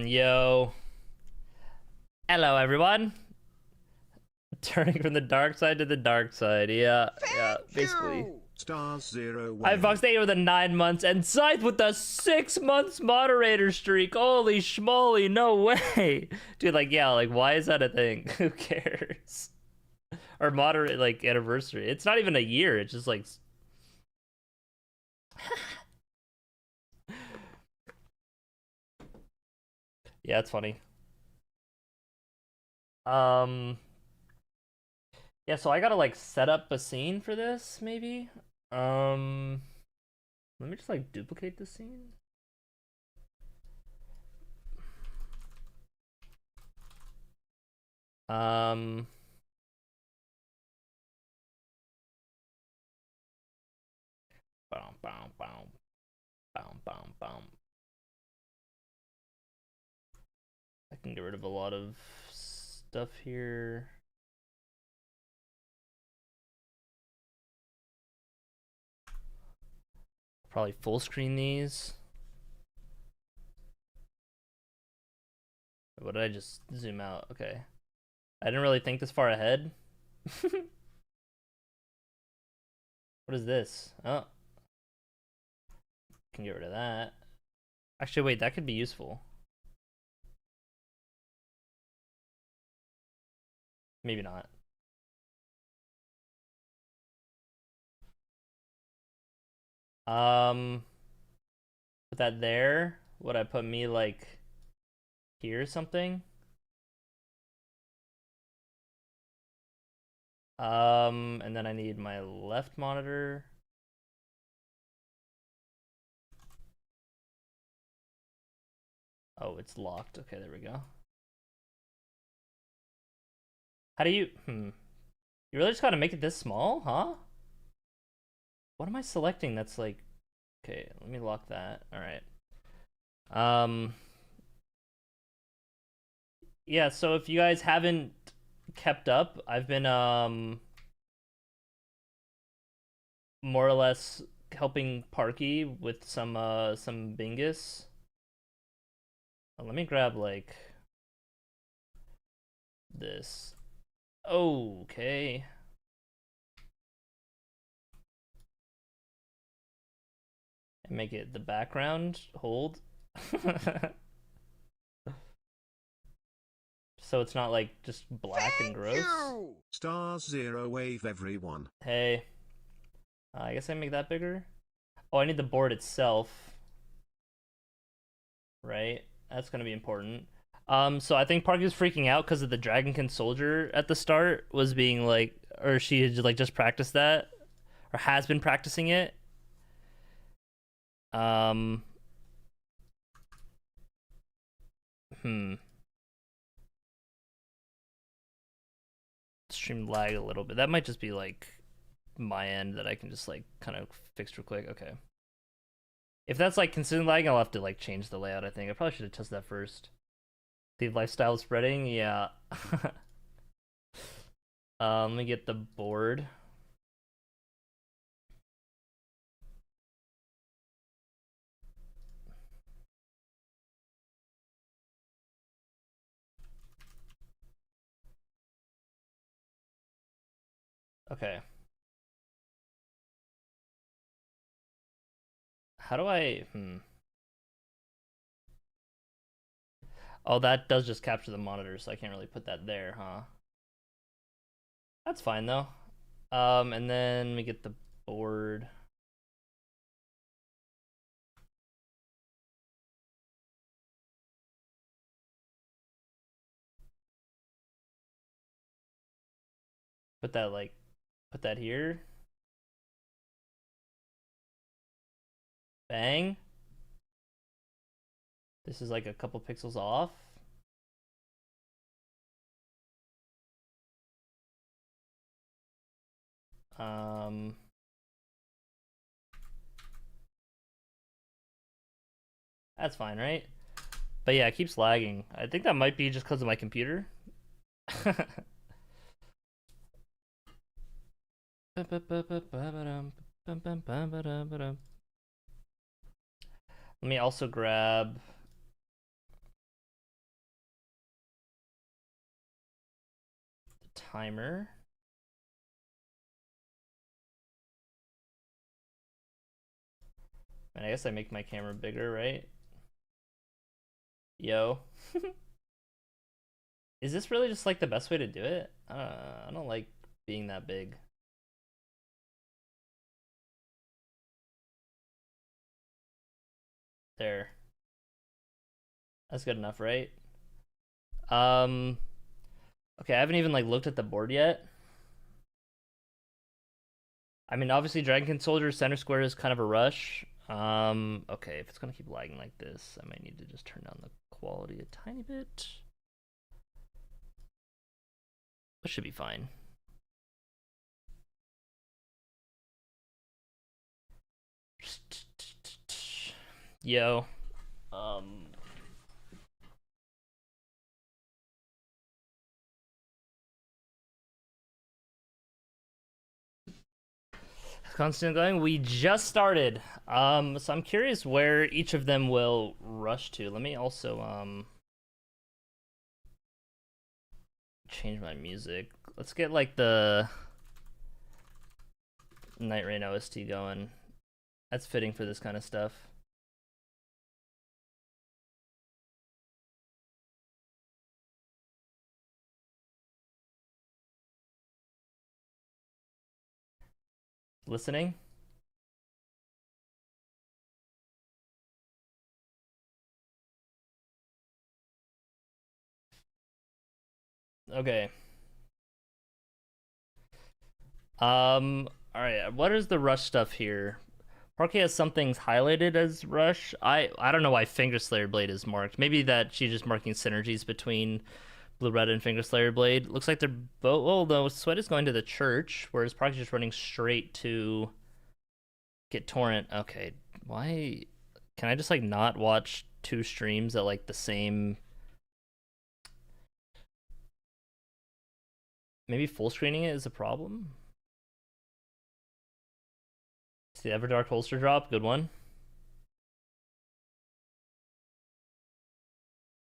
Yo. Hello, everyone. Turning from the dark side to the dark side. Yeah, basically. Stars 0 I've Wave. Fox 8 with the 9 months and Scythe with the 6 months moderator streak. Holy schmoly, no way. Dude, like, yeah, like, why is that a thing? Who cares? Or moderate, like, anniversary. It's not even a year. It's just like. Yeah, it's funny. Um. Yeah, so I gotta, like, set up a scene for this, maybe? Um. Let me just, like, duplicate the scene. Um, boom, boom, boom, boom, boom, boom. I can get rid of a lot of stuff here. Probably full screen these. What did I just zoom out? Okay. I didn't really think this far ahead. What is this? Oh, can get rid of that. Actually, wait, that could be useful. Maybe not. Um, put that there. Would I put me like here or something? And then I need my left monitor. Oh, it's locked. Okay, there we go. How do you? You really just gotta make it this small, huh? What am I selecting that's like. Okay, let me lock that. Alright. Um. Yeah, so if you guys haven't kept up, I've been, more or less helping Parky with some Bingus. Let me grab, like, this. Okay. And make it the background. Hold. So it's not like just black and gross. Stars 0 Wave, everyone. Hey, I guess I make that bigger. Oh, I need the board itself, right? That's gonna be important. So I think Parky was freaking out because of the Dragonkin soldier at the start was being like, or she had like just practiced that, or has been practicing it. Um, hmm. Stream lag a little bit. That might just be like my end that I can just like kind of fix real quick. Okay. If that's like consistent lag, I'll have to like change the layout. I think I probably should have tested that first. The lifestyle spreading, yeah. Let me get the board. Okay. How do I? Oh, that does just capture the monitor, so I can't really put that there, huh? That's fine though. And then we get the board. Put that like, put that here. Bang. This is like a couple pixels off. Um, that's fine, right? But yeah, it keeps lagging. I think that might be just because of my computer. Let me also grab the timer. And I guess I make my camera bigger, right? Yo. Is this really just like the best way to do it? I don't like being that big. There. That's good enough, right? Okay, I haven't even like looked at the board yet. I mean, obviously Dragon Soldier center square is kind of a rush. Okay, if it's gonna keep lagging like this, I might need to just turn down the quality a tiny bit. This should be fine. Yo. Constant going. We just started. So I'm curious where each of them will rush to. Let me also change my music. Let's get like the Night Rain OST going. That's fitting for this kind of stuff. Listening? Okay. Alright, what is the rush stuff here? Parquet has some things highlighted as rush. I don't know why Finger Slayer Blade is marked. Maybe that she's just marking synergies between Blue Red and Finger Slayer Blade. Looks like they're both. Oh, no, Sweat is going to the church, whereas Parquet's just running straight to get Torrent. Okay, why? Can I just like not watch two streams at like the same? Maybe full screening it is a problem. It's the Everdark holster drop. Good one.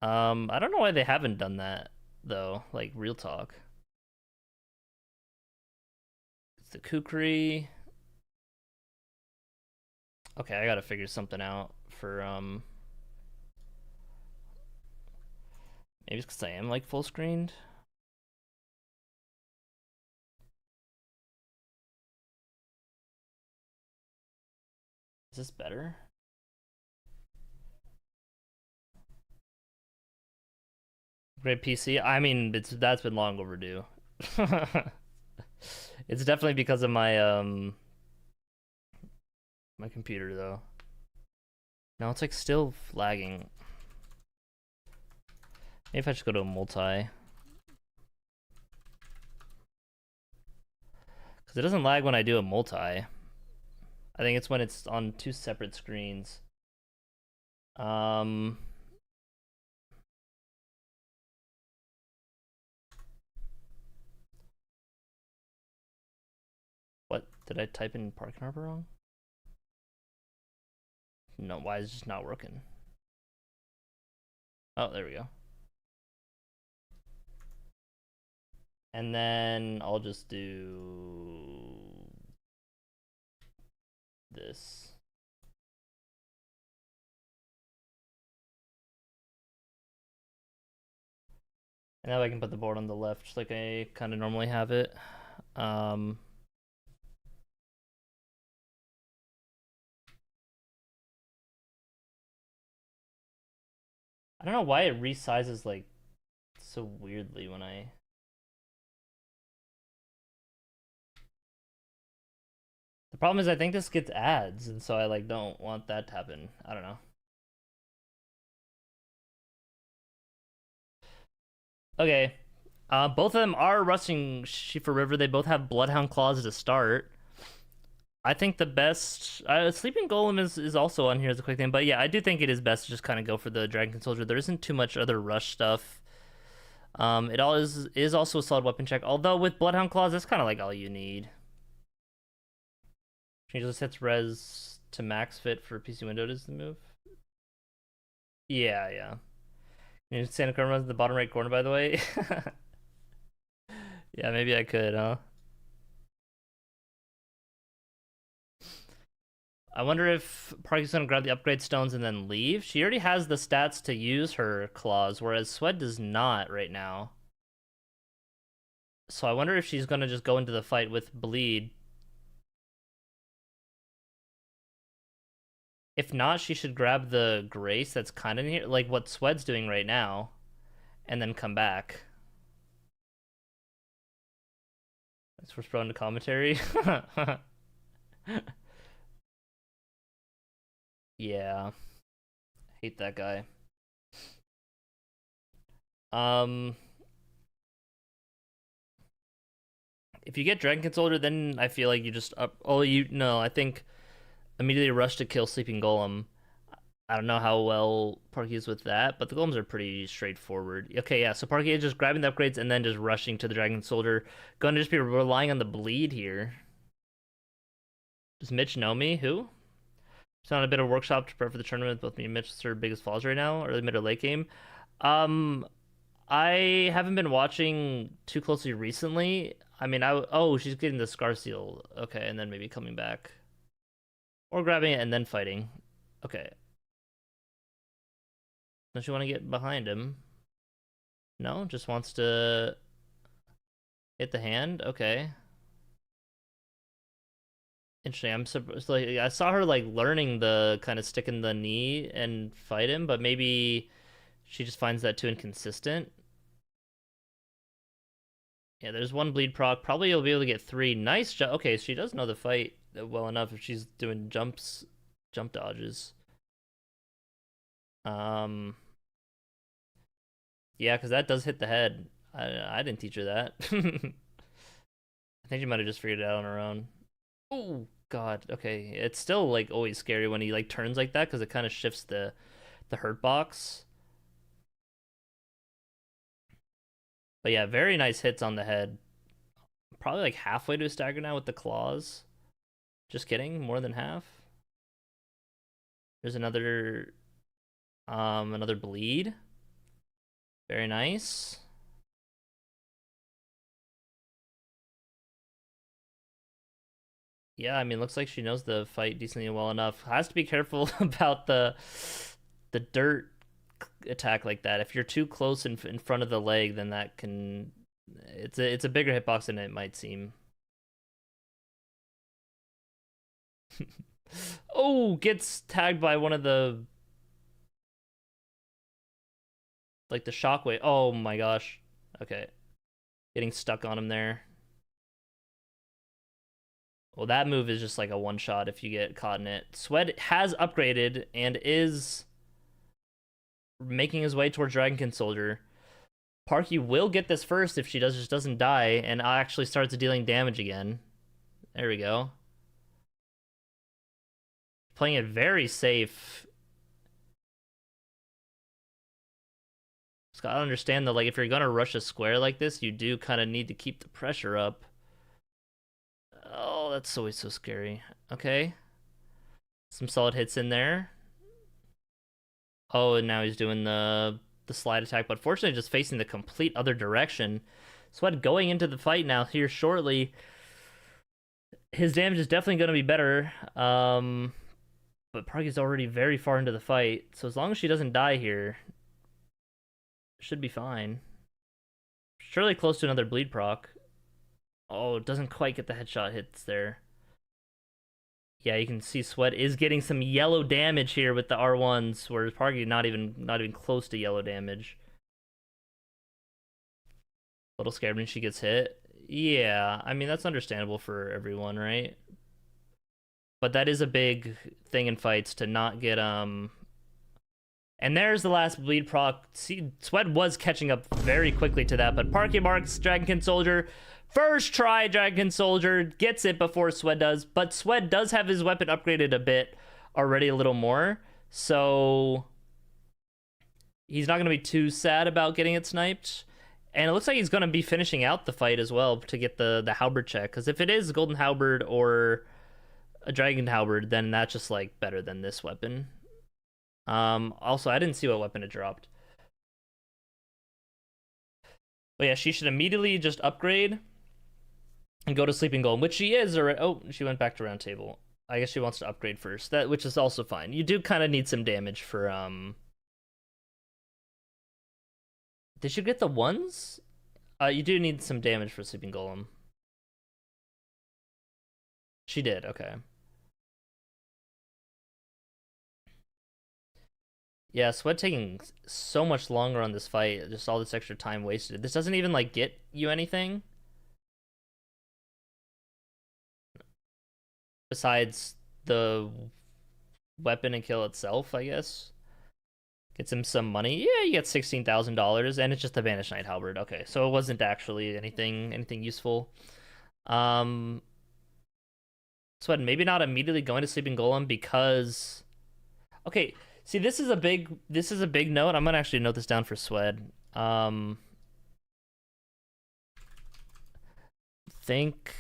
I don't know why they haven't done that though. Like real talk. It's the Kukri. Okay, I gotta figure something out for maybe it's because I am like full screened. Is this better? Great PC. I mean, that's been long overdue. It's definitely because of my computer though. No, it's like still lagging. Maybe if I just go to a multi. Because it doesn't lag when I do a multi. I think it's when it's on two separate screens. What? Did I type in Parkenharbor wrong? No, why is it just not working? Oh, there we go. And then I'll just do this. And now I can put the board on the left just like I kind of normally have it. I don't know why it resizes like so weirdly when I. The problem is I think this gets ads, and so I like don't want that to happen. I don't know. Okay. Both of them are rushing Shifa River. They both have Bloodhound Claws to start. I think the best Sleeping Golem is also on here as a quick thing, but yeah, I do think it is best to just kind of go for the Dragon Soldier. There isn't too much other rush stuff. It all is also a solid weapon check. Although with Bloodhound Claws, that's kind of like all you need. Changeless hits res to max fit for PC Windows is the move. Yeah, yeah. Insaniquarium runs in the bottom right corner, by the way. Yeah, maybe I could, huh? I wonder if Parky's gonna grab the upgrade stones and then leave. She already has the stats to use her claws, whereas Swed does not right now. So I wonder if she's gonna just go into the fight with bleed. If not, she should grab the grace that's kind of near, like what Swed's doing right now, and then come back. That's for thrown to commentary. Yeah, hate that guy. Um, if you get Dragon Controller, then I feel like you just up. Oh, you no, I think immediately rush to kill Sleeping Golem. I don't know how well Parky is with that, but the golems are pretty straightforward. Okay, yeah, so Parky is just grabbing the upgrades and then just rushing to the Dragon Soldier. Gonna just be relying on the bleed here. Does Mitch know me? Who? It's on a bit of workshop to prepare for the tournament. Both me and Mitch are biggest flaws right now, early, mid, or late game. Um, I haven't been watching too closely recently. I mean, oh, she's getting the Scar Seal. Okay, and then maybe coming back. Or grabbing it and then fighting. Okay. Don't you want to get behind him? No, just wants to hit the hand. Okay. Interesting. I'm surprised. Like, I saw her like learning the kind of stick in the knee and fight him, but maybe she just finds that too inconsistent. Yeah, there's one bleed proc. Probably you'll be able to get three. Nice job. Okay, she does know the fight well enough if she's doing jump dodges. Um, yeah, because that does hit the head. I didn't teach her that. I think she might have just figured it out on her own. Oh God. Okay, it's still like always scary when he like turns like that because it kind of shifts the hurt box. But yeah, very nice hits on the head. Probably like halfway to a stagger now with the claws. Just kidding, more than half. There's another bleed. Very nice. Yeah, I mean, looks like she knows the fight decently well enough. Has to be careful about the dirt attack like that. If you're too close in front of the leg, then that can it's a bigger hitbox than it might seem. Oh, gets tagged by one of the like the shockwave. Oh my gosh. Okay. Getting stuck on him there. Well, that move is just like a one shot if you get caught in it. Swed has upgraded and is making his way towards Dragonkin Soldier. Parky will get this first if she just doesn't die and actually starts dealing damage again. There we go. Playing it very safe. Just gotta understand that, like, if you're gonna rush a square like this, you do kind of need to keep the pressure up. Oh, that's always so scary. Okay. Some solid hits in there. Oh, and now he's doing the slide attack, but fortunately just facing the complete other direction. Sweat going into the fight now here shortly. His damage is definitely going to be better. But Parky's already very far into the fight, so as long as she doesn't die here, should be fine. Surely close to another bleed proc. Oh, doesn't quite get the headshot hits there. Yeah, you can see Sweat is getting some yellow damage here with the R1s, whereas Parky not even close to yellow damage. A little scared when she gets hit. Yeah, I mean that's understandable for everyone, right? But that is a big thing in fights to not get And there's the last bleed proc. See, Sweat was catching up very quickly to that, but Parky marks Dragonkin Soldier. First try, Dragonkin Soldier gets it before Sweat does, but Sweat does have his weapon upgraded a bit already, a little more, so he's not going to be too sad about getting it sniped. And it looks like he's going to be finishing out the fight as well to get the halberd check, because if it is Golden Halberd or a Dragon Halberd, then that's just like better than this weapon. Also, I didn't see what weapon it dropped. But yeah, she should immediately just upgrade and go to Sleeping Golem, which she is. Or oh, she went back to Round Table. I guess she wants to upgrade first. That which is also fine. You do kind of need some damage for Did you get the ones? You do need some damage for Sleeping Golem. She did. Okay. Yeah, Sweat taking so much longer on this fight. Just all this extra time wasted. This doesn't even like get you anything besides the weapon and kill itself, I guess. Gets him some money. Yeah, you get $16,000, and it's just a Banished Knight Halberd. Okay, so it wasn't actually anything useful. Sweat maybe not immediately going to Sleeping Golem because. Okay, see, this is a big note. I'm gonna actually note this down for Swed. Think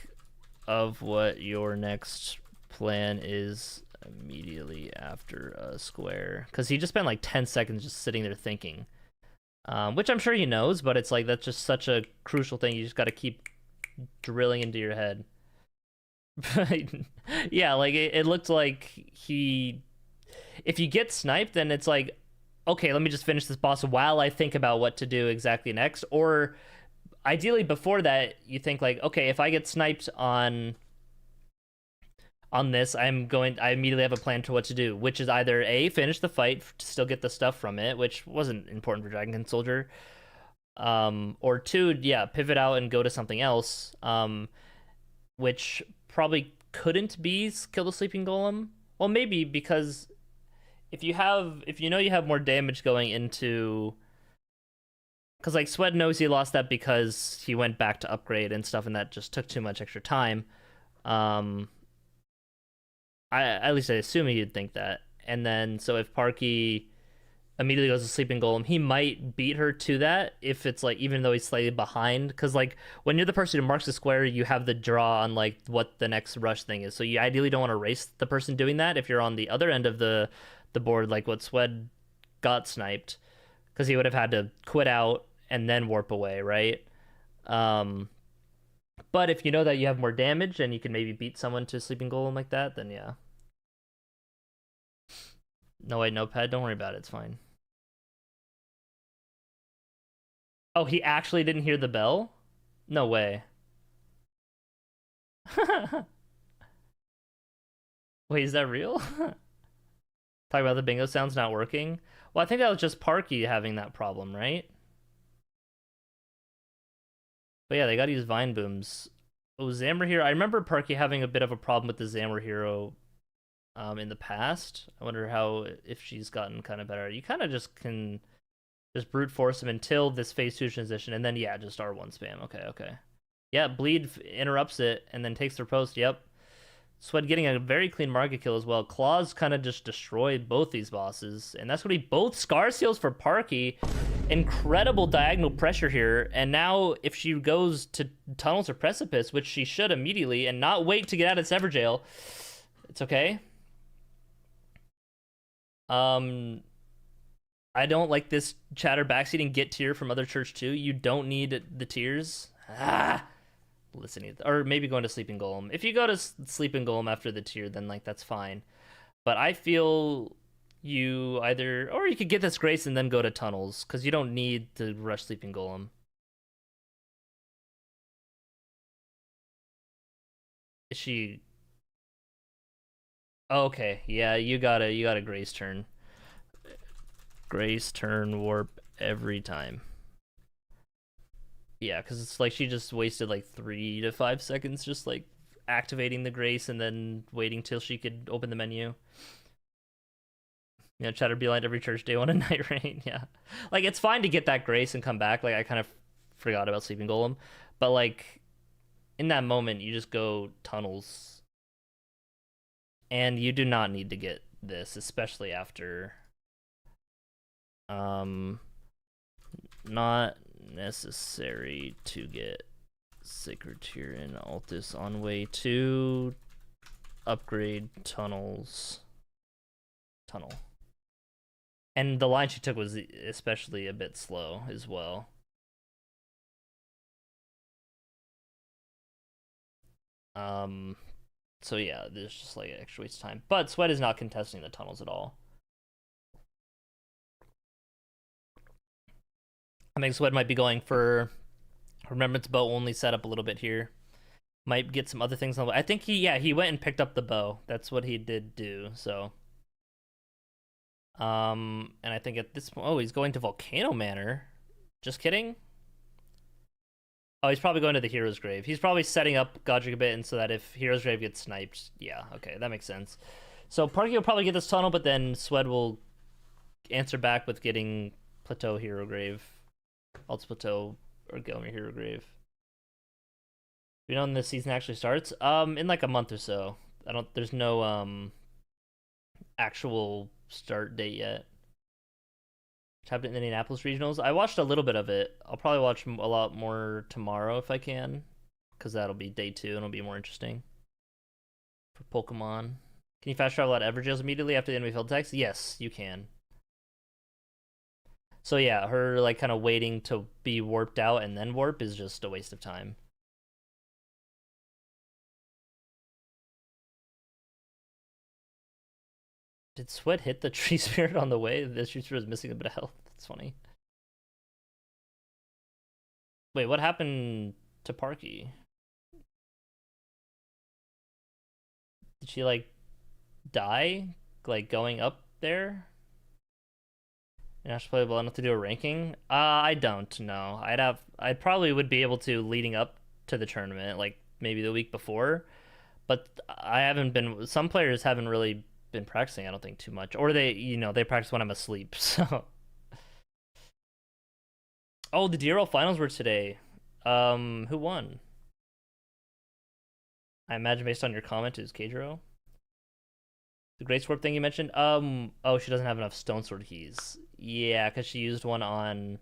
of what your next plan is immediately after a square, because he just spent like 10 seconds just sitting there thinking, which I'm sure he knows, but it's like that's just such a crucial thing. You just got to keep drilling into your head. Yeah, like it looked like he. If you get sniped, then it's like, okay, let me just finish this boss while I think about what to do exactly next. Or ideally before that, you think like, okay, if I get sniped on this, I immediately have a plan to what to do, which is either A, finish the fight to still get the stuff from it, which wasn't important for Dragonkin Soldier, or two, yeah, pivot out and go to something else, which probably couldn't be kill the Sleeping Golem. Well, maybe because if you know you have more damage going into, because like Sweat knows he lost that because he went back to upgrade and stuff, and that just took too much extra time. I at least I assume he'd think that. And then so if Parky immediately goes to Sleeping Golem, he might beat her to that if it's like, even though he's slightly behind, because like when you're the person who marks the square, you have the draw on like what the next rush thing is. So you ideally don't want to race the person doing that if you're on the other end of the board, like what Swed got sniped, because he would have had to quit out and then warp away, right? Um, but if you know that you have more damage and you can maybe beat someone to Sleeping Golem like that, then yeah. No, wait, no, Ped, don't worry about it. It's fine. Oh, he actually didn't hear the bell? No way. Wait, is that real? Talk about the bingo sounds not working. Well, I think that was just Parky having that problem, right? But yeah, they gotta use Vine Booms. Oh, Zammer Hero. I remember Parky having a bit of a problem with the Zammer Hero in the past. I wonder how, if she's gotten kind of better. You kind of just can just brute force him until this phase 2 transition, and then yeah, just R1 spam. Okay. Yeah, Bleed interrupts it and then takes their post. Yep. Sweat getting a very clean market kill as well. Claws kind of just destroyed both these bosses, and that's going to be both Scar Seals for Parky. Incredible diagonal pressure here, and now if she goes to Tunnels or Precipice, which she should immediately, and not wait to get out of Sever Jail, it's okay. I don't like this chatter backseating get tier from Other Church too. You don't need the tears. Listening, or maybe going to Sleeping Golem. If you go to Sleeping Golem after the tier, then like that's fine. But I feel you either, or you could get this Grace and then go to Tunnels, because you don't need to rush Sleeping Golem. Is she? Oh, okay, yeah, you got a Grace turn. Grace turn warp every time. Yeah, because it's like she just wasted like 3 to 5 seconds just like activating the Grace and then waiting till she could open the menu. You know, chatter beeline every church day one and night rain. Yeah, like it's fine to get that Grace and come back. Like I kind of forgot about Sleeping Golem, but like in that moment, you just go Tunnels, and you do not need to get this, especially after not necessary to get Sacred Tier and Altus on way to upgrade Tunnel. And the line she took was especially a bit slow as well. Um, so yeah, there's just like extra waste of time. But Sweat is not contesting the tunnels at all. I think Sweat might be going for Remembrance Bow only set up a little bit here. Might get some other things on the way. I think he went and picked up the bow. That's what he did do. So and I think at this point, oh, he's going to Volcano Manor. Just kidding. Oh, he's probably going to the Hero's Grave. He's probably setting up Godric a bit, and so that if Hero's Grave gets sniped, yeah, okay, that makes sense. So Parky will probably get this tunnel, but then Swed will answer back with getting Plateau Hero Grave, Alts Plateau or Gelmir Hero Grave. You know when the season actually starts? In like a month or so. I don't. There's no actual start date yet. Happened in the Indianapolis regionals. I watched a little bit of it. I'll probably watch a lot more tomorrow if I can, because that'll be day 2 and it'll be more interesting for Pokemon. Can you fast travel out Everjails immediately after the enemy field text? Yes, you can. So yeah, her like kind of waiting to be warped out and then warp is just a waste of time. Did Sweat hit the tree spirit on the way? The tree spirit was missing a bit of health. That's funny. Wait, what happened to Parky? Did she like die? Like going up there? You're not playable enough to do a ranking? I don't know. I'd probably would be able to leading up to the tournament, like maybe the week before. But I haven't been. Some players haven't really been practicing. I don't think too much, or they practice when I'm asleep. So. Oh, the DRL finals were today. Who won? I imagine based on your comment is Kadro. The Great Sword thing you mentioned. Oh, she doesn't have enough Stone Sword keys. Yeah, because she used one on.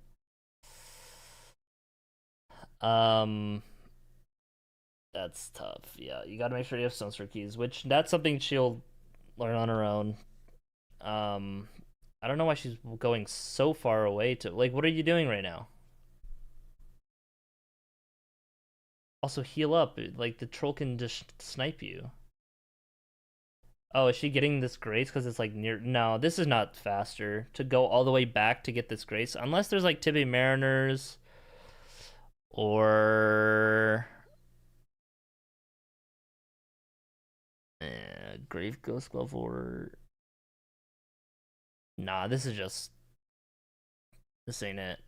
Um, that's tough. Yeah, you got to make sure you have Stone Sword keys, which that's something she'll learn on her own. I don't know why she's going so far away to like. What are you doing right now? Also, heal up. Like the troll can just snipe you. Oh, is she getting this grace because it's like near? No, this is not faster to go all the way back to get this grace, unless there's like Tibby Mariners or Grave Ghost Glove or nah. This ain't it.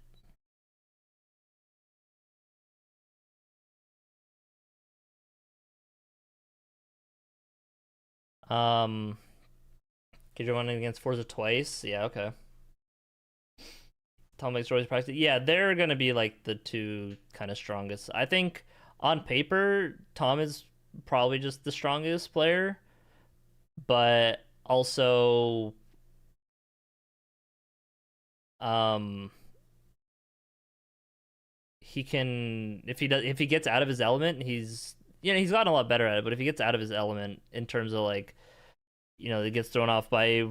Um, Get your one against Forza twice. Yeah, okay. Tom makes Roy's practice. Yeah, they're gonna be like the two kind of strongest. I think on paper, Tom is probably just the strongest player, but also um he can if he gets out of his element, he's gotten a lot better at it, but if he gets out of his element in terms of like he gets thrown off by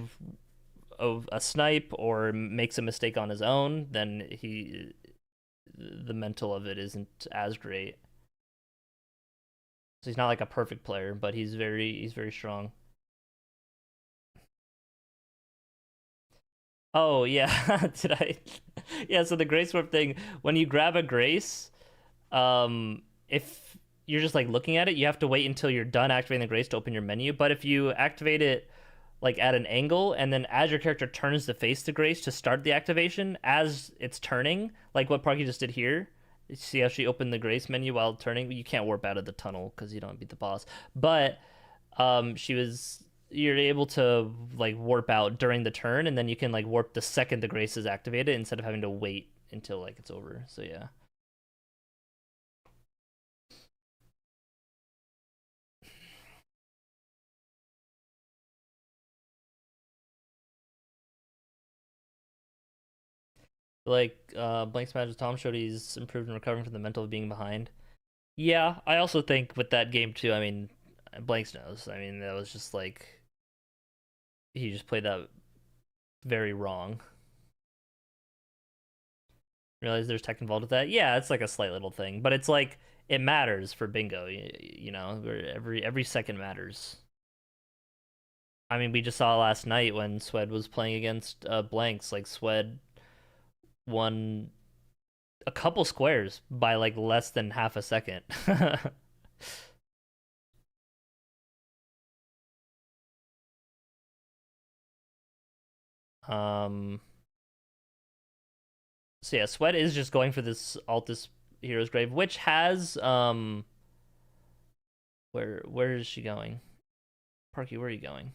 a snipe or makes a mistake on his own, then the mental of it isn't as great. So he's not like a perfect player, but he's very strong. Oh yeah, did I? Yeah, so the Grace Warp thing, when you grab a Grace, if you're just like looking at it, you have to wait until you're done activating the Grace to open your menu. But if you activate it like at an angle, and then as your character turns to face the Grace to start the activation, as it's turning, like what Parky just did here, you see how she opened the Grace menu while turning? You can't warp out of the tunnel because you don't beat the boss. But you're able to like warp out during the turn, and then you can like warp the second the Grace is activated instead of having to wait until like it's over. So yeah. Like Blank's Magic Tom showed he's improved and recovering from the mental of being behind. Yeah, I also think with that game too, I mean, Blanks knows. I mean, that was just like he just played that very wrong. Realize there's tech involved with that. Yeah, it's like a slight little thing, but it's like it matters for bingo. You know, every second matters. I mean, we just saw last night when Swed was playing against blanks. Like Swed won a couple squares by like less than half a second. um. So yeah, Swed is just going for this Altus Hero's Grave, which has where is she going? Parky, where are you going?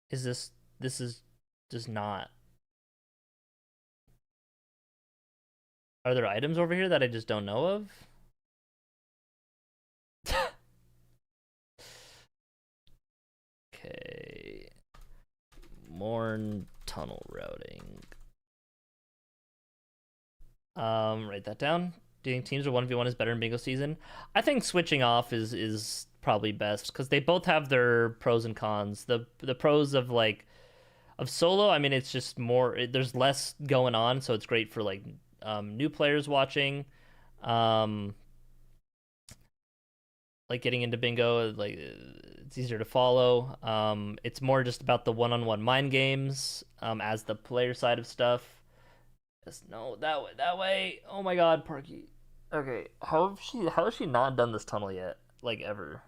Is this is just not. Are there items over here that I just don't know of? Okay. Morn tunnel routing. Write that down. Do you think teams or 1v1 is better in bingo season? I think switching off is probably best because they both have their pros and cons. The pros of like of solo, I mean it's just more there's less going on, so it's great for like new players watching. Um like getting into bingo, like it's easier to follow. It's more just about the one-on-one mind games as the player side of stuff. Just, no, that way. Oh my God, Parky. Okay, how has she not done this tunnel yet? Like ever?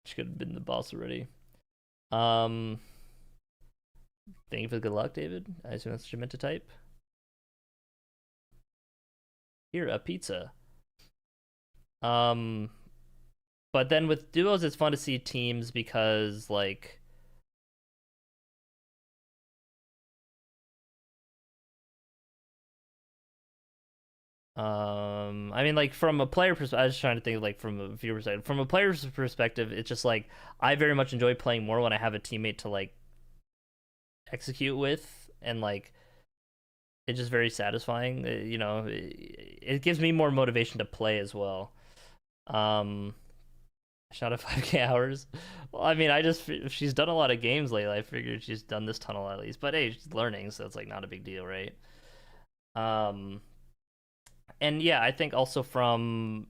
She could have been the boss already. Um, thank you for the good luck, David. I assume that's what you meant to type. Here, a pizza. Um, but then with duos, it's fun to see teams because like I mean, like from a player perspective, I was trying to think of, like from a viewer perspective. From a player's perspective, it's just like I very much enjoy playing more when I have a teammate to like execute with, and like it's just very satisfying. You know, it gives me more motivation to play as well. Um, Shot at 5K hours. Well, I mean, I just she's done a lot of games lately. I figured she's done this tunnel at least, but hey, she's learning, so it's like not a big deal, right? Um, and yeah, I think also from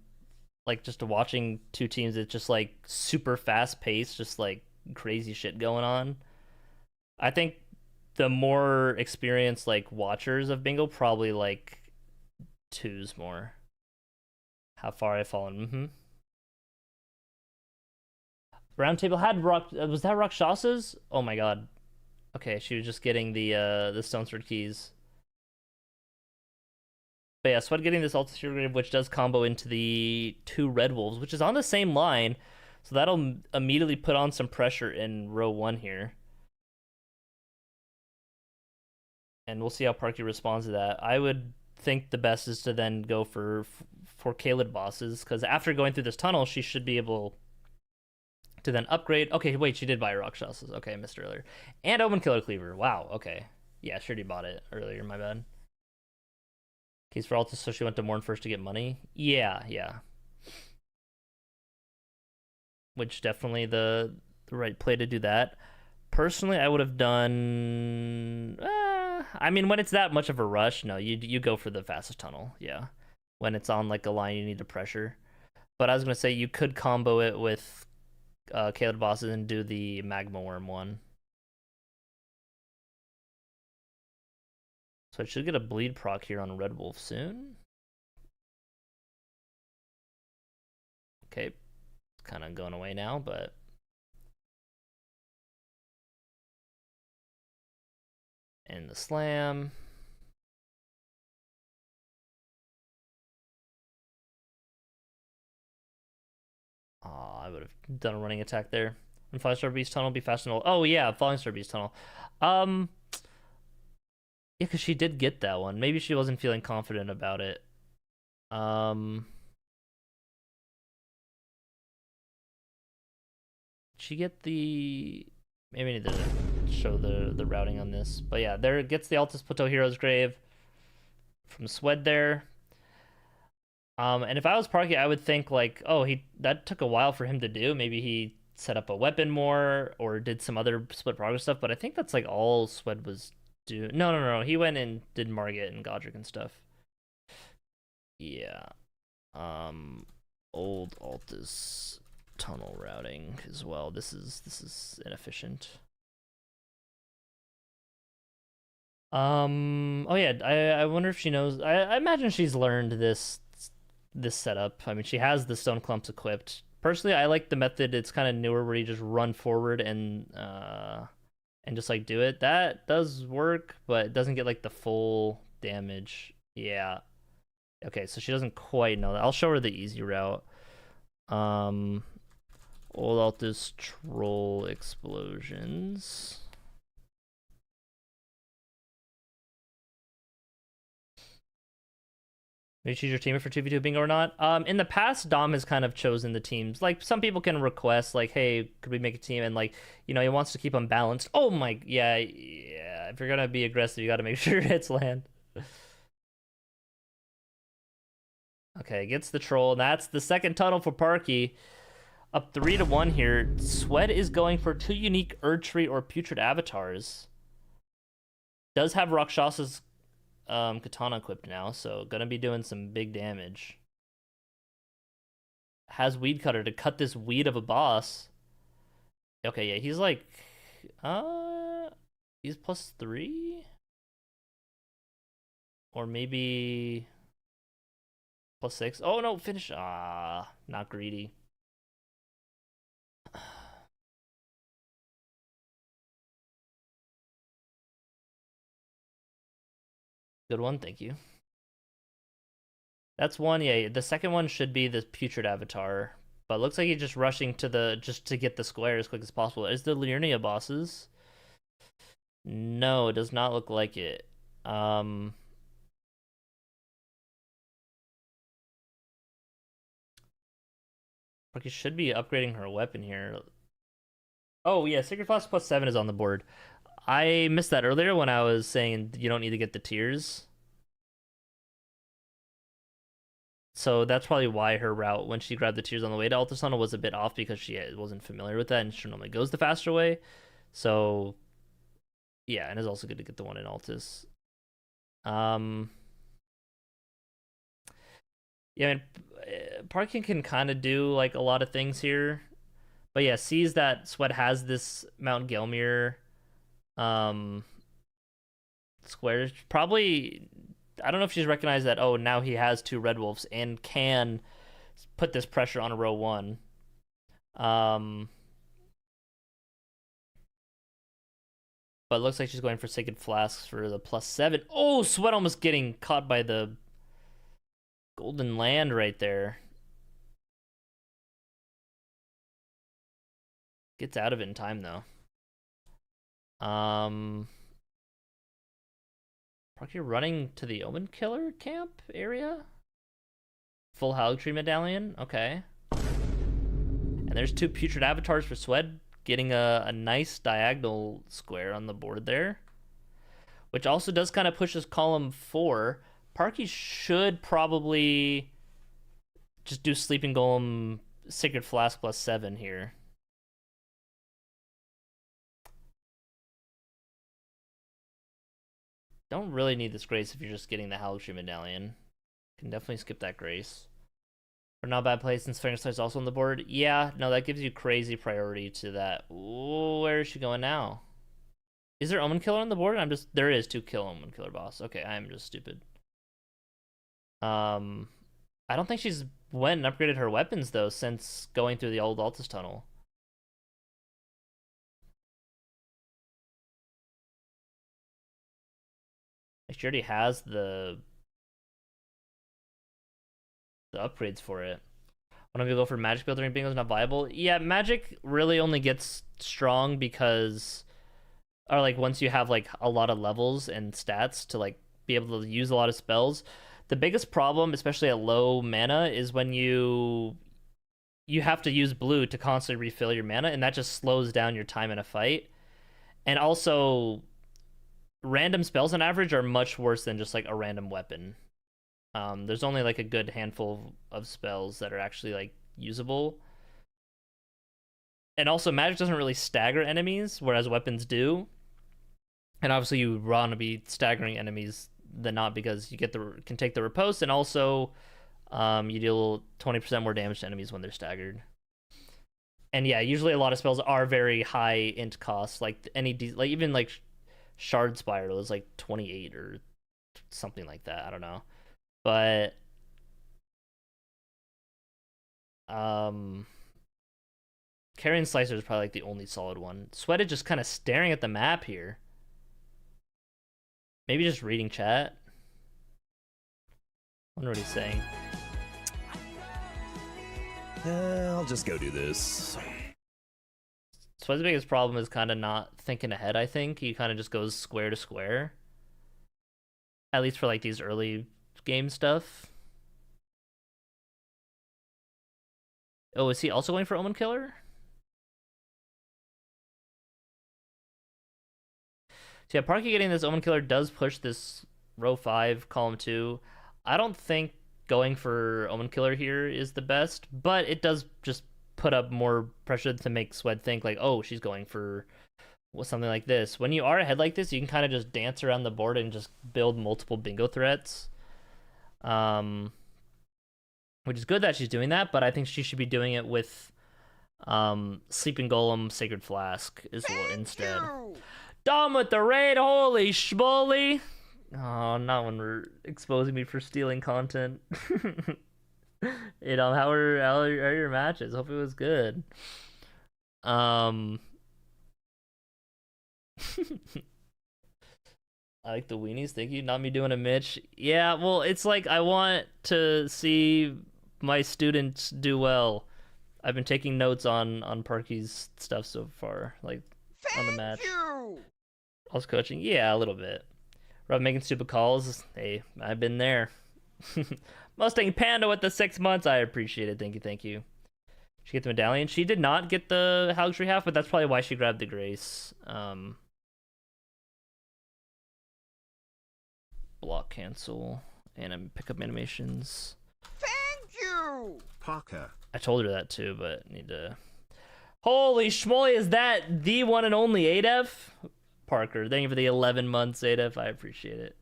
like just watching two teams, it's just like super fast paced, just like crazy shit going on. I think the more experienced like watchers of bingo probably like twos more. How far I've fallen. Roundtable had rock. Was that Rakshasa's? Oh my god. Okay, she was just getting the Stone Sword keys. But yeah, Sweat getting this Ultra which does combo into the two Red Wolves, which is on the same line. So that'll immediately put on some pressure in row one here. And we'll see how Parky responds to that. I would think the best is to then go for Kaled bosses, because after going through this tunnel, she should be able to then upgrade. Okay, wait, she did buy Rakshasas. Okay, I missed earlier. And Omen Killer Cleaver. Wow, okay. Yeah, she already bought it earlier, my bad. Case for Altus, so she went to Morn first to get money? Yeah, yeah. Which definitely the right play to do that. Personally, I would have done. I mean, when it's that much of a rush, no, you go for the fastest tunnel. Yeah, when it's on like a line you need to pressure. But I was gonna say you could combo it with Kaled bosses and do the Magma Worm one. So I should get a bleed proc here on Red Wolf soon. Okay, it's kind of going away now, but and the slam. Oh, I would have done a running attack there. And Falling Star Beast Tunnel be fast and oh yeah, Falling Star Beast Tunnel. Um, yeah, because she did get that one. Maybe she wasn't feeling confident about it. Um, she get the maybe I need to show the routing on this, but yeah, there gets the Altus Plateau Hero's Grave. from Swed there. And if I was Parky, I would think like, oh, he that took a while for him to do. Maybe he set up a weapon more or did some other split progress stuff. But I think that's like all Swed was doing. No, no, no, no. He went and did Margit and Godric and stuff. Yeah. Old Altus tunnel routing as well. This is inefficient. Oh yeah, I wonder if she knows. I imagine she's learned this setup. I mean, she has the stone clumps equipped. Personally, I like the method. It's kind of newer where you just run forward and just like do it. That does work, but it doesn't get like the full damage. Yeah. Okay, so she doesn't quite know that. I'll show her the easy route. Old Altus troll explosions. Maybe choose your teamer for 2v2 bingo or not. In the past, Dom has kind of chosen the teams. Like, some people can request, like, hey, could we make a team? And, like, you know, he wants to keep them balanced. Oh, my, yeah. If you're going to be aggressive, you got to make sure it's land. Okay, gets the troll. And that's the second tunnel for Parky. Up 3-1 here. Swed is going for 2 unique Erdtree or Putrid Avatars. Does have Rakshasa's katana equipped now, so gonna be doing some big damage. Has Weed Cutter to cut this weed of a boss. Okay, yeah, he's like he's +3? Or maybe +6. Oh no, finish. Not greedy. Good one, thank you. That's one, yeah. The second one should be the Putrid Avatar. But looks like he's just rushing to just to get the square as quick as possible. Is the Liurnia bosses? No, it does not look like it. Like he should be upgrading her weapon here. Oh yeah, Sacred Flask +7 is on the board. I missed that earlier when I was saying you don't need to get the tiers. So that's probably why her route when she grabbed the tiers on the way to Altus Tunnel was a bit off because she wasn't familiar with that and she normally goes the faster way. So yeah, and it's also good to get the one in Altus. Yeah, I mean, Parking can kind of do like a lot of things here. But yeah, sees that Sweat has this Mount Gelmir squares. Probably, I don't know if she's recognized that, oh, now he has 2 Red Wolves and can put this pressure on a row 1. But it looks like she's going for Sacred Flasks for the +7. Oh, Sweat almost getting caught by the Golden Land right there. Gets out of it in time, though. Probably running to the Omen Killer camp area? Full Haligtree Medallion? Okay. And there's 2 Putrid Avatars for Swed, getting a nice diagonal square on the board there. Which also does kind of push us column 4. Parky should probably just do Sleeping Golem Sacred Flask +7 here. Don't really need this Grace if you're just getting the Haligtree Medallion. Can definitely skip that Grace. Or not bad play since Fingersight's also on the board. Yeah, no, that gives you crazy priority to that. Ooh, where is she going now? Is there Omen Killer on the board? There is 2 kill Omen Killer boss. Okay, I'm just stupid. I don't think she's went and upgraded her weapons though since going through the old Altus tunnel. Like she already has the upgrades for it. One of you go for magic building bingo is not viable. Yeah, magic really only gets strong because, or like once you have like a lot of levels and stats to like be able to use a lot of spells. The biggest problem, especially at low mana, is when you have to use blue to constantly refill your mana, and that just slows down your time in a fight. And also, random spells on average are much worse than just like a random weapon. There's only like a good handful of spells that are actually like usable. And also magic doesn't really stagger enemies, whereas weapons do. And obviously you want to be staggering enemies than not because you can take the riposte, and also you deal 20% more damage to enemies when they're staggered. And yeah, usually a lot of spells are very high int cost, like like even like Shard Spiral is like 28 or something like that. I don't know, but Carrion Slicer is probably like the only solid one. Sweated just kind of staring at the map here. Maybe just reading chat. Wonder what he's saying. I'll just go do this. Sweat's biggest problem is kind of not thinking ahead, I think. He kind of just goes square to square. At least for like these early game stuff. Oh, is he also going for Omen Killer? So yeah, Parky getting this Omen Killer does push this row 5, column 2. I don't think going for Omen Killer here is the best, but it does just put up more pressure to make Swed think like, oh, she's going for something like this. When you are ahead like this, you can kind of just dance around the board and just build multiple bingo threats. Which is good that she's doing that, but I think she should be doing it with Sleeping Golem, Sacred Flask as well instead. Dom with the raid, holy schmoly! Oh, not when we're exposing me for stealing content. How are your matches? Hope it was good. I like the weenies, thank you. Not me doing a Mitch. Yeah, well, it's like I want to see my students do well. I've been taking notes on Parky's stuff so far, like on the match. I was coaching, yeah, a little bit. Rob making stupid calls. Hey, I've been there. Mustang Panda with the 6 months. I appreciate it. Thank you. She get the medallion. She did not get the luxury half, but that's probably why she grabbed the grace. Block cancel and pick up animations. Thank you, Parker. I told her that too, but need to. Holy schmoly! Is that the one and only ADEF? Parker, thank you for the 11 months, ADEF. I appreciate it.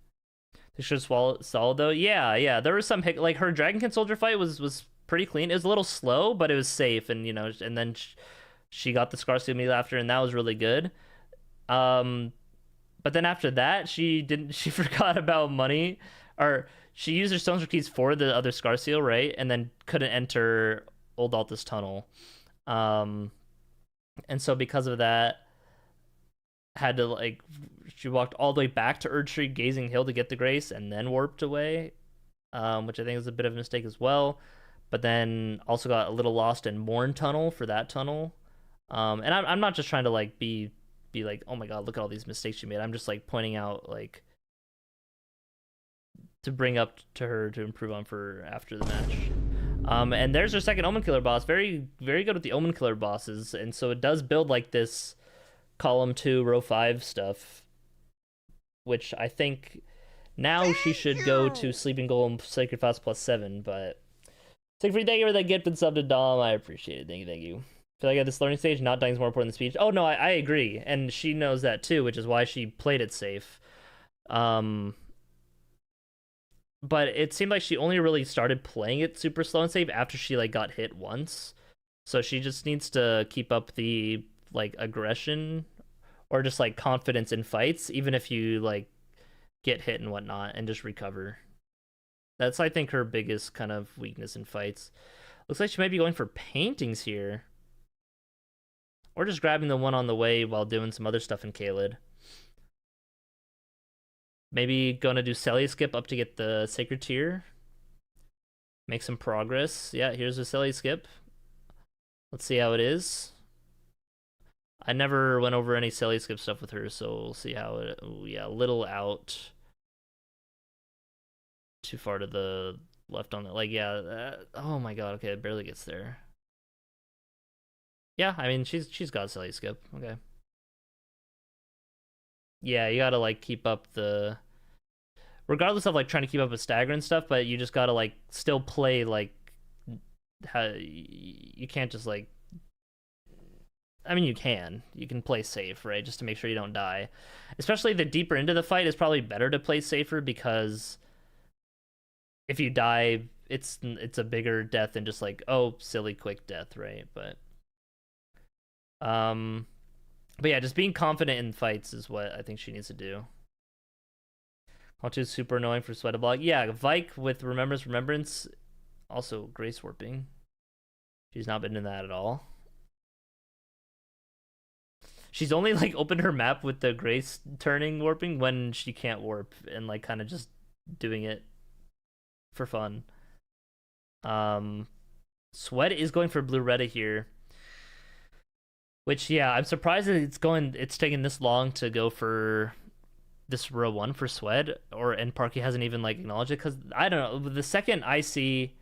They should have solid though. Yeah. There was some like her Dragonkin Soldier fight was pretty clean. It was a little slow, but it was safe, and and then she got the Scar Seal immediately after, and that was really good. But then after that, she forgot about money, or she used her Stones for Keys for the other Scar Seal, right? And then couldn't enter Old Altus Tunnel. And so because of that, had to she walked all the way back to Erdtree Gazing Hill to get the grace, and then warped away, which I think is a bit of a mistake as well. But then also got a little lost in Morn Tunnel for that tunnel. And I'm not just trying to be like, oh my god, look at all these mistakes she made. I'm just pointing out to bring up to her to improve on for after the match. And there's her second Omen Killer boss. Very, very good with the Omen Killer bosses, and so it does build this column 2, row 5 stuff, which I think now she should go to Sleeping Golem Sacred Fast +7, but thank you for that gift and sub to Dom. I appreciate it. Thank you. I feel like at this learning stage, not dying is more important than speech. Oh, no, I agree. And she knows that too, which is why she played it safe. But it seemed like she only really started playing it super slow and safe after she got hit once. So she just needs to keep up the aggression or just confidence in fights, even if you get hit and whatnot, and just recover. That's, I think, her biggest kind of weakness in fights. Looks like she might be going for paintings here. Or just grabbing the one on the way while doing some other stuff in Kaled. Maybe gonna do Celia Skip up to get the Sacred Tier. Make some progress. Yeah, here's a Celia Skip. Let's see how it is. I never went over any Celia Skip stuff with her, so we'll see how it... Oh, yeah, a little out. Too far to the left on it. Oh my god, okay, it barely gets there. Yeah, I mean, she's got Celia Skip. Okay. yeah, you gotta like keep up the, regardless of like trying to keep up with stagger and stuff, but you just gotta like still play like how you can't just like, I mean, you can play safe, right? Just to make sure you don't die. Especially the deeper into the fight, it's probably better to play safer because if you die, it's a bigger death than just like, oh, silly quick death, right? But yeah, just being confident in fights is what I think she needs to do. Call 2 is super annoying for Sweat to block. Yeah, Vike with Remembrance, also Grace Warping. She's not been in that at all. She's only like opened her map with the Grace turning warping when she can't warp and like kind of just doing it for fun. Sweat is going for Blue Retta here. Which, yeah, I'm surprised that it's taking this long to go for this row 1 for Swed, and Parky hasn't even like acknowledged it, because I don't know, the second I see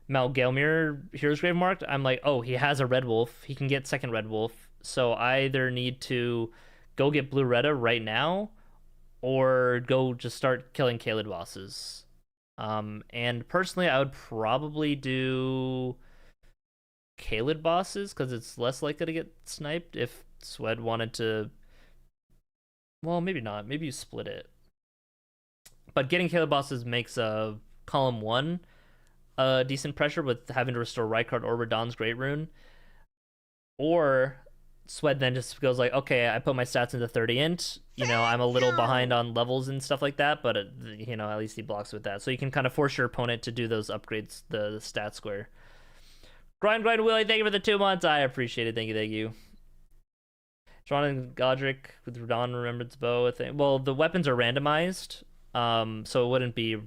Malgelmir Hero's Grave marked, I'm like, oh, he has a Red Wolf, he can get second Red Wolf, so I either need to go get Blue Retta right now, or go just start killing Kaled bosses. And personally, I would probably do Kaled bosses, because it's less likely to get sniped if Swed wanted to. Well, maybe not. Maybe you split it. But getting Kaled bosses makes column 1 decent pressure with having to restore Rykard or Radahn's Great Rune. Or Swed then just goes like, okay, I put my stats into 30 int. You know, I'm a little behind on levels and stuff like that, but you know, at least he blocks with that. So you can kind of force your opponent to do those upgrades, the stat square. Grind Willie, thank you for the 2 months. I appreciate it. Thank you. John and Godric with Radahn Remembrance Bow, I think. Well, the weapons are randomized, so it wouldn't be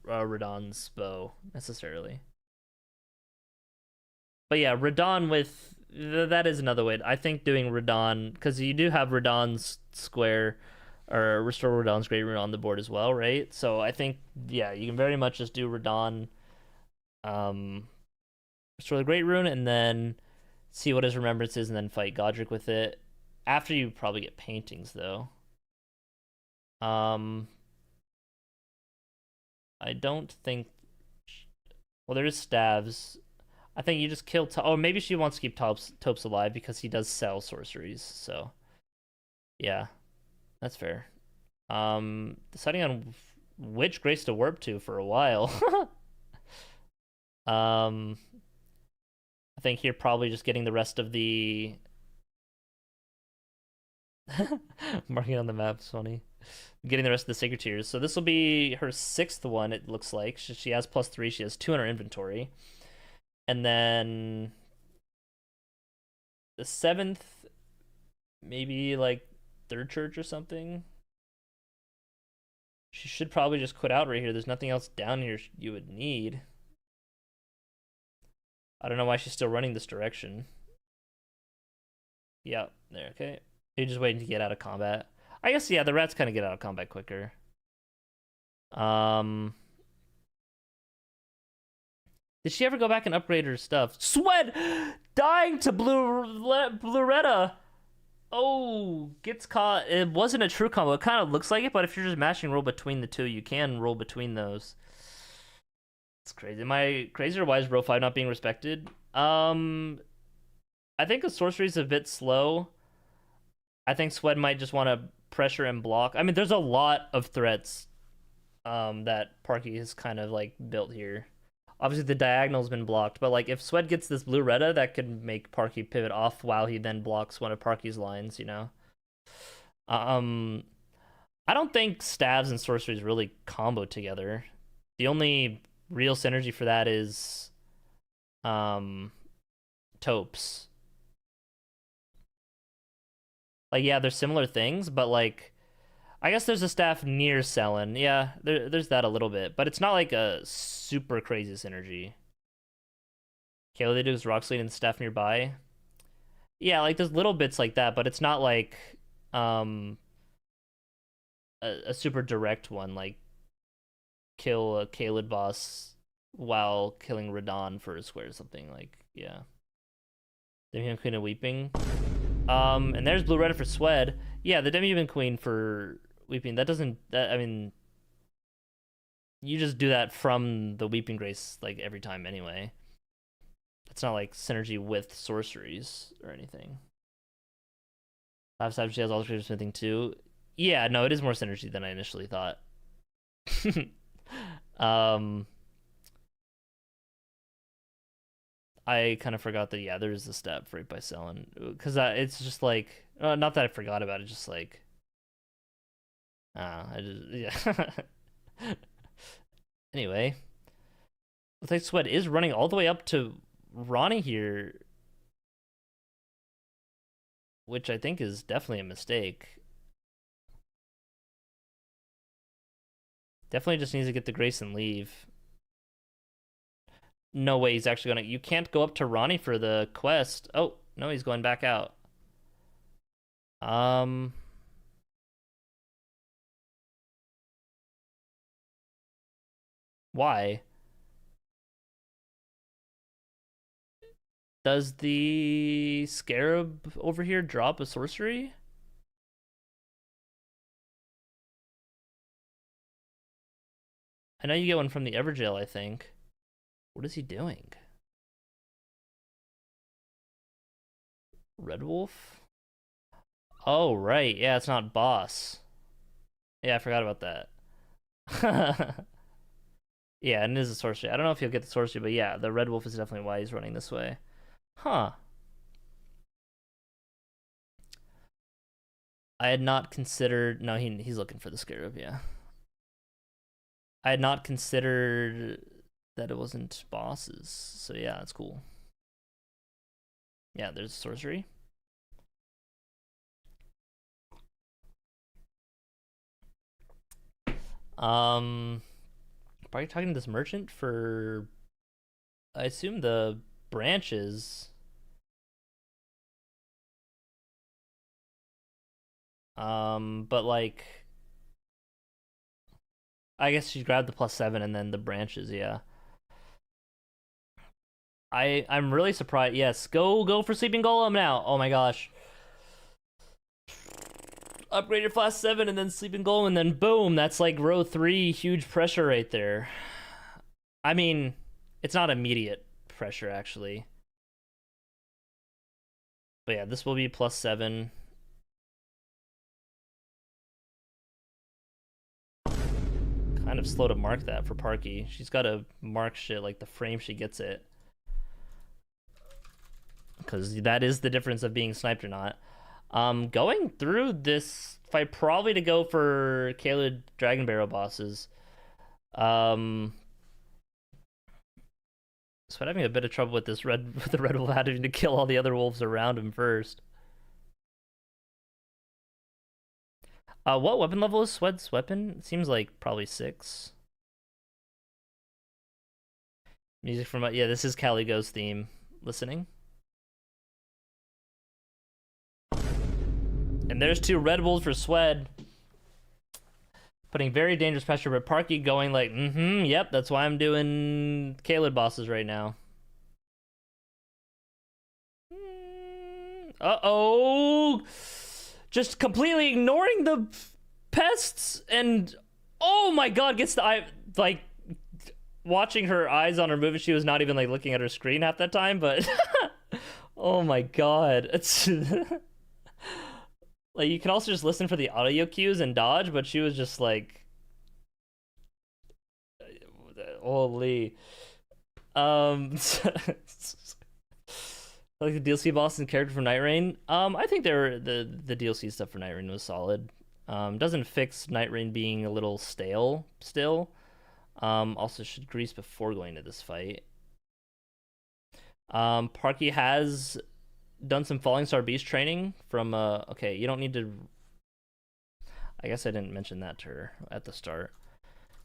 Radahn's bow necessarily. But yeah, Radahn with that is another way. I think doing Radahn, because you do have Radahn's square or restore Radahn's Great Rune on the board as well, right? So I think, yeah, you can very much just do Radahn, restore the Great Rune, and then see what his remembrance is, and then fight Godric with it. After you probably get paintings, though. I don't think. Well, there is staves. I think you just kill. Oh, maybe she wants to keep Topes alive because he does sell sorceries. So, yeah, that's fair. Deciding on which Grace to warp to for a while. I think here probably just getting the rest of the. Marking on the map is funny. Getting the rest of the Sacred Tears. So this will be her 6th one, it looks like. She has +3. She has 2 in her inventory. And then the 7th, maybe like 3rd church or something. She should probably just quit out right here. There's nothing else down here you would need. I don't know why she's still running this direction. Yeah, there, okay. You're just waiting to get out of combat. I guess, yeah, the rats kind of get out of combat quicker. Did she ever go back and upgrade her stuff? Sweat! Dying to Blue Retta! Oh, gets caught. It wasn't a true combo. It kind of looks like it, but if you're just mashing roll between the two, you can roll between those. It's crazy. Am I crazy, or why is row 5 not being respected? I think the sorcery is a bit slow. I think Swed might just want to pressure and block. I mean, there's a lot of threats that Parky has kind of like built here. Obviously, the diagonal's been blocked, but like if Swed gets this Blue Retta, that could make Parky pivot off while he then blocks one of Parky's lines, you know? I don't think staves and sorceries really combo together. The only real synergy for that is Topes. Like, yeah, they're similar things, but like, I guess there's a staff near Selen. Yeah, there's that a little bit, but it's not like a super crazy synergy. Okay, what they do is Roxley and the staff nearby. Yeah, like there's little bits like that, but it's not like a super direct one, like kill a Kaled boss while killing Radahn for a square or something. Like, yeah. Then Queen of Weeping. And there's Blue Retta for Swed. Yeah, the Demi-Human Queen for Weeping, that doesn't, I mean, you just do that from the Weeping Grace, like, every time anyway. It's not like synergy with sorceries or anything. Last time she has all the smithing too. Yeah, no, it is more synergy than I initially thought. um, I kind of forgot that, yeah, there's a step for 8 by selling. Because it's just like, not that I forgot about it, just like, I just, yeah. Anyway, looks like Sweat is running all the way up to Ronnie here, which I think is definitely a mistake. Definitely just needs to get the Grace and leave. No way he's actually gonna. You can't go up to Ronnie for the quest. Oh, no, he's going back out. Um. Why? Does the Scarab over here drop a sorcery? I know you get one from the Everjail, I think. What is he doing? Red Wolf? Oh, right. Yeah, it's not boss. Yeah, I forgot about that. Yeah, and it is a sorcery. I don't know if he'll get the sorcery, but yeah, the Red Wolf is definitely why he's running this way. Huh. I had not considered. No, he's looking for the Scarab, yeah. I had not considered that it wasn't bosses. So yeah, that's cool. Yeah, there's sorcery. Probably talking to this merchant for, I assume, the branches. But like, I guess she grabbed the +7 and then the branches, yeah. I'm really surprised. Yes, go for Sleeping Golem now. Oh my gosh. Upgrade your +7 and then Sleeping Golem and then boom, that's like row 3 huge pressure right there. I mean, it's not immediate pressure actually. But yeah, this will be +7. Kind of slow to mark that for Parky. She's got to mark shit like the frame she gets it. Because that is the difference of being sniped or not. Going through this fight, probably to go for Caelid Dragon Barrel bosses. So I'm having a bit of trouble with this with the red wolf having to kill all the other wolves around him first. What weapon level is Swed's weapon? It seems like probably 6. Music from yeah, this is Caligo's theme. Listening. And there's 2 red wolves for Swed. Putting very dangerous pressure, but Parky going like, yep, that's why I'm doing Caelid bosses right now. Uh-oh! Just completely ignoring the pests and oh my god, gets the eye, like watching her eyes on her move, she was not even like looking at her screen half that time, but oh my god. It's like you can also just listen for the audio cues and dodge, but she was just like holy. Like the DLC boss and character for Night Rain. I think the DLC stuff for Night Rain was solid. Doesn't fix Night Rain being a little stale still. Also should grease before going to this fight. Parky has done some Falling Star Beast training from okay, you don't need to, I guess I didn't mention that to her at the start.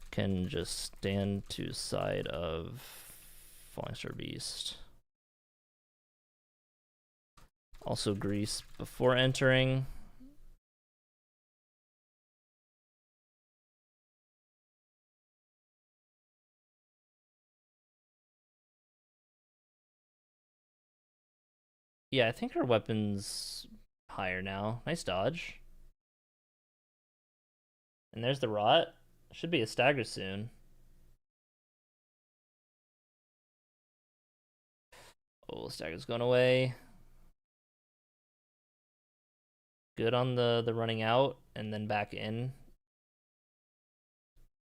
Can just stand to side of Falling Star Beast. Also grease before entering. Yeah, I think her weapon's higher now. Nice dodge. And there's the rot. Should be a stagger soon. Oh, stagger's going away. Good on the running out and then back in.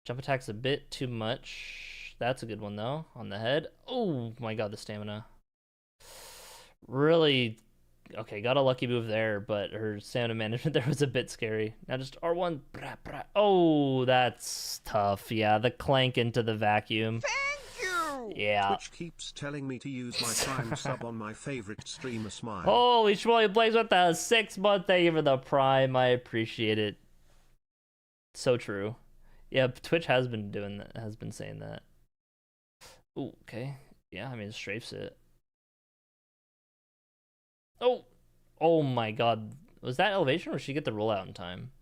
Jump attack's a bit too much. That's a good one though. On the head. Oh my god, the stamina. Really, okay, got a lucky move there, but her stamina management there was a bit scary. Now just R1. Oh, that's tough. Yeah, the clank into the vacuum. Thank you! Yeah. Twitch keeps telling me to use my Prime sub on my favorite streamer Smile. Holy schmoly, Blaze with the 6 month. Thank you for the Prime. I appreciate it. So true. Yeah, Twitch has been doing that, has been saying that. Ooh, okay. Yeah, I mean, it strafes it. Oh! Oh my god. Was that elevation or did she get the rollout in time?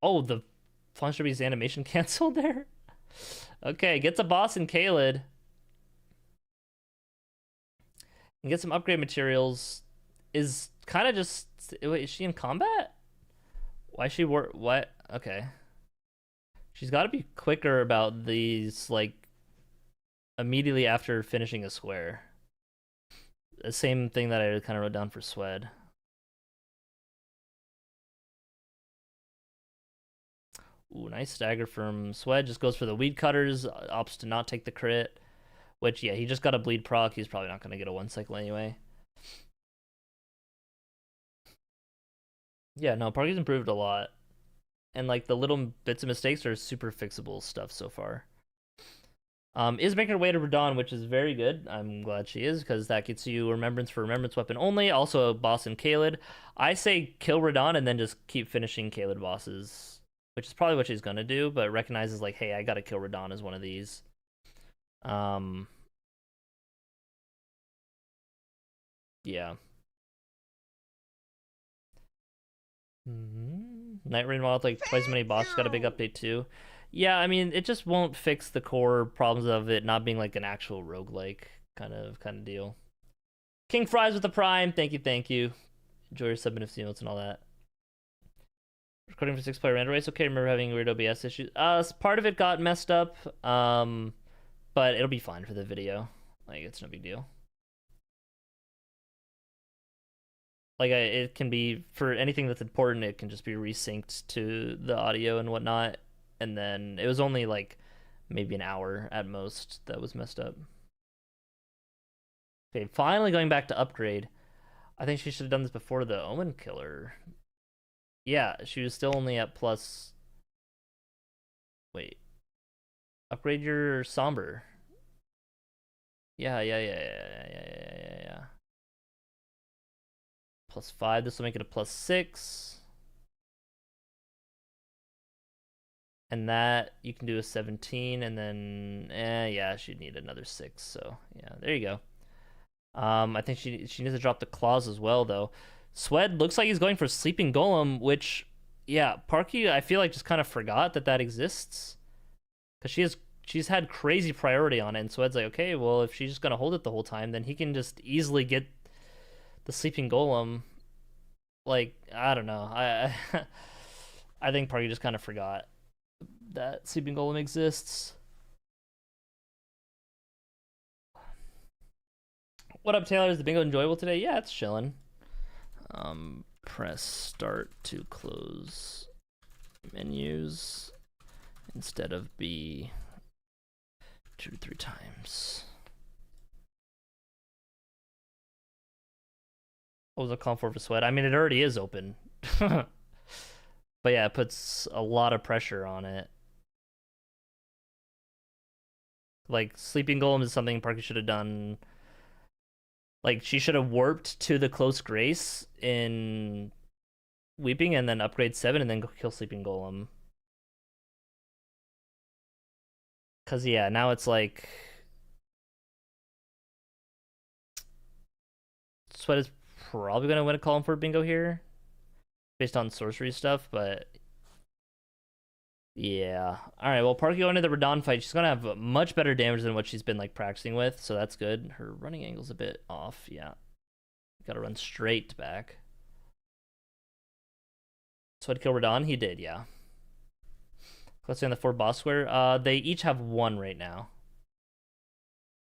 Oh, the Flaunch's animation canceled there? Okay, gets a boss in Kaled. And get some upgrade materials. Is kind of just... Wait, is she in combat? Why is she what? Okay. She's got to be quicker about these, like, immediately after finishing a square. The same thing that I kind of wrote down for Swed. Ooh, nice stagger from Swed. Just goes for the weed cutters. Opts to not take the crit. Which, yeah, he just got a bleed proc. He's probably not going to get a 1 cycle anyway. Yeah, no, Parky's improved a lot. And, like, the little bits of mistakes are super fixable stuff so far. Is making her way to Radon, which is very good. I'm glad she is, because that gets you Remembrance for Remembrance Weapon only. Also, boss in Kaled. I say kill Radon and then just keep finishing Kaled bosses, which is probably what she's going to do, but recognizes, like, hey, I got to kill Radon as one of these. Yeah. Night Rain Wild, like, twice as many bosses, got a big update too. Yeah, I mean, it just won't fix the core problems of it not being like an actual roguelike kind of deal. King Fries with the Prime, thank you. Enjoy your submissive notes and all that. Recording for 6-player render race. Okay, I remember having weird OBS issues. Part of it got messed up, but it'll be fine for the video. Like, it's no big deal. Like, it can be, for anything that's important, it can just be resynced to the audio and whatnot. And then it was only like maybe an hour at most that was messed up. Okay, finally going back to upgrade. I think she should have done this before the Omen Killer. Yeah, she was still only at plus... Wait. Upgrade your Somber. Yeah. +5, this will make it a +6. And that, you can do a 17, and then, yeah, she'd need another 6, so, yeah, there you go. I think she needs to drop the claws as well, though. Swed looks like he's going for Sleeping Golem, which, yeah, Parky, I feel like, just kind of forgot that exists. Because she's had crazy priority on it, and Swed's like, okay, well, if she's just going to hold it the whole time, then he can just easily get the Sleeping Golem. Like, I don't know. I think Parky just kind of forgot that Sleeping Golem exists. What up, Taylor? Is the bingo enjoyable today? Yeah, it's chilling. Press start to close menus instead of B 2 to 3 times. What was it called for Sweat? I mean, it already is open. But yeah, it puts a lot of pressure on it. Like, Sleeping Golem is something Parky should have done. Like, she should have warped to the Close Grace in Weeping and then upgrade 7 and then go kill Sleeping Golem. Because, yeah, now it's like... Sweat is probably going to win a column for bingo here. Based on sorcery stuff, but... Yeah. Alright, well, Parky going into the Radon fight, she's going to have much better damage than what she's been, like, practicing with, so that's good. Her running angle's a bit off, yeah. Gotta run straight back. Sweat kill Radon? He did, yeah. Let's say on the 4 boss square. They each have 1 right now.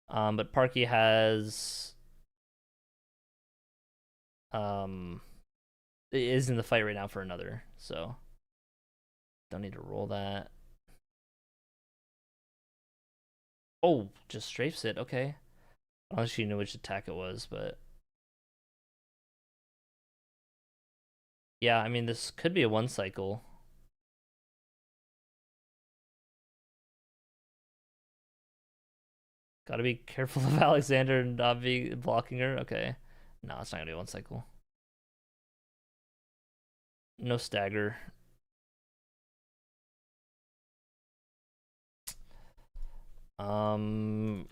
But Parky has is in the fight right now for another, so don't need to roll that. Oh, just strafes it. Okay. Unless you knew which attack it was, but yeah, I mean this could be a 1 cycle. Gotta be careful of Alexander and not be blocking her. Okay. No, it's not gonna be 1 cycle. No stagger. For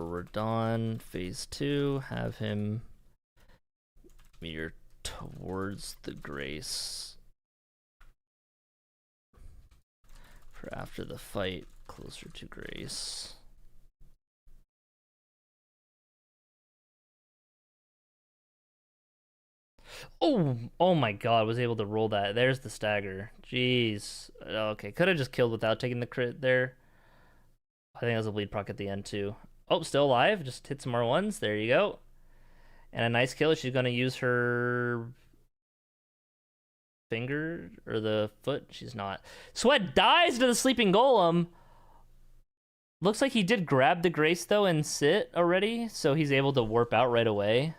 Radon, phase 2, have him meter towards the Grace. For after the fight, closer to Grace. Oh my god, was able to roll that. There's the stagger. Jeez. Okay, could have just killed without taking the crit there. I think that was a bleed proc at the end too. Oh, still alive. Just hit some R1s. There you go. And a nice kill. She's going to use her finger or the foot. She's not. Sweat dies to the sleeping golem. Looks like he did grab the Grace though and sit already, so he's able to warp out right away.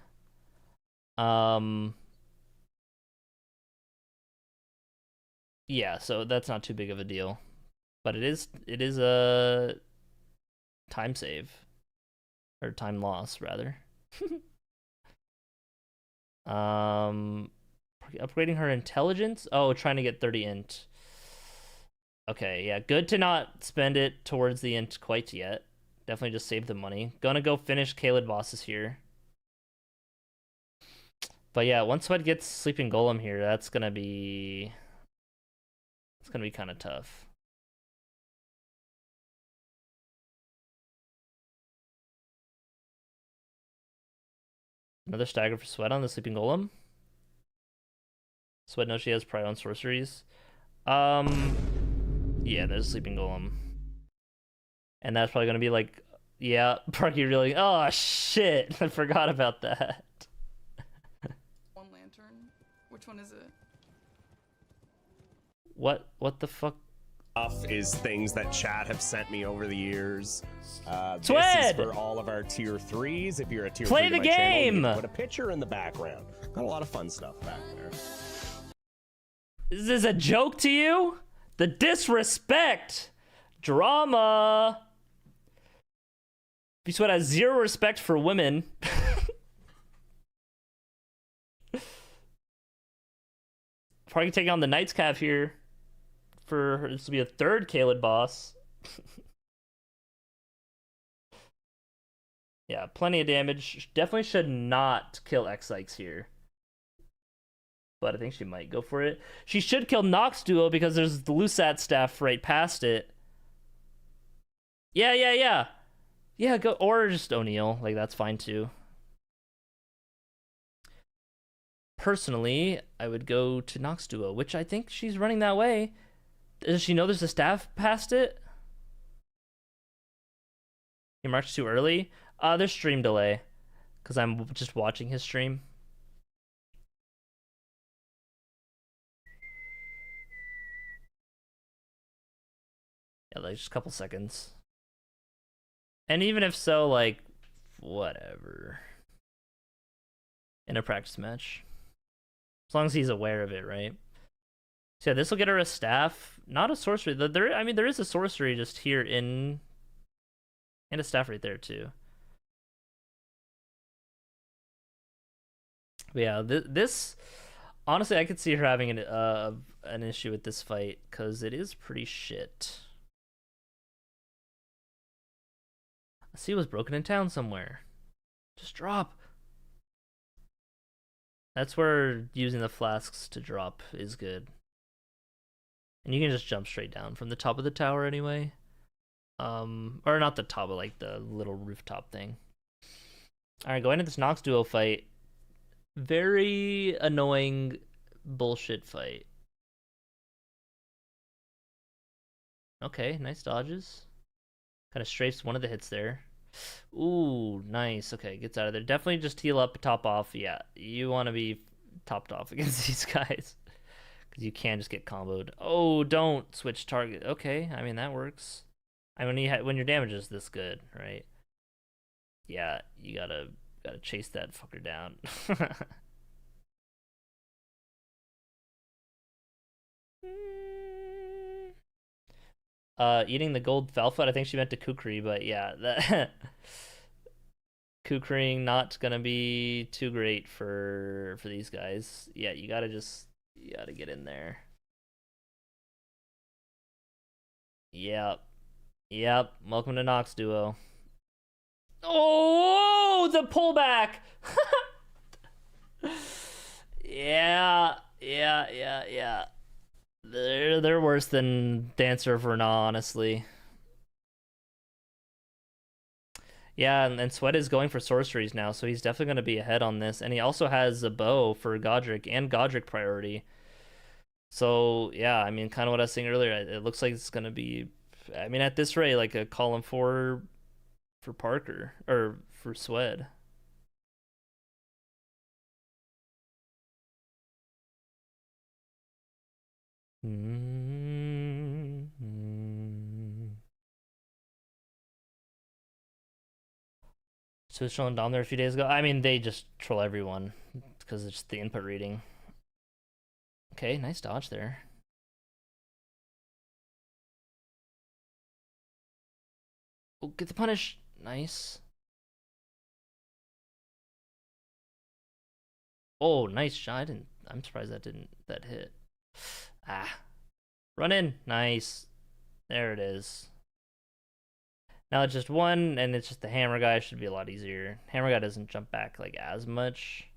Yeah, so that's not too big of a deal. But it is a time save. Or time loss, rather. Upgrading her intelligence? Oh, trying to get 30 int. Okay, yeah, good to not spend it towards the int quite yet. Definitely just save the money. Gonna go finish Kaled bosses here. But yeah, once Sweat gets Sleeping Golem here, that's gonna be... It's gonna be kind of tough. Another stagger for Sweat on the Sleeping Golem. Sweat knows she has pride on sorceries. Yeah, there's a Sleeping Golem. And that's probably gonna be like, yeah, Parky really, oh shit, I forgot about that. One lantern. Which one is it? What the fuck? Is things that chat have sent me over the years. This Swed! is for all of our tier 3s. If you're a tier Play 3 to the my channel, you game! can put a picture in the background. Got a lot of fun stuff back there. Is this a joke to you? The disrespect! Drama! Vswed has 0 respect for women. Probably taking on the Knight's Cav here. For this will be a 3rd Kaled boss. Yeah, plenty of damage. Definitely should not kill X-Sykes here. But I think she might go for it. She should kill Nox Duo because there's the Lusat staff right past it. Yeah. Yeah, go, or just O'Neal. Like, that's fine too. Personally, I would go to Nox Duo, which I think she's running that way. Does she know there's a staff past it? He marched too early? There's stream delay. Because I'm just watching his stream. Yeah, like just a couple seconds. And even if so, like, whatever. In a practice match. As long as he's aware of it, right? So yeah, this will get her a staff. Not a sorcery. There is a sorcery just here in... And a staff right there, too. But yeah, this... Honestly, I could see her having an issue with this fight, because it is pretty shit. I see it was broken in town somewhere. Just drop. That's where using the flasks to drop is good. And you can just jump straight down from the top of the tower anyway. Or not the top, but like the little rooftop thing. Alright, going into this Nox Duo fight. Very annoying bullshit fight. Okay, nice dodges. Kind of strafes one of the hits there. Ooh, nice. Okay, gets out of there. Definitely just heal up, top off. Yeah, you want to be topped off against these guys. Because you can just get comboed. Oh, don't switch target. Okay, I mean, that works. I mean, when your damage is this good, right? Yeah, you gotta chase that fucker down. Eating the gold Falfoot, I think she meant to Kukri, but yeah, that Kukriing not gonna be too great for these guys. Yeah, you gotta get in there. Yep. Yep. Welcome to Nox Duo. Oh, the pullback. Yeah. They're worse than Dancer of Rena, honestly. Yeah, and Sweat is going for sorceries now, so he's definitely going to be ahead on this. And he also has a bow for Godric and Godric priority. So, yeah, I mean, kind of what I was saying earlier. It looks like it's going to be, I mean, at this rate, like a column 4 for Parker, or for Swed. So it's showing down there a few days ago. I mean, they just troll everyone because it's the input reading. Okay, nice dodge there. Oh, get the punish. Nice. Oh, nice shot. I'm surprised that hit. Ah. Run in. Nice. There it is. Now it's just one, and it's just the hammer guy. Should be a lot easier. Hammer guy doesn't jump back like as much.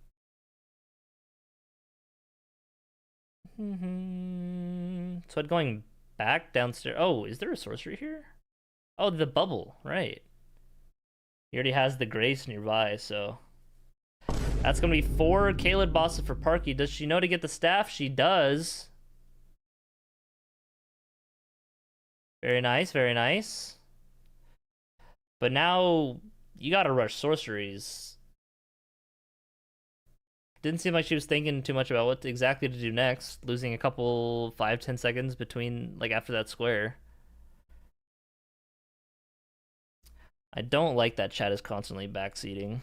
So going back downstairs. Oh, is there a sorcery here? Oh, the bubble, right. He already has the grace nearby, so that's gonna be 4 Kaled bosses for Parky. Does she know to get the staff? She does. Very nice, very nice. But now you gotta rush sorceries. Didn't seem like she was thinking too much about what exactly to do next, losing a couple 5-10 seconds between, like, after that square. I don't like that chat is constantly backseating.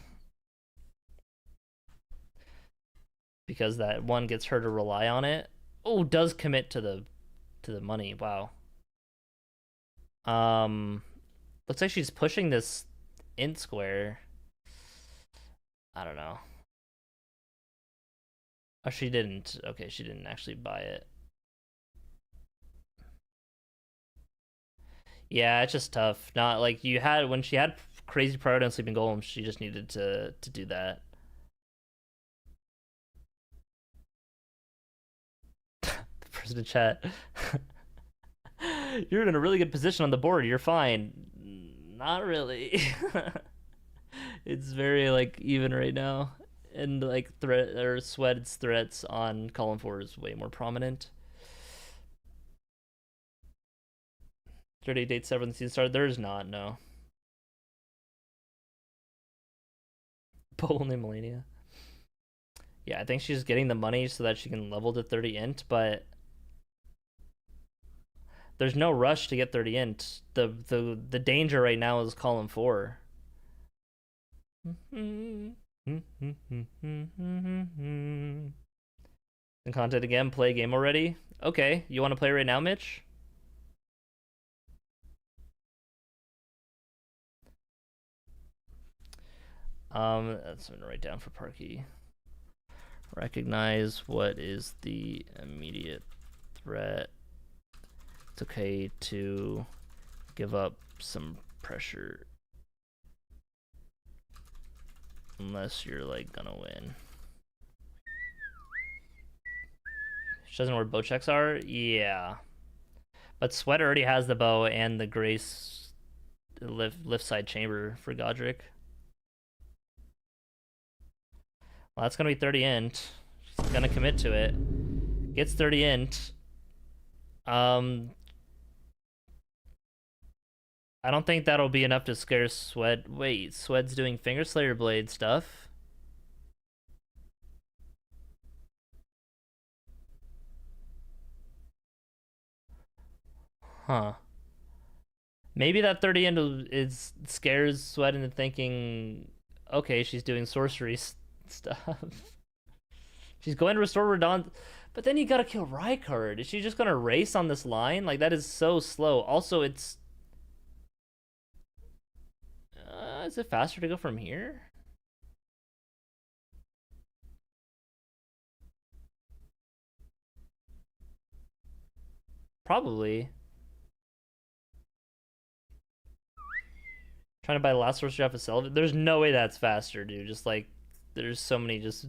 Because that one gets her to rely on it. Oh, does commit to the money. Wow. Looks like she's pushing this int square. I don't know. Oh, she didn't. Okay, she didn't actually buy it. Yeah, it's just tough. Not like you had when she had crazy priority on sleeping golems, she just needed to do that. The president chat. You're in a really good position on the board. You're fine. Not really. It's very like even right now, and like threat or Sweat's threats on column 4 is way more prominent. 38 dates 7th season started. There is not, no. Only Melania. Yeah, I think she's getting the money so that she can level to 30 int, but there's no rush to get 30 int. The danger right now is column 4. And content again, play game already? Okay, you want to play right now, Mitch? That's something to write down for Parky. Recognize what is the immediate threat. It's okay to give up some pressure. Unless you're like gonna win. She doesn't know where bow checks are? Yeah. But Sweat already has the bow and the Grace lift side chamber for Godric. Well, that's gonna be 30 int. She's gonna commit to it. Gets 30 int. I don't think that'll be enough to scare Swed. Wait, Swed's doing Finger Slayer Blade stuff. Huh. Maybe that 30 end is scares Swed into thinking, okay, she's doing sorcery stuff. She's going to restore Radon, but then you gotta kill Rykard. Is she just gonna race on this line? Like, that is so slow. Also, it's... is it faster to go from here? Probably. Trying to buy the last sorcery off of Selvin. There's no way that's faster, dude. Just like, there's so many just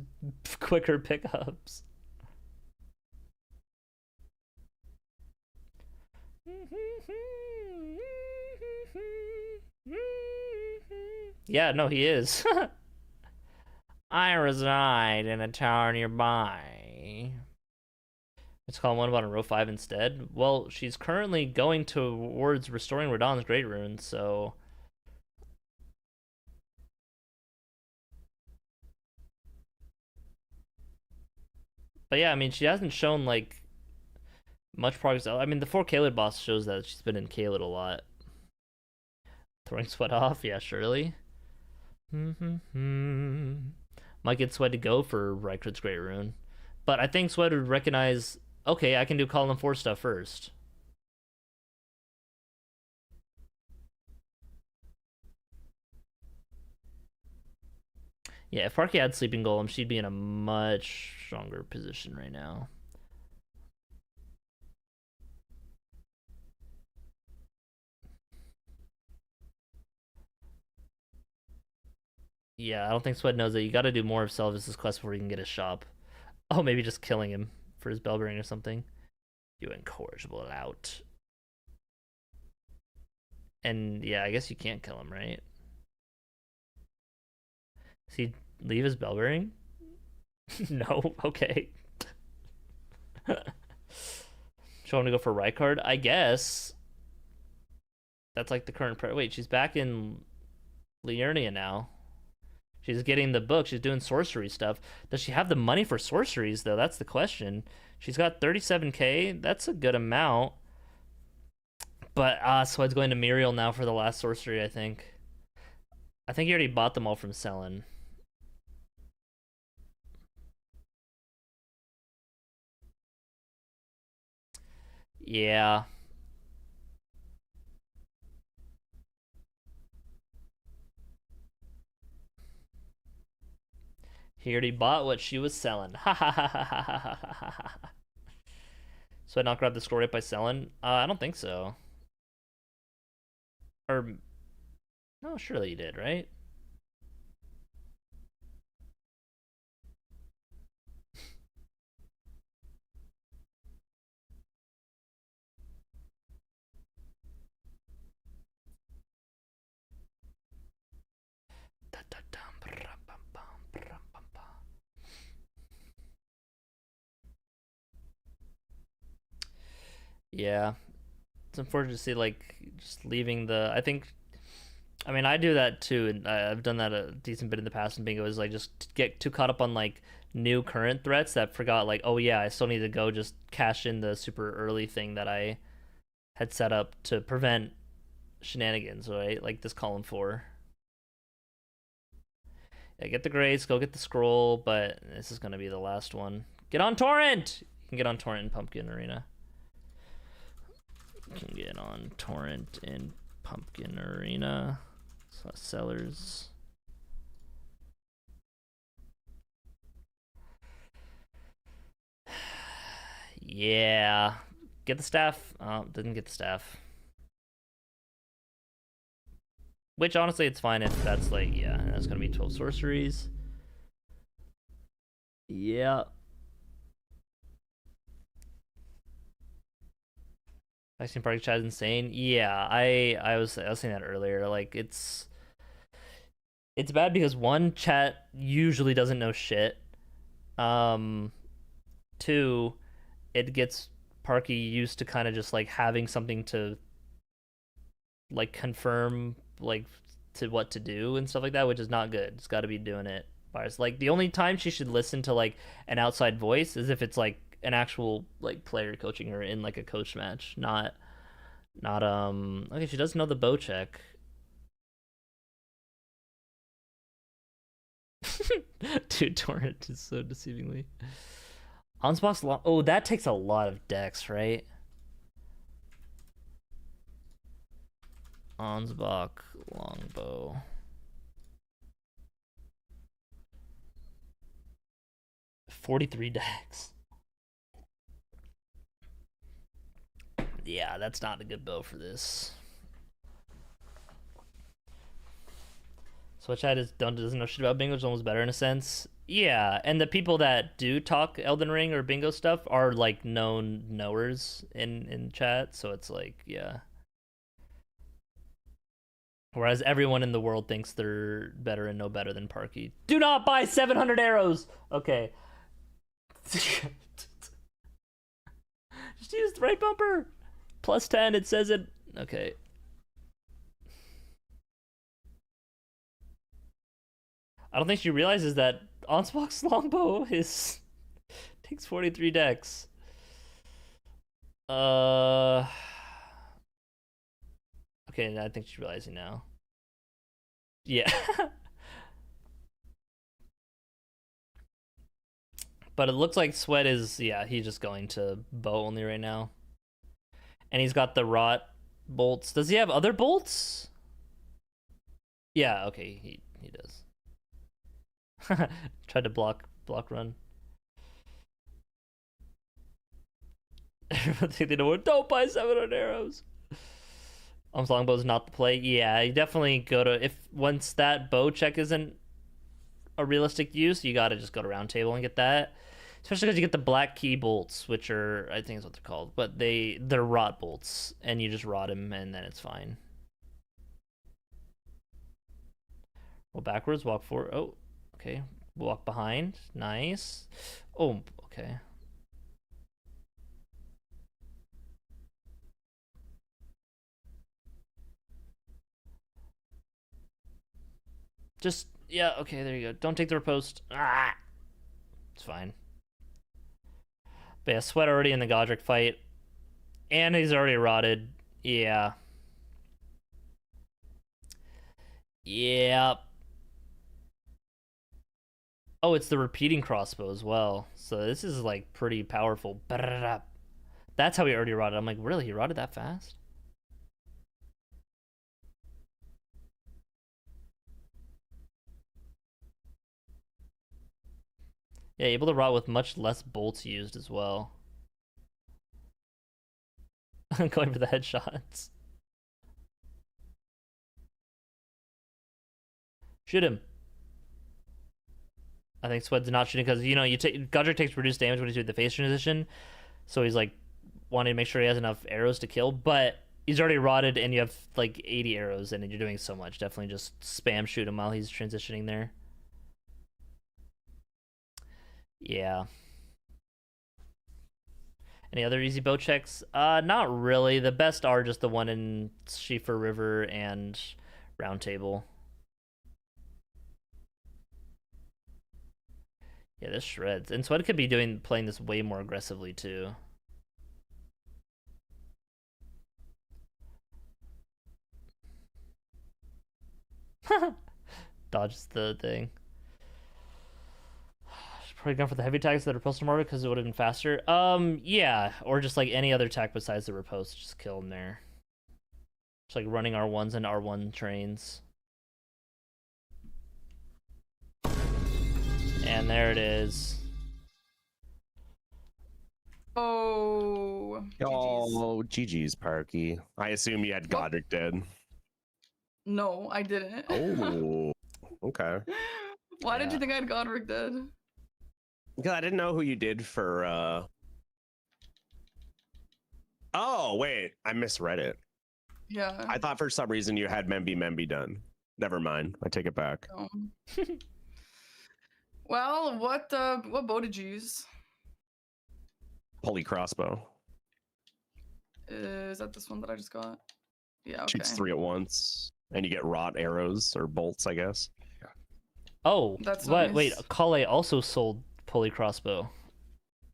quicker pickups. Yeah, no, he is. I reside in a tower nearby. Let's call one about a row 5 instead. Well, she's currently going towards restoring Radon's Great Rune, so... But yeah, I mean, she hasn't shown, like, much progress. I mean, the 4 Caelid boss shows that she's been in Caelid a lot. Throwing Sweat off? Yeah, surely. Might get Sweat to go for Rykard's Great Rune. But I think Sweat would recognize, okay, I can do Column 4 stuff first. Yeah, if Parky had Sleeping Golem, she'd be in a much stronger position right now. Yeah, I don't think Sweat knows that you gotta do more of Selvis's quest before you can get a shop. Oh, maybe just killing him for his Bellbearing or something. You incorrigible lout. And yeah, I guess you can't kill him, right? Does he leave his Bellbearing? No, okay. Show him to go for Rykard? I guess. That's like the current... Wait, she's back in Liurnia now. She's getting the book. She's doing sorcery stuff. Does she have the money for sorceries, though? That's the question. She's got 37k. That's a good amount. But, Swed's going to Muriel now for the last sorcery, I think. I think he already bought them all from Selen. Yeah. He already bought what she was selling. Ha ha ha ha ha ha ha ha. So I not grab the score rate by selling? I don't think so. Or no, surely you did, right? Yeah, it's unfortunate to see like just leaving the. I mean, I do that too, and I've done that a decent bit in the past. And Bingo is like just get too caught up on like new current threats that forgot like, oh yeah, I still need to go just cash in the super early thing that I had set up to prevent shenanigans, right? Like this column 4. Yeah, get the grace, go get the scroll, but this is gonna be the last one. Get on torrent. You can get on torrent in Pumpkin Arena. You can get on torrent in Pumpkin Arena. Sellers. Yeah. Get the staff. Oh, didn't get the staff. Which honestly, it's fine if that's like, yeah, that's gonna be 12 sorceries. Yeah. Vaccine Party Chat is insane. Yeah, I was saying that earlier. Like it's bad because one, chat usually doesn't know shit. Two, it gets Parky used to kind of just like having something to like confirm like to what to do and stuff like that, which is not good. It's got to be doing it by herself. Like the only time she should listen to like an outside voice is if it's like an actual like player coaching her in like a coach match, not okay, she does know the bow check. Dude, Torrent is so deceivingly. Onsbox long. Oh, that takes a lot of dex, right? Ansbach longbow. $43 dex. Yeah, that's not a good bow for this. Switch doesn't know shit about bingo, is almost better in a sense. Yeah, and the people that do talk Elden Ring or bingo stuff are like known knowers in chat, so it's like, yeah. Whereas everyone in the world thinks they're better and know better than Parky. Do not buy 700 arrows! Okay. Just use the right bumper! Plus 10, it says it. Okay. I don't think she realizes that Onsbox longbow takes 43 dex. Okay, I think she's realizing now. Yeah. But it looks like Sweat is, yeah, he's just going to bow only right now. And he's got the rot bolts. Does he have other bolts? Yeah, okay, he does. Tried to block run. Everyone think they know what. Don't buy 700 arrows. Longbow's not the play. Yeah, you definitely go to, if once that bow check isn't a realistic use, you gotta just go to round table and get that. Especially because you get the black key bolts, which are, I think is what they're called, but they're rot bolts, and you just rot him and then it's fine. Roll backwards, walk forward. Oh, okay. Walk behind. Nice. Oh, okay. Just, yeah, okay, there you go. Don't take the riposte. Ah! It's fine. But yeah, Sweat already in the Godric fight. And he's already rotted. Yeah. Yeah. Oh, it's the repeating crossbow as well. So this is like pretty powerful. That's how he already rotted. I'm like, really? He rotted that fast? Yeah, able to rot with much less bolts used as well. Going for the headshots. Shoot him. I think Sweat's not shooting because, you know, Godric takes reduced damage when he's doing the face transition. So he's like wanting to make sure he has enough arrows to kill, but he's already rotted and you have like 80 arrows and you're doing so much. Definitely just spam shoot him while he's transitioning there. Yeah. Any other easy bow checks? Not really. The best are just the one in Schiefer River and Round Table. Yeah, this shreds. And Sweat could be playing this way more aggressively too. Dodges the thing. Probably gone for the heavy attacks that are postal market because it would have been faster. Yeah, or just like any other attack besides the riposte, just kill them there. Just like running R1s and R1 trains. And there it is. Oh. Oh, GG's, Parky. I assume you had Godric dead. No, I didn't. Oh, okay. Why did you think I had Godric dead? Because I didn't know who you did for, Oh, wait. I misread it. Yeah. I thought for some reason you had Memby done. Never mind. I take it back. Oh. Well, what bow did you use? Holy crossbow. Is that this one that I just got? Yeah, okay. Shoots 3 at once, and you get rot arrows or bolts, I guess. Oh, That's what? nice. Wait, Kale also sold pulley crossbow.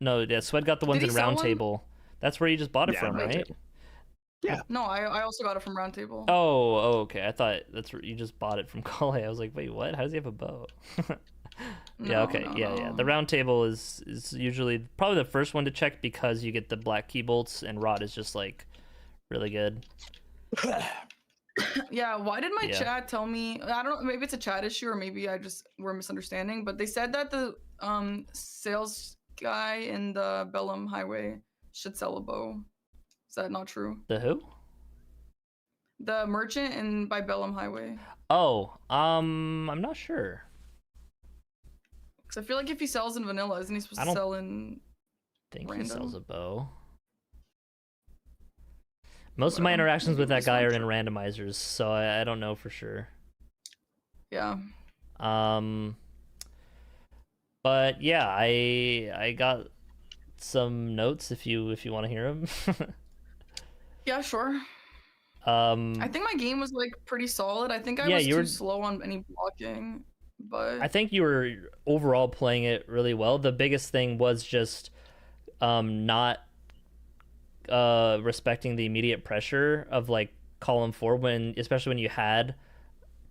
No, yeah, Swed got the ones Did in he sell Round one? Table. That's where you just bought it Yeah, from, Round right? Table. Yeah. No, I also got it from Round Table. Oh, okay. I thought that's where you just bought it from Kale. I was like, wait, what? How does he have a bow? Yeah, No, okay. no, Yeah. no. The Round Table is usually probably the first one to check because you get the black key bolts, and rot is just like really good. Yeah, why did my Yeah. chat tell me? I don't know, maybe it's a chat issue or maybe I just were misunderstanding, but they said that the sales guy in the Bellum Highway should sell a bow. Is that not true? The who? The merchant in by Bellum Highway. Oh, I'm not sure. Because I feel like if he sells in vanilla, isn't he supposed I to don't sell in think random? he sells a bow. Most of my Well, interactions maybe with that this guy one are in should- randomizers, so I don't know for sure. Yeah. But yeah, I got some notes if you want to hear them. Yeah, sure. I think my game was like pretty solid. I think I Yeah, was you too were- slow on any blocking, but I think you were overall playing it really well. The biggest thing was just not respecting the immediate pressure of like column 4 when, especially when you had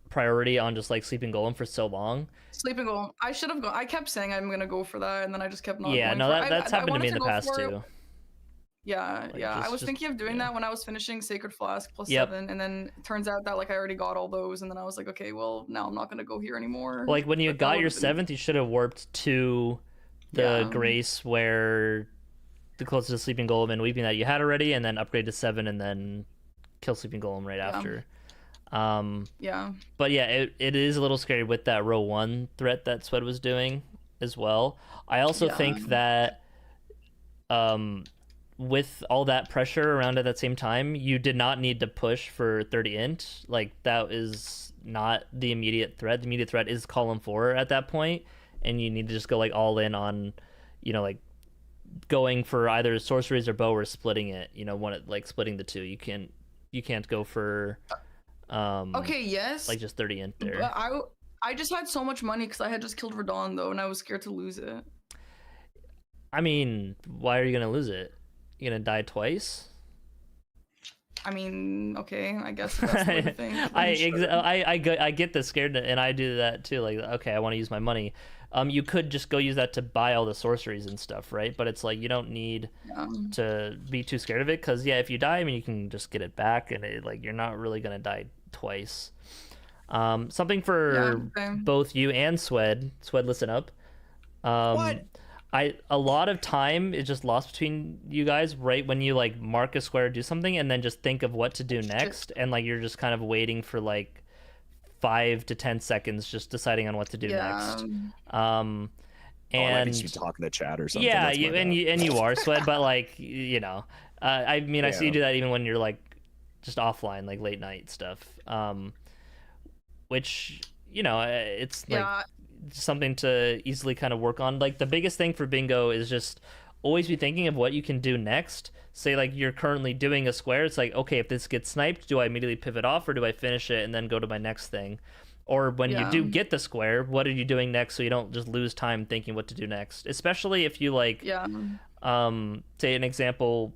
priority on just like sleeping golem for so long. Sleeping Golem. I should have gone. I kept saying I'm gonna go for that, and then I just kept not Yeah, going no, for it. that's I happened to wanted me in the go past for it. too. Yeah, Like, yeah. I just- was thinking of doing yeah. that when I was finishing Sacred Flask plus Yep. 7, and then it turns out that like I already got all those, and then I was like, okay, well now I'm not gonna go here anymore. Like when you But that got your would've been- 7th, you should have warped to the Yeah. Grace where the closest to Sleeping Golem and Weeping that you had already, and then upgrade to 7 and then kill Sleeping Golem right after. Yeah. But yeah, it is a little scary with that row 1 threat that Swed was doing as well. I also think that with all that pressure around at that same time, you did not need to push for 30 int. Like that is not the immediate threat. The immediate threat is column 4 at that point, and you need to just go like all in on, like going for either sorceries or bow or splitting it. Like splitting the two. You can't go for Okay. Yes. like just 30 int there. But I just had so much money because I had just killed Radon though, and I was scared to lose it. I mean, why are you gonna lose it? You gonna die twice? I mean, okay, I guess that's the way to think. I get the scared, and I do that too. Like, okay, I want to use my money. You could just go use that to buy all the sorceries and stuff, right? But it's like you don't need to be too scared of it, because yeah, if you die, I mean, you can just get it back, and you're not really gonna die twice. Something for both you and Swed. Swed, listen up. What? A lot of time is just lost between you guys right when you like mark a square, do something, and then just think of what to do next, and like you're just kind of waiting for like 5 to 10 seconds just deciding on what to do next. I And think you talk in the chat or something. yeah, That's my bad. you are Swed, but like I mean, I see you do that even when you're like just offline, like late night stuff. Which it's like something to easily kind of work on. Like the biggest thing for bingo is just always be thinking of what you can do next. Say like you're currently doing a square, it's like, okay, if this gets sniped, do I immediately pivot off or do I finish it and then go to my next thing? Or when you do get the square, what are you doing next, so you don't just lose time thinking what to do next? Especially if you like say an example,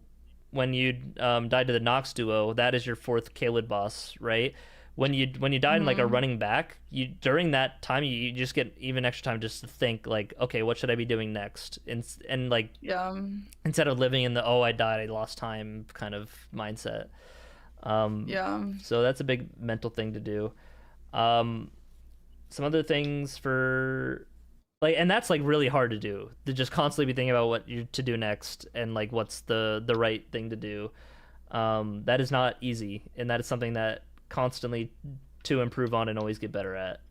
when you died to the Nox duo, that is your 4th Kaled boss, right? When you died in like a running back, during that time you just get even extra time just to think like, okay, what should I be doing next? And like instead of living in the I died, I lost time kind of mindset. So that's a big mental thing to do. Some other things for like, and that's like really hard to do, to just constantly be thinking about what you to do next and like what's the right thing to do. That is not easy, and that is something that constantly to improve on and always get better at.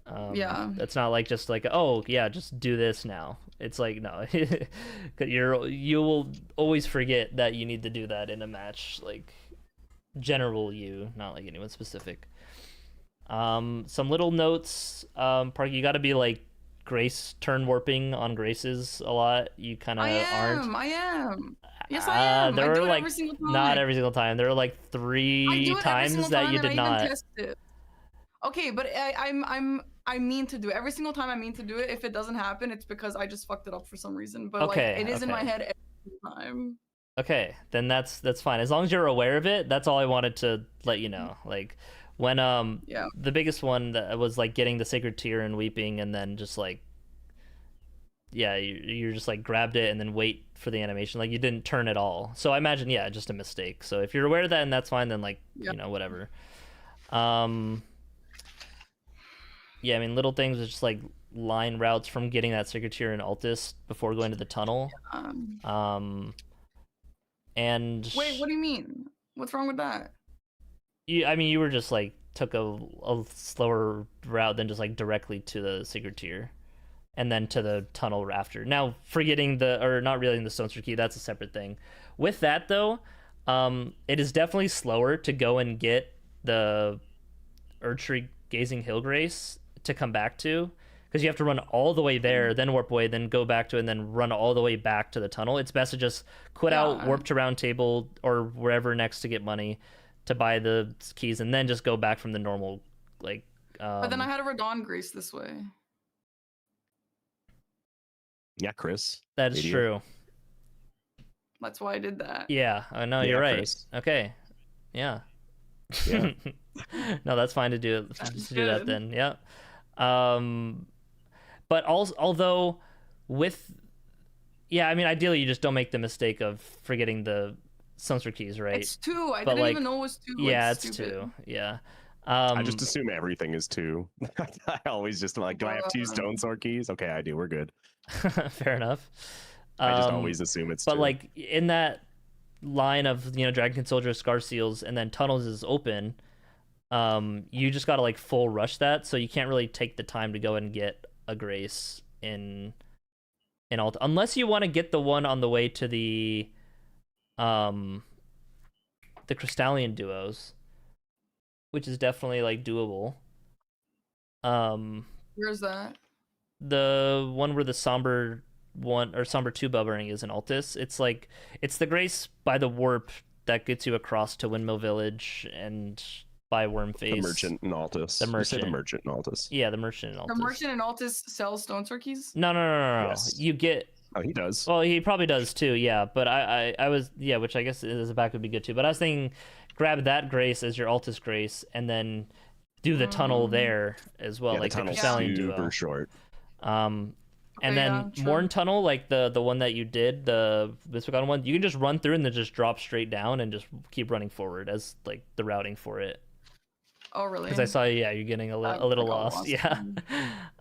That's not like just like, oh yeah, just do this now. It's like, no, you will always forget that you need to do that in a match, like general not like anyone specific. Some little notes, Park, you got to be like Grace turn warping on Graces a lot. You kind of aren't. I am. Yes, I am. There I do were it like every single time. not every single time. There were like I 3 do it every times single that time, you and did I not. even test it. Okay, but I mean to do it every single time. I mean to do it. If it doesn't happen, it's because I just fucked it up for some reason. But like, Okay, it is in my okay. head every single time. Okay, then that's fine. As long as you're aware of it, that's all I wanted to let you know. Like when Yeah. the biggest one that was like getting the sacred tear and weeping, and then just like yeah, you just like grabbed it and then wait for the animation. Like you didn't turn at all. So I imagine yeah, just a mistake. So if you're aware of that and that's fine, then like Yeah. you know whatever. Yeah, I mean little things is just like line routes from getting that sacred tear and Altus before going to the tunnel. And Wait, what do you mean? What's wrong with that? I mean, you were just like took a slower route than just like directly to the sacred tier, and then to the tunnel after. Now, forgetting the or not realizing the Stone Sword Key, that's a separate thing. With that though, it is definitely slower to go and get the Erdtree Gazing Hill Grace to come back to, because you have to run all the way there, then warp away, then go back to it, and then run all the way back to the tunnel. It's best to just quit out, warp to Round Table or wherever next to get money to buy the keys, and then just go back from the normal like. But then I had a Radon Grace this way. Yeah, Chris. That is idiot. true. That's why I did that. Yeah, I know Yeah, you're right. Chris. Okay, yeah. Yeah. No, that's fine to do. That's To do that good. then. Yeah. But also, although with yeah, I mean, ideally you just don't make the mistake of forgetting the Sunster keys, right? It's 2. I But, didn't like, even know it was 2. yeah, it's it's stupid. 2. Yeah. I just assume everything is 2. I always just like, do I have 2 stone sword keys? Okay, I do. We're good. fair enough. I just always assume it's 2. But like in that line of Dragonkin Soldier, Scar Seals, and then Tunnels is open. You just gotta like full rush that, so you can't really take the time to go and get a Grace in alt, unless you want to get the one on the way to the Crystallian duos, which is definitely like doable. Where's that? The one where the Somber 1 or Somber 2 Bubbering is in Altus. It's the Grace by the warp that gets you across to Windmill Village and by Wormface. The merchant in Altus. The merchant. You say the merchant in Altus. Yeah, the merchant in Altus. The merchant in Altus sells Stone Sword keys? No. Yes. You get. Oh, he does. Well, he probably does too. Yeah, but I was which I guess as a back would be good too. But I was thinking, grab that Grace as your Altus Grace, and then do the tunnel there as well, Yeah, like the the tunnel's Crystallian super duo. short. And then Morn Tunnel, like the one that you did, the Misbegotten one, you can just run through and then just drop straight down and just keep running forward as like the routing for it. Oh, really? Because I saw, yeah, you're getting a little got lost. Yeah.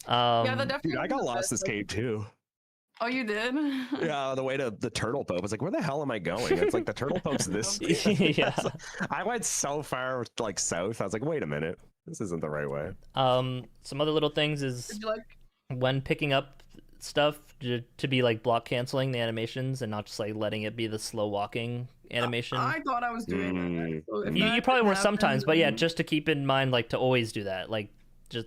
Yeah, that definitely. Dude, I got lost this cave too. Oh, you did? Yeah, on the way to the Turtle Pope. I was like, where the hell am I going? It's like the Turtle Pope's this. Yeah. I went so far like south. I was like, wait a minute, this isn't the right way. Some other little things is Did you like? when picking up stuff to be like block canceling the animations and not just like letting it be the slow walking animation. I thought I was doing that. So if You that probably didn't were sometimes, happen, but yeah, then- just to keep in mind, like to always do that. Like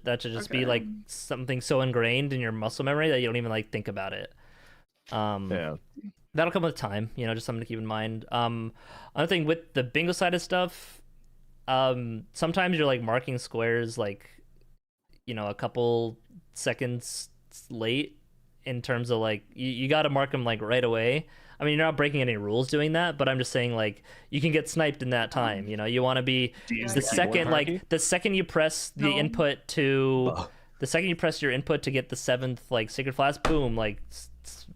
that should just be Okay. like something so ingrained in your muscle memory that you don't even like think about it. Yeah. That'll come with time, just something to keep in mind. Another thing with the bingo side of stuff, sometimes you're like marking squares like, a couple seconds late in terms of like you got to mark them like right away. I mean, you're not breaking any rules doing that, but I'm just saying like you can get sniped in that time. You want to be the second the second you press the input to the second you press your input to get the 7th like Sacred Flask, boom, like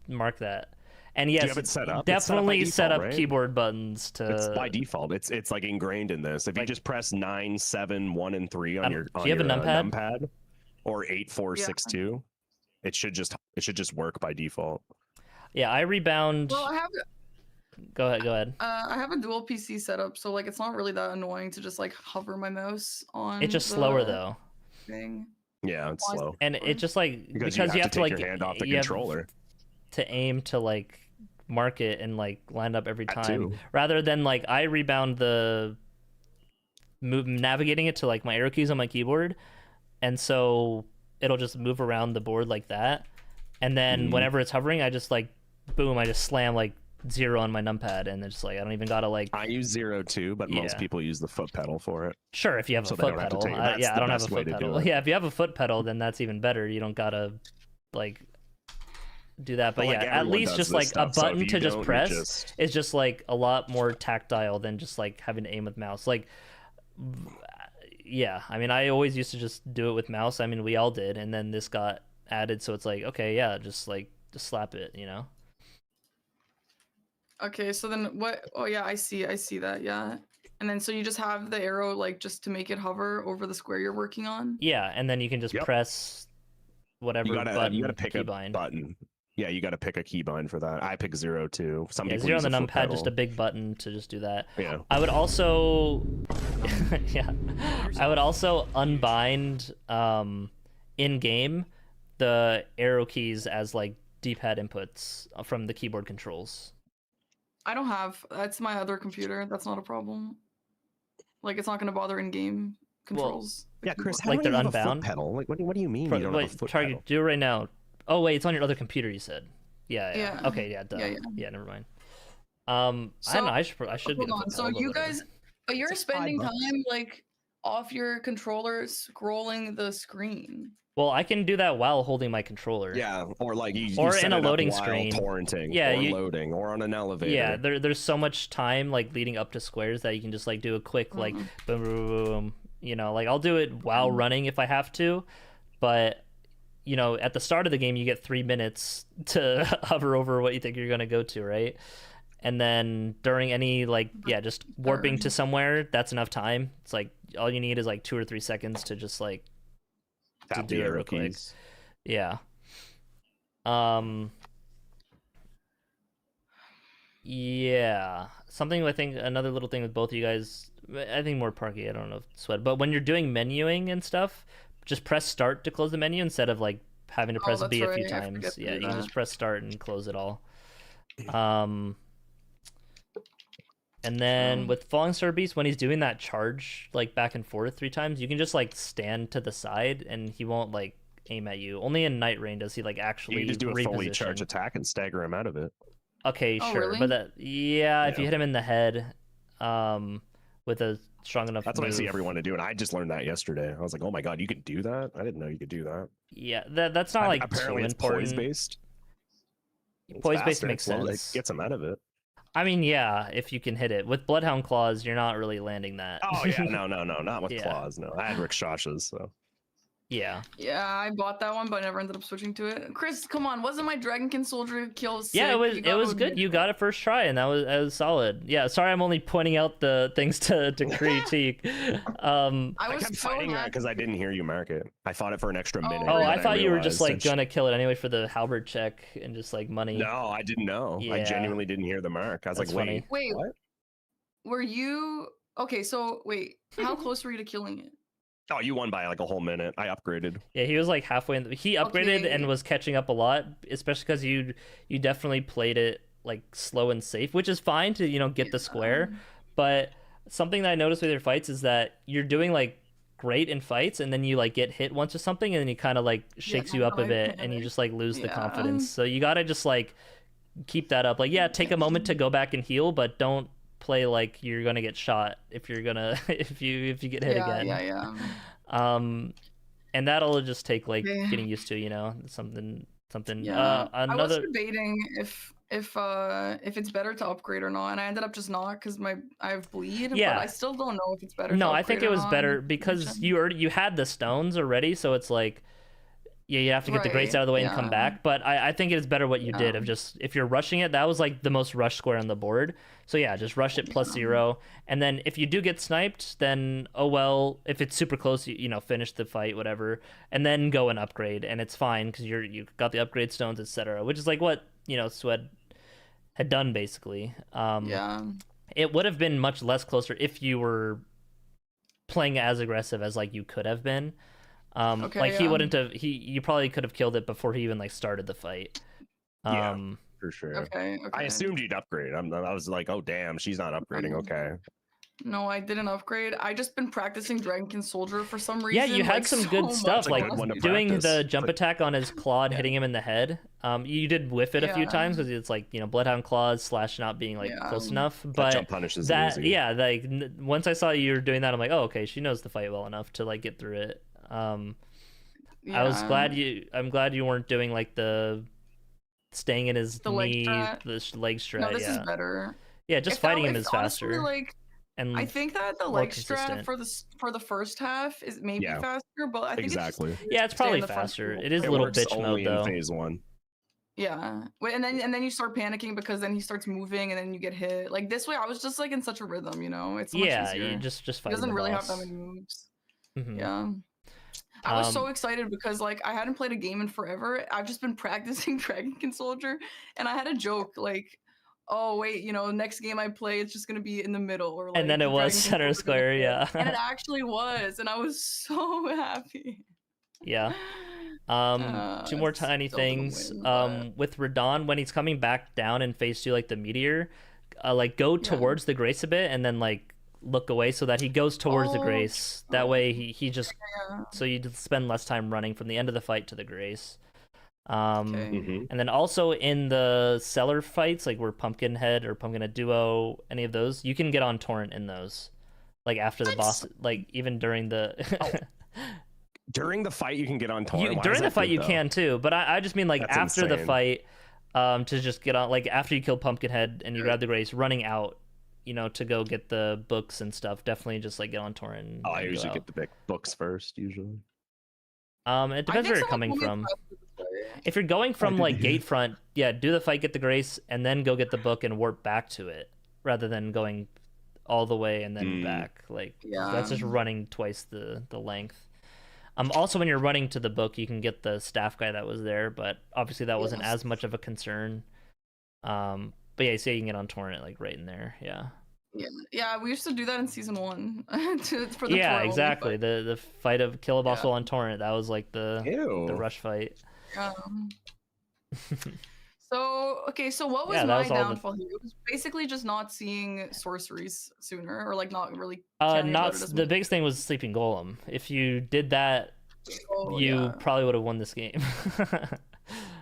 mark that. And yes, Do you have it set up? definitely It's set up by default, right? keyboard buttons to. It's by default. It's like ingrained in this. If you just press 9, 7, 1, and 3 on your do you have a numpad? numpad, or 8, 4, 6, 2, it should just work by default. Yeah, I rebound. Well, I have. Go ahead. I have a dual PC setup, so like it's not really that annoying to just like hover my mouse on. It's just the slower though. Thing. Yeah, it's Why is slow. And it just like Because you have to take like your hand off the you have controller. to aim to like mark it and like line up every That time too. rather than like I rebound the navigating it to like my arrow keys on my keyboard, and so it'll just move around the board like that, and then whenever it's hovering I just like boom, I just slam like 0 on my numpad, and it's like I don't even gotta like. I use 0 too, but most Yeah. people use the foot pedal for it. Sure, if you have So a they foot don't have to pedal. take it. That's Yeah, I the don't have a best way foot to do pedal. it. Yeah, if you have a foot pedal, then that's even better. You don't gotta like do that. But Well, yeah, like, at everyone least does just this like stuff, a so if button you to just don't, you're press just- is just like a lot more tactile than just like having to aim with mouse. Like, yeah, I mean, I always used to just do it with mouse. I mean, we all did, and then this got added, so it's like, okay, yeah, just slap it, you know? Okay, so then what? Oh yeah, I see that. Yeah, and then so you just have the arrow like just to make it hover over the square you're working on. Yeah, and then you can just Yep. press whatever You gotta button, pick keybind. a button. Yeah, you gotta pick a keybind for that. I pick 0 too. Some Yeah, people 0 use on the a foot numpad, just a pedal. big button to just do that. Yeah. I would also, yeah, I would also unbind in game the arrow keys as like D-pad inputs from the keyboard controls. I don't have. That's my other computer. That's not a problem. Like it's not gonna bother in game controls. the Yeah, Chris, keyboard. how Like do you they're have unbound? a foot pedal? Like, what do you mean you don't Wait, have a foot try pedal? do it right now. Oh wait, it's on your other computer. You said. Yeah. Yeah. Okay. Yeah. Duh. Yeah, Yeah. Never mind. I don't So- know. I should get Hold a on. foot So pedal, but you whatever. guys, but you're It's like spending $5. time like off your controller scrolling the screen. Well, I can do that while holding my controller. Yeah, or like you Or set in a it up loading while screen. torrenting, Yeah, or you- loading, or on an elevator. Yeah, there's so much time like leading up to squares that you can just like do a quick like Mhm. boom, boom, boom, boom. You know, like I'll do it while running if I have to, but you know, at the start of the game you get 3 minutes to hover over what you think you're gonna go to, right? And then during any like just warping to somewhere, that's enough time. It's like all you need is like 2 or 3 seconds to just like Tap do the it arrow real quick. keys. Yeah. Yeah. Something I think another little thing with both of you guys, I think more Parky, I don't know if Sweat, but when you're doing menuing and stuff, just press start to close the menu instead of like having to Oh, press that's B a few right, I forget times. to Yeah, do you can that. just press start and close it all. And then with Falling Star Beast, when he's doing that charge like back and forth 3 times, you can just like stand to the side and he won't like aim at you. Only in Night Rain does he like You actually can just do a fully charged reposition. attack and stagger him out of it. Okay, Oh, sure, really? but that if you Yeah. hit him in the head, with a strong enough That's what I see move- everyone to do, and I just learned that yesterday. I was like, oh my god, you can do that? I didn't know you could do that. Yeah, that's not like Apparently too it's important. poise based. Poise based makes Well, sense. it gets him out of it. I mean, yeah, if you can hit it with Bloodhound Claws, you're not really landing that. Oh yeah, no, not with Yeah. claws. No, I had Rikshashas, so Yeah. Yeah, I bought that one, but I never ended up switching to it. Chris, come on, wasn't my Dragonkin soldier kill sick? Yeah, You it gotta was good. admit You it. got it first try, and that was solid. Yeah, sorry, I'm only pointing out the things to critique. I I was kept so fighting that happy. because I didn't hear you mark it. I fought it for an extra minute. Oh, and I then thought you were just realized like that gonna kill it anyway for the halberd check and just like money. No, I didn't know. I Yeah. genuinely didn't hear the mark. I was That's like, funny. Wait, what? were you okay? So wait, how close were you to killing it? Oh, you won by like a whole minute. I upgraded. Yeah, he was like halfway in. He upgraded and Okay. was catching up a lot, especially because you definitely played it like slow and safe, which is fine to get the square. But something that I noticed with your fights is that you're doing like great in fights, and then you like get hit once or something, and then he kind of like shakes you up a I bit, get and you it. just like lose the Yeah. confidence. So you gotta just like keep that up. Like, yeah, take a moment to go back and heal, but don't play like you're gonna get shot if you're gonna if you get hit again. Yeah. And that'll just take like Yeah. getting used to, something. Yeah. I was Another. debating if it's better to upgrade or not, and I ended up just not because I have bleed. Yeah. But I still don't know if it's better. No, to I think upgrade it or was not. better because you had the stones already, so it's like, yeah, you have to get the grace Right, out of the way and come yeah. back. But I think it is better what you did of Yeah. just if you're rushing it, that was like the most rush square on the board. So yeah, just rush it plus 0, and then if you do get sniped, then oh well. If it's super close, you finish the fight, whatever, and then go and upgrade, and it's fine because you got the upgrade stones, etc. Which is like what Swed had done basically. Yeah. It would have been much less closer if you were playing as aggressive as like you could have been. Okay, Like he yeah. wouldn't have. You probably could have killed it before he even like started the fight. Yeah. For sure. Okay. I assumed you'd upgrade. I was like, oh damn, she's not upgrading. Okay. No, I didn't upgrade. I just been practicing Dragonkin Soldier for some Yeah, reason. you had like, some so good much stuff, a like good one to last doing practice. the It's jump like- attack on his claw and Yeah. hitting him in the head. You did whiff it a few Yeah. times because it's like, you know, Bloodhound Claws / not being like Yeah. close enough. That But jump punish is that, easy. yeah, like once I saw you were doing that, I'm like, oh, okay, she knows the fight well enough to like get through it. I was Yeah. glad I'm glad you weren't doing like the staying in his The leg knee, strat. the leg strat. No, this yeah, is better. yeah, just If that- fighting him if is honestly, faster. Like, And I think that the more leg strat consistent. for the first half is maybe Yeah. faster, but I think Exactly. It's just yeah, it's stay in probably the front faster. field. It is a It little works bitch only mode though. in phase 1. Yeah. Wait, and then you start panicking because then he starts moving and then you get hit. Like this way, I was just like in such a rhythm, you know. It's so much Yeah, easier. you just He fighting doesn't the really have boss. that many moves. Mhm. Yeah. I was so Um, excited because like I hadn't played a game in forever. I've just been practicing Dragonkin Soldier, and I had a joke like, "Oh wait, you know, next game I play, it's just gonna be in the middle." Or like, and then it was Dragonkin center Soldier's gonna square, hit. yeah. And it actually was, and I was so happy. Yeah. Two more tiny still gonna things. win, but- With Radon, when he's coming back down in phase 2, like the meteor, like go towards the Grace a bit and then like look away so that he goes towards the Oh, Grace. That way he just Yeah. so you just spend less time running from the end of the fight to the Grace. Okay. Mhm. And then also in the cellar fights, like where Pumpkinhead or Pumpkinhead Duo, any of those, you can get on torrent in those. Like after the What? boss, like even during the During the fight, you can get on torrent. Why is during the that fight good, you though? can too, but I just mean like That's after the insane. fight, to just get on, like after you kill Pumpkinhead and you grab the Grace, running out, you know, to go get the books and stuff. Definitely just like get on torrent. And, Oh, I and go usually out. get the big books first, usually. It I depends think where you're someone coming told me from. it's faster this way. If you're going from did like hear. gate front, yeah, do the fight, get the Grace, and then go get the book and warp back to it, rather than going all the way and then Mm. back. Like Yeah. that's just running twice the length. Also when you're running to the book, you can get the staff guy that was there, but obviously that wasn't Yes. as much of a concern. But yeah, you say you can get on torrent like right in there. Yeah. Yeah, we used to do that in season 1 for the Yeah, torrent only exactly. fight. The fight of kill a boss Yeah. while on torrent, that was like the Ew. rush fight. So okay, so what was Yeah, that my was all the- downfall here? It was basically just not seeing sorceries sooner, or like not really. caring Not about it as the much. biggest thing was sleeping golem. If you did that, Oh, you yeah. probably would have won this game.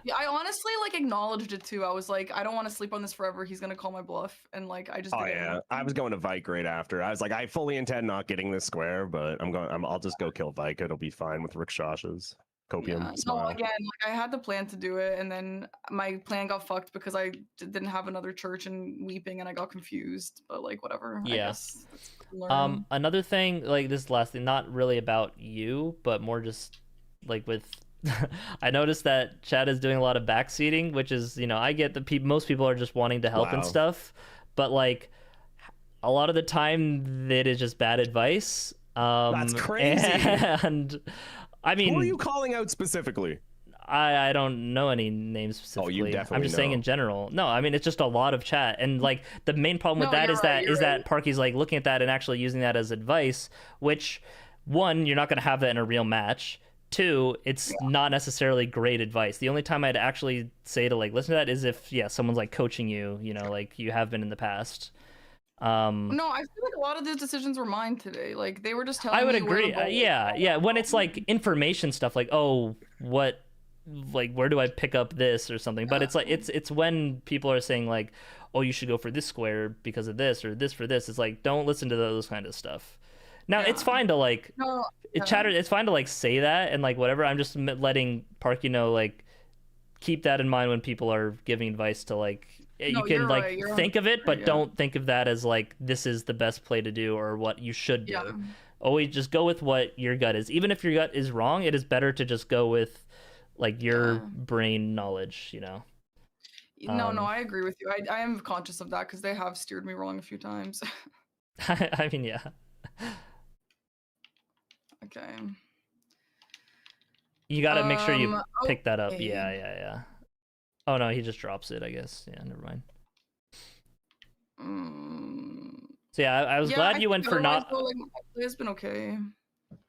Yeah, I honestly like acknowledged it too. I was like, I don't want to sleep on this forever. He's gonna call my bluff, and like I just. Oh didn't. yeah, I was going to Vike right after. I was like, I fully intend not getting this square, but I'll just go kill Vike. It'll be fine with Rikshashas. Copium. Yeah. No, Smile. again, like I had the plan to do it, and then my plan got fucked because I didn't have another church and weeping, and I got confused. But like, whatever. I Yeah. guess that's learn. Another thing, like this last thing, not really about you, but more just like with. I noticed that Chad is doing a lot of backseating, which is, you know, I get that most people are just wanting to help and Wow. stuff, but like a lot of the time it is just bad advice. That's crazy. And I mean, Who are you calling out specifically? I don't know any names specifically. I'm definitely just saying know. in general. No, I mean it's just a lot of chat, and like the main problem with No, that you're is right, you're that Parky's like looking at that and actually using that as advice. Which, one, you're not gonna have that in a real match. Two, it's not necessarily great advice. The only time I'd actually say to like listen to that is if someone's like coaching you, you know, like you have been in the past. No, I feel like a lot of those decisions were mine today. Like they were just telling I would me where the agree. ball was Yeah, going. yeah. When it's like information stuff, like what, like where do I pick up this or something? But it's like it's when people are saying like, oh, you should go for this square because of this or this for this. It's like don't listen to those kind of stuff. Now it's Yeah. fine to like No, it's fine to like say that and like whatever. I'm just letting Park, you know, like keep that in mind when people are giving advice to like you No, can you're like right, you're think of it, but yeah. don't think of that as like this is the best play to do or what you should do. Yeah. Always just go with what your gut is. Even if your gut is wrong, it is better to just go with like your Yeah. brain knowledge, you know. No, I agree with you. I am conscious of that because they have steered me wrong a few times. I mean, yeah. Okay. You got to make sure you pick that up. okay. Yeah. Oh no, he just drops it, I guess. Yeah, never mind. So yeah, I was glad you went for not. Like, it's been okay.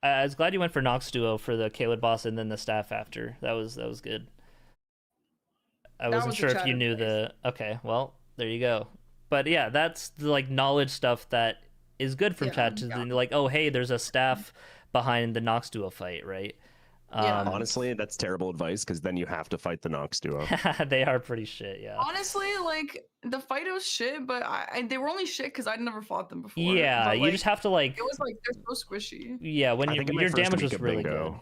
I was glad you went for Nox Duo for the Caelid boss and then the staff after. That was good. I wasn't was the sure if chat you knew advice. the. Okay, well there you go. But yeah, that's the like knowledge stuff that is good from Yeah, chat to like, oh hey, there's a staff behind the Nox duo fight, right? Yeah. Honestly, that's terrible advice because then you have to fight the Nox duo. They are pretty shit, yeah. Honestly, like the fight was shit, but they were only shit because I'd never fought them before. Yeah, but, you like, just have to like. It was like they're so squishy. Yeah, when I think in my your first damage week was of really bingo,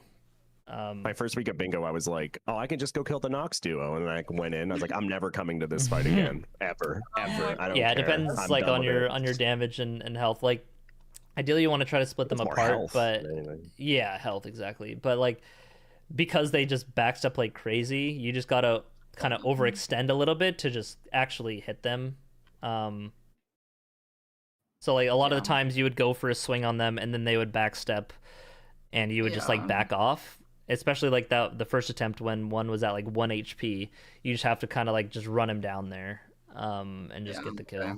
good. My first week of bingo, I was like, oh, I can just go kill the Nox duo, and then I went in. I was like, I'm never coming to this fight again, ever. I don't Yeah, it care. depends I'm like done on with your it. damage and health. Like, ideally, you want to try to split them It's more apart, health but than anything. yeah, health exactly. But like, because they just backstep like crazy, you just gotta kind of overextend a little bit to just actually hit them. So like a lot of the times you would go for a swing on them and then they would backstep and you would just like back off. Especially like the first attempt when one was at like 1 HP, you just have to kind of like just run him down there and just get the kill.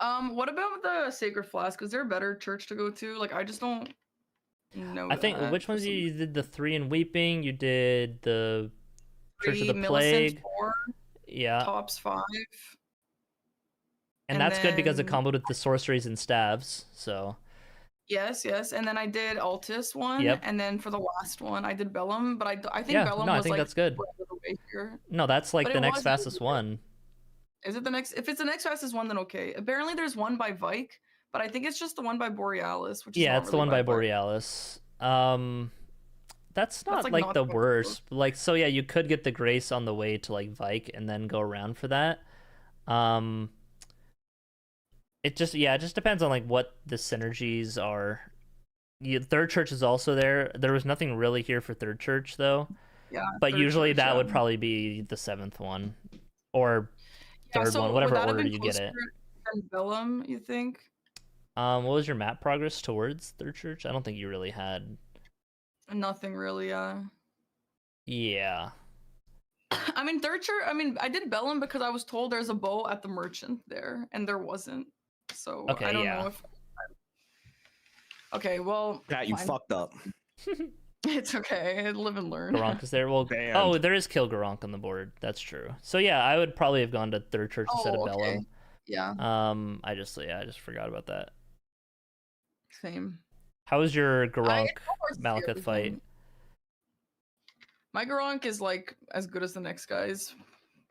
What about the Sacred Flask? Is there a better church to go to? Like, I just don't know. I think which ones you did the 3 in Weeping, you did the Church of the Millicent Plague. 4, yeah. Tops 5. And that's good because it comboed with the sorceries and staves, so. Yes, and then I did Altus one, Yep. and then for the last one I did Bellum, but I think Yeah, Bellum no, I was think like that's good. the way here. No, that's like But the it next was fastest easier. one. Is it the next? If it's the next fastest one, then okay. Apparently there's one by Vike, but I think it's just the one by Borealis, which is Yeah, not it's the really one by by Vike. Borealis. That's not like, like not the the worst. Like, so yeah, you could get the Grace on the way to like Vike and then go around for that. It just depends on like what the synergies are. Third Church is also there. There was nothing really here for Third Church though. Yeah. But Third usually Church, that would probably be the 7th one or third one, whatever order you get it. Than Bellum, you think? What was your map progress towards Third Church? I don't think you really had. Nothing really. Yeah. I mean, Third Church. I mean, I did Bellum because I was told there's a bow at the merchant there, and there wasn't. So okay, I don't know if. Okay, well. Pat, you fucked up. It's okay. Live and learn. Garonk is there. Well, oh, there is Kill Garonk on the board. That's true. So yeah, I would probably have gone to Third Church instead of Bellum. Yeah. I just forgot about that. Same. How was your Garonk Malekith fight? My Garonk is like as good as the next guy's.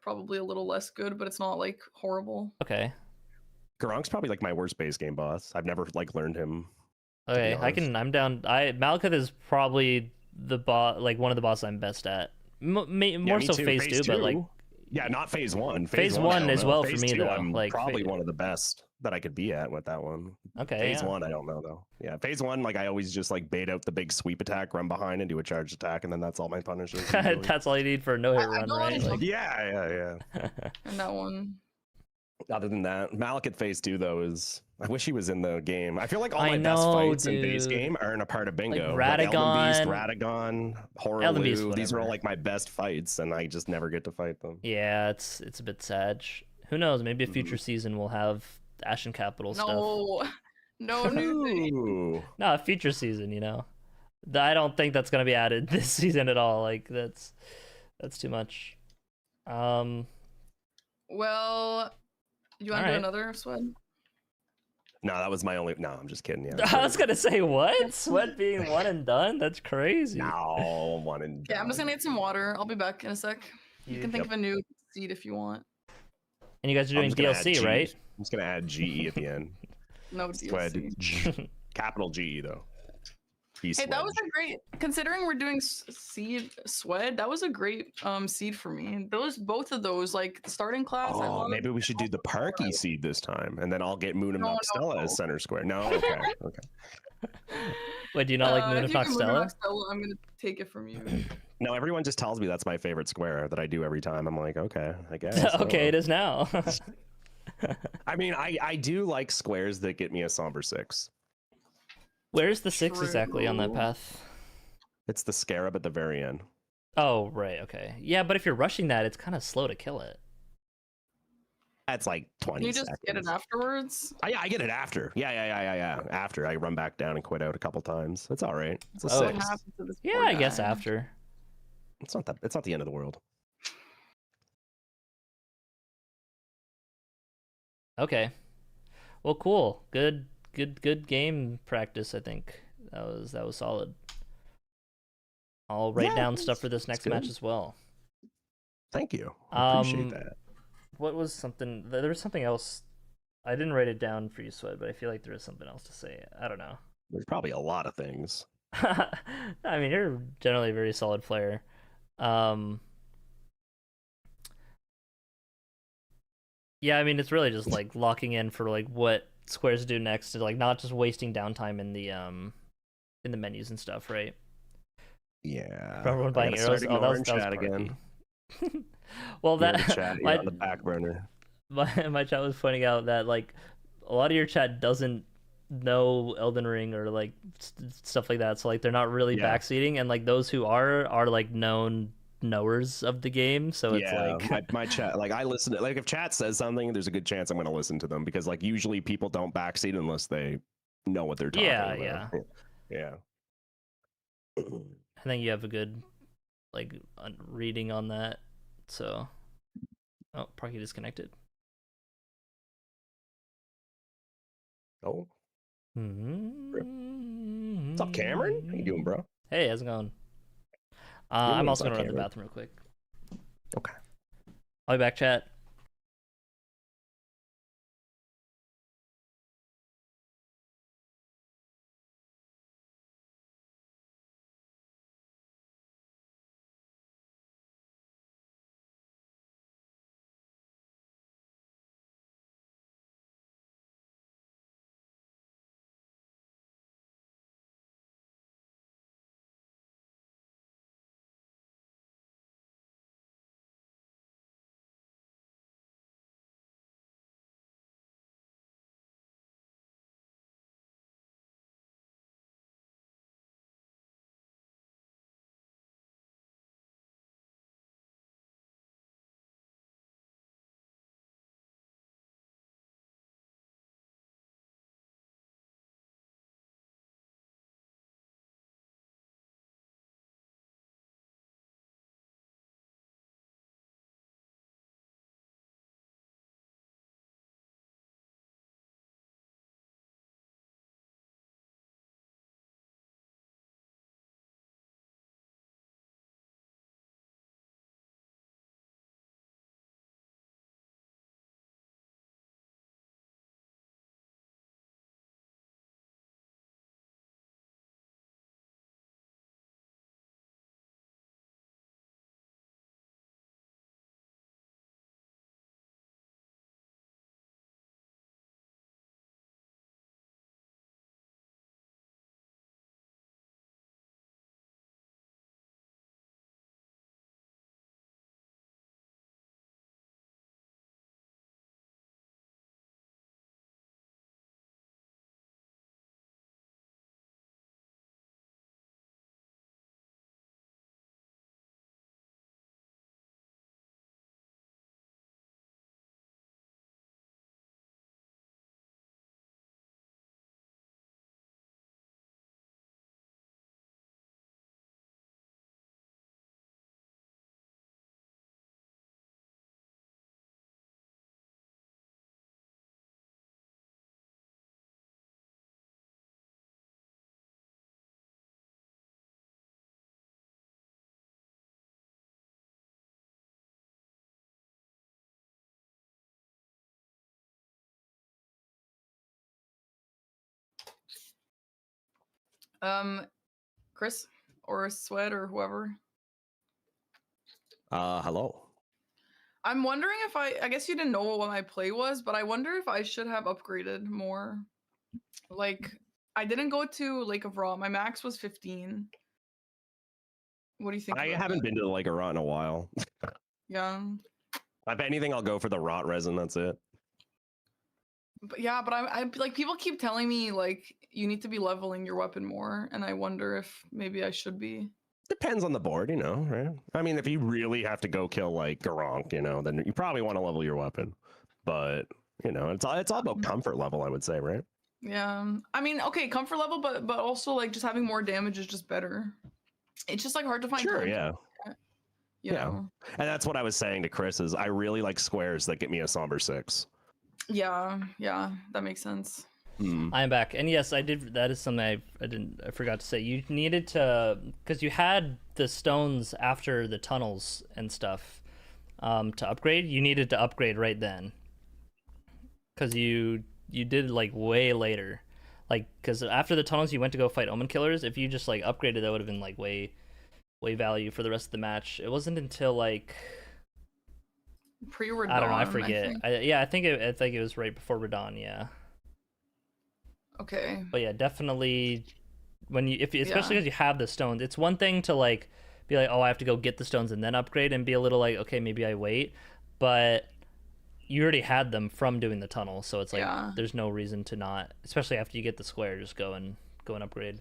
Probably a little less good, but it's not like horrible. Okay. Garonk's probably like my worst base game boss. I've never like learned him. Okay, I'm down. Malekith is probably the boss, like one of the bosses I'm best at. More so too. phase 2, but like. Yeah, not phase 1. Phase 1 as well for me two, though. I'm like probably one of the best that I could be at with that one. Okay. Phase 1, I don't know though. Yeah, phase 1, like I always just like bait out the big sweep attack, run behind, and do a charged attack, and then that's all my punishes. That's all you need for a no hit run, right? Like... Yeah. And that one. Other than that, Malekith phase 2 though is. I wish he was in the game. I feel like all my best fights in base game are in a part of bingo. Like Radagon, Radagon, Horror. These are all like my best fights, and I just never get to fight them. Yeah, it's a bit sad. Who knows? Maybe a future season will have Ashen Capital stuff. No new thing. No, a future season. You know, I don't think that's gonna be added this season at all. Like that's too much. Well, you want to do another Swed? No, that was my only. No, I'm just kidding. Yeah, I was gonna say what? Sweat being one and done? That's crazy. No, one and done. Yeah, I'm just gonna get some water. I'll be back in a sec. You can think of a new seed if you want. And you guys are doing DLC, right? I'm just gonna add GE at the end. No DLC. Capital GE though. Hey, that was a great. Considering we're doing seed Swed, that was a great seed for me. Both of those, like starting class. Oh, maybe we should do the Parky seed this time, and then I'll get Moon of Noctella as center square. No, okay. Wait, do you not like Moon of Noctella? I'm gonna take it from you. No, everyone just tells me that's my favorite square that I do every time. I'm like, okay, I guess. Okay, it is now. I mean, I do like squares that get me a somber 6. Where's the 6 exactly on that path? It's the scarab at the very end. Oh, right, okay. Yeah, but if you're rushing that, it's kind of slow to kill it. That's like 20 seconds. You just get it afterwards? Yeah, I get it after. Yeah. After I run back down and quit out a couple times. That's all right. It's a 6. Yeah, I guess after. It's not the end of the world. Okay. Well, cool. Good game practice. I think that was solid. I'll write down stuff for this next match as well. Thank you. I appreciate that. What was something? There was something else. I didn't write it down for you, Sweat, but I feel like there is something else to say. I don't know. There's probably a lot of things. I mean, you're generally a very solid player. Yeah, I mean, it's really just like locking in for like what squares do next, like not just wasting downtime in the menus and stuff, right? Yeah. For everyone buying arrows. Oh, that was chat again. Well, that chat, my, on the back burner. My chat was pointing out that like a lot of your chat doesn't know Elden Ring or like stuff like that, so like they're not really backseating, and like those who are like knowers of the game, so it's like my chat, like I listen to, like if chat says something, there's a good chance I'm going to listen to them, because like usually people don't backseat unless they know what they're talking about. Yeah. I think you have a good like reading on that. So, oh, Parky disconnected. Oh. Mm-hmm. What's up, Cameron? How you doing, bro? Hey, how's it going? I'm also gonna run to the bathroom real quick. Okay. I'll be back, chat. Chris or Sweat or whoever. Hello. I'm wondering if I guess you didn't know what my play was, but I wonder if I should have upgraded more. Like, I didn't go to Lake of Raw. My max was 15. What do you think? I haven't been to Lake of Rot in a while. Yeah. If anything, I'll go for the rot resin. That's it. But yeah, but I like people keep telling me like you need to be leveling your weapon more, and I wonder if maybe I should be. Depends on the board, you know, right? I mean, if you really have to go kill like Garunk, you know, then you probably want to level your weapon. But you know, it's all about comfort level, I would say, right? Yeah, I mean, okay, comfort level, but also like just having more damage is just better. It's just like hard to find. Sure, yeah. You know? And that's what I was saying to Chris is I really like squares that get me a somber 6. Yeah, yeah, that makes sense. Hmm. I am back, and yes, I did. That is something I forgot to say. You needed to, because you had the stones after the tunnels and stuff, to upgrade. You needed to upgrade right then, because you did like way later, like because after the tunnels you went to go fight omen killers. If you just like upgraded, that would have been like way value for the rest of the match. It wasn't until like Pre-Radon, I don't know, I forget. think. Yeah, I think it was right before Radon. Yeah. Okay. But yeah, definitely when you if you, especially Yeah. because you have the stones, it's one thing to like be like, oh, I have to go get the stones and then upgrade, and be a little like, okay, maybe I wait, but you already had them from doing the tunnel, so it's like Yeah. there's no reason to not, especially after you get the square, just go and upgrade.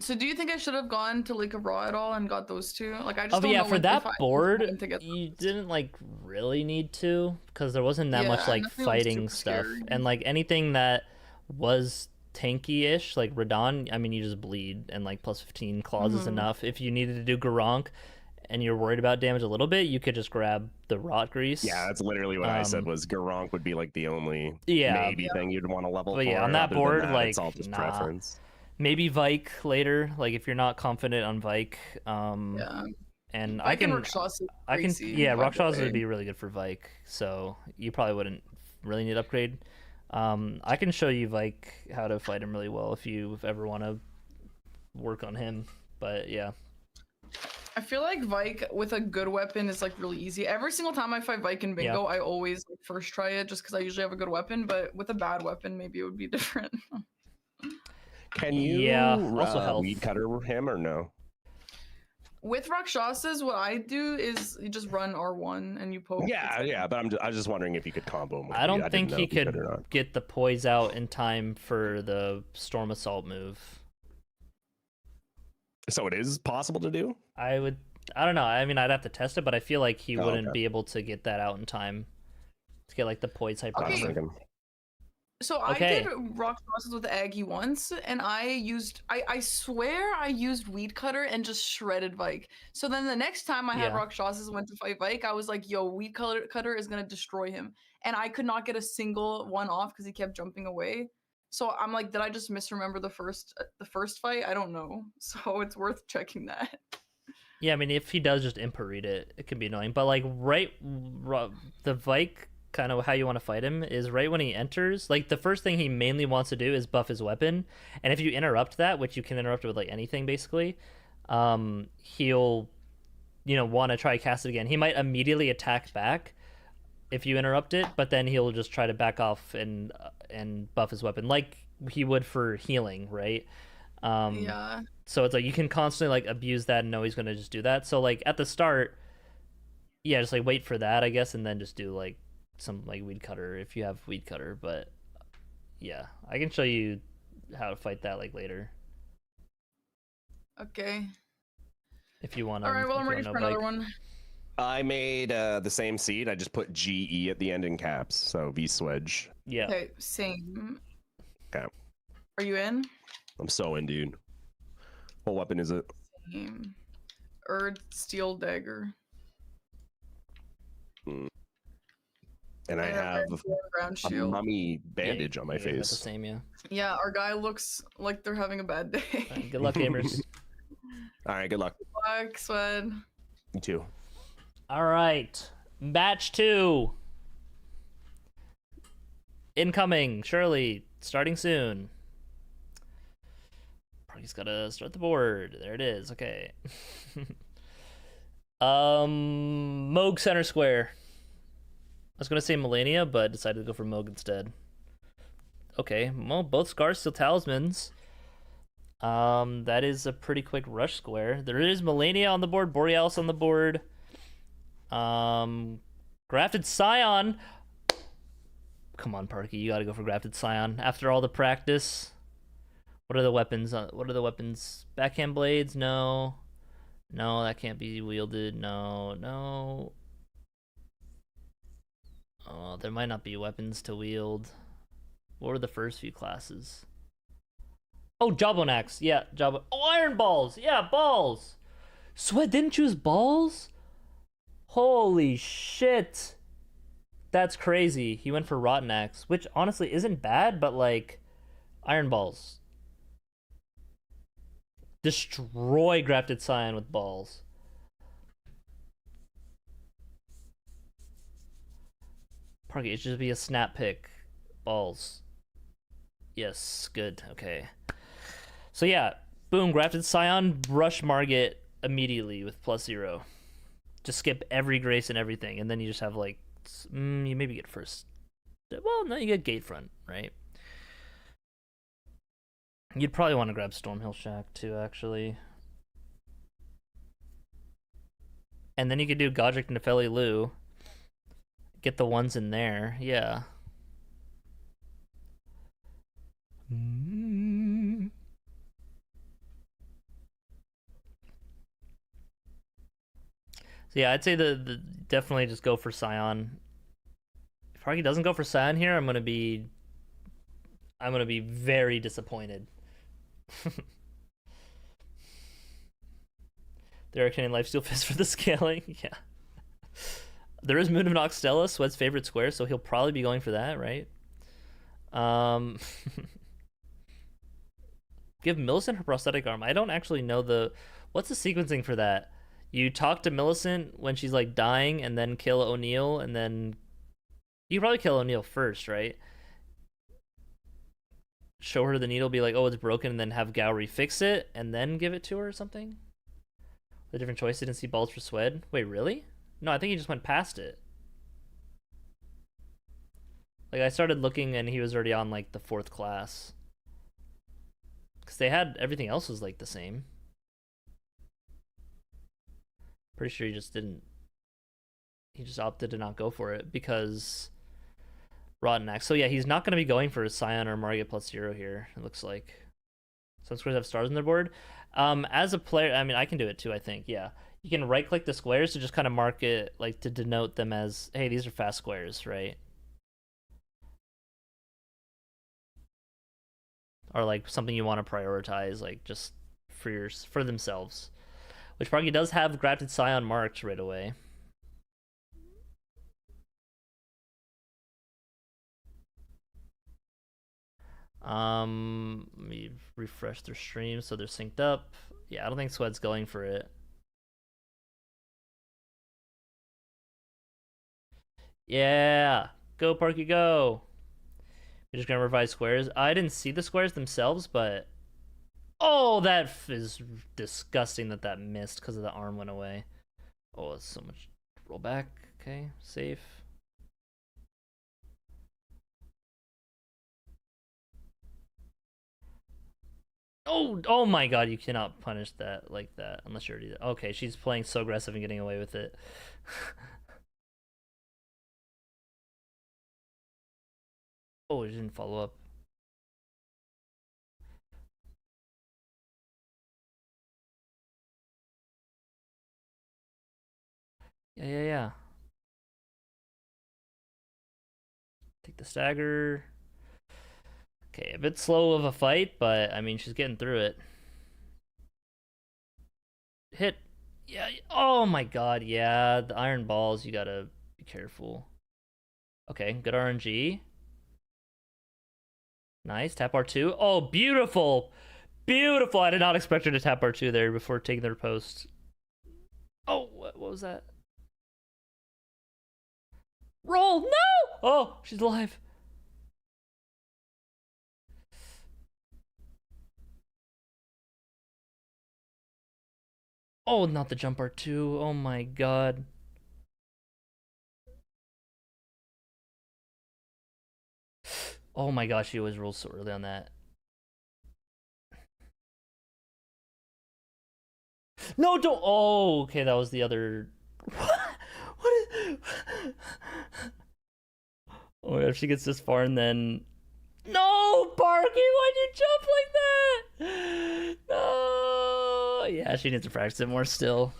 So do you think I should have gone to Lake of Raw at all and got those two? Like I just Oh, but don't yeah, know for when, that if I board, to get you those. didn't like really need to, because there wasn't that much Yeah, like nothing was fighting super stuff, scary. and like anything that was tanky-ish, like Radon, I mean, you just bleed, and like plus 15 claws is Mhm. enough. If you needed to do Garronk and you're worried about damage a little bit, you could just grab the rot grease. Yeah, that's literally what I said. Um, Was Garronk would be like the only Yeah, maybe thing you'd want to level but for. yeah, on that Other board, than that, it's like, all just nah. preference. Maybe Vike later, like if you're not confident on Vike. Yeah. And Vike and Rakshasa is I can, crazy, yeah, by the Rakshasa way. would be really good for Vike, so you probably wouldn't really need upgrade. I can show you Vike how to fight him really well if you ever want to work on him. But yeah, I feel like Vike with a good weapon is like really easy. Every single time I fight Vike in bingo, I always like, first try it just because I usually have a good weapon. But with a bad weapon, maybe it would be different. Can you also health. weed cutter him or no? With Rakshasas, what I do is you just run R1 and you poke. Yeah, yeah, but I was just wondering if you could combo him. With I weed. don't didn't think know he if you could or not. get the poise out in time for the Storm Assault move. So it is possible to do. I don't know. I mean, I'd have to test it, but I feel like he Oh, wouldn't okay. be able to get that out in time to get like the poise hyper. Okay. Thinking. So I Okay. did Rakshasas with Aggie once, and I swear I used Weed Cutter and just shredded Vike. So then the next time I had Yeah. Rakshasas and went to fight Vike, I was like, yo, Weed Cutter is gonna destroy him. And I could not get a single one off because he kept jumping away. So I'm like, did I just misremember the first fight? I don't know. So it's worth checking that. Yeah, I mean, if he does just input read it, it can be annoying. But like the Vike, kind of how you want to fight him is right when he enters. Like the first thing he mainly wants to do is buff his weapon, and if you interrupt that, which you can interrupt with like anything basically, he'll want to try cast it again. He might immediately attack back if you interrupt it, but then he'll just try to back off and buff his weapon like he would for healing, right? Yeah. So it's like you can constantly like abuse that and know he's gonna just do that. So like at the start, yeah, just like wait for that, I guess, and then just do like some like weed cutter if you have weed cutter. But yeah, I can show you how to fight that like later Okay. if you want. All right. Well, I'm ready for another one. I made the same seed. I just put GE at the end in caps. So vsweded. Yeah. Okay. Same. Okay. Are you in? I'm so in, dude. What weapon is it? Same. Erd Steel Dagger. And I have ground a shield. mummy bandage on my Yeah, that's the face. same. Yeah. Yeah, our guy looks like they're having a bad day. Right, good luck, gamers. All right, good luck. Black Swed. You too. All right, match 2. Incoming, surely, starting soon. Parky's gotta start the board. There it is. Okay. Moog center square. I was gonna say Millennia, but decided to go for Moog instead. Okay, well, both scars still talismans. That is a pretty quick rush square. There is Millennia on the board, Borealis on the board. Grafted Scion. Come on, Parky, you gotta go for Grafted Scion. After all the practice. What are the weapons? What are the weapons? Backhand blades? No. No, that can't be wielded. No. Oh, there might not be weapons to wield. What were the first few classes? Oh, Jawbone Axe. Yeah, Jawbone. Oh, Iron Balls. Yeah, balls. Sweat didn't choose balls? Holy shit. That's crazy. He went for Rotten Axe, which honestly isn't bad, but like Iron Balls. Destroy Grafted Scion with balls. Parky, it should be a snap pick. Balls. Yes, good. Okay. So yeah, boom, Grafted Scion, rush Margit immediately with +0. Just skip every Grace and everything, and then you just have like, you maybe get first. Well, no, you get Gatefront, right? You'd probably want to grab Stormhill Shack too, actually. And then you could do Godric Nefeli Lu. Get the ones in there, yeah. So yeah, I'd say the definitely just go for Scion. If Harky doesn't go for Scion here, I'm gonna be very disappointed. There are Canadian Lifesteal Fist for the scaling, yeah. There is Moon of Noxtella, Sweat's favorite square, so he'll probably be going for that, right? Give Millicent her prosthetic arm. I don't actually know what's the sequencing for that? You talk to Millicent when she's like dying, and then kill O'Neal, and then you probably kill O'Neal first, right? Show her the needle, be like, oh, it's broken, and then have Gowry fix it, and then give it to her or something. The different choice, didn't see balls for Swed. Wait, really? No, I think he just went past it. Like, I started looking, and he was already on like the 4th class. Because they had everything else was like the same. Pretty sure he just didn't. He just opted to not go for it because Rotten Axe. So yeah, he's not going to be going for a Scion or Margit +0 here, it looks like. Some squares have stars on their board. As a player, I mean, I can do it too, I think, yeah. You can right-click the squares to just kind of mark it, like, to denote them as, hey, these are fast squares, right? Or, like, something you want to prioritize, like, just for themselves. Which probably does have Grafted Scion marked right away. Let me refresh their stream so they're synced up. Yeah, I don't think Swed's going for it. Yeah, go Parky, go. We're just gonna revise squares. I didn't see the squares themselves, but oh, that is disgusting that missed because of the arm went away. Oh, it's so much rollback. Okay, safe. Oh my god, you cannot punish that like that unless you're already. Okay, she's playing so aggressive and getting away with it. Oh, it didn't follow up. Yeah. Take the stagger. Okay, a bit slow of a fight, but I mean, she's getting through it. Hit. Yeah. Oh my god, yeah. The iron balls, you gotta be careful. Okay, good RNG. Nice. Tap R2. Oh, beautiful. Beautiful. I did not expect her to tap R2 there before taking their post. Oh, what was that? Roll. No! Oh, she's alive. Oh, not the jump R2. Oh my god. Oh my gosh, she always rolls so early on that. No, don't. Oh, okay, that was the other. What is. Oh my gosh, she gets this far and then. No, Parky, why'd you jump like that? No. Yeah, she needs to practice it more still.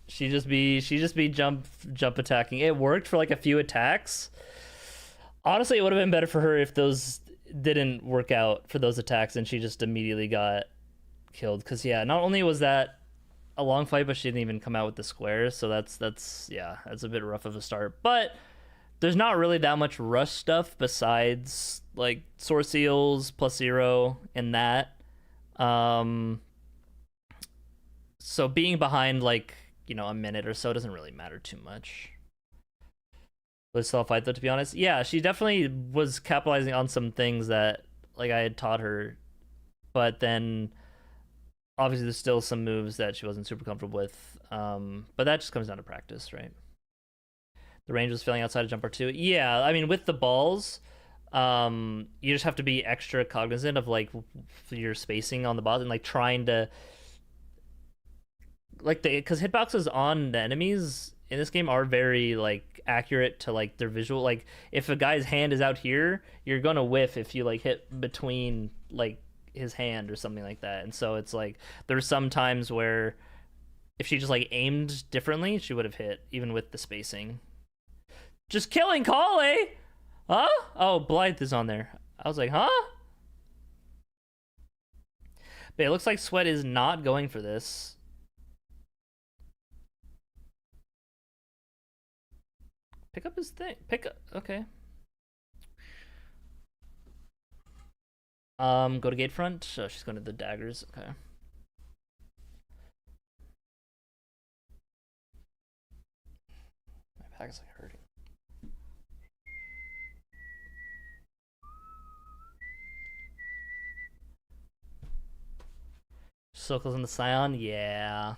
She just be jump attacking. It worked for like a few attacks. Honestly, it would have been better for her if those didn't work out for those attacks and she just immediately got killed. Because yeah, not only was that a long fight, but she didn't even come out with the squares. So that's a bit rough of a start. But there's not really that much rush stuff besides like source seals +0 and that. So being behind like, you know, a minute or so doesn't really matter too much. With self fight though, to be honest. Yeah, she definitely was capitalizing on some things that like I had taught her, but then obviously there's still some moves that she wasn't super comfortable with. But that just comes down to practice, right? The range was filling outside of jump R2. Yeah, I mean with the balls, you just have to be extra cognizant of like your spacing on the balls and like trying to like because hitboxes on the enemies in this game are very like accurate to like their visual. Like if a guy's hand is out here, you're gonna whiff if you like hit between like his hand or something like that. And so it's like there's some times where if she just like aimed differently, she would have hit even with the spacing. Just killing Kale, huh? Oh, Blythe is on there. I was like, huh? But it looks like Sweat is not going for this. Pick up his thing. Pick up. Okay. Go to gate front. Oh, she's going to the daggers. Okay. My back's like hurting. Circles in the Scion. Yeah.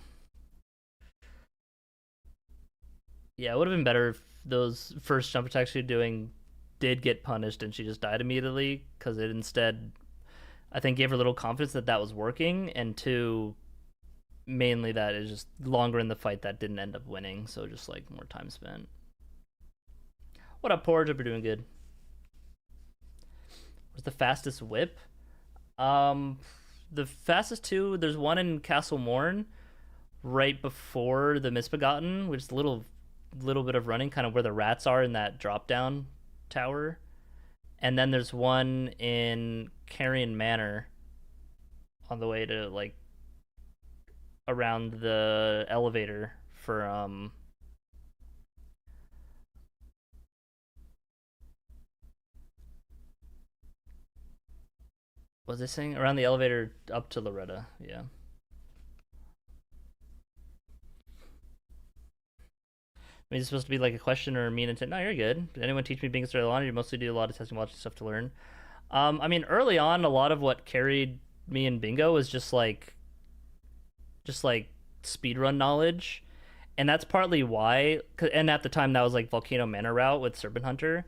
Yeah, it would have been better if those first jump attacks you're doing did get punished and she just died immediately, because it instead, I think, gave her little confidence that that was working, and two, mainly that is just longer in the fight that didn't end up winning, so just like more time spent. What up, Porridge? Hope you're doing good. What's the fastest whip? The fastest two, there's one in Castle Morn right before the Misbegotten, which is a little bit of running, kind of where the rats are in that drop down tower. And then there's one in Carrion Manor on the way to like around the elevator for what was I saying? Around the elevator up to Loretta, yeah. I mean, it's supposed to be like a question or a mean intent. No, you're good. Did anyone teach me being a laundry? You mostly do a lot of testing, watching stuff to learn. I mean, early on, a lot of what carried me in bingo was just like speedrun knowledge, and that's partly why. And at the time, that was like Volcano Manor route with Serpent Hunter,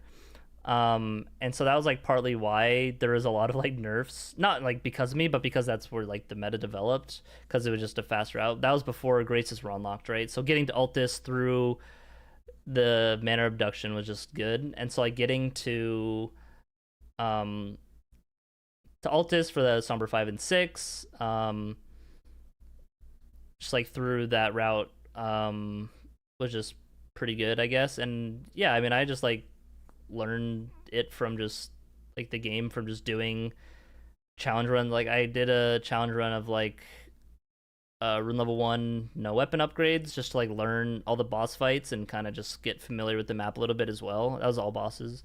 and so that was like partly why there was a lot of like nerfs. Not like because of me, but because that's where like the meta developed, because it was just a fast route. That was before Graces were unlocked, right? So getting to Altis through the Manor Abduction was just good, and so like getting to Altis for the Somber 5 and 6, just like through that route was just pretty good, I guess. And yeah, I mean, I just like learned it from just like the game, from just doing challenge run. Like I did a challenge run of like rune level 1 no weapon upgrades, just to like learn all the boss fights and kind of just get familiar with the map a little bit as well. That was all bosses.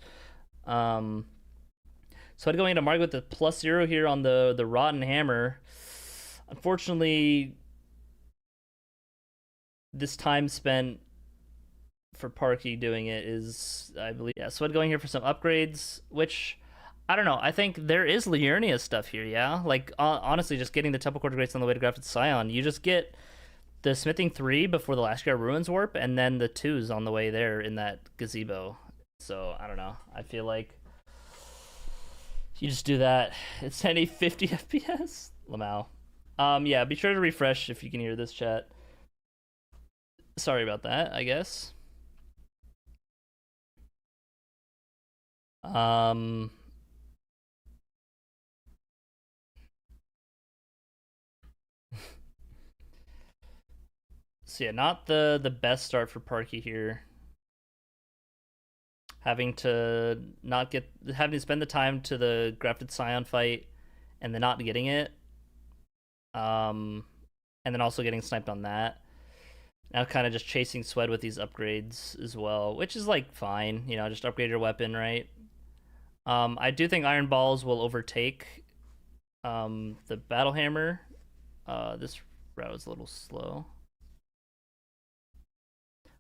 So I'd go into Mark with the +0 here on the Rotten Hammer. Unfortunately, this time spent for Parky doing it is, I believe, yeah. So I'd go in here for some upgrades, which I don't know. I think there is Liurnia stuff here, yeah? Like, honestly, just getting the Temple Core Grace on the way to Grafted Scion. You just get the Smithing 3 before the Last Year Ruins Warp, and then the 2s on the way there in that gazebo. So, I don't know. I feel like you just do that. It's 1080 50 FPS? Lamau. Yeah, be sure to refresh if you can hear this, chat. Sorry about that, I guess. So yeah, not the best start for Parky here. Having to spend the time to the Grafted Scion fight and then not getting it. And then also getting sniped on that. Now kind of just chasing Swed with these upgrades as well, which is like fine, you know, just upgrade your weapon, right? I do think Iron Balls will overtake the Battle Hammer. This route is a little slow.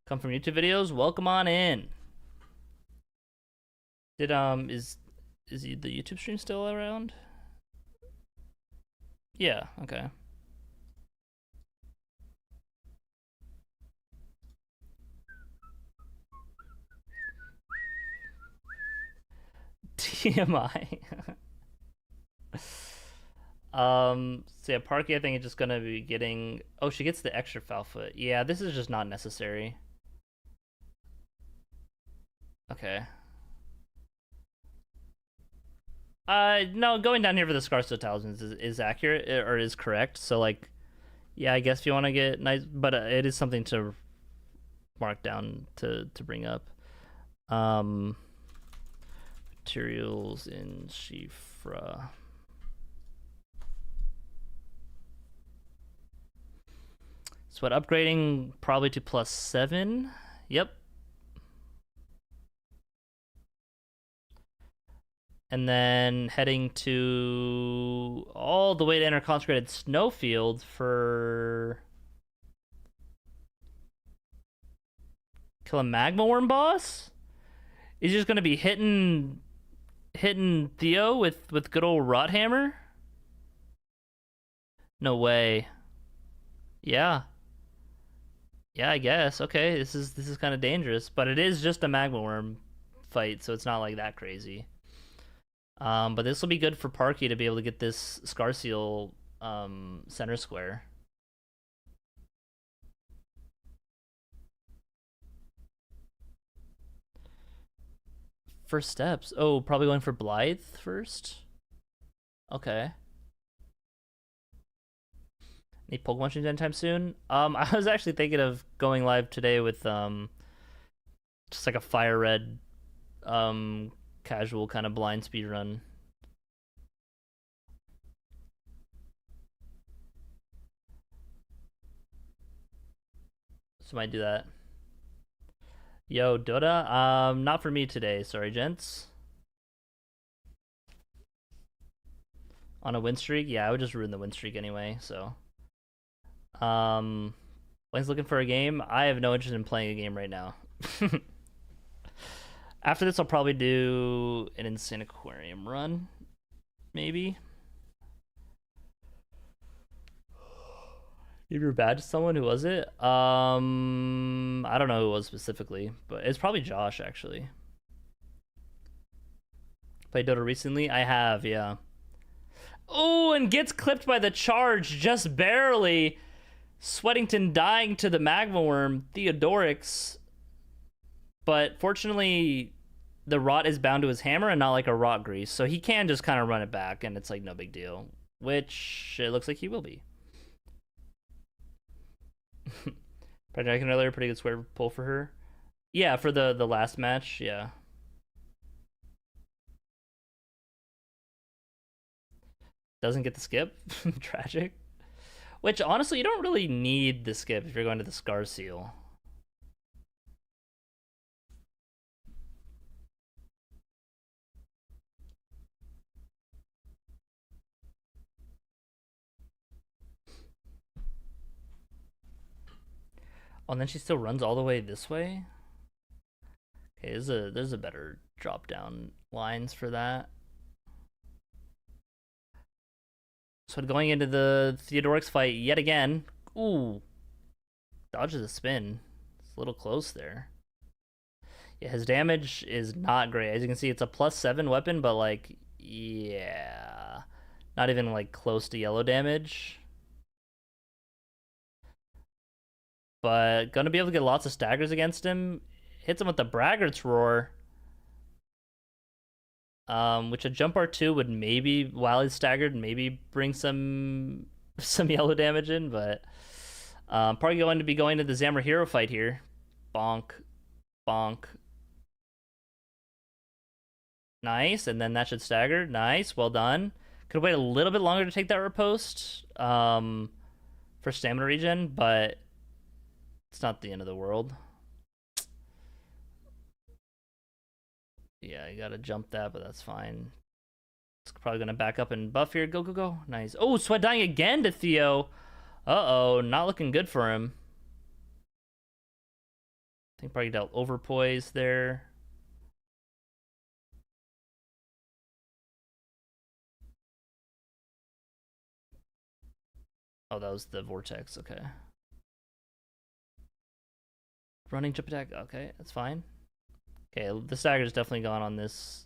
Come from YouTube videos, welcome on in. Did is the YouTube stream still around? Yeah, okay. TMI. So yeah, Parky, I think is just gonna be getting. Oh, she gets the extra foul foot. Yeah, this is just not necessary. Okay. No, going down here for the Scarso Talismans is accurate or is correct. So like, yeah, I guess if you want to get nice, but it is something to mark down to bring up. Materials in Shifra. So what, upgrading probably to +7. Yep. And then heading to all the way to enter consecrated snowfield for kill a magma worm boss. Is he just gonna be hitting Theo with good old rot hammer? No way. Yeah. Yeah, I guess. Okay, this is kind of dangerous, but it is just a magma worm fight, so it's not like that crazy. But this will be good for Parky to be able to get this Scar Seal center square. First steps. Oh, probably going for Blythe first. Okay. Any Pokemon streams anytime soon? I was actually thinking of going live today with just like a Fire Red casual kind of blind speed run. So might do that. Yo, Dota. Not for me today. Sorry, gents. On a win streak? Yeah, I would just ruin the win streak anyway, so. When's looking for a game? I have no interest in playing a game right now. After this, I'll probably do an Insaniquarium run. Maybe. Give your badge to someone. Who was it? I don't know who it was specifically, but it's probably Josh actually. Played Dota recently? I have, yeah. Oh, and gets clipped by the charge just barely. Sweatington dying to the magma worm, Theodorix. But fortunately, the rot is bound to his hammer and not like a rot grease, so he can just kind of run it back, and it's like no big deal. Which it looks like he will be. Project earlier, pretty good square pull for her. Yeah, for the last match, yeah. Doesn't get the skip. Tragic. Which honestly, you don't really need the skip if you're going to the Scar Seal. Oh, and then she still runs all the way this way? Okay, there's a better drop down lines for that. So going into the Theodorix fight yet again. Ooh. Dodges a spin. It's a little close there. Yeah, his damage is not great. As you can see, it's a +7 weapon, but like, yeah. Not even like close to yellow damage. But gonna be able to get lots of staggers against him. Hits him with the Braggart's Roar. Which a jump R2 would maybe, while he's staggered, maybe bring some yellow damage in, but probably going to be going to the Zamra Hero fight here. Bonk. Bonk. Nice, and then that should stagger. Nice, well done. Could wait a little bit longer to take that riposte for stamina regen, but It's not the end of the world. Yeah, you gotta jump that, but that's fine. It's probably gonna back up and buff here. Go, go, go. Nice. Oh, Sweat dying again to Theo. Uh-oh, not looking good for him. I think probably dealt overpoise there. Oh, that was the vortex. Okay. Running jump attack. Okay, that's fine. Okay, the stagger's definitely gone on this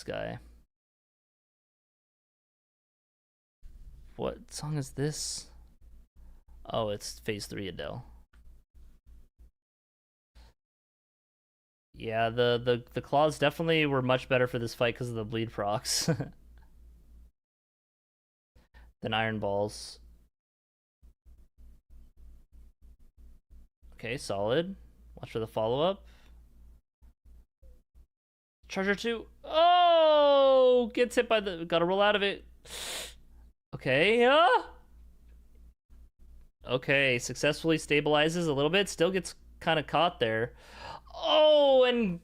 guy. What song is this? Oh, it's phase 3 Adele. Yeah, the claws definitely were much better for this fight because of the bleed procs than iron balls. Okay, solid. Watch for the follow-up. Charger 2. Oh! Gets hit by the... Gotta roll out of it. Okay, okay, successfully stabilizes a little bit. Still gets kind of caught there. Oh, and...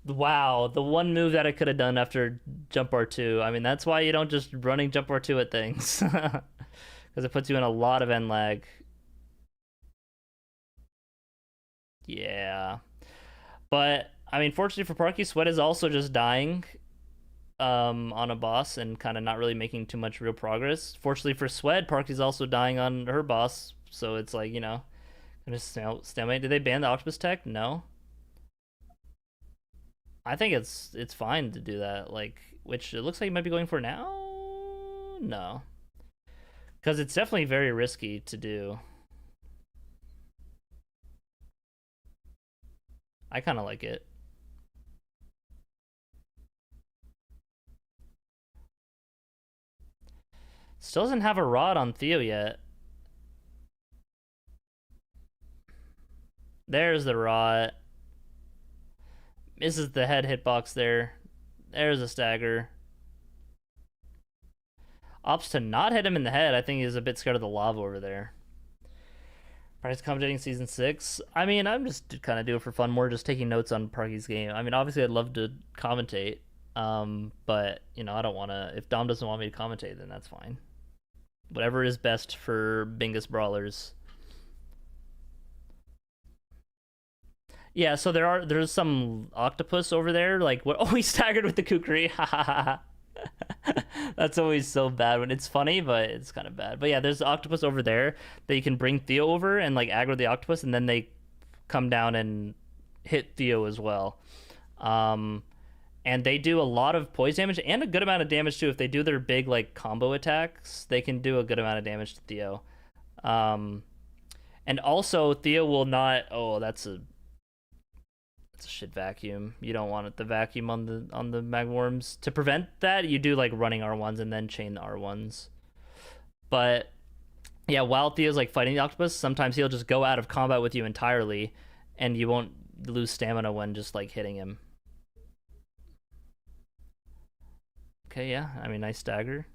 Wow, the one move that I could have done after jump R2. I mean, that's why you don't just running jump R2 at things. Because it puts you in a lot of end lag. Yeah. But, I mean, fortunately for Parky, Sweat is also just dying on a boss and kind of not really making too much real progress. Fortunately for Sweat, Parky's also dying on her boss. So it's like, you know, just stalemate. Did they ban the octopus tech? No. I think it's fine to do that. Like, which it looks like you might be going for now? No. Because it's definitely very risky to do. I kind of like it. Still doesn't have a rod on Theo yet. There's the rod. Misses the head hitbox there. There's a stagger. Opts to not hit him in the head. I think he's a bit scared of the lava over there. Parky's commentating season 6. I mean, I'm just kind of doing it for fun, more just taking notes on Parky's game. I mean, obviously I'd love to commentate, but you know, I don't want to. If Dom doesn't want me to commentate, then that's fine. Whatever is best for Bingus Brawlers. Yeah, so there's some octopus over there. Like, what? Oh, he staggered with the kukri. That's always so bad when it's funny, but it's kind of bad. But yeah, there's octopus over there that you can bring Theo over and like aggro the octopus, and then they come down and hit Theo as well. And they do a lot of poise damage and a good amount of damage too. If they do their big like combo attacks, they can do a good amount of damage to Theo. And also Theo will not. Oh, that's a shit vacuum. You don't want it, the vacuum on the magworms. To prevent that, you do like running R1s and then chain the R1s. But yeah, while Theo's like fighting the octopus, sometimes he'll just go out of combat with you entirely, and you won't lose stamina when just like hitting him. Okay, yeah. I mean, nice stagger.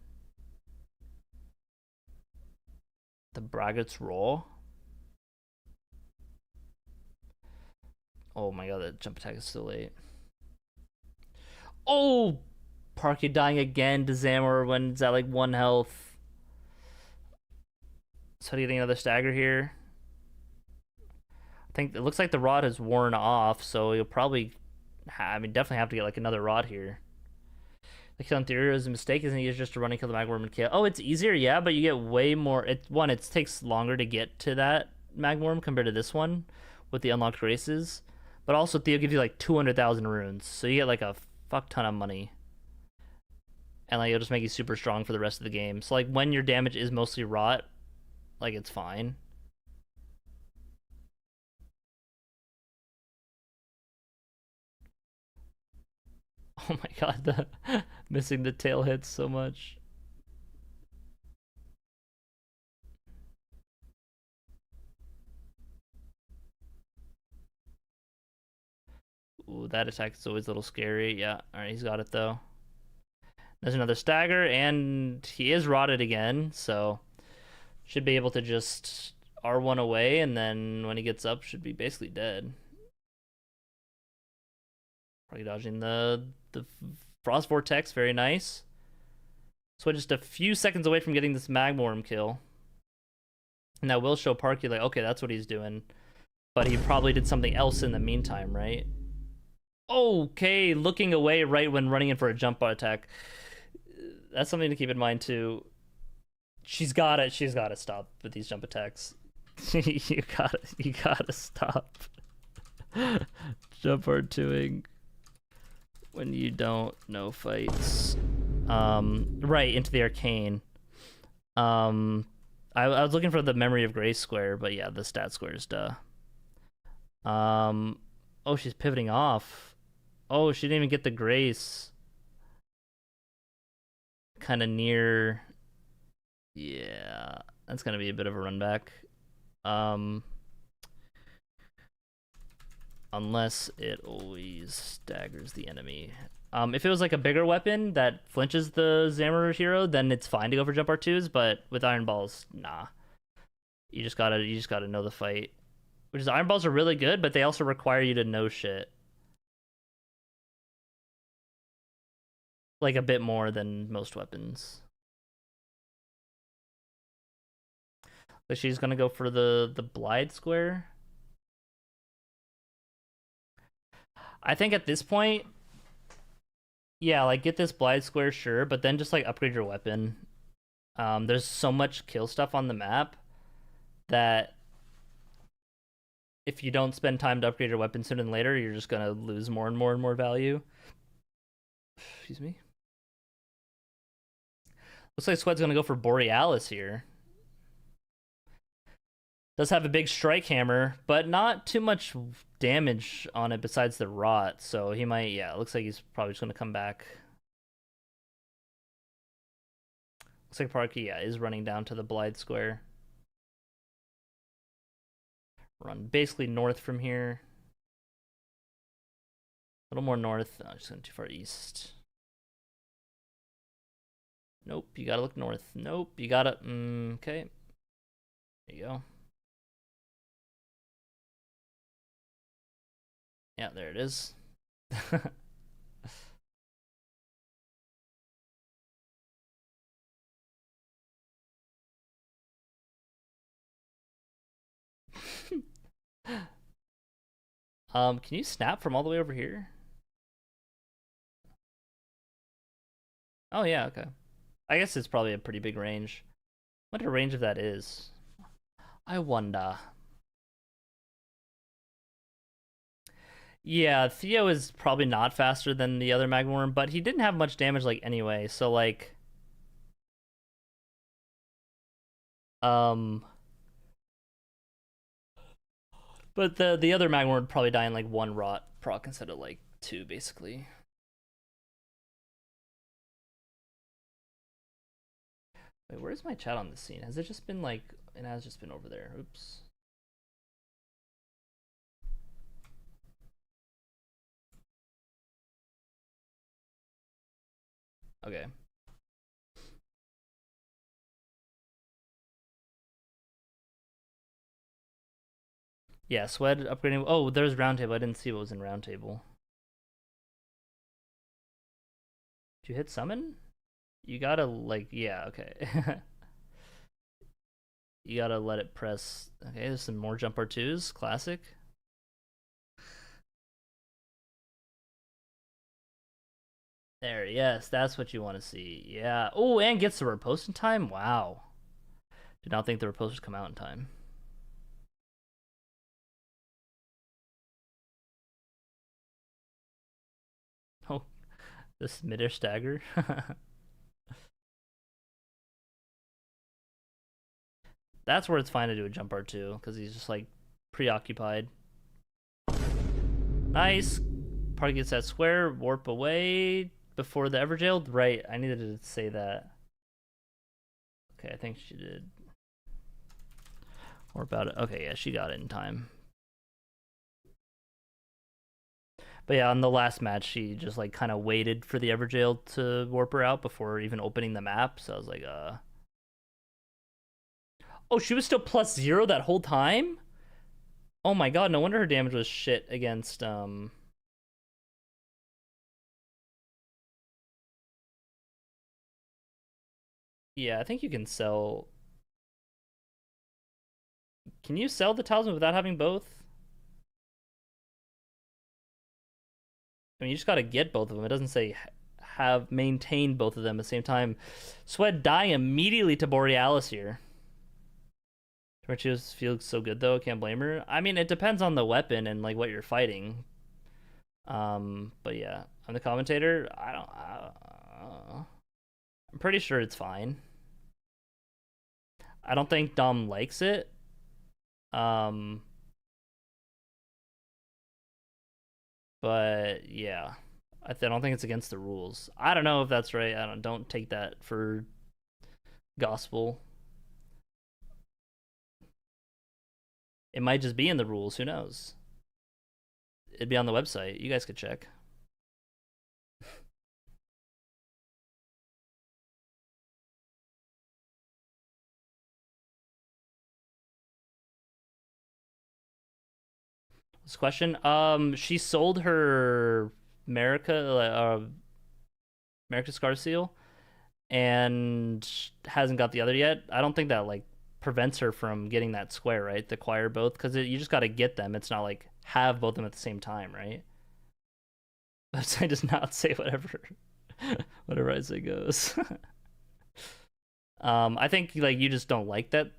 The braggart's raw. Oh my god, that jump attack is so late. Oh! Parky dying again to Zamor when it's at like 1 health. So getting another stagger here. I think it looks like the rod has worn off, so you'll probably definitely have to get like another rod here. The kill on Theory is a mistake, isn't it? Just to run and kill the magworm and kill. Oh, it's easier, yeah, but you get way more. It takes longer to get to that magworm compared to this one with the unlocked races. But also Theo gives you like 200,000 runes, so you get like a fuck ton of money. And like it'll just make you super strong for the rest of the game. So like when your damage is mostly rot, like it's fine. Oh my god, missing the tail hits so much. Ooh, that attack is always a little scary. Yeah, alright, he's got it though. There's another stagger, and he is rotted again, so should be able to just... R1 away, and then when he gets up, should be basically dead. Probably dodging the Frost Vortex, very nice. So just a few seconds away from getting this Magmorm kill. And that will show Parky like, okay, that's what he's doing. But he probably did something else in the meantime, right? Okay, looking away right when running in for a jump attack. That's something to keep in mind too. She's gotta stop with these jump attacks. you gotta stop. Jump R2ing when you don't know fights. Right, into the arcane. I was looking for the Memory of Grace square, but yeah, the stat squares, duh. Oh, she's pivoting off. Oh, she didn't even get the Grace. Kind of near. Yeah, that's gonna be a bit of a run back. Unless it always staggers the enemy. If it was like a bigger weapon that flinches the Zammer hero, then it's fine to go for jump R2s, but with Iron Balls, nah. You just gotta know the fight. Which is, Iron Balls are really good, but they also require you to know shit. Like a bit more than most weapons. But she's gonna go for the Blide square. I think at this point, yeah, like get this Blide square, sure, but then just like upgrade your weapon. There's so much kill stuff on the map that if you don't spend time to upgrade your weapon sooner than later, you're just gonna lose more and more and more value. Excuse me. Looks like Sweat's gonna go for Borealis here. Does have a big strike hammer, but not too much damage on it besides the rot, so he might, yeah, it looks like he's probably just gonna come back. Looks like Parky, yeah, is running down to the Blide square. Run basically north from here. A little more north. Oh, just going too far east. Nope, you gotta look north. Nope, you gotta, okay. There you go. Yeah, there it is. Can you snap from all the way over here? Oh yeah, okay. I guess it's probably a pretty big range. What the range of that is? I wonder. Yeah, Theo is probably not faster than the other Magmorm, but he didn't have much damage like anyway, so like but the other Magmorm would probably die in like one rot proc instead of like two basically. Wait, where's my chat on this scene? Has it just been like, it has just been over there. Oops. Okay. Yeah, Swed upgrading. Oh, there's Roundtable. I didn't see what was in Roundtable. Did you hit summon? You gotta, like, yeah, okay. You gotta let it press. Okay, there's some more jump R2s. Classic. There, yes, that's what you want to see. Yeah. Oh, and gets the riposte in time? Wow. Did not think the riposte would come out in time. Oh, this mid-air stagger. That's where it's fine to do a jump R2, because he's just like preoccupied. Nice. Party gets that square, warp away before the Everjailed. Right, I needed to say that. Okay, I think she did. Warp out it. Okay, yeah, she got it in time. But yeah, on the last match, she just like kind of waited for the Everjailed to warp her out before even opening the map. So I was like, Oh, she was still +0 that whole time? Oh my god, no wonder her damage was shit against, Yeah, I think you can sell... Can you sell the talisman without having both? I mean, you just gotta get both of them. It doesn't say have maintained both of them at the same time. Swed dying immediately to Borealis here. Torchios feels so good though, can't blame her. I mean, it depends on the weapon and like what you're fighting. But yeah, I'm the commentator. I'm pretty sure it's fine. I don't think Dom likes it. But yeah, I don't think it's against the rules. I don't know if that's right. Don't take that for gospel. It might just be in the rules. Who knows? It'd be on the website. You guys could check. This question. She sold her America Scar Seal and hasn't got the other yet. I don't think that like prevents her from getting that square, right? To acquire both, because you just got to get them. It's not like have both of them at the same time, right? Website does not say whatever I say goes. I think like you just don't like that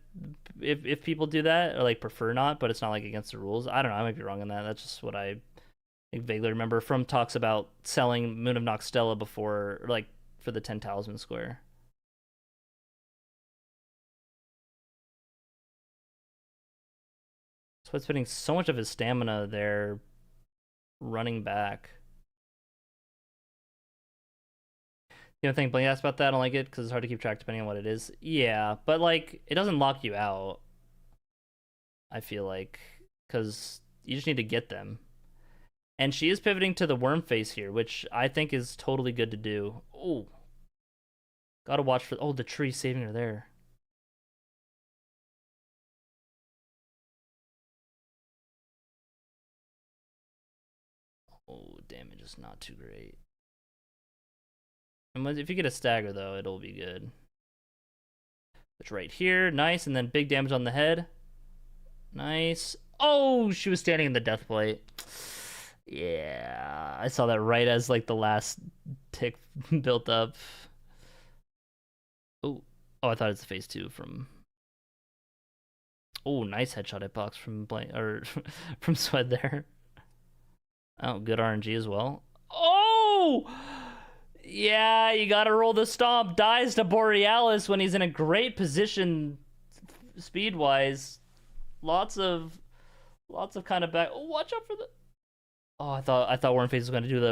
if people do that, or like prefer not, but it's not like against the rules. I don't know, I might be wrong on that. That's just what I vaguely remember from talks about selling Moon of Noxtella before, like for the 10 talisman square. So it's spending so much of his stamina there running back. You don't think Blaine asked about that? I don't like it because it's hard to keep track depending on what it is. Yeah, but like it doesn't lock you out. I feel like because you just need to get them. And she is pivoting to the worm face here, which I think is totally good to do. Oh, gotta watch for the tree saving her there. Oh, damage is not too great. And if you get a stagger though, it'll be good. It's right here, nice, and then big damage on the head. Nice. Oh, she was standing in the death plate. Yeah, I saw that right as like the last tick built up. Oh, I thought it's phase 2 from. Oh, nice headshot hitbox from from Swed there. Oh, good RNG as well. Oh, yeah, you gotta roll the stomp. Dies to Borealis when he's in a great position, speed wise. Lots of kind of back. Oh, watch out for the. Oh, I thought Wormface was going to do the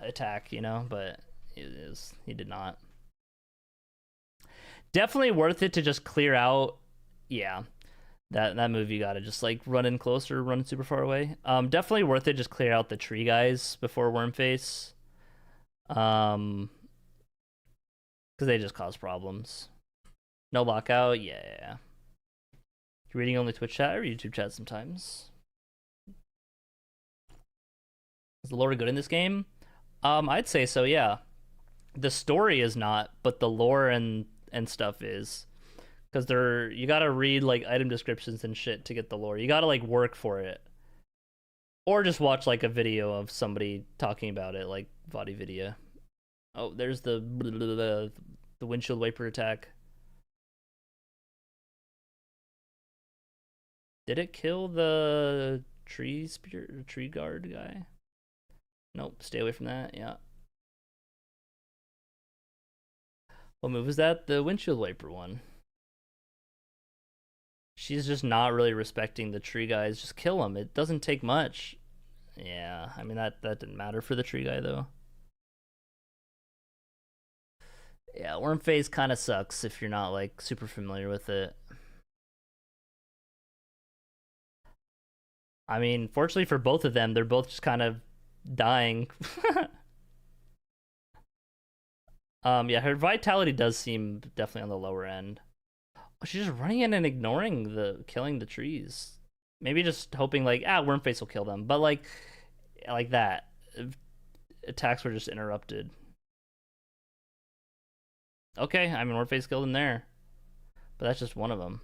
attack, you know, but he did not. Definitely worth it to just clear out. Yeah, that move you got to just like run in closer, run super far away. Definitely worth it. Just clear out the tree guys before Wormface. Because they just cause problems. No lockout. Yeah. You're reading only Twitch chat or YouTube chat sometimes. Is the lore good in this game? I'd say so, yeah. The story is not, but the lore and stuff is. Because you gotta read like item descriptions and shit to get the lore. You gotta like work for it. Or just watch like a video of somebody talking about it, like Vadi video. Oh, there's the windshield wiper attack. Did it kill the tree guard guy? Nope, stay away from that, yeah. What move is that? The windshield wiper one. She's just not really respecting the tree guys. Just kill him. It doesn't take much. Yeah, I mean, that didn't matter for the tree guy, though. Yeah, Wormface kind of sucks if you're not, like, super familiar with it. I mean, fortunately for both of them, they're both just kind of dying. Yeah, her vitality does seem definitely on the lower end. She's just running in and ignoring killing the trees. Maybe just hoping like, Wormface will kill them. But like that. Attacks were just interrupted. Okay, I mean, Wormface killed him there. But that's just one of them.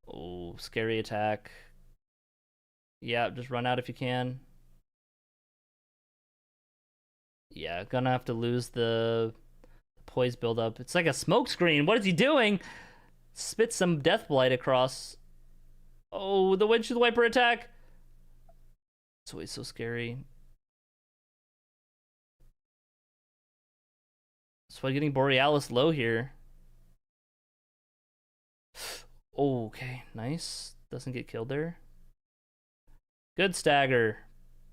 Oh, scary attack. Yeah, just run out if you can. Yeah, gonna have to lose the poise buildup. It's like a smoke screen. What is he doing? Spit some death blight across. Oh, the windshield wiper attack. It's always so scary. Sweat getting Borealis low here. Oh, okay, nice. Doesn't get killed there. Good stagger.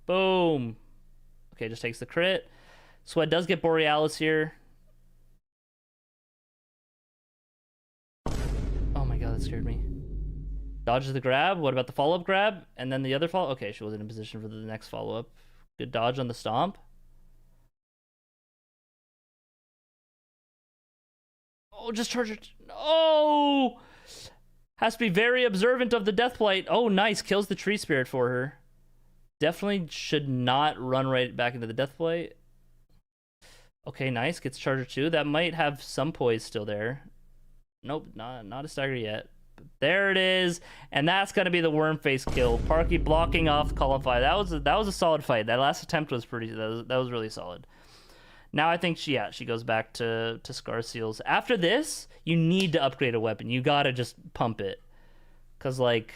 Boom. Okay, just takes the crit. Sweat does get Borealis here. Oh my god, that scared me. Dodges the grab. What about the follow-up grab? And then the other follow. Okay, she wasn't in position for the next follow-up. Good dodge on the stomp. Oh, just charge it. Oh! Has to be very observant of the death blight. Oh, nice. Kills the tree spirit for her. Definitely should not run right back into the death blight. Okay, nice. Gets Charger 2. That might have some poise still there. Nope, not a stagger yet. But there it is. And that's going to be the Wormface kill. Parky blocking off Column 5. That was a solid fight. That last attempt was that was really solid. Now I think she goes back to Scar Seals. After this, you need to upgrade a weapon. You gotta just pump it. Because, like,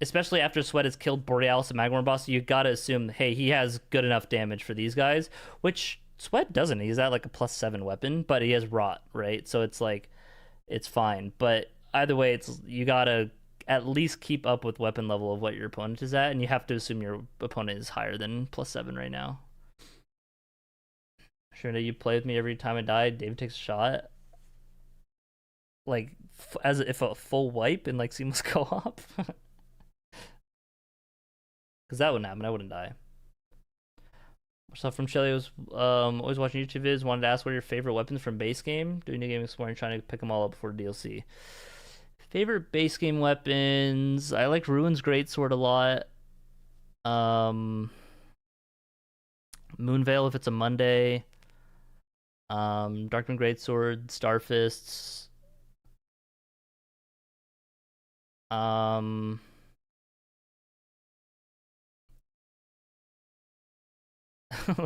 especially after Sweat has killed Borealis and Magmorn boss, you gotta assume, hey, he has good enough damage for these guys. Which Sweat doesn't. He's at like a +7 weapon, but he has Rot, right? So it's like, it's fine. But either way, you gotta at least keep up with weapon level of what your opponent is at, and you have to assume your opponent is higher than +7 right now. Sure that you play with me every time I die. David takes a shot, like as if a full wipe in like seamless co-op, because that wouldn't happen. I wouldn't die. Stuff from Shelly was always watching YouTube vids. Wanted to ask what are your favorite weapons from base game. Doing new game exploring, trying to pick them all up before DLC. Favorite base game weapons. I like Ruin's Greatsword a lot. Moonveil if it's a Monday. Darkman Greatsword, Starfists.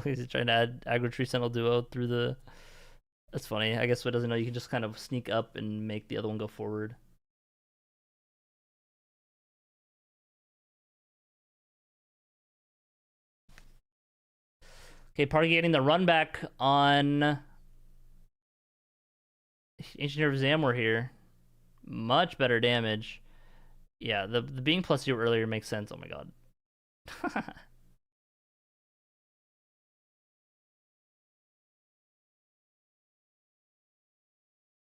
He's trying to add Aggro Tree Sentinel Duo through the. That's funny. I guess what doesn't know you can just kind of sneak up and make the other one go forward. Okay, Party getting the run back on Ancient Nerve Zamor here. Much better damage. Yeah, the being +0 earlier makes sense. Oh my god.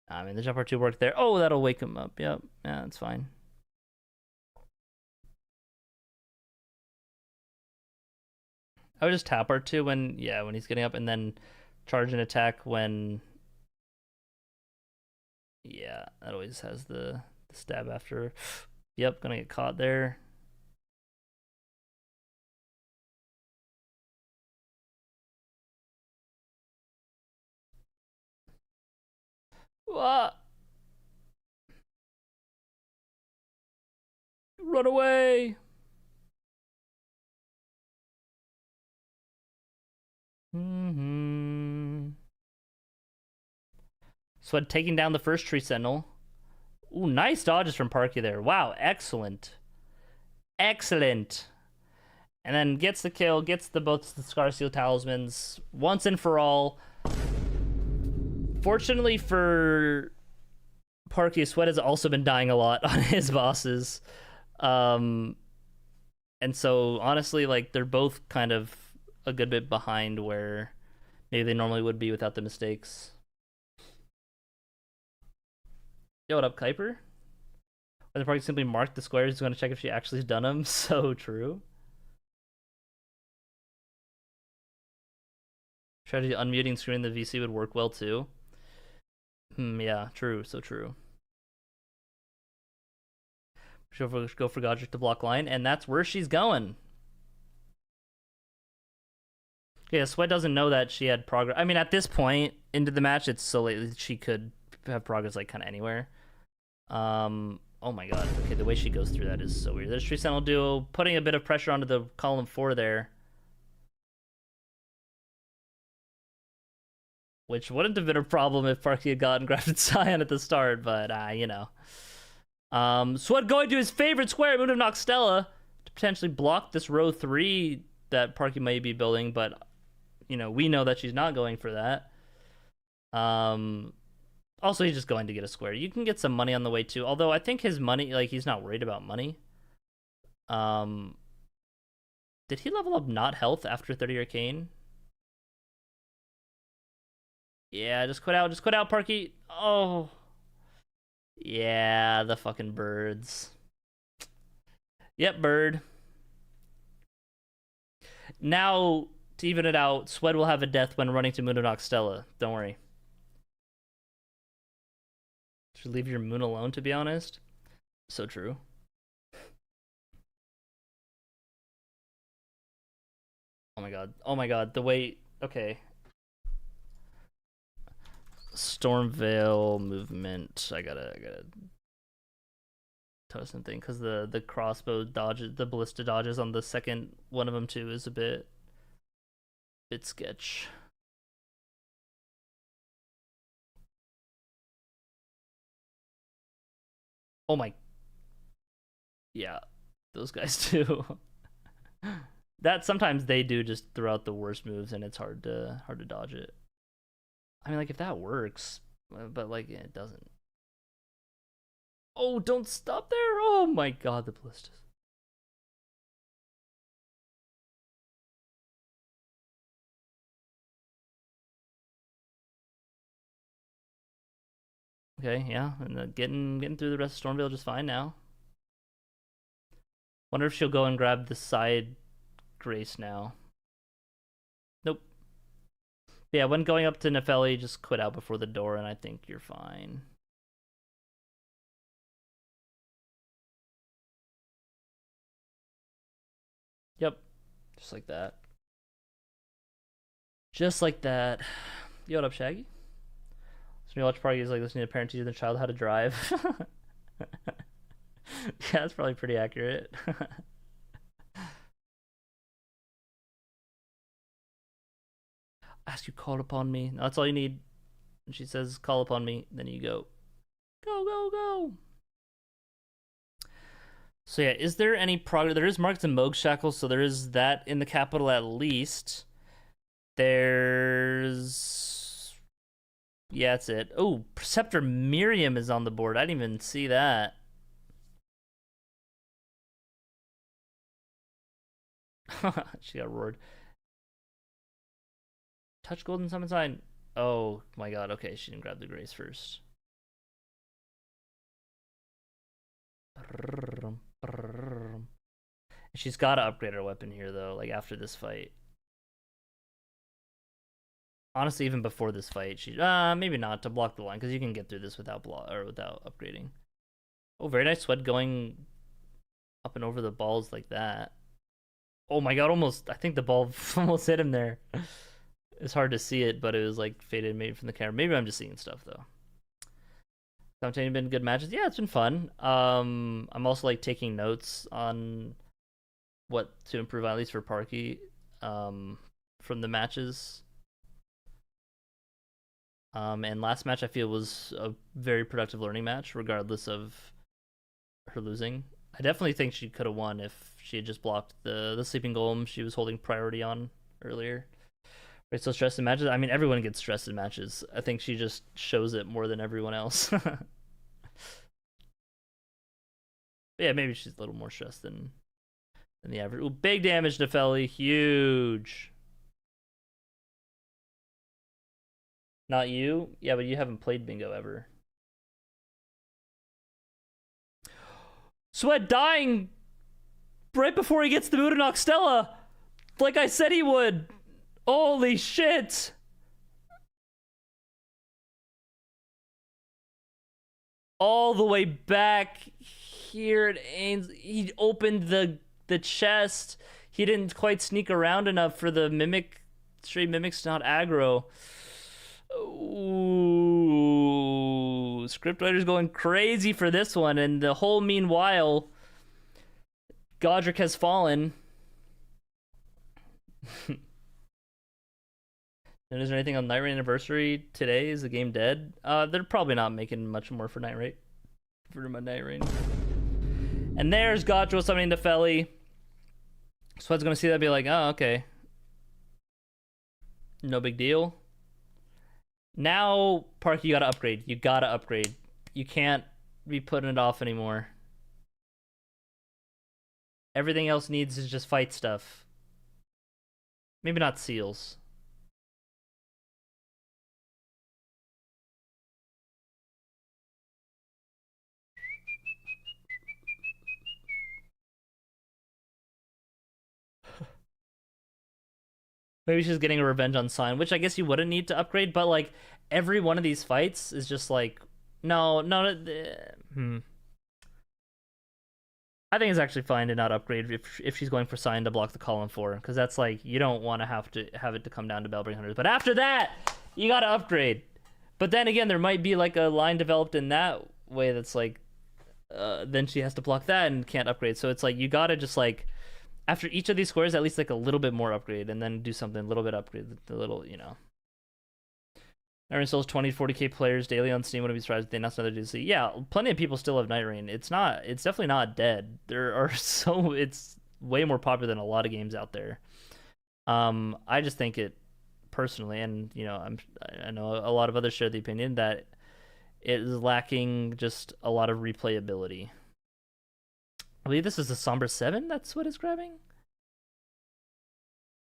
I mean, the jump R2 worked there. Oh, that'll wake him up. Yep. Yeah, that's fine. I would just tap R2 when he's getting up, and then charge an attack when. Yeah, that always has the stab after. Yep, gonna get caught there. Ah! Run away! Sweat taking down the first Tree Sentinel. Ooh, nice dodges from Parky there. Wow, excellent. Excellent. And then gets the kill, gets both the Scar Seal Talismans once and for all. Fortunately for Parky, Sweat has also been dying a lot on his bosses. And so, honestly, like, they're both kind of a good bit behind where maybe they normally would be without the mistakes. Yo, what up, Kuiper? Whether Parky simply marked the squares, he's going to check if she actually has done them. So true. Strategy unmuting screen the VC would work well too. Yeah, true, so true. She'll go for Godric to block line, and that's where she's going. Yeah, Sweat doesn't know that she had progress. I mean, at this point into the match, it's so late she could have progress like kind of anywhere. Oh my god. Okay, the way she goes through that is so weird. There's Tree Sentinel Duo putting a bit of pressure onto the column 4 there. Which wouldn't have been a problem if Parky had gotten Grafted Scion at the start, but you know. Sweat going to his favorite square, Moon of Noxtella, to potentially block this row 3 that Parky may be building, but you know, we know that she's not going for that. Also, he's just going to get a square. You can get some money on the way too, although I think his money, like, he's not worried about money. Did he level up not health after 30 Arcane? Yeah, just quit out, Parky. Oh. Yeah, the fucking birds. Yep, bird. Now, to even it out, Sweat will have a death when running to Moon of Noxtella. Don't worry. Should leave your moon alone, to be honest. So true. Oh my god. Oh my god. The way... Okay. Stormveil movement. I gotta tell something, because the crossbow dodges, the ballista dodges on the second one of them too is a bit sketch. Oh my. Yeah, those guys too. That sometimes they do just throw out the worst moves, and it's hard to dodge it. I mean, like, if that works, but like it doesn't. Oh, don't stop there! Oh my god, the ballistas. Okay, yeah, and getting through the rest of Stormveil just fine now. Wonder if she'll go and grab the side Grace now. Nope. Yeah, when going up to Nefeli, just quit out before the door, and I think you're fine. Yep, just like that. Just like that. Yo, what up, Shaggy? So we watch parties like listening to parent teaching their child how to drive. Yeah, that's probably pretty accurate. Ask you called upon me. No, that's all you need. And she says, call upon me. Then you go. Go, go, go. So yeah, is there any progress? There is Marks and Moog Shackles, so there is that in the capital at least. There's... Yeah, that's it. Oh, Preceptor Miriam is on the board. I didn't even see that. She got roared. Touch Golden Summon Sign. Oh my god, okay, she didn't grab the Grace first. She's gotta upgrade her weapon here though, like after this fight. Honestly, even before this fight, she maybe not to block the line, because you can get through this without without upgrading. Oh, very nice Sweat going up and over the balls like that. Oh my god, almost, I think the ball almost hit him there. It's hard to see it, but it was like faded maybe from the camera. Maybe I'm just seeing stuff though. Commentating been good matches. Yeah, it's been fun. I'm also like taking notes on what to improve on, at least for Parky, from the matches. And last match I feel was a very productive learning match, regardless of her losing. I definitely think she could have won if she had just blocked the sleeping golem she was holding priority on earlier. Right, so stressed in matches. I mean, everyone gets stressed in matches. I think she just shows it more than everyone else. Yeah, maybe she's a little more stressed than the average. Ooh, big damage to Nefeli, huge. Not you? Yeah, but you haven't played bingo ever. Sweat dying right before he gets the Moon of Noxtella, like I said he would. Holy shit! all the way back here at Ains. He opened the chest. He didn't quite sneak around enough for the mimic. Straight mimics not aggro. Ooh, scriptwriter's going crazy for this one, and the whole meanwhile, Godric has fallen. And is there anything on Night Raid Anniversary today? Is the game dead? They're probably not making much more for Night Raid. For my Night Raid. And there's Gotcho summoning the Felly. Sweat's gonna see that and be like, oh, okay. No big deal. Now, Park, you gotta upgrade. You gotta upgrade. You can't be putting it off anymore. Everything else needs is just fight stuff. Maybe not seals. Maybe she's getting a revenge on Sign, which I guess you wouldn't need to upgrade, but like every one of these fights is just like, no. I think it's actually fine to not upgrade if she's going for Sign to block the column 4, because that's like, you don't want to have it to come down to Bellbring Hunters. But after that, you gotta upgrade. But then again, there might be like a line developed in that way that's like, then she has to block that and can't upgrade. So it's like, you gotta just like, after each of these squares, at least like a little bit more upgrade, and then do something a little bit upgrade, the little, you know. Night Rain sells 20 to 40k players daily on Steam. Wouldn't be surprised if they announced another DLC. Yeah, plenty of people still have Night Rain. It's definitely not dead. It's way more popular than a lot of games out there. I just think it personally, and you know, I know a lot of others share the opinion that it is lacking just a lot of replayability. I believe this is the Somber 7 that's what it's grabbing?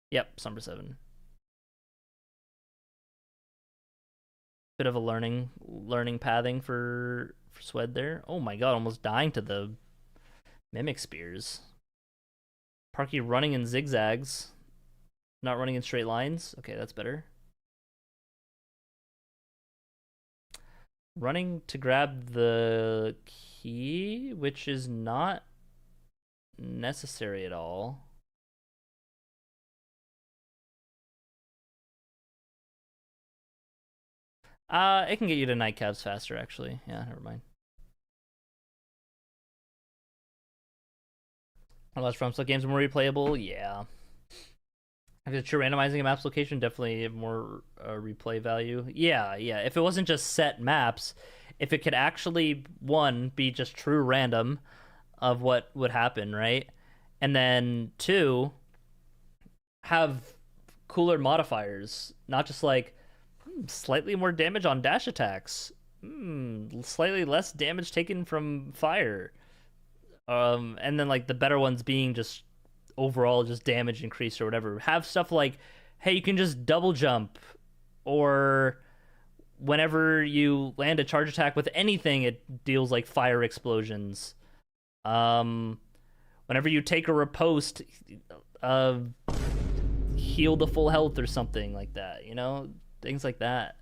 Yep, Somber 7. Bit of a learning pathing for Swed there. Oh my god, almost dying to the Mimic Spears. Parky running in zigzags. Not running in straight lines. Okay, that's better. Running to grab the key, which is not necessary at all. It can get you to nightcaps faster, actually. Yeah, never mind. Unless FromSoft games are more replayable, yeah. If it's true randomizing a map's location, definitely more replay value. Yeah. If it wasn't just set maps, if it could actually, one, be just true random of what would happen, right? And then two, have cooler modifiers, not just like slightly more damage on dash attacks, slightly less damage taken from fire, and then like the better ones being just overall just damage increase or whatever. Have stuff like, hey, you can just double jump, or whenever you land a charge attack with anything, it deals like fire explosions. Whenever you take a riposte, heal the full health or something like that, you know? Things like that.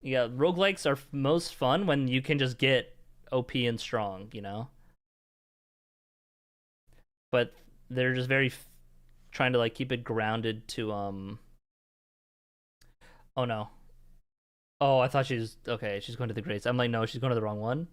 Yeah, roguelikes are most fun when you can just get OP and strong, you know? But they're just very trying to like keep it grounded to oh no. Oh, I thought she's okay, she's going to the Greats. I'm like, no, she's going to the wrong one.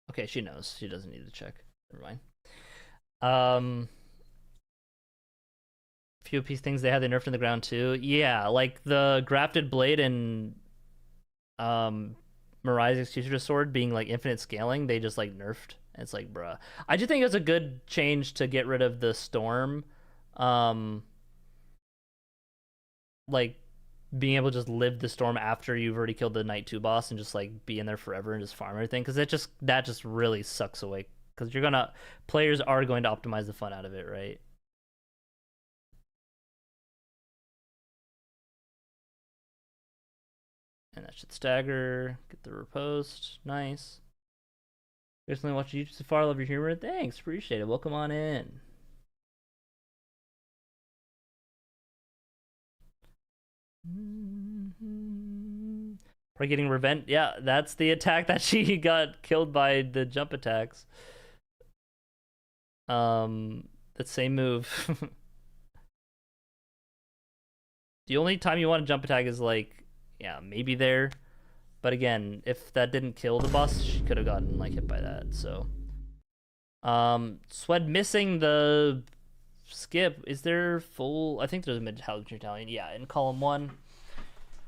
Okay, she knows. She doesn't need to check. Never mind. Few of these things they had, they nerfed in the ground too. Yeah, like the grafted blade and Mirai's Executioner Sword being like infinite scaling, they just like nerfed. It's like, bruh. I do think it's a good change to get rid of the storm. Like being able to just live the storm after you've already killed the Night 2 boss and just like be in there forever and just farm everything, because that just really sucks away, because players are going to optimize the fun out of it, right? And that should stagger, get the riposte, nice. Recently watched YouTube so far. Love your humor. Thanks, appreciate it. Welcome on in. Probably getting revenge. Yeah, that's the attack that she got killed by the jump attacks. That same move. The only time you want to jump attack is like, yeah, maybe there. But again, if that didn't kill the boss, she could have gotten like hit by that. So, Swed missing the skip. Is there full? I think there's a mid-intelligence Italian. Yeah, in column 1.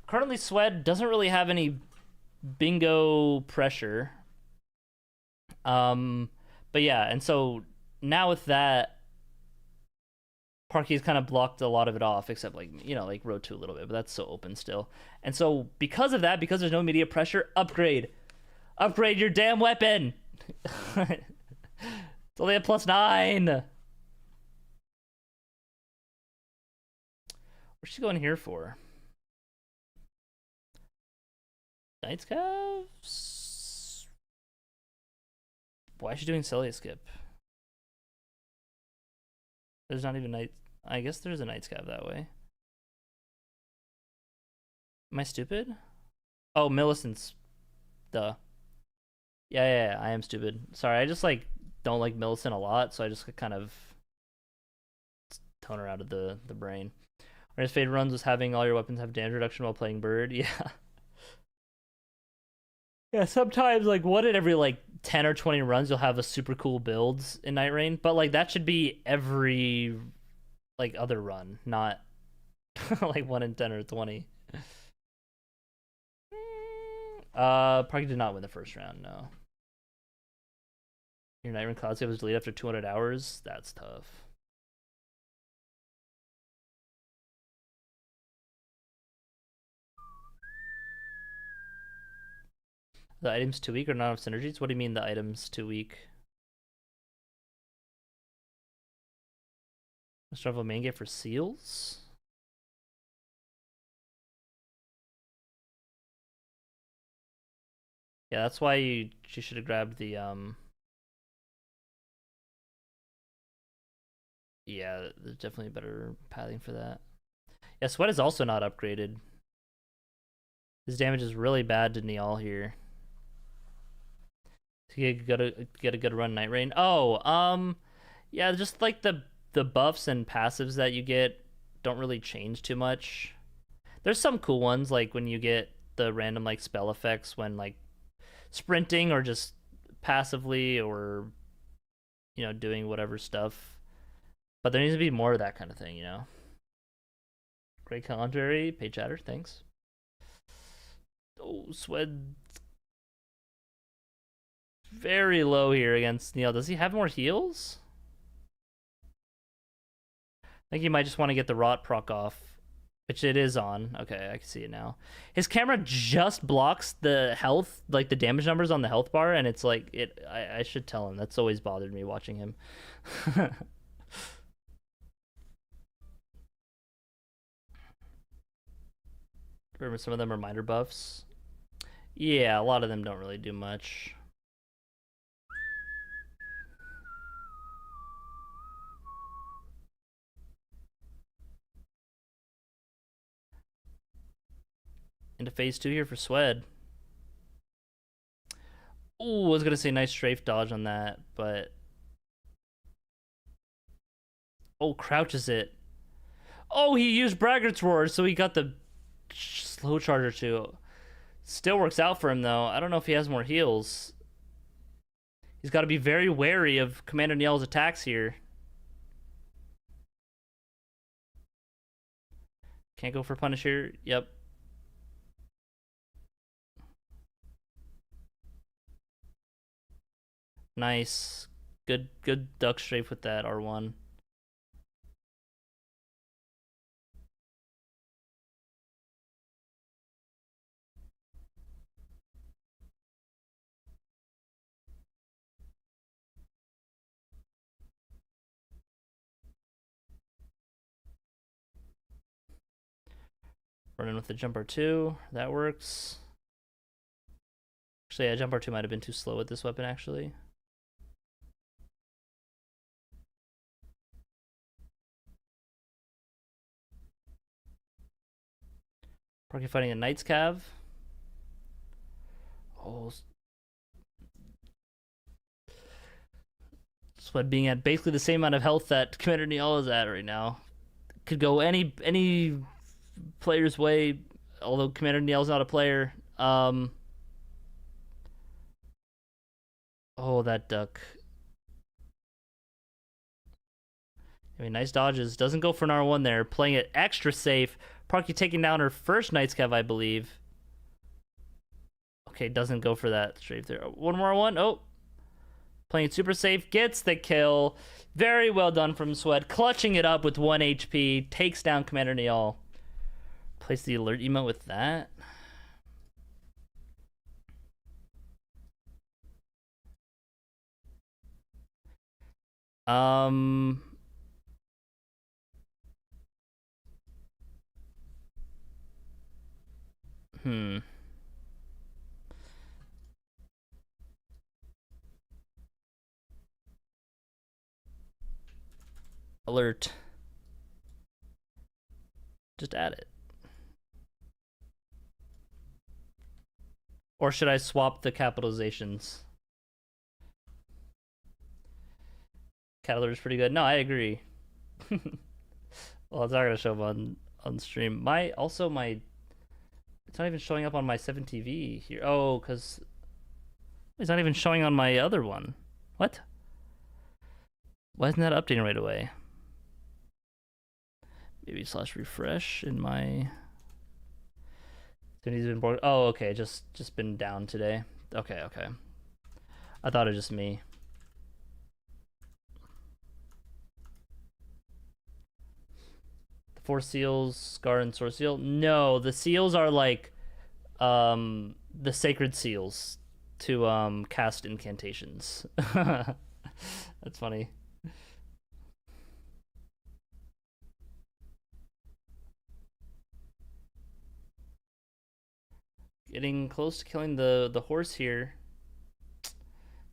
Currently, Swed doesn't really have any bingo pressure. But yeah, and so now with that, Parky's kind of blocked a lot of it off, except like, you know, like road 2 a little bit, but that's so open still. And so because of that, because there's no immediate pressure, upgrade your damn weapon. It's only a +9. What's she going here for? Knight's Calves? Why is she doing Celia skip? There's not even Knight. I guess there's a Knight's Cav that way. Am I stupid? Oh, Millicent's. Duh. Yeah, I am stupid. Sorry, I just like don't like Millicent a lot, so I just kind of tone her out of the brain. Or his fade runs was having all your weapons have damage reduction while playing bird. Yeah. Yeah, sometimes like one in every like 10 or 20 runs you'll have a super cool builds in Night Rain, but like that should be every like other run, not like 1 in 10 or 20. Parky did not win the first round, no. Your Night Rain Cloud save was deleted after 200 hours. That's tough. The item's too weak or not enough synergies? What do you mean the item's too weak? Let's travel main gate for seals? Yeah, that's why you should have grabbed the yeah, there's definitely better pathing for that. Yeah, Sweat is also not upgraded. His damage is really bad to Niall here. To get a good run Night Rain. Oh, yeah, just like the buffs and passives that you get don't really change too much. There's some cool ones, like when you get the random like spell effects when like sprinting or just passively or, you know, doing whatever stuff. But there needs to be more of that kind of thing, you know. Great commentary, pay chatter, thanks. Oh, Swed very low here against Neil. Does he have more heals? I think he might just want to get the rot proc off, which it is on. Okay, I can see it now. His camera just blocks the health, like the damage numbers on the health bar, and it's like I should tell him. That's always bothered me watching him. Remember, some of them are minor buffs. Yeah, a lot of them don't really do much. Into phase 2 here for Swed. Ooh, I was gonna say nice strafe dodge on that, but oh, crouches it. Oh, he used Braggart's Roar, so he got the slow charger too. Still works out for him though. I don't know if he has more heals. He's got to be very wary of Commander Niel's attacks here. Can't go for punish here. Yep. Nice. Good duck strafe with that R1. Running with the jumper 2. That works. Actually, yeah, jumper 2 might have been too slow with this weapon, actually. Parky fighting a Knight's Cav. Oh, Swed being at basically the same amount of health that Commander Niall is at right now. Could go any player's way, although Commander Niall's not a player. Oh, that duck. I mean, nice dodges. Doesn't go for an R1 there. Playing it extra safe. Parky taking down her first Knight's Cav, I believe. Okay, doesn't go for that strafe there. One more R1. Oh. Playing it super safe. Gets the kill. Very well done from Swed. Clutching it up with 1 HP. Takes down Commander Niall. Place the alert emote with that. Alert. Just add it. Or should I swap the capitalizations? Cat alert is pretty good. No, I agree. Well, it's not gonna show up on stream. It's not even showing up on my 7TV here. Oh, because it's not even showing on my other one. What? Why isn't that updating right away? Maybe / refresh in my. Oh, okay. Just been down today. Okay. I thought it was just me. The 4 seals, Scar and Sword Seal. No, the seals are like the sacred seals to cast incantations. That's funny. Getting close to killing the horse here.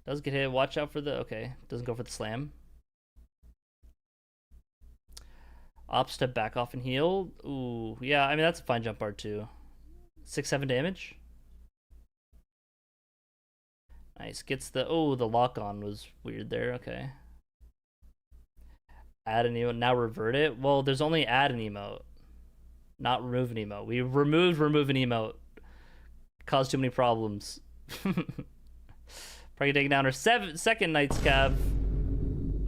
Does get hit. Watch out for the... Okay. Doesn't go for the slam. Ops to back off and heal. Ooh. Yeah, I mean, that's a fine jump bar too. 6-7 damage. Nice. Gets the... Oh, the lock on was weird there. Okay. Add an emote. Now revert it. Well, there's only add an emote. Not remove an emote. We remove an emote. Caused too many problems. Probably taking down her second Knight's Cav.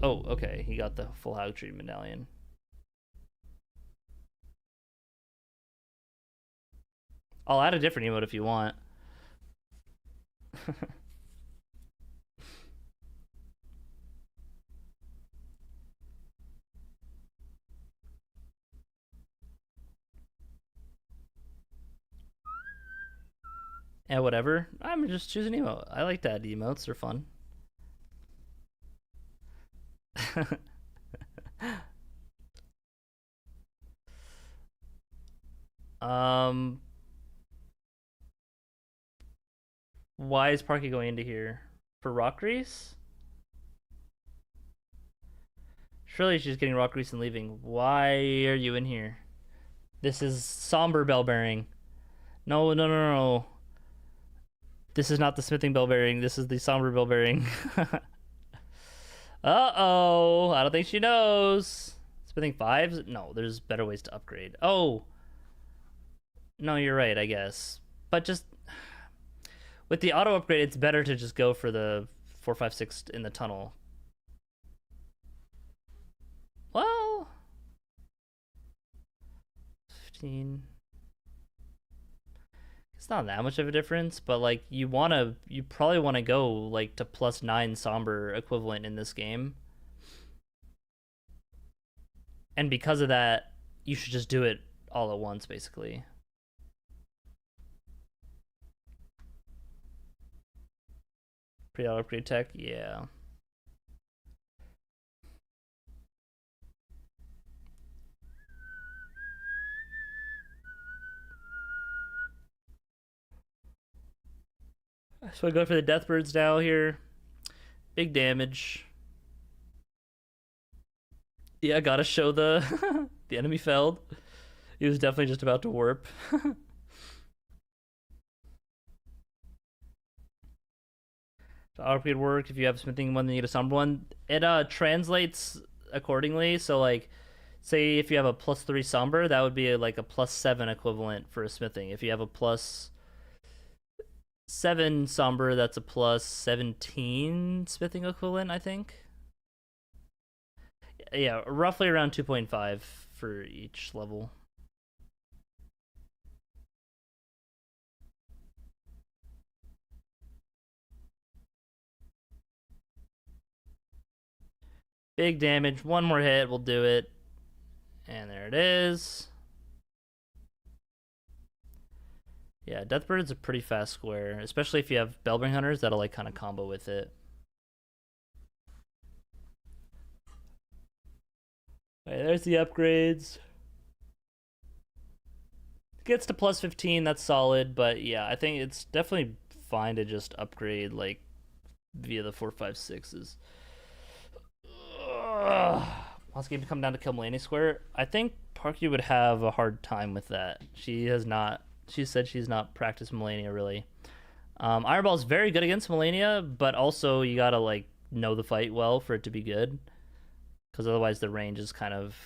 Oh, okay. He got the full Hog Tree medallion. I'll add a different emote if you want. Yeah, whatever. I'm just choosing emote. I like to add emotes. They're fun. Why is Parky going into here? For rock grease? Surely she's getting rock grease and leaving. Why are you in here? This is somber bell bearing. No. This is not the smithing bell bearing. This is the somber bell bearing. Uh-oh. I don't think she knows. Smithing 5s? No, there's better ways to upgrade. Oh. No, you're right, I guess. But just... With the auto upgrade, it's better to just go for the 4, 5, 6 in the tunnel. Well... 15... It's not that much of a difference, but like you probably want to go like to +9 somber equivalent in this game. And because of that, you should just do it all at once, basically. Pre-auto upgrade tech, yeah. So I go for the Deathbirds now here. Big damage. Yeah, gotta show the the enemy felled. He was definitely just about to warp. So upgrade work if you have smithing one, then you get a somber one. It translates accordingly. So like, say if you have a +3 somber, that would be like a +7 equivalent for a smithing. If you have a +7 somber, that's a +17 smithing equivalent, I think. Yeah, roughly around 2.5 for each level. Big damage. One more hit will do it. And there it is. Yeah, Deathbird's a pretty fast square, especially if you have Bellbring Hunters that'll like kind of combo with it. Okay, there's the upgrades. Gets to +15, that's solid, but yeah, I think it's definitely fine to just upgrade like via the 4, 5, 6s. Wants game to come down to kill Melania Square. I think Parky would have a hard time with that. She has not. She said she's not practiced Melania really. Iron is very good against Melania, but also you gotta like know the fight well for it to be good, because otherwise the range is kind of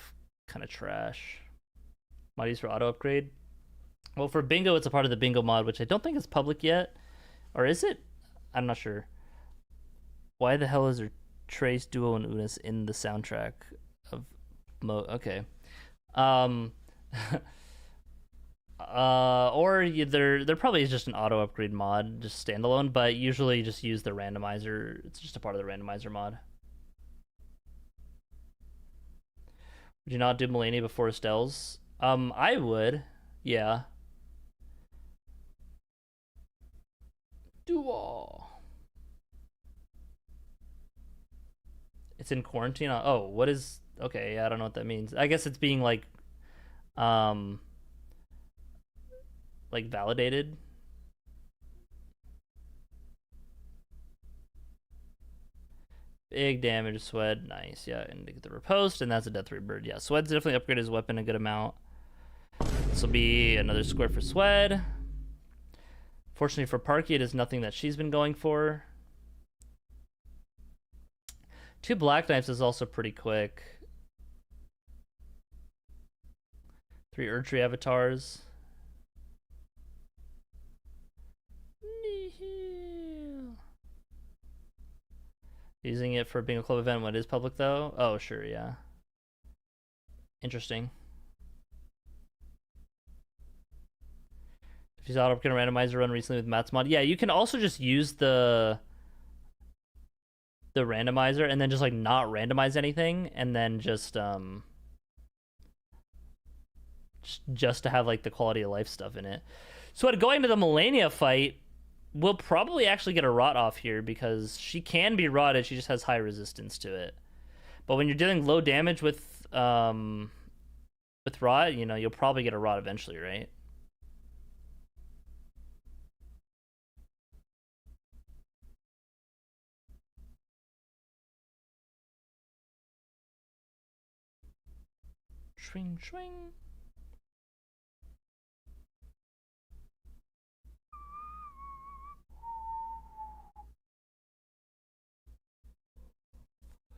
trash. Mod for auto upgrade. Well, for bingo, it's a part of the bingo mod, which I don't think is public yet, or is it? I'm not sure. Why the hell is there Trace, Duo, and Unis in the soundtrack of Okay. Or there probably is just an auto upgrade mod, just standalone, but usually just use the randomizer. It's just a part of the randomizer mod. Would you not do Melania before Estelle's? I would, yeah. Duo. It's in quarantine. Oh, what is? Okay, yeah, I don't know what that means. I guess it's being like validated. Big damage, Swed. Nice, yeah, and to get the riposte, and that's a Death Ray Bird. Yeah, Swed's definitely upgraded his weapon a good amount. This will be another square for Swed. Fortunately for Parky, it is nothing that she's been going for. 2 Black Knives is also pretty quick. 3 Erdtree Avatars. Using it for being a club event when it is public, though? Oh, sure, yeah. Interesting. If you auto upgrade a randomizer run recently with Matt's mod, yeah, you can also just use the randomizer and then just like not randomize anything, and then just to have like the quality of life stuff in it. So going to the Melania fight, we'll probably actually get a rot off here because she can be rotted, she just has high resistance to it. But when you're dealing low damage with rot, you know, you'll probably get a rot eventually, right? Swing, swing.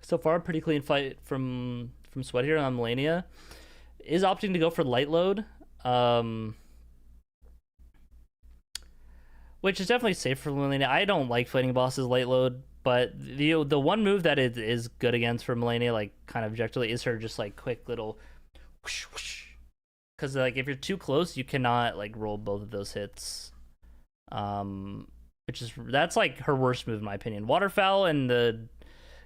So far, pretty clean fight from Sweat here on Melania. Is opting to go for light load, which is definitely safe for Melania. I don't like fighting bosses light load, but the one move that it is good against for Melania, like kind of objectively, is her just like quick little whoosh whoosh. Because like if you're too close, you cannot like roll both of those hits. That's like her worst move in my opinion. Waterfowl and the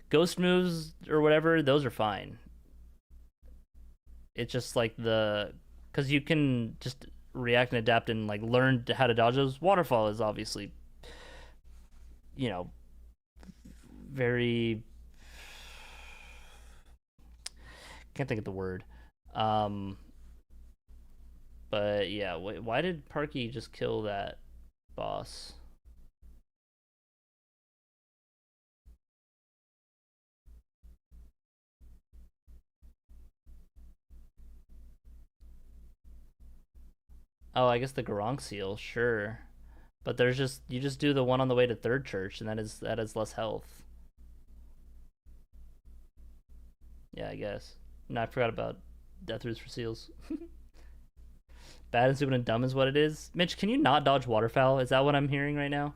ghost moves or whatever, those are fine. It's just like because you can just react and adapt and like learn how to dodge those. Waterfall is obviously, you know, very, can't think of the word. But yeah, why did Parky just kill that boss? Oh, I guess the Garong seal, sure. But there's just you just do the one on the way to third church, and that is less health. Yeah, I guess. No, I forgot about death roots for seals. Bad and stupid and dumb is what it is. Mitch, can you not dodge waterfowl? Is that what I'm hearing right now?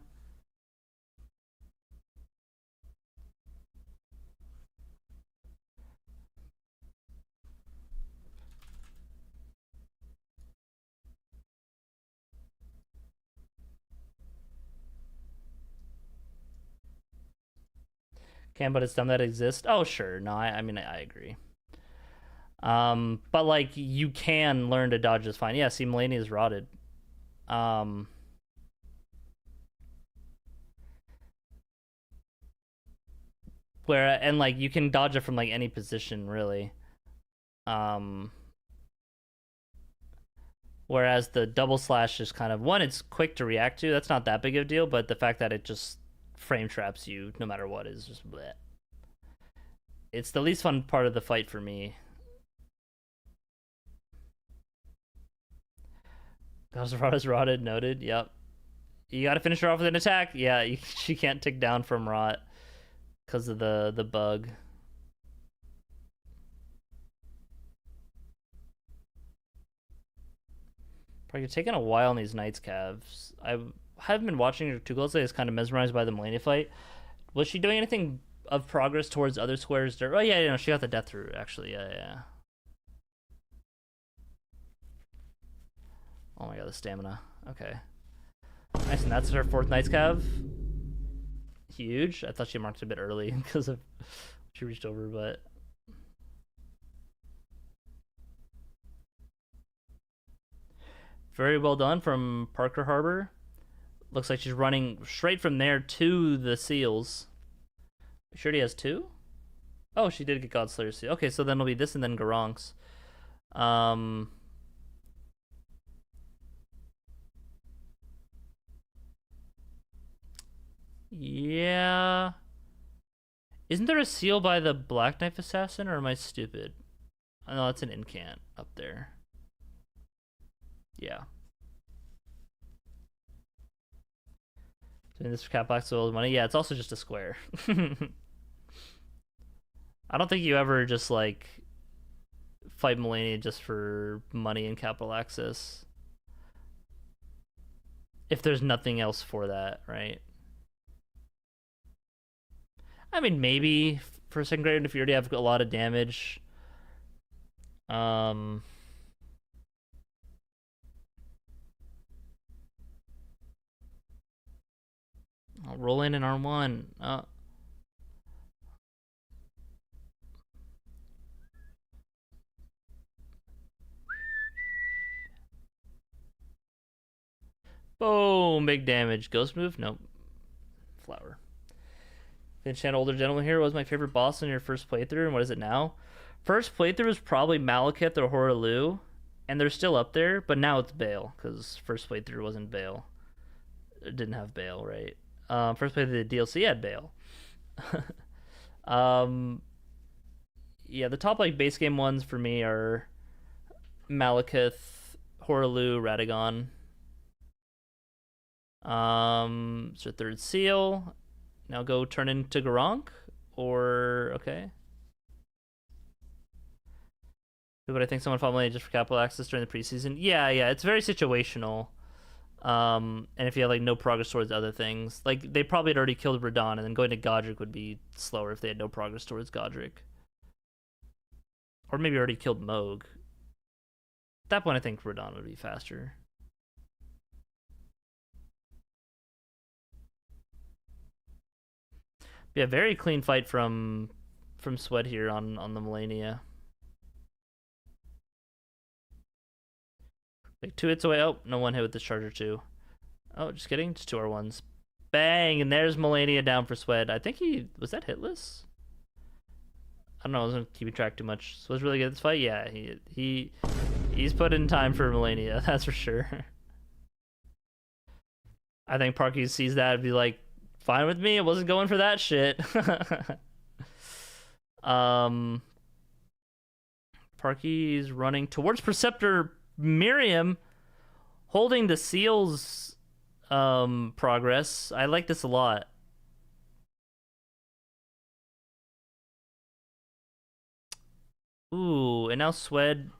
Can, but it's dumb that it exists. Oh, sure. No, I mean, I agree. But like you can learn to dodge just fine. Yeah, see, Mulaney is rotted. Where and like you can dodge it from like any position really. Whereas the double slash is kind of one, it's quick to react to. That's not that big of a deal, but the fact that it just frame traps you no matter what is just bleh. It's the least fun part of the fight for me. Rada's rotted, noted. Yep. You gotta finish her off with an attack. Yeah, she can't tick down from rot because of the bug. Probably taking a while in these Knights calves. I haven't been watching her too closely. I was kind of mesmerized by the Mulaney fight. Was she doing anything of progress towards other squares? Oh yeah, no, she got the death root actually. Yeah. Oh my god, the stamina. Okay. Nice, and that's her fourth Knights Cav. Huge. I thought she marked a bit early because of she reached over, but very well done from Parker Harbor. Looks like she's running straight from there to the seals. Sure he has two? Oh, she did get Godslayer seal. Okay, so then it'll be this and then Garank's. Yeah. Isn't there a seal by the Black Knife Assassin, or am I stupid? Oh, no, it's an incant up there. Yeah. Doing this for Cat Black Soul money? Yeah, it's also just a square. I don't think you ever just, like, fight Mulaney just for money and capital access. If there's nothing else for that, right? I mean, maybe for second grade if you already have a lot of damage. I'll roll in R1. Boom, big damage. Ghost move? Nope. Flower. Enchant Older Gentleman here was my favorite boss in your first playthrough, and what is it now? First playthrough was probably Malekith or Hoaraloo, and they're still up there, but now it's Bale, because first playthrough wasn't Bale. It didn't have Bale, right? First playthrough the DLC had Bale. Yeah, the top like base game ones for me are Malekith, Hoaraloo, Radagon. So third seal. Now go turn into Garank, or okay. But I think someone fought Mulaney just for capital access during the preseason. Yeah, it's very situational. And if you have like no progress towards other things, like they probably had already killed Radon, and then going to Godric would be slower if they had no progress towards Godric. Or maybe already killed Moog. At that point, I think Radon would be faster. Yeah, very clean fight from Sweat here on the Melania. Like 2 hits away. Oh, no one hit with this charger too. Oh, just kidding. Just 2 R1s. Bang! And there's Melania down for Sweat. I think he was that hitless. I don't know. I wasn't keeping track too much. So was really good at this fight. Yeah, he's put in time for Melania. That's for sure. I think Parky sees that and be like, fine with me. I wasn't going for that shit. Parky's running towards Preceptor Miriam, holding the seals progress. I like this a lot. Ooh, and now Swed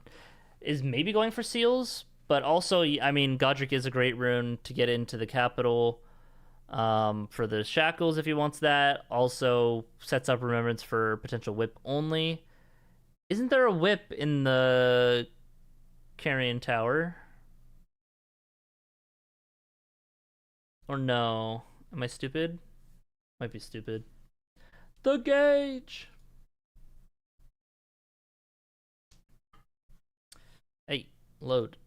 is maybe going for seals, but also, I mean, Godric is a great rune to get into the capital. For the shackles if he wants that. Also sets up remembrance for potential whip only. Isn't there a whip in the Carrion Tower? Or no? Am I stupid? Might be stupid. The gauge! Hey, load.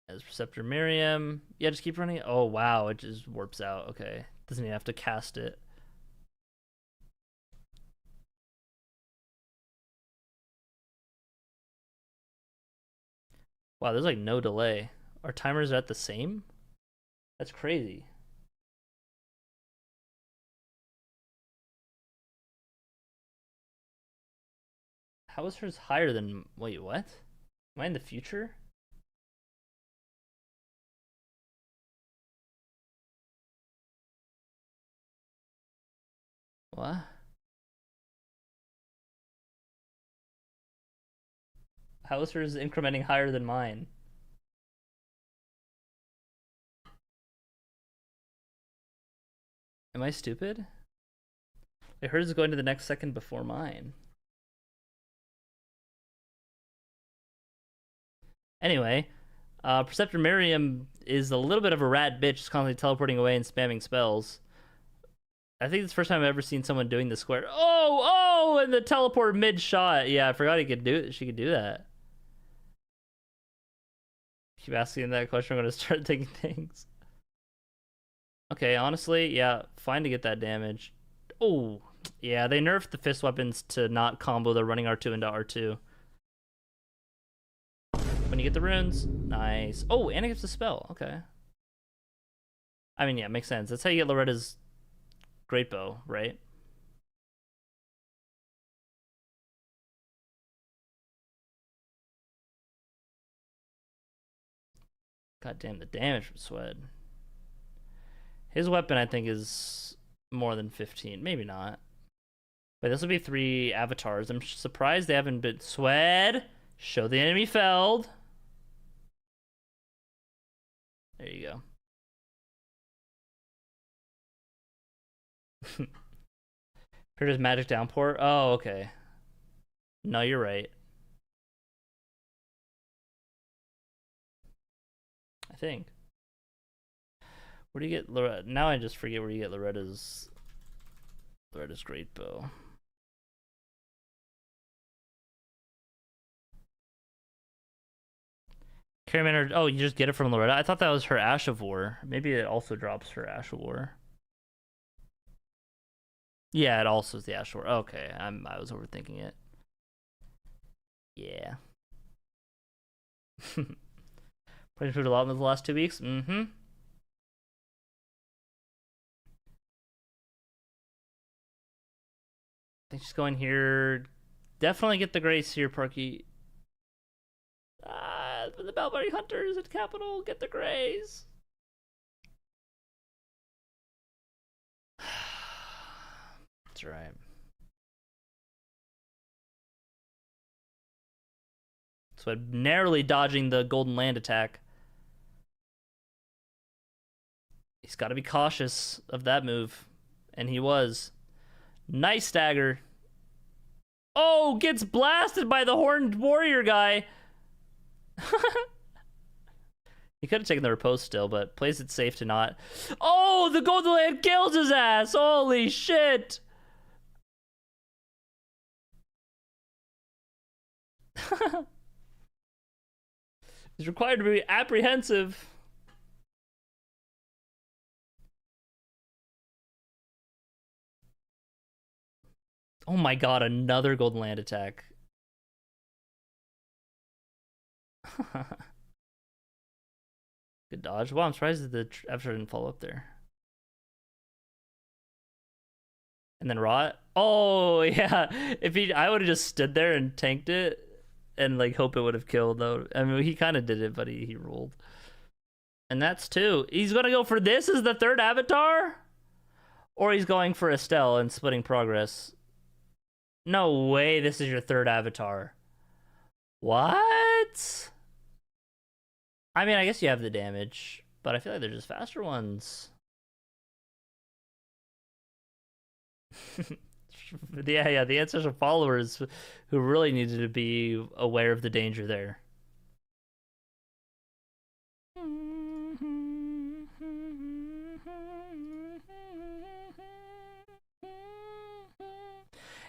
As Preceptor Miriam. Yeah, just keep running. Oh, wow. It just warps out. Okay. Doesn't even have to cast it. Wow, there's like no delay. Our timers are at the same? That's crazy. How is hers higher than... Wait, what? Am I in the future? What? How is hers incrementing higher than mine? Am I stupid? Like, hers is going to the next second before mine. Anyway, Preceptor Miriam is a little bit of a rat bitch, just constantly teleporting away and spamming spells. I think it's the first time I've ever seen someone doing the square. Oh, and the teleport mid-shot. Yeah, I forgot he could do it. She could do that. Keep asking that question, I'm gonna start taking things. Okay, honestly, yeah, fine to get that damage. Oh, yeah, they nerfed the fist weapons to not combo the running R2 into R2. When you get the runes, nice. Oh, and it gives a spell. Okay. I mean, yeah, makes sense. That's how you get Loretta's great bow, right? God damn, the damage from Swed. His weapon, I think, is more than 15. Maybe not. But this will be 3 avatars. I'm surprised they haven't been... Swed! Show the enemy felled. There you go. Here's magic downpour. Oh, okay. No, you're right. I think. Where do you get Loretta? Now I just forget where you get Loretta's great bow. Carriman, oh, you just get it from Loretta? I thought that was her Ash of War. Maybe it also drops her Ash of War. Yeah, it also is the Ash of War. Okay, I was overthinking it. Yeah. Playing through a lot in the last 2 weeks? Mm-hmm. I think she's going here. Definitely get the Grace here, Parky. The Balbari Hunters at Capital, get the Grays. That's right. So I'm narrowly dodging the Golden Land attack. He's got to be cautious of that move. And he was. Nice stagger. Oh, gets blasted by the Horned Warrior guy. He could have taken the repose still, but plays it safe to not. Oh, the Golden Land kills his ass. Holy shit. He's required to be apprehensive. Oh my god, another Golden Land attack. Good dodge. Wow, I'm surprised that the Avatar didn't follow up there. And then Rot. Oh yeah, I would have just stood there and tanked it, and like hope it would have killed though. I mean, he kind of did it, but he rolled. And that's 2. He's gonna go for this as the 3rd avatar? Or he's going for Estelle and splitting progress. No way this is your 3rd avatar. What? I mean, I guess you have the damage, but I feel like they're just faster ones. Yeah, the ancestral followers who really needed to be aware of the danger there.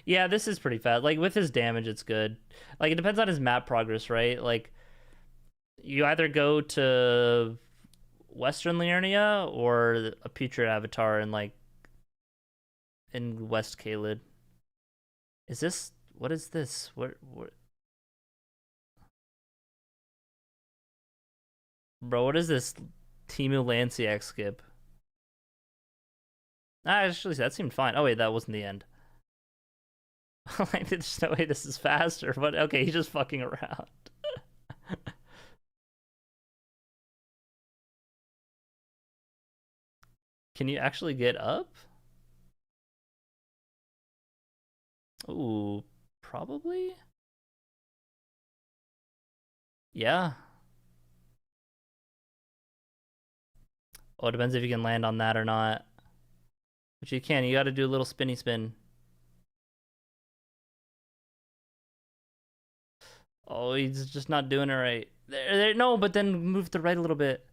Yeah, this is pretty fast. Like, with his damage, it's good. Like, it depends on his map progress, right? Like, you either go to Western Liurnia or a Putrid Avatar in, like, in West Caelid. Is this... What is this? What... Bro, what is this Timu Lanciac skip? Actually, that seemed fine. Oh, wait, that wasn't the end. Like, there's no way this is faster, but okay, he's just fucking around. Can you actually get up? Ooh, probably? Yeah. Oh, it depends if you can land on that or not. But you can, you gotta do a little spinny spin. Oh, he's just not doing it right. There, no, but then move to the right a little bit.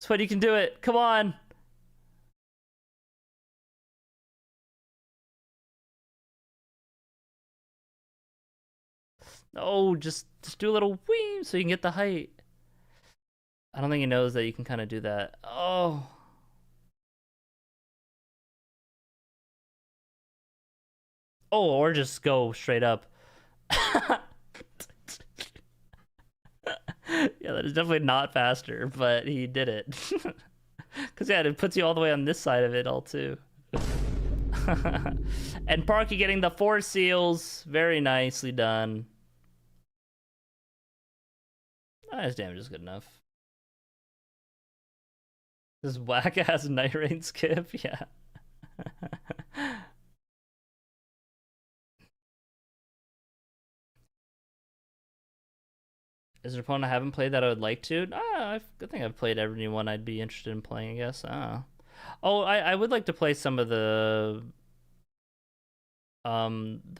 Sweat, you can do it. Come on. No, just do a little whee so you can get the height. I don't think he knows that you can kind of do that. Oh. Oh, or just go straight up. Yeah, that is definitely not faster, but he did it. Because, yeah, it puts you all the way on this side of it all, too. And Parky getting the 4 seals. Very nicely done. Oh, his damage is good enough. This whack-ass Night Rain skip, yeah. Is there an opponent I haven't played that I would like to? I think I've played every one I'd be interested in playing, I guess. Oh, I would like to play some of the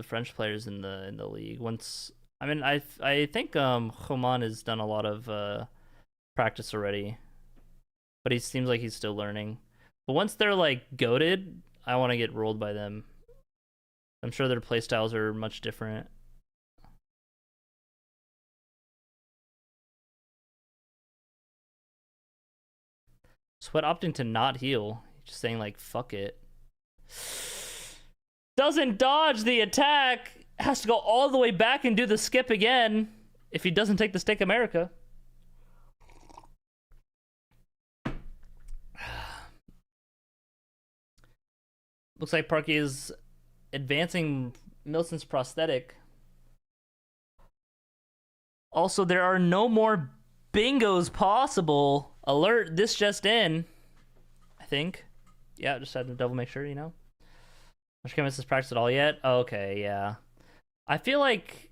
French players in the league. Once I mean I think Roman has done a lot of practice already. But he seems like he's still learning. But once they're like goated, I want to get rolled by them. I'm sure their playstyles are much different. Sweat opting to not heal. Just saying like, fuck it. Doesn't dodge the attack. Has to go all the way back and do the skip again. If he doesn't take the Stake America. Looks like Parky is advancing Milton's prosthetic. Also, there are no more bingos possible. Alert, this just in. I think. Yeah, just had to double make sure, you know. Much chemist has practiced at all yet? Okay, yeah. I feel like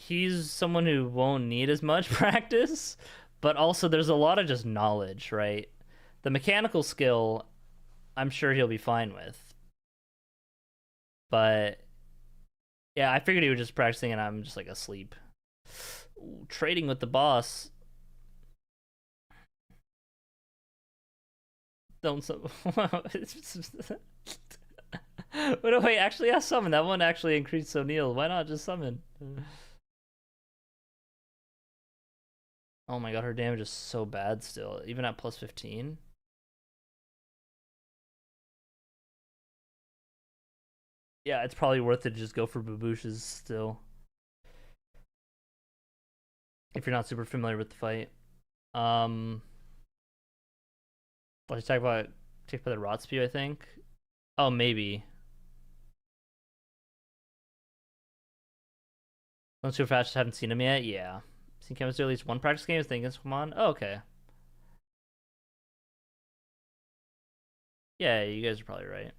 he's someone who won't need as much practice, but also there's a lot of just knowledge, right? The mechanical skill, I'm sure he'll be fine with. But yeah, I figured he was just practicing and I'm just like asleep. Ooh, trading with the boss. Don't wait, actually I summon. That one actually increased O'Neal. Why not just summon? Oh my god, her damage is so bad still, even at plus 15. Yeah, it's probably worth it to just go for babouches still. If you're not super familiar with the fight. Let's talk about take by the rot spew, I think. Oh, maybe. Don't too fast, just haven't seen him yet. Yeah. Seen chemistry at least one practice game. Thinking come on. Oh, okay. Yeah, you guys are probably right.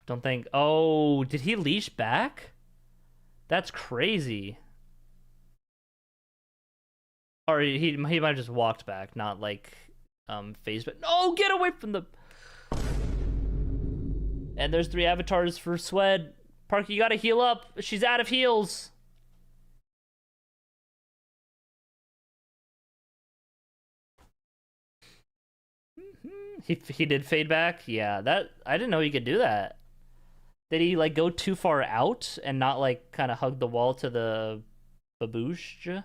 Don't think. Oh, did he leash back? That's crazy. Or he might have just walked back, not like phased. But no, get away from the. And there's 3 avatars for Swed. Parky, you gotta heal up. She's out of heals. He did fade back. Yeah, that I didn't know he could do that. Did he like go too far out and not like kind of hug the wall to the baboosh?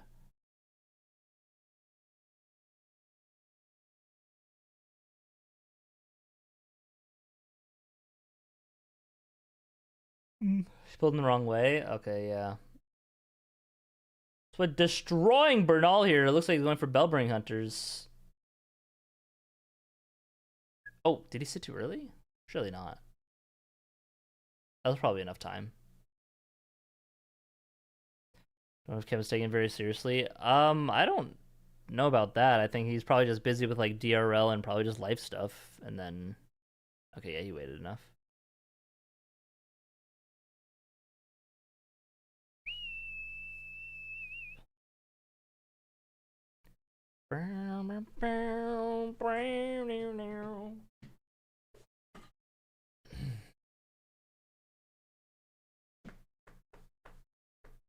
He's pulled in the wrong way. Okay, yeah. So destroying Bernal here. It looks like he's going for Bellbring Hunters. Oh, did he sit too early? Surely not. That was probably enough time. Don't know if Kevin's taking it very seriously. I don't know about that. I think he's probably just busy with like DRL and probably just life stuff. And then, okay, yeah, he waited enough.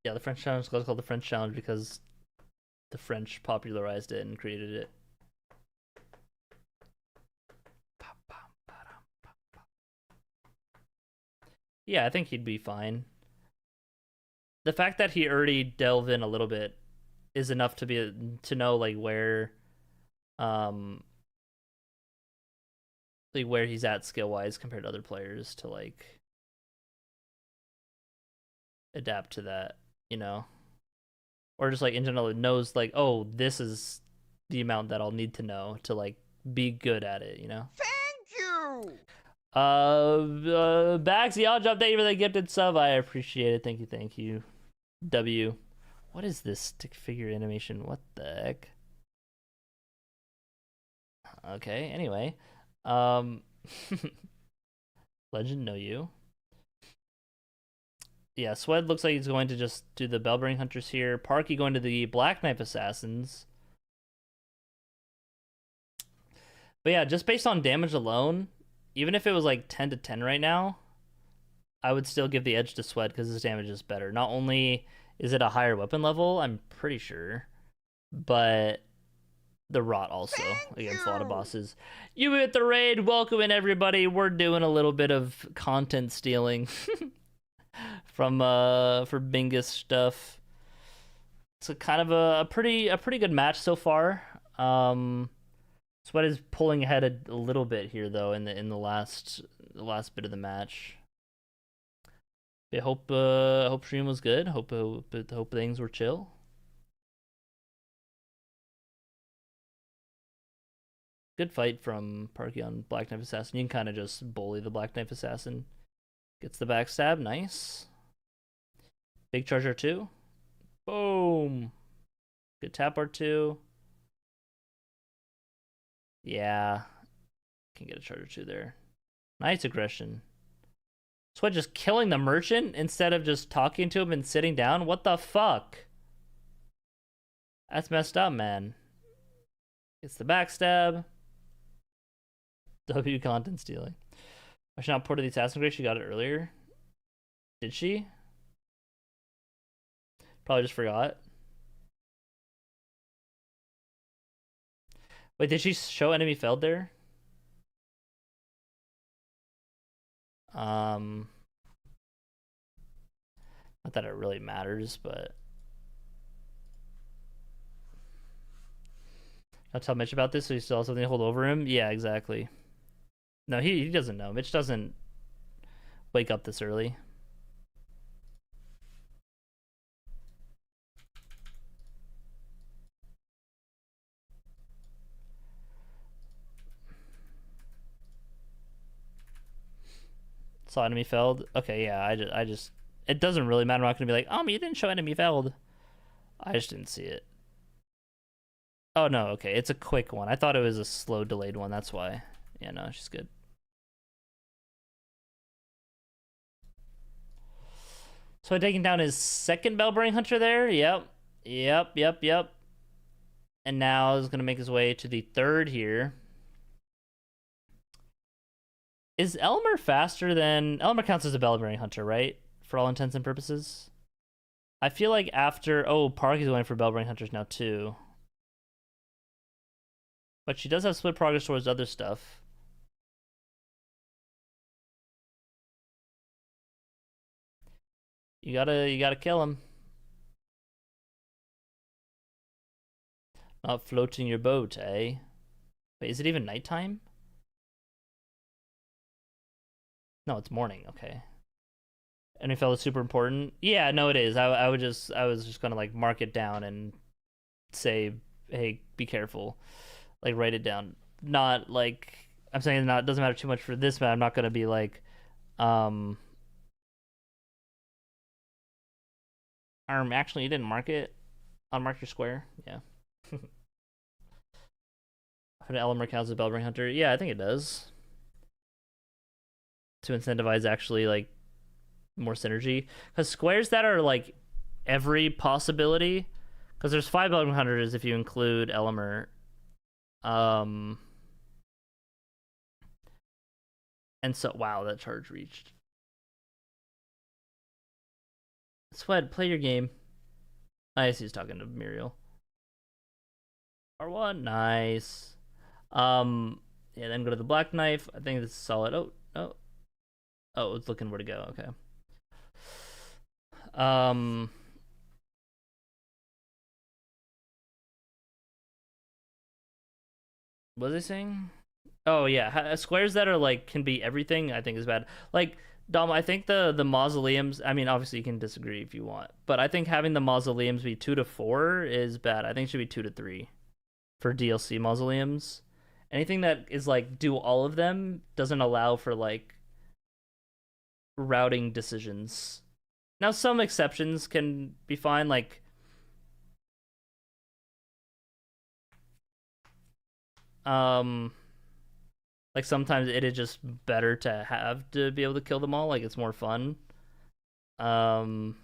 Yeah, the French challenge is called the French challenge because the French popularized it and created it. Yeah, I think he'd be fine. The fact that he already delved in a little bit is enough to know like where he's at skill wise compared to other players to like adapt to that, you know, or just like in general it knows like, oh, this is the amount that I'll need to know to like be good at it, you know. Thank you. Bags the odd job. Thank you for the gifted sub. I appreciate it. Thank you. W. What is this stick figure animation? What the heck? Okay, anyway. Legend know you. Yeah, Swed looks like he's going to just do the Bellbring Hunters here. Parky going to the Black Knife Assassins. But yeah, just based on damage alone, even if it was like 10 to 10 right now, I would still give the edge to Swed because his damage is better. Not only is it a higher weapon level, I'm pretty sure, but the rot also against a lot of bosses. You hit the raid. Welcome in, everybody. We're doing a little bit of content stealing from for Bingus stuff. It's a kind of a pretty good match so far. Sweat is pulling ahead a little bit here though in the last bit of the match. I hope stream was good. Hope things were chill. Good fight from Parky on Black Knife Assassin. You can kind of just bully the Black Knife Assassin. Gets the backstab. Nice. Big charge R2. Boom. Good tap R2. Yeah. Can get a charge R2 there. Nice aggression. Sweat just killing the merchant instead of just talking to him and sitting down? What the fuck? That's messed up, man. It's the backstab. W content stealing. I should not port to the Assassin Grade. She got it earlier. Did she? Probably just forgot. Wait, did she show enemy failed there? Not that it really matters, but I'll tell Mitch about this so he still has something to hold over him. Yeah, exactly. No, he doesn't know. Mitch doesn't wake up this early. Saw enemy failed. Okay, yeah, I just it doesn't really matter. I'm not gonna be like, you didn't show enemy Veld. I just didn't see it. Oh no, okay, it's a quick one. I thought it was a slow delayed one. That's why. Yeah, no, she's good. So taking down his second Bellbearing Hunter there. Yep. And now he's gonna make his way to the third here. Is Elmer faster than... Elmer counts as a Bellbearing Hunter, right? For all intents and purposes? I feel like after... Oh, Parky's going for Bellbearing Hunters now, too. But she does have split progress towards other stuff. You gotta kill him. Not floating your boat, eh? Wait, is it even nighttime? No, it's morning. Okay. Enemy Feld is super important. Yeah, no, it is. I was just gonna like mark it down and say, hey, be careful. Like write it down. Not like I'm saying it doesn't matter too much for this map. I'm not gonna be like, actually you didn't mark it. Unmark your square. Yeah. An Elmer counts as a Bellbearing Hunter. Yeah, I think it does. To incentivize actually like more synergy, because squares that are like every possibility, because there's 5 Bellbearing Hunters if you include Elmer. And so wow, that charge reached. Swed, play your game. I see he's talking to Muriel. R1, nice. Yeah, then go to the Black Knife. I think this is solid. Oh, it's looking where to go. Okay. What was I saying? Oh yeah, squares that are like can be everything. I think is bad. Like Dom, I think the mausoleums. I mean, obviously you can disagree if you want, but I think having the mausoleums be 2 to 4 is bad. I think it should be 2 to 3 for DLC mausoleums. Anything that is like do all of them doesn't allow for like routing decisions. Now some exceptions can be fine, like like sometimes it is just better to have to be able to kill them all, like it's more fun. Or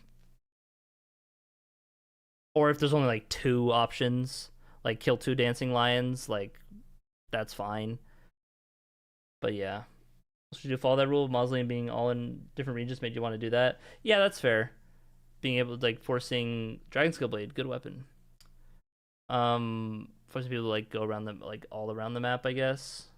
if there's only like 2 options, like kill 2 dancing lions, like that's fine. But yeah. Should you follow that rule of mausoleum being all in different regions made you want to do that? Yeah, that's fair. Being able to like forcing Dragon Skill Blade, good weapon. Forcing people to like go around them, like all around the map, I guess.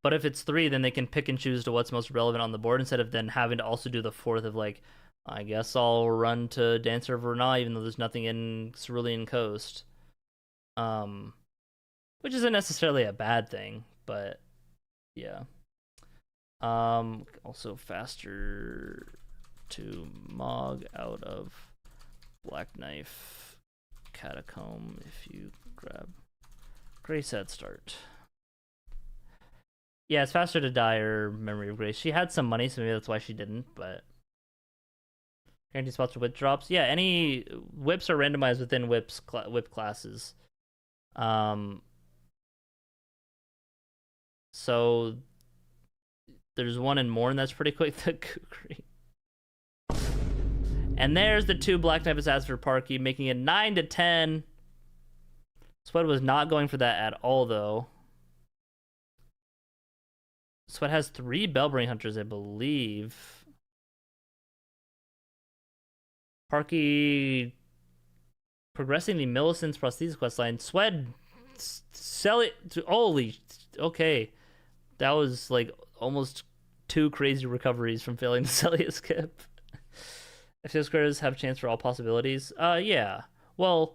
But if it's 3, then they can pick and choose to what's most relevant on the board instead of then having to also do the 4th of like, I guess I'll run to Dancer of Vernal even though there's nothing in Cerulean Coast. Which isn't necessarily a bad thing, but yeah. Also faster to Mog out of Black Knife Catacomb if you grab Grace at start. Yeah, it's faster to die or Memory of Grace. She had some money, so maybe that's why she didn't, but guaranteed spots for whip drops. Yeah, any whips are randomized within whip classes. So there's one in Morn that's pretty quick. The Kukri. And there's the 2 Black Knife Assassins for Parky, making it 9 to 10. Sweat was not going for that at all, though. Sweat has 3 Bellbearing Hunters, I believe. Parky progressing the Millicent's Prosthesis questline. Sweat sell it to holy. Okay, that was like almost 2 crazy recoveries from failing the Celia skip. FCS squares have a chance for all possibilities. Yeah. Well,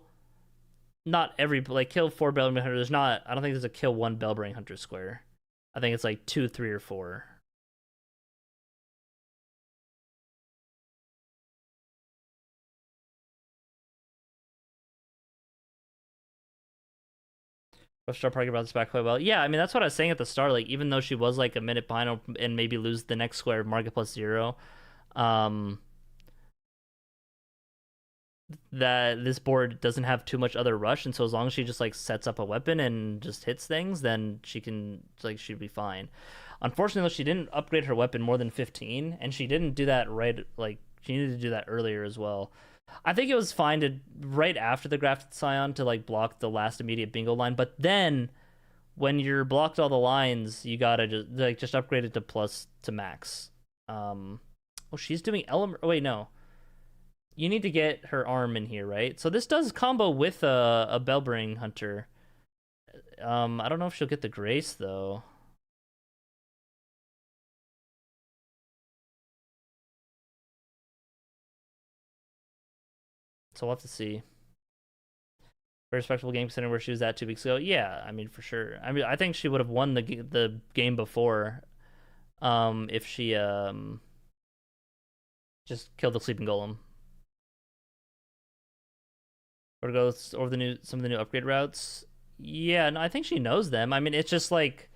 not every like kill 4 Bellbearing Hunter. There's not. I don't think there's a kill 1 Bellbearing Hunter square. I think it's like 2, 3, or 4. Rough start parking brought this back quite well. Yeah, I mean that's what I was saying at the start. Like even though she was like a minute behind and maybe lose the next square market plus 0, um, that this board doesn't have too much other rush, and so as long as she just like sets up a weapon and just hits things, then she can like she'd be fine. Unfortunately, though, she didn't upgrade her weapon more than 15, and she didn't do that right. Like she needed to do that earlier as well. I think it was fine to right after the grafted scion to like block the last immediate bingo line, but then when you're blocked all the lines, you gotta just upgrade it to plus to max. Oh, she's doing element. Oh wait, no. You need to get her arm in here, right? So this does combo with a Bellbring Hunter. I don't know if she'll get the Grace though. So we'll have to see. Very respectable game considering where she was at 2 weeks ago. Yeah, I mean for sure. I mean I think she would have won the game before, if she just killed the sleeping golem. Or to go over some of the new upgrade routes. Yeah, no, I think she knows them. I mean it's just like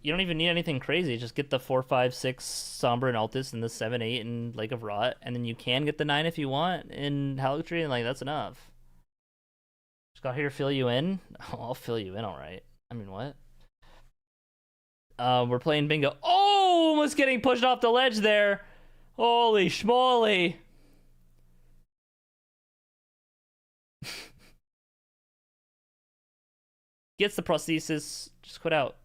you don't even need anything crazy. Just get the 4, 5, 6 Somber and Altus and the 7, 8 in Lake of Rot, and then you can get the 9 if you want in Hallictree, and like that's enough. Just got here to fill you in. Oh, I'll fill you in, all right. I mean, what? We're playing bingo. Oh, almost getting pushed off the ledge there. Holy schmoly. Gets the prosthesis. Just quit out.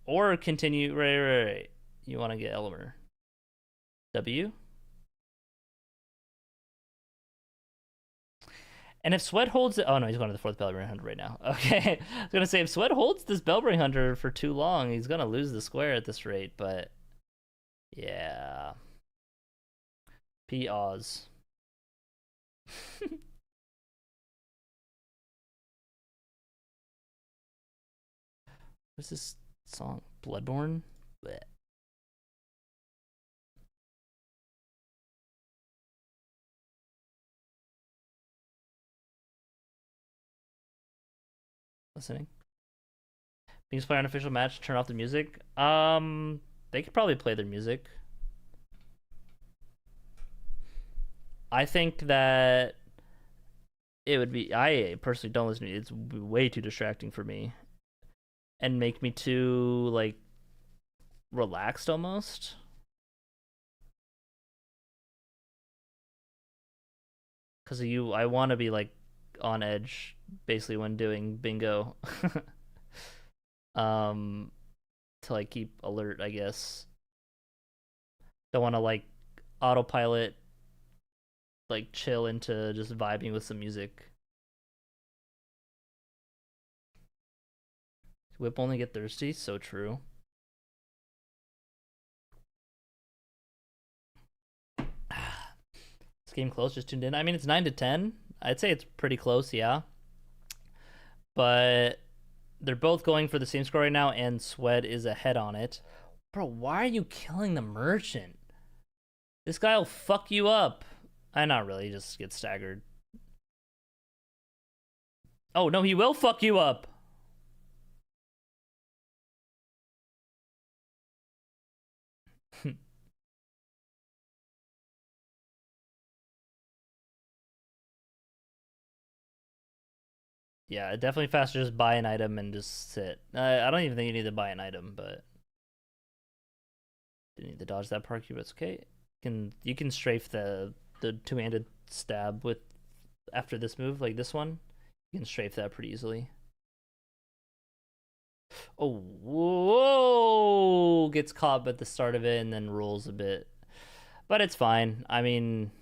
Or continue. Right. You want to get Elmer. W. And if Sweat holds it, oh no, he's going to the 4th Bellbring Hunter right now. Okay, I was gonna say if Sweat holds this Bellbring Hunter for too long, he's gonna lose the square at this rate. But yeah, P Oz. What's this song? Bloodborne. Blech. Listening. Things play unofficial match. Turn off the music. They could probably play their music. I think that it would be. I personally don't listen to it. It's way too distracting for me, and make me too like relaxed almost. Because I want to be like on edge basically when doing bingo. To like keep alert, I guess. Don't want to like autopilot, like chill into just vibing with some music. Whip only get thirsty, so true. This game close, just tuned in. I mean, it's 9 to 10. I'd say it's pretty close, yeah. But they're both going for the same score right now, and Swed is ahead on it. Bro, why are you killing the merchant? This guy will fuck you up. Not really, just get staggered. Oh, no, he will fuck you up. Yeah, definitely faster just buy an item and just sit. I don't even think you need to buy an item, but didn't need to dodge that park, but it's okay. You can strafe the two-handed stab with after this move, like this one. You can strafe that pretty easily. Oh, whoa! Gets caught at the start of it and then rolls a bit, but it's fine. I mean,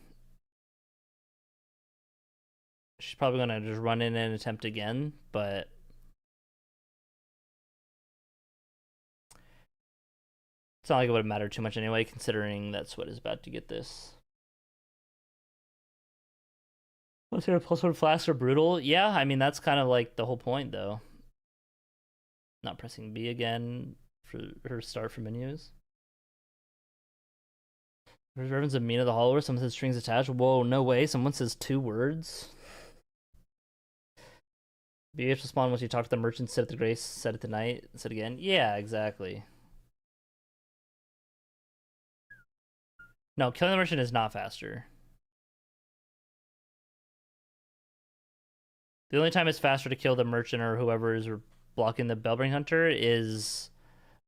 she's probably gonna just run in and attempt again, but it's not like it would matter too much anyway, considering that Sweat is about to get this. Let's hear a +1 flask or brutal. Yeah, I mean that's kind of like the whole point, though. Not pressing B again for her start for menus. Reverence of Mina the Hollower. Someone says strings attached. Whoa, no way. Someone says 2 words. BH will spawn once you talk to the merchant, set it to grace, set it to night, set again. Yeah, exactly. No, killing the merchant is not faster. The only time it's faster to kill the merchant or whoever is blocking the Bellbring Hunter is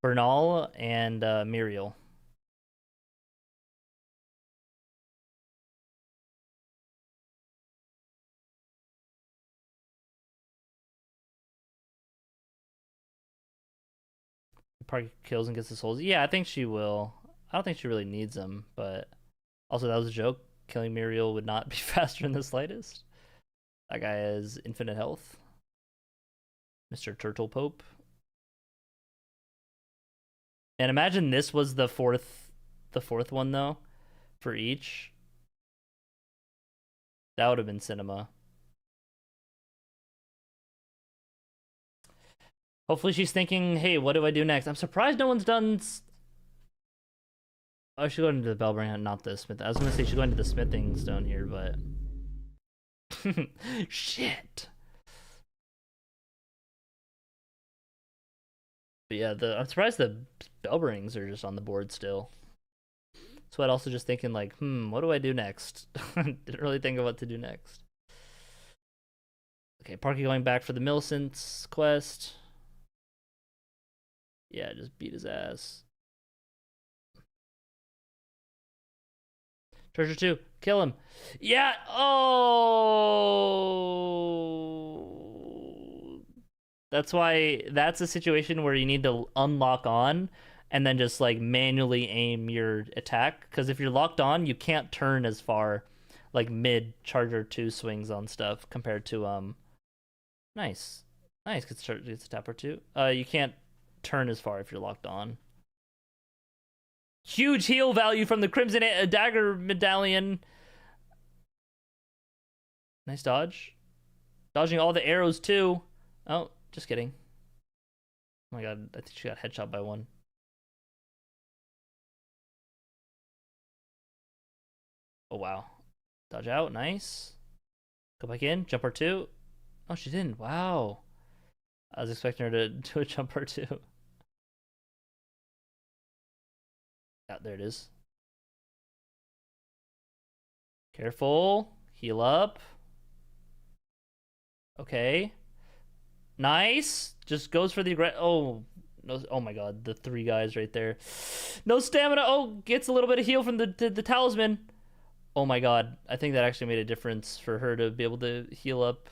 Bernal and Muriel. Probably kills and gets the souls. Yeah, I think she will. I don't think she really needs them, but also that was a joke. Killing Muriel would not be faster in the slightest. That guy has infinite health. Mr. Turtle Pope. And imagine this was the fourth one though, for each. That would have been cinema. Hopefully she's thinking, hey, what do I do next? I'm surprised no one's done... Oh, she's going into the Bellbring, not the Smith. I was gonna say she's going to the smithing stone here, but... Shit! But yeah, I'm surprised the Bellbrings are just on the board still. So I'd also just thinking like, what do I do next? Didn't really think of what to do next. Okay, Parky going back for the Millicent's quest. Yeah, just beat his ass. Treasure 2, kill him. Yeah, oh. That's why that's a situation where you need to unlock on and then just like manually aim your attack. Because if you're locked on, you can't turn as far, like mid Charger 2 swings on stuff compared to nice gets a tapper 2. You can't turn as far if you're locked on. Huge heal value from the Crimson Dagger Medallion. Nice dodge. Dodging all the arrows too. Oh, just kidding. Oh my god, I think she got headshot by one. Oh wow. Dodge out, nice. Go back in, jump R2. Oh, she didn't. Wow. I was expecting her to do a jump R2. Yeah, there it is. Careful. Heal up. Okay. Nice. Just goes for the oh no! Oh my god, the 3 guys right there. No stamina. Oh, gets a little bit of heal from the talisman. Oh my god, I think that actually made a difference for her to be able to heal up.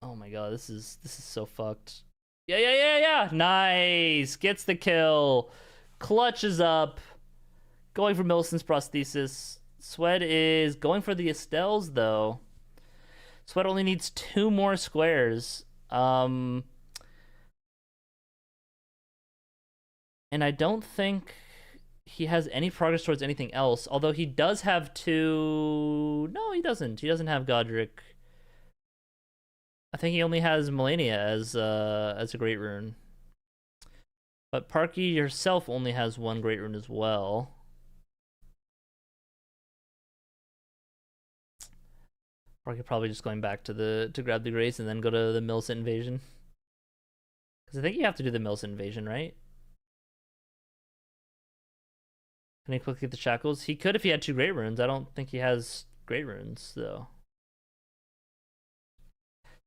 Oh my god, this is so fucked. Yeah. Nice. Gets the kill. Clutches up. Going for Millicent's prosthesis. Swed is going for the Estelles though. Swed only needs 2 more squares. And I don't think he has any progress towards anything else, although he does have 2... No, he doesn't. He doesn't have Godric. I think he only has Melania as a great rune. But Parky yourself only has 1 great rune as well. Parky probably just going back to grab the grace and then go to the Millicent invasion. Because I think you have to do the Millicent invasion, right? Can he quickly get the shackles? He could if he had 2 great runes. I don't think he has great runes though.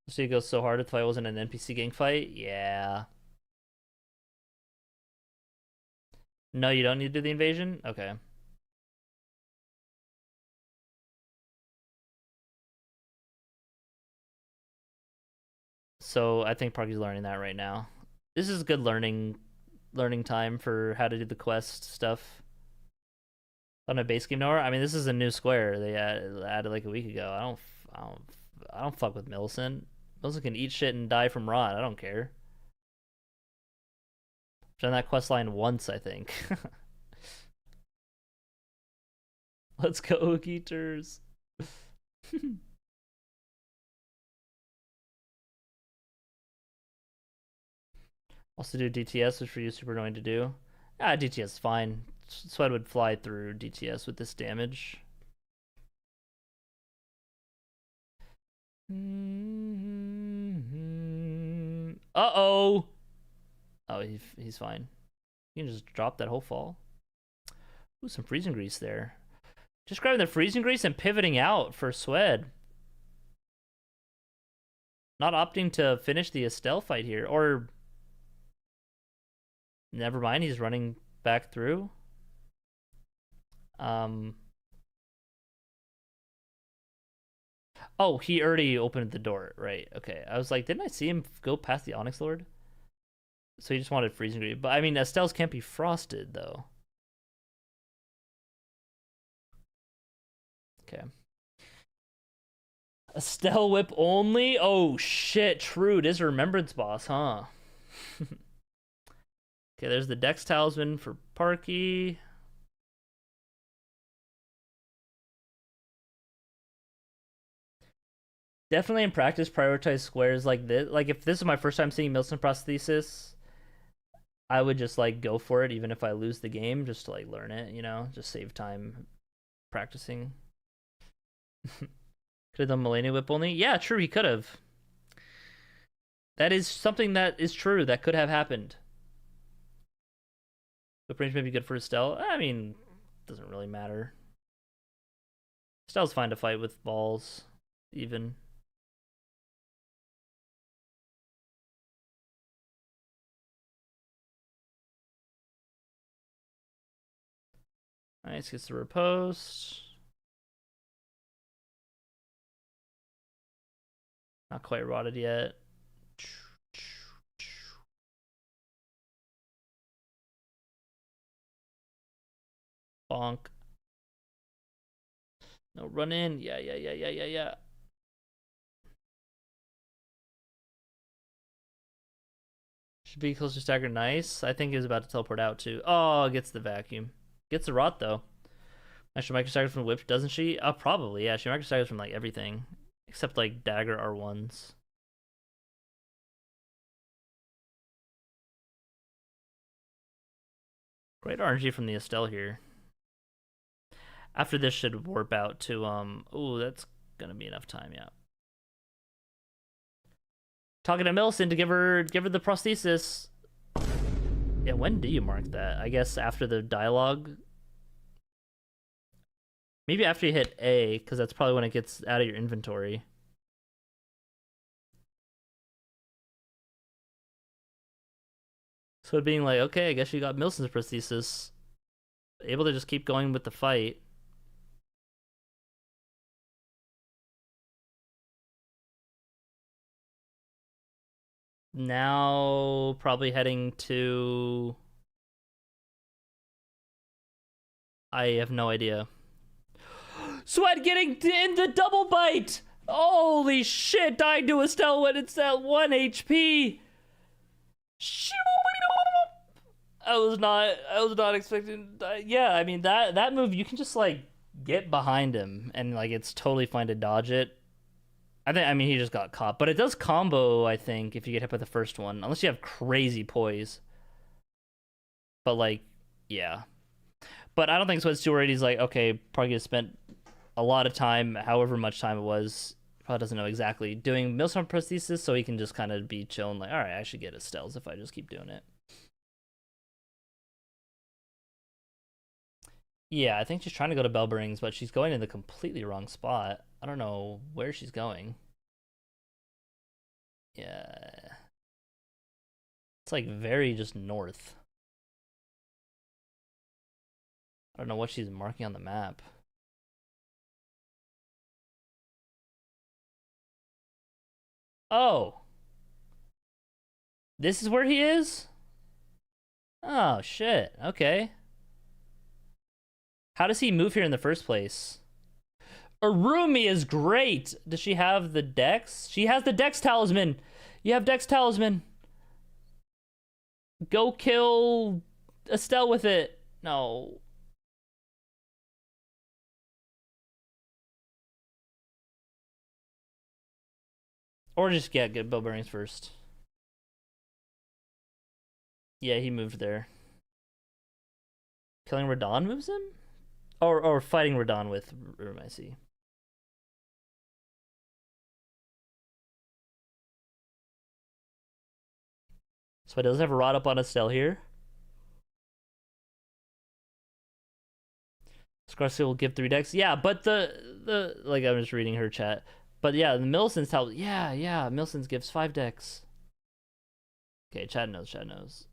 So he goes so hard if I wasn't an NPC gang fight? Yeah. No, you don't need to do the invasion? Okay. So I think Parky's learning that right now. This is good learning time for how to do the quest stuff. On a base game nowhere? I mean, this is a new square they added like a week ago. I don't fuck with Millicent. Millicent can eat shit and die from rot. I don't care. I've done that quest line once, I think. Let's go, Geeters. Also do DTS, which for you is super annoying to do. DTS is fine. Swed would fly through DTS with this damage. Uh-oh! Oh, he's fine. You can just drop that whole fall. Ooh, some freezing grease there. Just grabbing the freezing grease and pivoting out for Swed. Not opting to finish the Estelle fight here. Or... never mind, he's running back through. Oh, he already opened the door. Right, okay. I was like, didn't I see him go past the Onyx Lord? So he just wanted freezing grease. But I mean, Estelle's can't be frosted, though. Okay. Estelle whip only? Oh, shit. True. It is a remembrance boss, huh? Okay, there's the Dex Talisman for Parky. Definitely in practice, prioritize squares like this. Like, if this is my first time seeing Milson Prosthesis, I would just, like, go for it, even if I lose the game, just to, like, learn it, you know? Just save time practicing. Could have done Millennium Whip only? Yeah, true, he could have. That is something that is true. That could have happened. Whip range may be good for Estelle. I mean, doesn't really matter. Estelle's fine to fight with balls, even. Nice, gets the riposte. Not quite rotted yet. Bonk. No, run in. Yeah. Should be close to stagger. Nice. I think he was about to teleport out too. Oh, gets the vacuum. Gets the rot though. Actually, micro staggers from whip, doesn't she? Probably. Yeah, she micro staggers from like everything except like dagger R1s. Great RNG from the Estelle here. After this should warp out to oh, that's gonna be enough time, yeah. Talking to Millicent to give her the prosthesis. Yeah, when do you mark that? I guess after the dialogue. Maybe after you hit A, because that's probably when it gets out of your inventory. So it being like, okay, I guess you got Millicent's prosthesis. Able to just keep going with the fight. Now probably heading to... I have no idea. Sweat getting in the double bite! Holy shit, died to Estelle when it's at 1 HP! I was not expecting... yeah, I mean, that move, you can just, like, get behind him, and, like, it's totally fine to dodge it. I mean, he just got caught. But it does combo, I think, if you get hit by the first one. Unless you have crazy poise. But, like, yeah. But I don't think Sweat's too worried. He's like, okay, probably spent a lot of time, however much time it was. Probably doesn't know exactly. Doing Millstone prosthesis, so he can just kind of be chilling. Like, alright, I should get Estelle's if I just keep doing it. Yeah, I think she's trying to go to Bellberings, but she's going in the completely wrong spot. I don't know where she's going. Yeah. It's like very just north. I don't know what she's marking on the map. Oh. This is where he is? Oh, shit. Okay. How does he move here in the first place? Arumi is great. Does she have the Dex? She has the Dex Talisman. You have Dex Talisman. Go kill Estelle with it. No. Or just get Bill Bearings first. Yeah, he moved there. killing Radon moves him? Or fighting Radon with Room IC. So it does have a rod up on Estelle here. Scarcia will give 3 decks. Yeah, but the like I'm just reading her chat. But yeah, the Millicent's help. Yeah, Millicent's gives 5 decks. Okay, chat knows.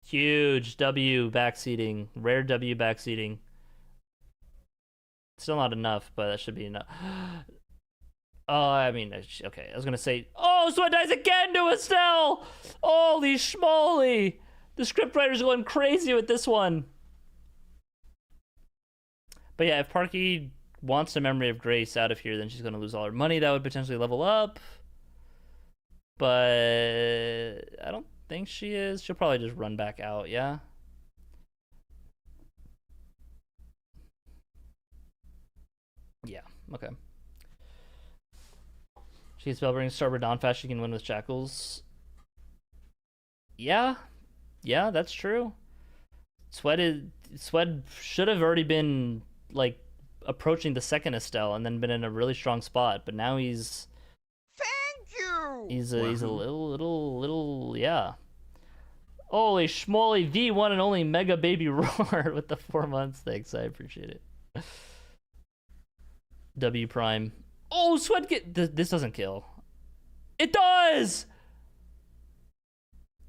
Huge W backseating. Rare W backseating. Still not enough, but that should be enough. Oh, I mean, okay. I was gonna say, oh, so it dies again to Estelle! Holy schmoly! The scriptwriter's going crazy with this one. But yeah, if Parky wants a Memory of Grace out of here, then she's gonna lose all her money. That would potentially level up. But I don't think she is. She'll probably just run back out, yeah? Yeah, okay. She gets Bellbring, start Radon fast, she can win with Shackles. Yeah, that's true. Swed should have already been like approaching the second Estelle and then been in a really strong spot, but now he's a little yeah. Holy schmoly, the one and only Mega Baby Roar with the 4 months. Thanks, I appreciate it. W Prime. Oh, Sweat this doesn't kill. It does!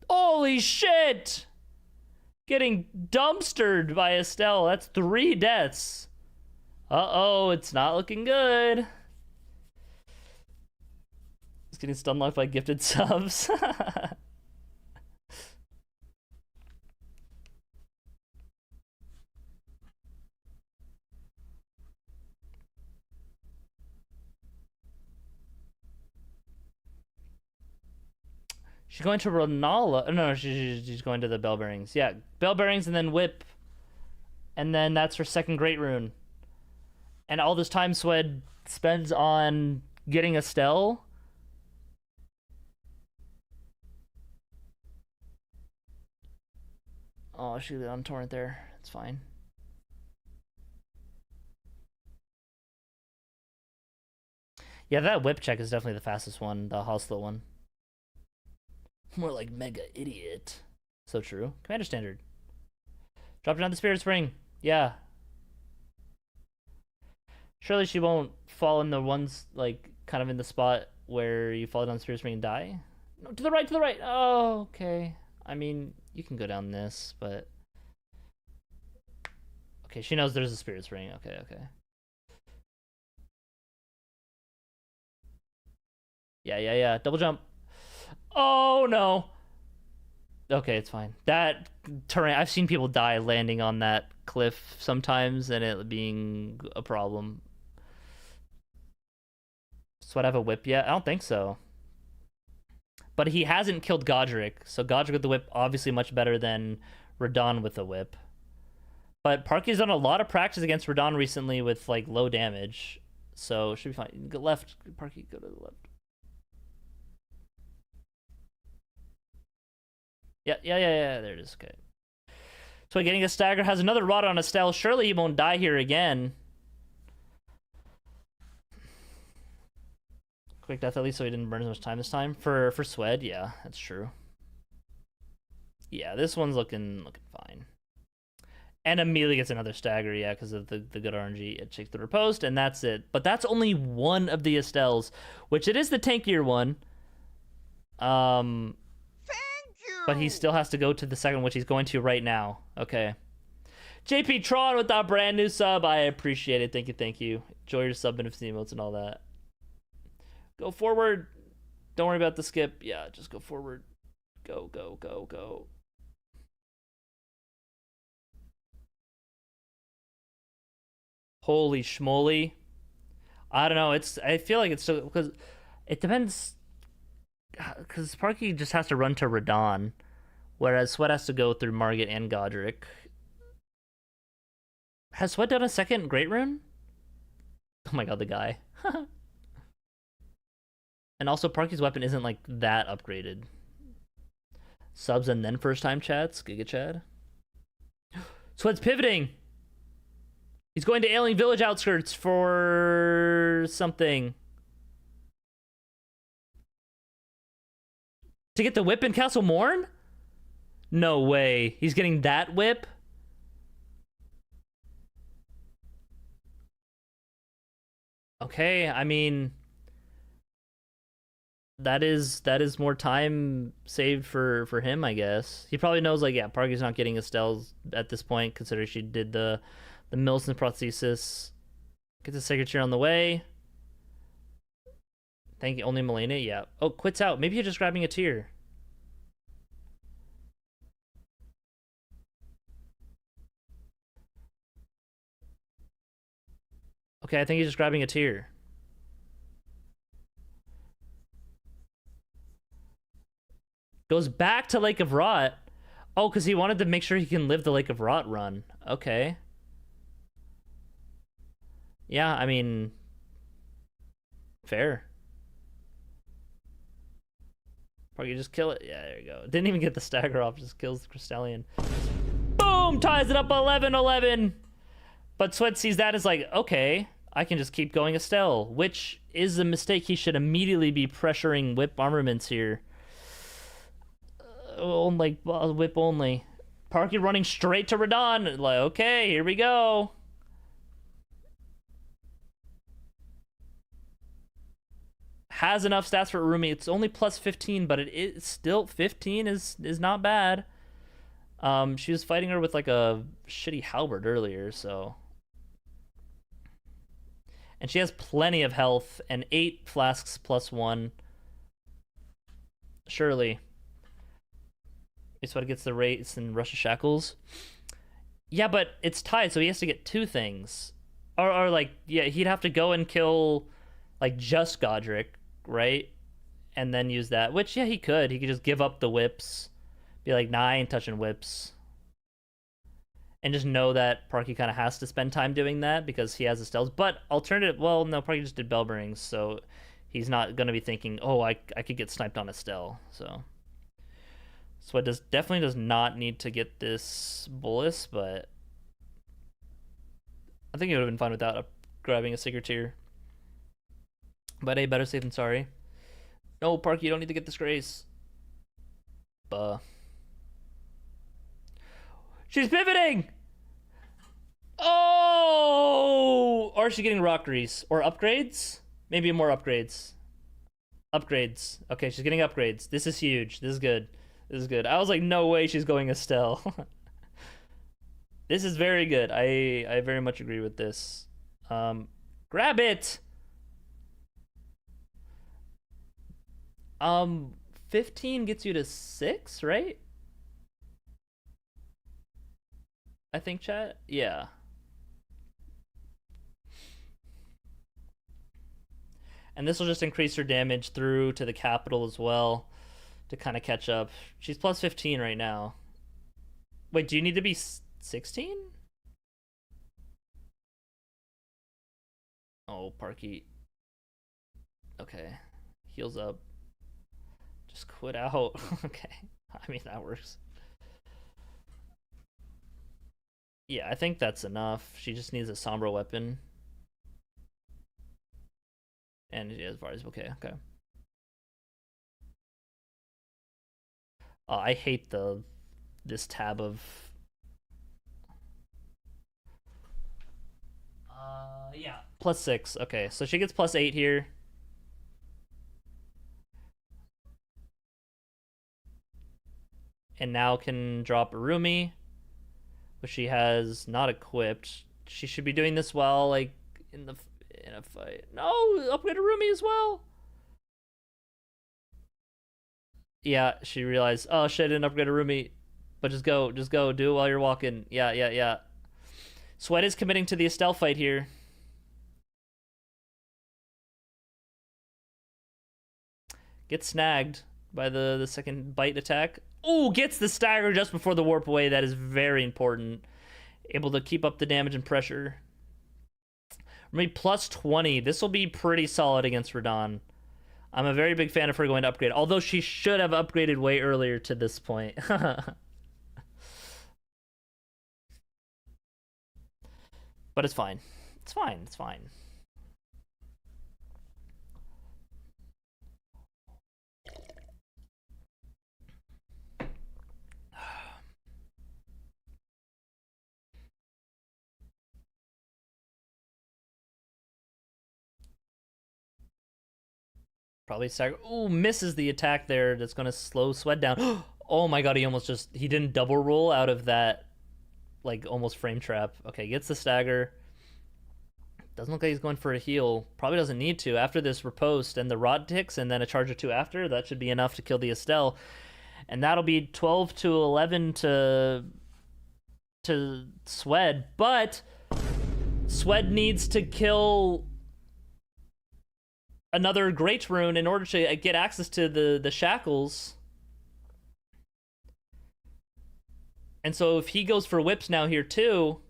Holy shit! Getting dumpstered by Estelle. That's 3 deaths. Uh-oh, it's not looking good. He's getting stun locked by gifted subs. She's going to Ronala. No, she's going to the Bell Bearings. Yeah, Bell Bearings and then Whip. And then that's her second Great Rune. And all this time Swed spends on getting Estelle. Oh, she got on Torrent there. It's fine. Yeah, that Whip check is definitely the fastest one, the Hostile one. More like Mega Idiot. So true. Commander Standard. Drop down the Spirit Spring. Yeah. Surely she won't fall in the ones, like, kind of in the spot where you fall down the Spirit Spring and die? No, to the right, to the right! Oh, okay. I mean, you can go down this, but... Okay, she knows there's a Spirit Spring. Okay. Yeah. Double jump. Oh, no. Okay, it's fine. That terrain... I've seen people die landing on that cliff sometimes, and it being a problem. So I'd have a whip yet? I don't think so. But he hasn't killed Godric, so Godric with the whip obviously much better than Radon with the whip. But Parky's done a lot of practice against Radon recently with like low damage, so should be fine. Go left, Parky, go to the left. Yeah, there it is. Okay. So getting a stagger has another rod on Estelle. Surely he won't die here again. Quick death at least so he didn't burn as much time this time. For Swed, yeah, that's true. Yeah, this one's looking fine. And immediately gets another stagger, yeah, because of the good RNG. It takes the riposte, and that's it. But that's only one of the Estelles, which it is the tankier one. But he still has to go to the second, which he's going to right now. Okay. JP Tron with that brand new sub. I appreciate it. Thank you. Enjoy your sub beneficent emotes and all that. Go forward. Don't worry about the skip. Yeah, just go forward. Go. Holy schmoly. I don't know. I feel like it's still... Because it depends... Because Sparky just has to run to Radon, whereas Sweat has to go through Margit and Godric. Has Sweat done a second Great Rune? Oh my god, the guy. And also, Parky's weapon isn't like that upgraded. Subs and then first time chats, Giga Chad. Sweat's pivoting. He's going to Alien Village outskirts for something. To get the whip in Castle Morn? No way. He's getting that whip? Okay, I mean, that is more time saved for him, I guess. He probably knows, like, yeah, Parky's not getting Estelle's at this point, considering she did the Millicent prosthesis. Gets a signature on the way. Thank you, only Melena, yeah. Oh, quits out. Maybe you're just grabbing a tear. Okay, I think he's just grabbing a tear. Goes back to Lake of Rot. Oh, because he wanted to make sure he can live the Lake of Rot run. Okay. Yeah, I mean... fair. Probably just kill it. Yeah, there you go. Didn't even get the stagger off, just kills the Crystallian. Boom! Ties it up 11-11! But Sweat sees that as like, okay, I can just keep going Estelle, which is a mistake. He should immediately be pressuring whip armaments here. Like whip only. Parky running straight to Radon. Like, okay, here we go. Has enough stats for Urumi. It's only plus 15, but it is still 15 is not bad. She was fighting her with like a shitty halberd earlier, so. And she has plenty of health and 8 flasks plus 1. Surely. It's what gets the rates and Rush of Shackles. Yeah, but it's tied, so he has to get 2 things. Or like, yeah, he'd have to go and kill, like, just Godric, right? And then use that. Which, yeah, he could. He could just give up the whips. Be like, nah, I ain't touching whips. And just know that Parky kind of has to spend time doing that because he has Estelle's. But alternative, well, no, Parky just did Bellberings, so he's not going to be thinking, oh, I could get sniped on Estelle, so... So it definitely does not need to get this Bolus, but I think it would have been fine without grabbing a Sigurd tier. But hey, better safe than sorry. No, Parky, you don't need to get this Grace. She's pivoting! Oh! Or is she getting rock grease? Or upgrades? Maybe more upgrades. Upgrades. Okay, she's getting upgrades. This is huge. This is good. This is good. I was like, no way she's going Estelle. This is very good. I very much agree with this. Grab it! 15 gets you to 6, right? I think, chat? Yeah. And this will just increase her damage through to the capital as well to kind of catch up. She's plus 15 right now. Wait, do you need to be 16? Oh, Parky. Okay. Heals up. Just quit out. Okay. I mean, that works. Yeah, I think that's enough. She just needs a Sombra weapon. And yeah, as far as okay. I hate this tab of yeah, plus 6. Okay, so she gets plus 8 here. And now can drop Urumi, which she has not equipped. She should be doing this well, like in a fight. No, upgrade Urumi as well. Yeah, she realized, oh shit, I didn't upgrade Urumi. But just go, do it while you're walking. Yeah. Sweat is committing to the Estelle fight here. Gets snagged by the second bite attack. Ooh, gets the stagger just before the warp away. That is very important. Able to keep up the damage and pressure. Maybe plus 20. This will be pretty solid against Radon. I'm a very big fan of her going to upgrade, although she should have upgraded way earlier to this point. But it's fine. It's fine. It's fine. Probably ooh, misses the attack there. That's gonna slow Swed down. Oh my god, he didn't double roll out of that, like, almost frame trap. Okay, gets the stagger. Doesn't look like he's going for a heal. Probably doesn't need to. After this riposte and the rod ticks and then a charge or two after, that should be enough to kill the Estelle. And that'll be 12 to 11 to Swed. But Swed needs to kill another Great Rune in order to get access to the shackles. And so if he goes for whips now here too,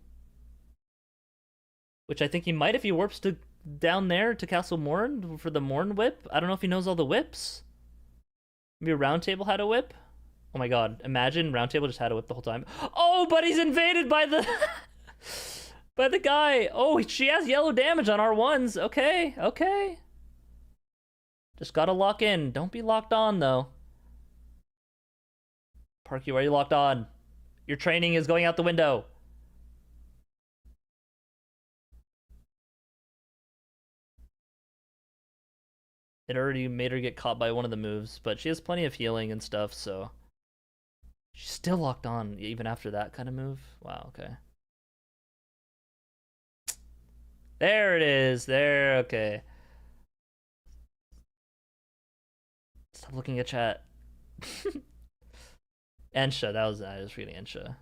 which I think he might if he warps to down there to Castle Morn for the Morn whip. I don't know if he knows all the whips. Maybe Roundtable had a whip. Oh my god, imagine Roundtable just had a whip the whole time. Oh, but he's invaded by the by the guy. Oh, she has yellow damage on R1s. Okay, okay. Just gotta lock in. Don't be locked on, though. Parky, why are you locked on? Your training is going out the window. It already made her get caught by one of the moves, but she has plenty of healing and stuff, so... She's still locked on, even after that kind of move? Wow, okay. There it is. There, okay. Stop looking at chat. Ensha, I was reading Ensha.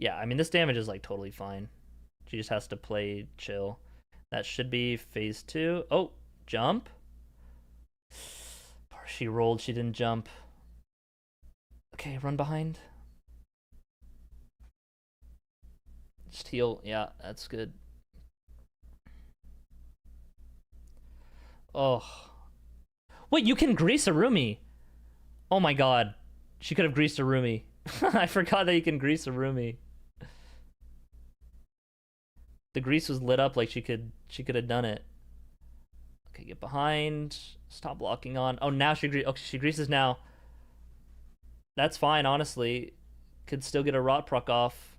Yeah, I mean, this damage is, like, totally fine. She just has to play chill. That should be phase 2. Oh, jump. She rolled, she didn't jump. Okay, run behind. Just heal. Yeah, that's good. Oh. Wait, you can grease a roomie. Oh my god. She could have greased a roomie. I forgot that you can grease a roomie. The grease was lit up like she could have done it. Okay, get behind. Stop locking on. Oh, now she greases now. That's fine, honestly. Could still get a rot proc off.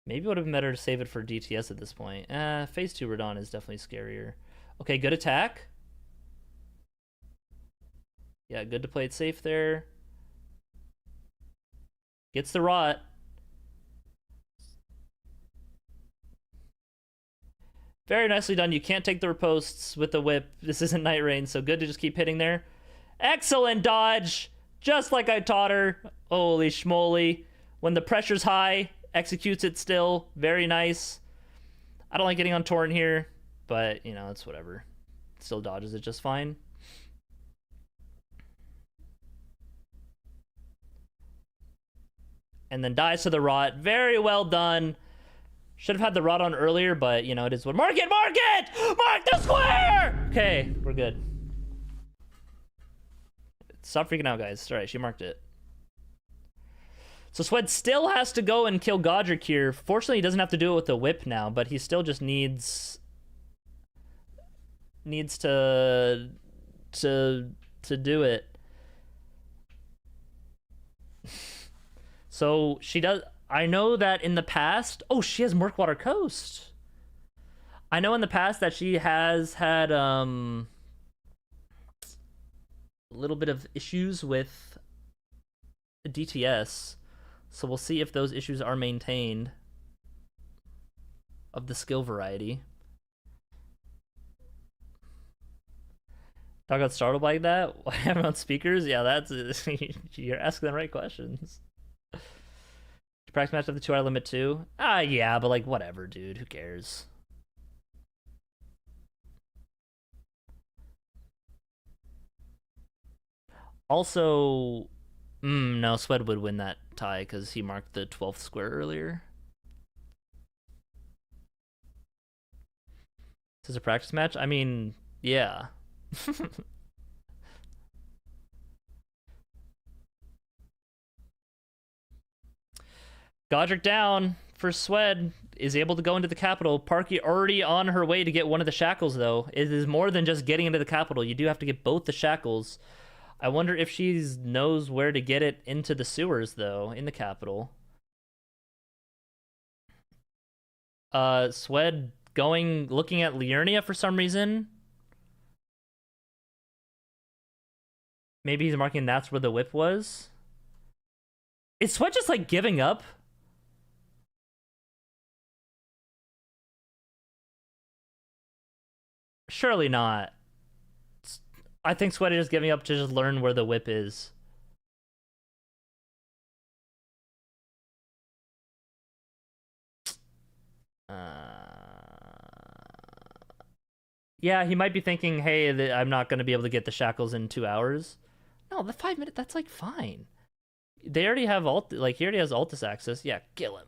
Maybe it would have been better to save it for DTS at this point. Phase 2 Radon is definitely scarier. Okay, good attack. Yeah, good to play it safe there. Gets the rot. Very nicely done. You can't take the riposts with the whip. This isn't Night Rain, so good to just keep hitting there. Excellent dodge! Just like I taught her. Holy schmoly. When the pressure's high, executes it still. Very nice. I don't like getting on Torrent here, but, you know, it's whatever. Still dodges it just fine. And then dies to the rot. Very well done. Should have had the rod on earlier, but, you know, it is what... Mark it! Mark it! Mark the square! Okay, we're good. Stop freaking out, guys. All right, she marked it. So Swed still has to go and kill Godric here. Fortunately, he doesn't have to do it with the whip now, but he still just needs to do it. So she does... I know that in the past... Oh, she has Murkwater Coast. I know in the past that she has had a little bit of issues with DTS. So we'll see if those issues are maintained of the skill variety. Dog got startled like that? I have on speakers? Yeah, that's... You're asking the right questions. Practice match of the 2-hour limit too? Yeah, but like, whatever, dude. Who cares? Also, no, Swed would win that tie because he marked the 12th square earlier. This is a practice match? I mean, yeah. Godric down for Swed. Is able to go into the capital. Parky already on her way to get one of the shackles, though. It is more than just getting into the capital. You do have to get both the shackles. I wonder if she knows where to get it into the sewers, though, in the capital. Swed looking at Liurnia for some reason. Maybe he's marking that's where the whip was. Is Swed just, like, giving up? Surely not. I think Swed is giving up to just learn where the whip is. Yeah, he might be thinking, hey, I'm not going to be able to get the shackles in 2 hours. No, the 5 minute, that's like fine. They already have he already has Altus access. Yeah, kill him.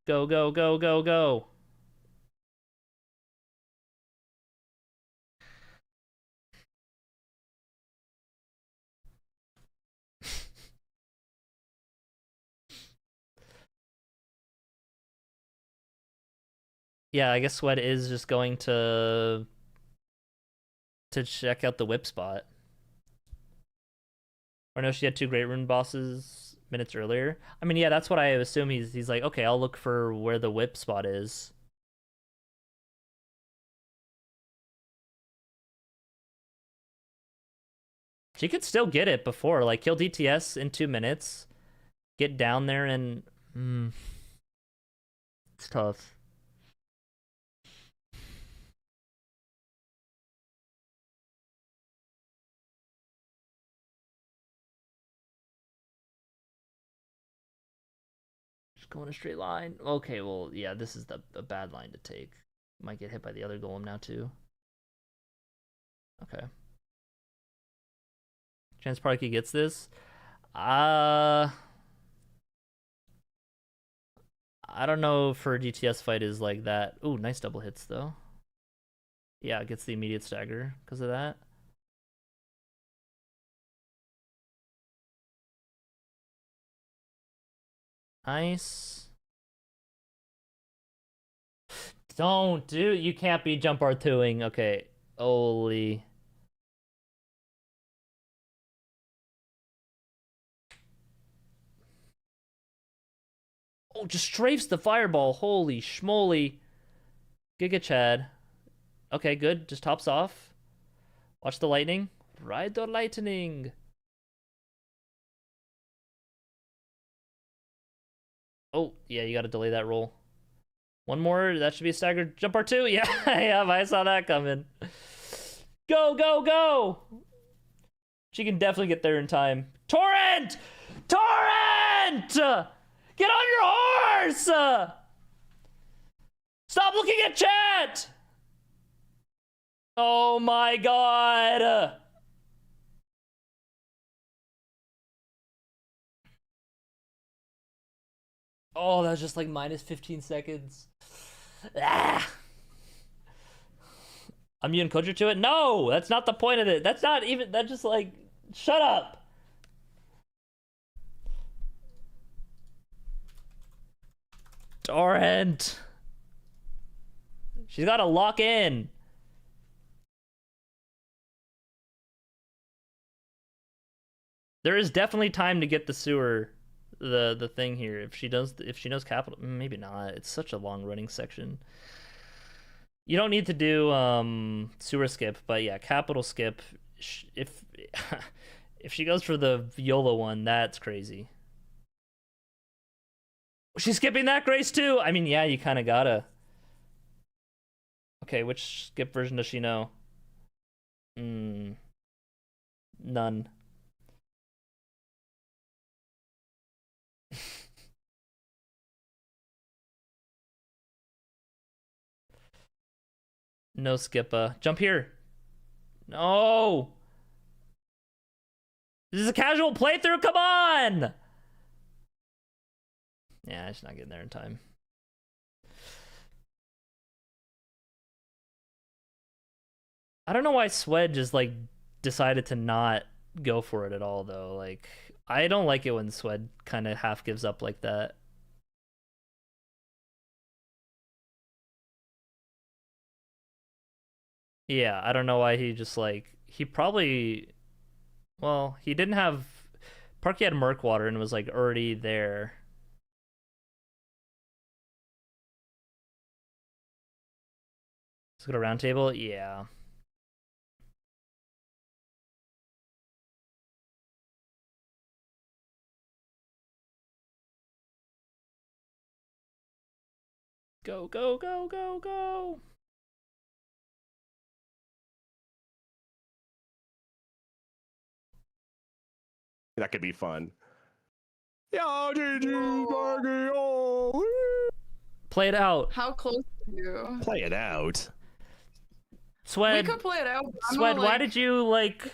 Go, go, go, go, go. Yeah, I guess Swed is just going to check out the whip spot. Or no, she had 2 Great Rune bosses minutes earlier. I mean, yeah, that's what I assume. He's like, okay, I'll look for where the whip spot is. She could still get it before, like, kill DTS in 2 minutes, get down there, and it's tough. Just go in a straight line. Okay, well, yeah, this is a bad line to take. Might get hit by the other golem now too. Okay. Chance Parky gets this. I don't know if her DTS fight is like that. Ooh, nice double hits though. Yeah, it gets the immediate stagger because of that. Nice. Don't, dude. You can't be jump R2ing. Okay. Holy. Oh, just strafes the fireball. Holy schmoly. Giga Chad. Okay, good. Just tops off. Watch the lightning. Ride the lightning. Oh, yeah, you gotta delay that roll. One more. That should be a staggered jump R2. Yeah, yeah, I saw that coming. Go, go, go! She can definitely get there in time. Torrent! Torrent! Get on your horse! Stop looking at chat! Oh my god! Oh, that's just like minus 15 seconds. Ah! I'm muting Kodra to it? No! That's not the point of it. That's not even, that's just like, shut up! Torrent! She's gotta lock in. There is definitely time to get the sewer, the thing here. If she knows capital, maybe not. It's such a long running section. You don't need to do sewer skip, but yeah, capital skip. If if she goes for the Viola one, that's crazy. She's skipping that Grace too. I mean, yeah, you kind of gotta. Okay, which skip version does she know? None. No skippa. Jump here. No. This is a casual playthrough. Come on. Yeah, she's not getting there in time. I don't know why Swed just like decided to not go for it at all though. Like I don't like it when Swed kind of half gives up like that. Yeah, I don't know why he just like he probably well, he didn't have Parky had Murkwater and was like already there. Let's go to round table. Yeah. Go, go, go, go, go. That could be fun. Yo, GG, Parky, oh. Play it out. How close are you? Play it out. Swed, We could play it out. I'm Swed, not, why like- did you like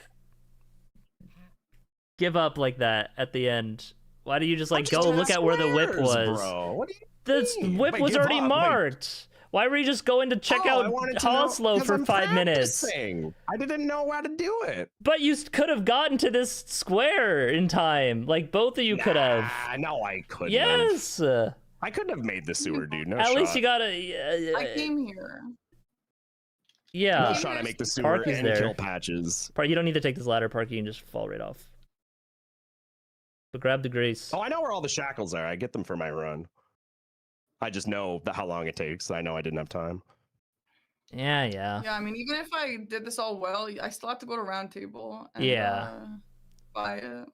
give up like that at the end? Why did you just like go look at where the whip was? Bro. What do you The mean? whip Wait, was give already up, wait. marked. Why were you just going to check I out wanted to know, Oslo 'cause for I'm 5 minutes? practicing. I didn't know how to do it. But you could have gotten to this square in time. Like both of you could have. No, I couldn't. Yes. I couldn't have made the sewer, dude. No At shot. least you got I came here. No Yeah. shot to make the sewer Park is and there. kill patches. Park, you don't need to take this ladder, Park. You can just fall right off. But grab the grace. Oh, I know where all the shackles are. I get them for my run. I just know how long it takes. I know I didn't have time. Yeah, yeah. Yeah, I mean, even if I did this all well, I still have to go to round table. And, Yeah. buy it.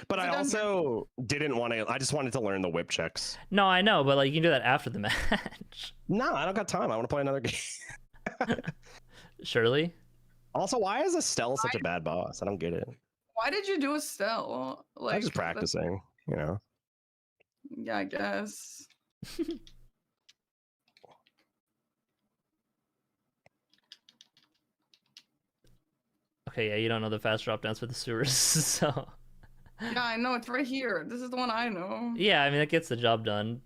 But Is I it done also didn't want to. I just wanted to learn the whip checks. No, I know, but like you can do that after the match. No, I don't got time. I want to play another game. Surely. Also, why is Estelle such a bad boss? I don't get it. Why did you do Estelle? Like, I'm just that's- practicing, you know. Yeah, I guess. Okay, yeah, you don't know the fast drop downs for the sewers, so Yeah, I know, it's right here. This is the one I know. yeah, I mean it gets the job done,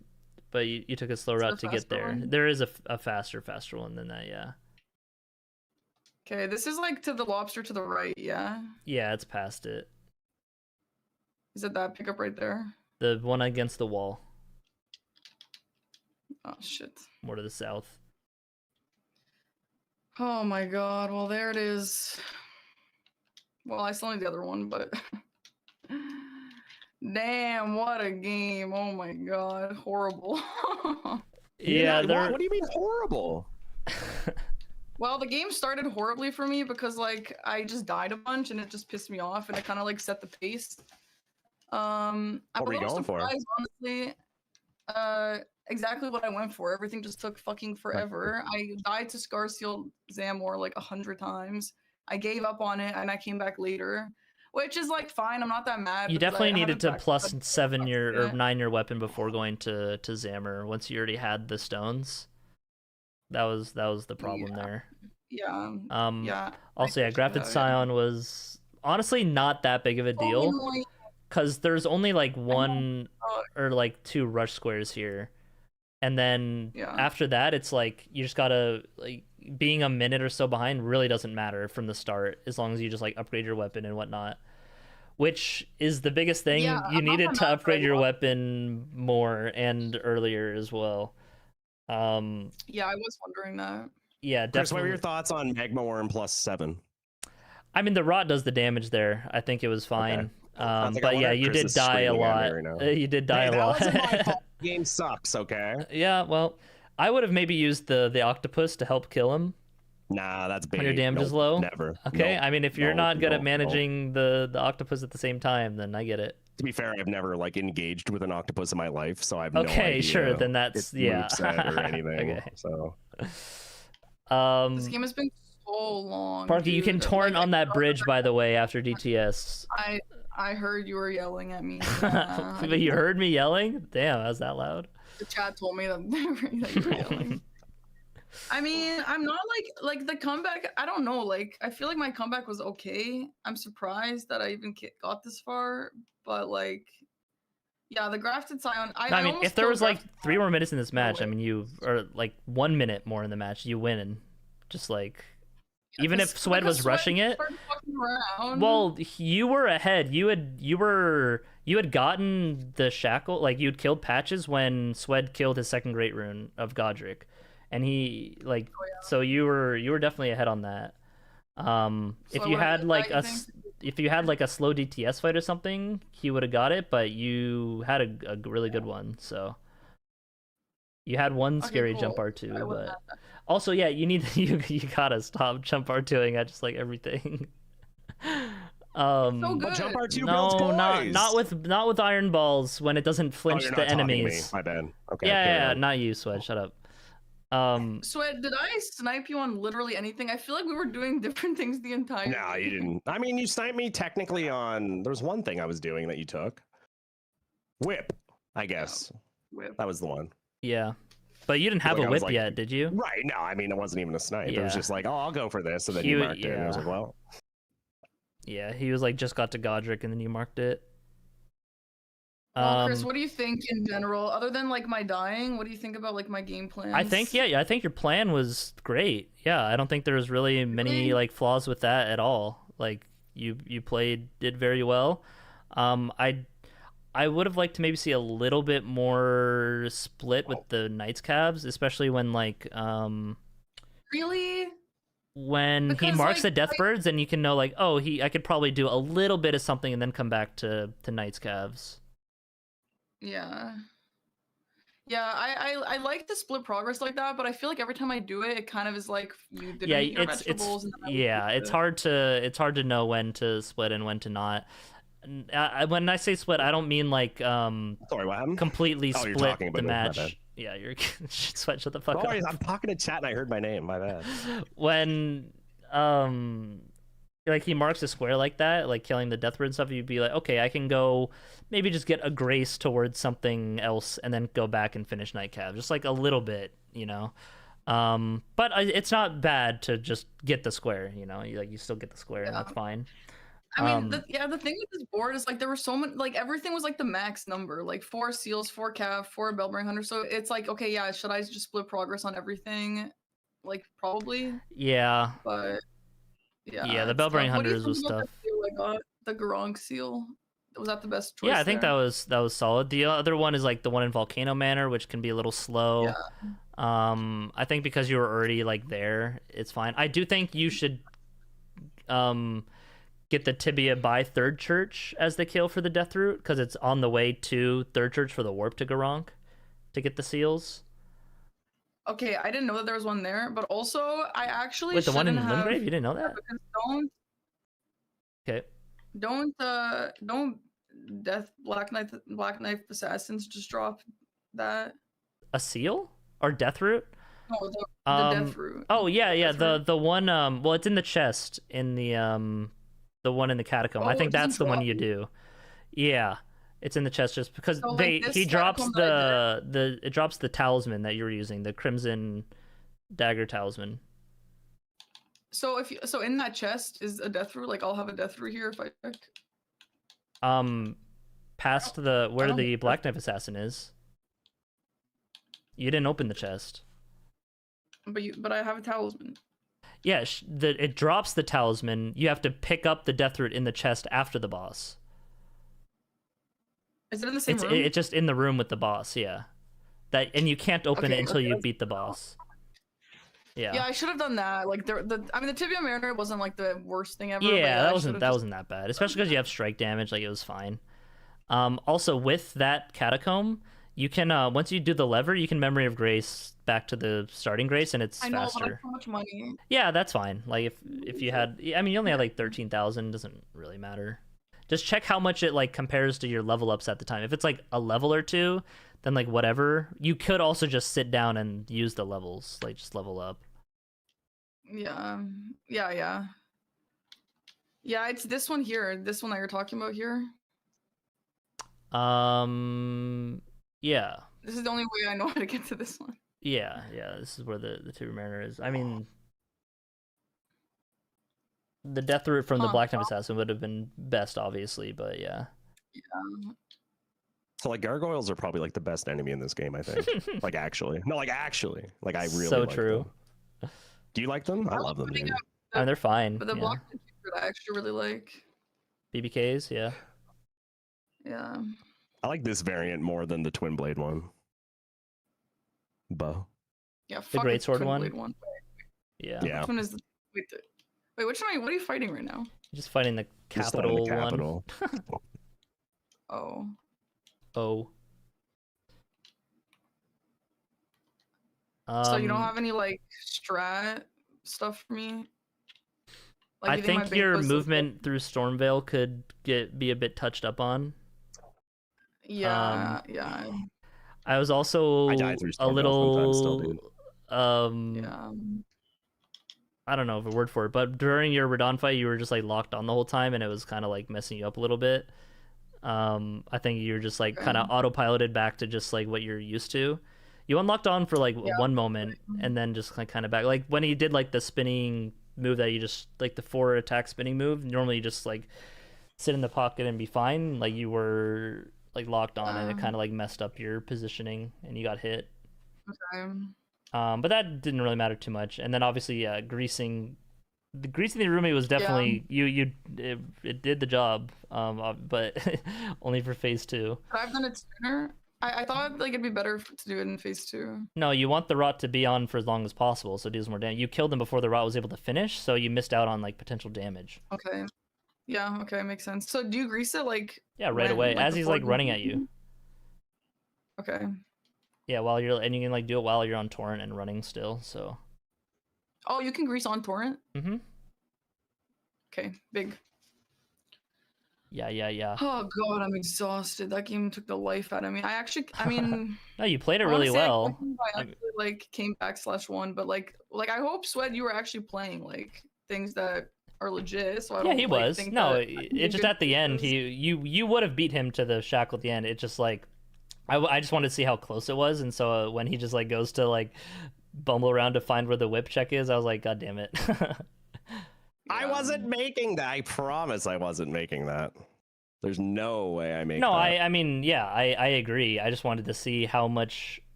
but you took a slow there route a to get faster there. one? There is a faster one than that, yeah. Okay, this is like to the lobster to the right, yeah? Yeah, it's past it. Is it that pickup right there? The one against the wall, Oh, shit. more to the south. Oh my god, well, there it is. Well, I still need the other one, but... Damn, what a game. Oh my god, horrible. Yeah, they're what do you mean horrible? Well, the game started horribly for me because like I just died a bunch and it just pissed me off and it kind of like set the pace. I'm What were a you little going for? surprised, honestly. Exactly what I went for. Everything just took fucking forever. I died to Scar Seal Zamor like 100 times. I gave up on it and I came back later, which is like fine. I'm not that mad. you because definitely I needed haven't to plus practiced 7 your or it. 9 your weapon before going to Zammer. Once you already had the stones, that was the problem there. Yeah. Yeah. Also, yeah, I Grafted yeah. Scion was honestly not that big of a Oh, deal annoying. because there's only like one Oh. or like 2 rush squares here, and then Yeah. after that, it's like you just gotta like being a minute or so behind really doesn't matter from the start as long as you just like upgrade your weapon and whatnot. Which is the biggest thing. Yeah, You I'm not needed that to mad for upgrade it. your weapon more and earlier as well. Yeah, I was wondering that. Yeah, Chris, what were definitely. your thoughts on Magma Worm plus 7? I mean, the rot does the damage there. I think it was fine. I was like, I But wonder yeah, if you Chris did is die a screaming at me lot. right now. You did die Hey, a that lot. wasn't my fault. The game sucks, okay? Yeah, well, I would have maybe used the octopus to help kill him. Nah, that's bait. When your damage is Nope, low? Never. Okay, Nope. I mean, if you're Nope, not good at nope, managing the octopus at the same time, then I get it. To be fair, I've never like engaged with an octopus in my life, so I have no Okay, idea. sure, then that's its yeah. moveset or anything. Okay. So This game has been so long. Parky, you can dude. torrent Like, on that bridge, by the way, after DTS. I heard you were yelling at me. Yeah, But you heard me yelling? Damn, that was that loud. the chat told me that, that you were yelling. I mean, I'm not like the comeback. I don't know. Like, I feel like my comeback was okay. I'm surprised that I even got this far. But like, yeah, the Grafted Scion. I mean, almost if there killed was like Grafted 3 more minutes in this No match, I way. mean, or like 1 minute more in the match, you win. And just like, Even if Swed was rushing it. started fucking around. Well, you were ahead. You had gotten the shackle, like you'd killed Patches when Swed killed his second great rune of Godric, and he like so you were definitely ahead on that. If you had like if you had like a slow DTS fight or something, he would have got it, but you had a really good one, so you had one scary jump R2, but also yeah, you need you gotta stop jump R2ing at just like everything. So good. But jump R2 No, builds not with iron balls when it doesn't flinch you're the not talking to me. enemies. My bad. Okay. Yeah, not you, Swed. Shut up. Swed, did I snipe you on literally anything? I feel like we were doing different things the entire. No, you didn't. I mean, you sniped me technically on. There was one thing I was doing that you took. Whip, I guess. Whip. That was the one. Yeah, but you didn't have Like, a I was whip like- yet, did you? Right. No, I mean, it wasn't even a snipe. It was Yeah. just like, oh, I'll go for this. And then He you would- marked it. And I was yeah. like, well. Yeah, he was like just got to Godric and then you marked it. Well, Chris, what do you think in general? Other than like my dying, what do you think about like my game plan? I think I think your plan was great. Yeah, I don't think there was really many Really? like flaws with that at all. Like you did very well. I would have liked to maybe see a little bit more split with the Knights Cavs, especially when like Really? when he Because, marks like, the Death Birds, and you can know like, oh, I could probably do a little bit of something and then come back to Knights Cavs. Yeah. Yeah, I like the split progress like that, but I feel like every time I do it, it kind of is like you didn't Yeah, eat your it's vegetables. And then I yeah, lose it's it. hard to know when to split and when to not. When I say split, I don't mean like Sorry, what happened? completely Oh, you're split talking the about me, my bad. match. Yeah, you're Sweat. Shut the fuck Sorry, up. I'm talking to chat and I heard my name. My bad. When like he marks a square like that, like killing the Deathbird and stuff, you'd be like, okay, I can go maybe just get a grace towards something else and then go back and finish Night Cav, just like a little bit, you know. But it's not bad to just get the square, you know. You still get the square, and that's fine. I mean, the thing with this board is like there were so many, like everything was like the max number, like 4 seals, 4 cav, 4 Bellbearing Hunter. So it's like, okay, yeah, should I just split progress on everything? Like probably, Yeah. but yeah. Yeah, the it's Bellbearing tough. What do you Hunters was think about tough. the seal I got? The Garong seal. Was that the best choice? Yeah, I think there? that was solid. The other one is like the one in Volcano Manor, which can be a little slow. Yeah. I think because you were already like there, it's fine. I do think you should get the Tibia by Third Church as the kill for the Death Root, because it's on the way to Third Church for the warp to Garank to get the seals. Okay, I didn't know that there was one there, but also I actually Wait, the one in shouldn't have. Limgrave? You didn't know that? Because Okay. don't Black Knife Assassins just drop that? A seal or Death Root? No, the Death Root. Oh yeah, Death Root. the one well, it's in the chest in the one in the catacomb. I Oh, think it doesn't that's the one drop you it? do. Yeah. It's in the chest just because So, like, this he drops catacomb that I it drops the talisman that you were using, the Crimson Dagger talisman. So so in that chest is a Death Root. Like I'll have a Death Root here if I check. Past the where don't- the Black Knife Assassin is. You didn't open the chest. But I have a talisman. Yeah, it drops the talisman. You have to pick up the Death Root in the chest after the boss. Is it in the same It's room? it's just in the room with the boss, yeah. And you can't open Okay, it until okay, you that's- beat the boss. Yeah. Yeah, I should have done that. Like I mean, the Tibia Mariner wasn't like the worst thing ever. but Yeah, I that should've wasn't that bad, especially because you have strike damage. Like it was fine. Also with that catacomb, you can once you do the lever, you can Memory of Grace back to the starting grace, and it's I know, but I faster. have so much money. Yeah, that's fine. Like if you had, I mean, you only had like 13,000, doesn't really matter. Just check how much it like compares to your level ups at the time. If it's like a level or two, then like whatever. You could also just sit down and use the levels, like just level up. Yeah. It's this one here. This one that you're talking about here. Yeah. This is the only way I know how to get to this one. Yeah, this is where the Tibia Mariner is. I mean, the Death Root from the Black Knife Assassin would have been best, obviously, but yeah. Yeah. So like gargoyles are probably like the best enemy in this game, I think. Like actually. No, like actually. Like I really So like true. them. Do you like them? I love them, dude. And they're fine. But the Yeah. block I actually really like. BBKs, yeah. Yeah. I like this variant more than the twin blade one. Bow. Yeah. Fuck great sword twin one? blade one. Yeah. Yeah. Which one is? Wait, which one? What are you fighting right now? Just fighting the Just fighting capital the capital. Oh. one. So you don't have any like strat stuff for me? Like, I you my think bait your was, like, movement through Stormveil could be a bit touched up on. Yeah, yeah, I was also I die through a Stormveil sometimes still, little dude. yeah. I don't know of a word for it, but during your Radon fight, you were just like locked on the whole time, and it was kind of like messing you up a little bit. I think you were just like kind of autopiloted back to just like what you're used to. You unlocked on for like one moment, and then just like kind of back. Like when he did like the spinning move that you just like the 4 attack spinning move. Normally you just like sit in the pocket and be fine. Like you were like locked on, and it kind of like messed up your positioning, and you got hit. Okay. But that didn't really matter too much. And then obviously, greasing the roommate was definitely it did the job. But only for phase 2. I've done it sooner. I thought like it'd be better to do it in phase 2. No, you want the rot to be on for as long as possible, so it deals more damage. You killed him before the rot was able to finish, so you missed out on like potential damage. Okay. Yeah. Okay, makes sense. So do you grease it like? Yeah, right away, like, as he's like running at you. Okay. Yeah, you can like do it while you're on torrent and running still. So. Oh, you can grease on torrent. Mm-hmm. Okay, big. Yeah. Oh god, I'm exhausted. That game took the life out of me. I mean, No, you played it really well. I actually like came back /1, but like I hope Swed you were actually playing like things that are legit. So I don't. Yeah, he was. Think No, that it just at the end, you would have beat him to the shackle at the end. It just like, I just wanted to see how close it was, and so when he just like goes to like bumble around to find where the whip check is, I was like, God damn it. I wasn't making that. I promise I wasn't making that. There's no way I make that. No, I mean, yeah, I agree. I just wanted to see how much,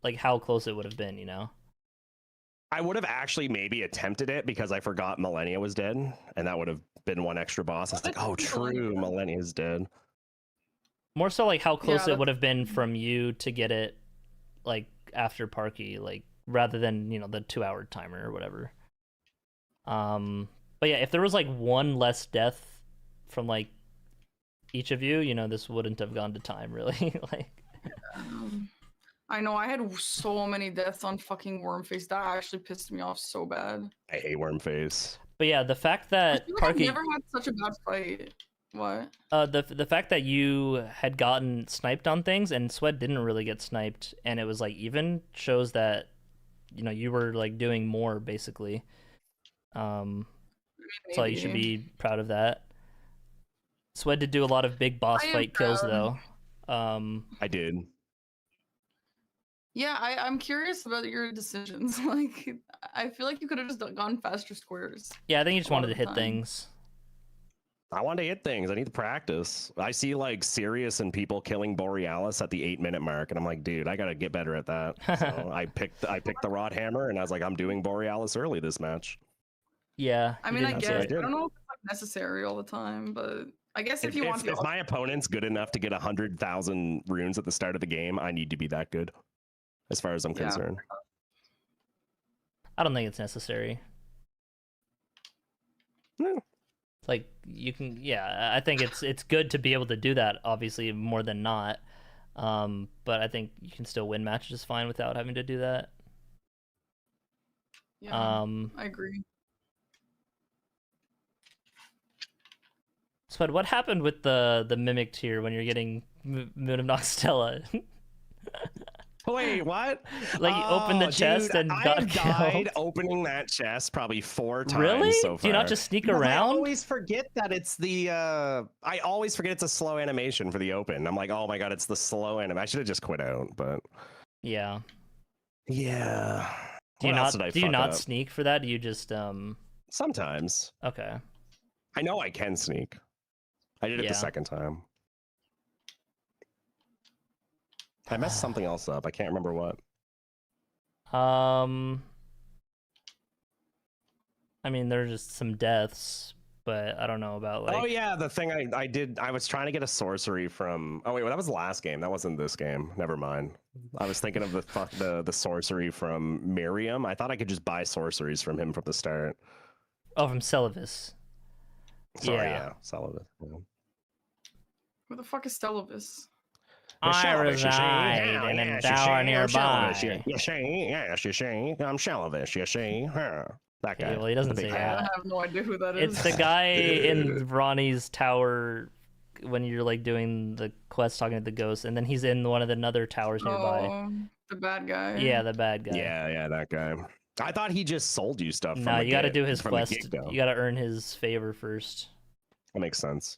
like, how close it would have been, you know? I would have actually maybe attempted it because I forgot Millennia was dead, and that would have been one extra boss. I was like, oh, true, Millennia's dead. More so, like, how close it would have been from you to get it, like, after Parky, like, rather than, you know, the 2-hour timer or whatever. But yeah, if there was, like, one less death from, like, each of you, you know, this wouldn't have gone to time, really. Like, I know, I had so many deaths on fucking Wormface. That actually pissed me off so bad. I hate Wormface. but yeah, the fact that Parky never had such a bad fight. What? The fact that you had gotten sniped on things and Sweat didn't really get sniped, and it was like even, shows that, you know, you were like doing more basically. So you should be proud of that. Sweat did do a lot of big boss fight kills though. I did. Yeah, I'm curious about your decisions. Like, I feel like you could have just gone faster squares. Yeah, I think you just wanted to hit things. I want to hit things. I need to practice. I see like Sirius and people killing Borealis at the 8-minute mark, and I'm like, dude, I gotta get better at that. So I picked the rod hammer, and I was like, I'm doing Borealis early this match. Yeah. I mean, I That's guess what I did. I don't know if it's like necessary all the time, but I guess if you want to. If my opponent's good enough to get 100,000 runes at the start of the game, I need to be that good, as far as I'm concerned. I don't think it's necessary. No. Like, you can, yeah, I think it's good to be able to do that, obviously, more than not. But I think you can still win matches fine without having to do that. Yeah, I agree. So what happened with the mimic tier when you're getting Moon of Noxtella? Wait, what? Like, you opened the chest and got killed? I died opening that chest probably 4 times really? so far. Do you not just sneak around? I always forget that it's the I always forget it's a slow animation for the open. I'm like, oh my god, it's the slow animation. I should have just quit out, but yeah. Yeah. Do you not sneak for that? Do you just sometimes. Okay. I know I can sneak. I did it the second time. I messed something else up. I can't remember what. I I mean, there's just some deaths, but I don't know about like. Oh yeah, the thing I did, I was trying to get a sorcery from. Oh wait, well, that was the last game. That wasn't this game. Never mind. I was thinking of the sorcery from Miriam. I thought I could just buy sorceries from him from the start. Oh, from Celavis. Sorry, yeah, Sullivan. Yeah. Who the fuck is Stelovis? I reside and am thou nearby. You see, yes, you see. I'm Shalavish, you see. Huh. That guy. Okay, well, he doesn't the say big I that. have no idea who that is. It's the guy in Ronnie's tower when you're like doing the quest talking to the ghost, and then he's in one of the other towers nearby. Oh, the bad guy. Yeah, the bad guy. Yeah, that guy. I thought he just sold you stuff. No, you got to do his from the quest. get-go. You got to earn his favor first. That makes sense.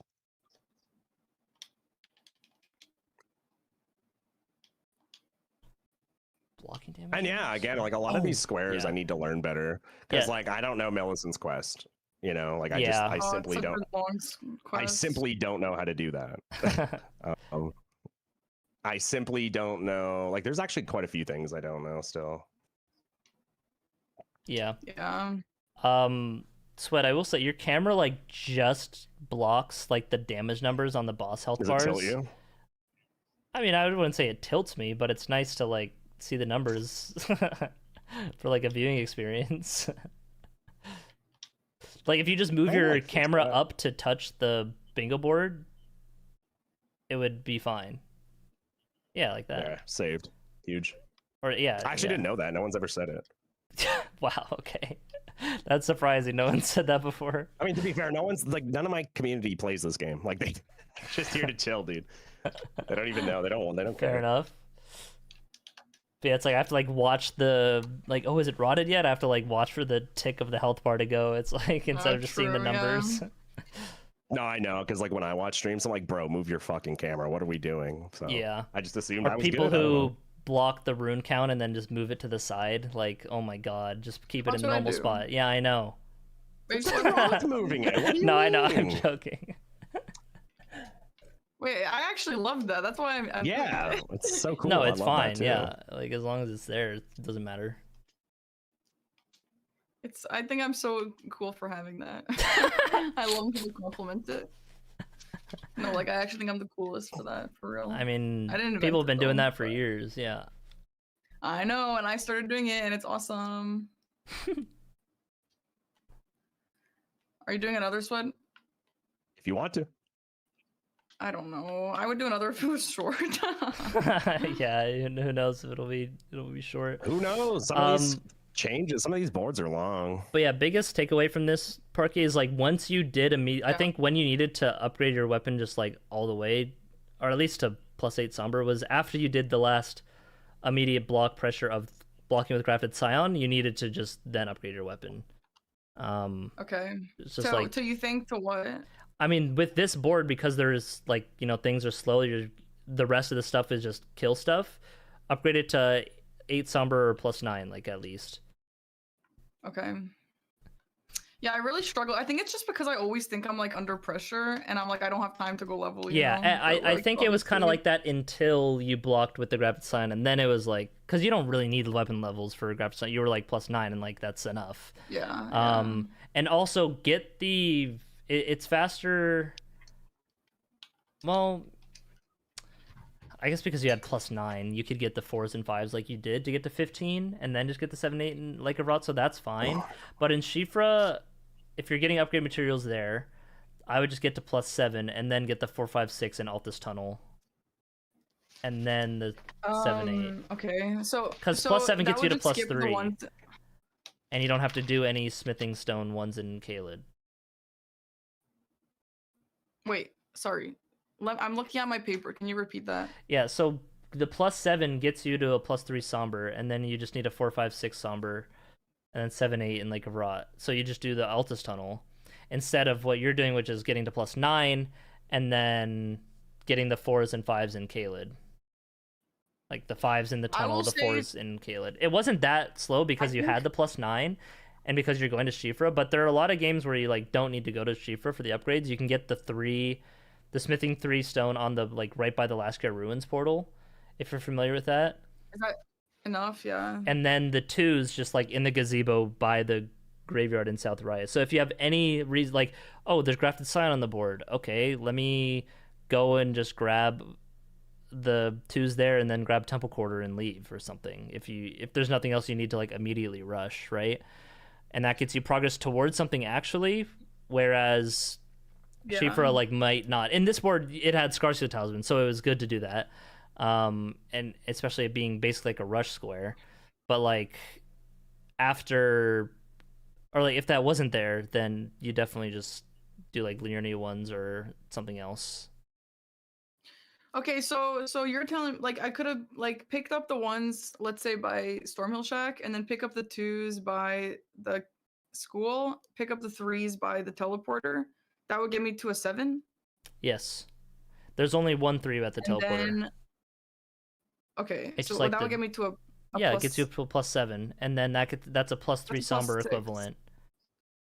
Blocking damage. And yeah, again, like a lot of these squares, yeah. I need to learn better because, Yeah. like, I don't know Millicent's quest. You know, like I Yeah. just, I simply it's a don't. long I quest. simply don't know how to do that. I simply don't know. Like, there's actually quite a few things I don't know still. Yeah. Yeah. Sweat, I will say your camera like just blocks like the damage numbers on the boss health Does bars. it tilt you? I mean, I wouldn't say it tilts me, but it's nice to like see the numbers for like a viewing experience. Like if you just move I your like this camera stuff. up to touch the bingo board, it would be fine. Yeah, like that. Yeah, saved. Huge. Or yeah. I actually yeah. didn't know that. No one's ever said it. Wow, okay. That's surprising. No one said that before. I mean, to be fair, no one's like, none of my community plays this game. Like, they just here to chill, dude. They don't even know. They don't care. Fair enough. But yeah, it's like I have to like watch the like, oh, is it rotted yet? I have to like watch for the tick of the health bar to go. It's like instead of just seeing the true, yeah. numbers. No, I know, because like when I watch streams, I'm like, bro, move your fucking camera. What are we doing? So Yeah. I just assumed Or I was people good. I don't who know. block the rune count and then just move it to the side. Like, oh my god, just keep it That's in a what I normal do. spot. Yeah, I know. Wait, What's wrong with moving it? What do you No, I know. I'm mean? joking. wait, I actually love that. That's why I'm Yeah, it's so cool. No, I it's love that fine. too. Yeah, like as long as it's there, it doesn't matter. I think I'm so cool for having that. I love when people compliment it. No, like I actually think I'm the coolest for that, for real. I mean, I didn't invent people have it, been doing though, that for but- years. Yeah. I know, and I started doing it, and it's awesome. Are you doing another sweat? If you want to. I don't know. I would do another if it was short. Yeah, who knows if it'll be short. Who knows? Some of these changes. Some of these boards are long. But yeah, biggest takeaway from this Parky is like once you did I think when you needed to upgrade your weapon just like all the way, or at least to +8 somber, was after you did the last immediate block pressure of blocking with crafted scion, you needed to just then upgrade your weapon. Okay. It's just So, like, you think to what? I mean, with this board, because there's like, you know, things are slow, the rest of the stuff is just kill stuff. Upgrade it to 8 somber or +9, like at least. Okay. Yeah, I really struggle. I think it's just because I always think I'm like under pressure, and I'm like I don't have time to go level. You Yeah, know? I But, like, think it was kind of obviously- like that until you blocked with the graphic sign, and then it was like, because you don't really need weapon levels for graphic sign. You were like +9, and like that's enough. Yeah. And also get it's faster. Well, I guess because you had +9, you could get the 4s and 5s like you did to get to 15, and then just get the 7, 8, and like a rot. So that's fine. But in Shifra, if you're getting upgrade materials there, I would just get to +7 and then get the 4, 5, 6 in Altus Tunnel, and then the 7, 8. Okay, so 'Cause so +7 that gets you would to just skip the +3. ones- And you don't have to do any smithing stone ones in Kaled. Wait, sorry. I'm looking at my paper. Can you repeat that? Yeah, so the +7 gets you to a +3 somber, and then you just need a 4, 5, 6 somber, and then 7, 8 in Lake of Rot. So you just do the Altus Tunnel instead of what you're doing, which is getting to +9 and then getting the 4s and 5s in Kaled. Like the 5s in the I tunnel, will the say- 4s in Kaled. It wasn't that slow because you had the +9 and because you're going to Shifra, but there are a lot of games where you like don't need to go to Shifra for the upgrades. You can get the smithing 3 stone on the like right by the Lascar Ruins portal, if you're familiar with that. Is that enough? Yeah. And then the 2s just like in the gazebo by the graveyard in South Riot. So if you have any reason, like, oh, there's grafted sign on the board, okay, let me go and just grab the 2s there and then grab Temple Quarter and leave or something. If there's nothing else you need to like immediately rush, right? And that gets you progress towards something actually, whereas Shifra like might not. In this board, it had Scarcia Talisman, so it was good to do that. And especially it being basically like a rush square. But like after, or like if that wasn't there, then you definitely just do like Liurnia ones or something else. Okay, so you're telling, like, I could have like picked up the ones, let's say by Stormhill Shack, and then pick up the 2s by the school, pick up the 3s by the teleporter. That would get me to a 7. Yes, there's only 1 3 at the And teleporter. then, okay, It's so just like that would get me to a yeah, plus... it gets you to a +7, and then that's a +3 That's a somber +6. equivalent.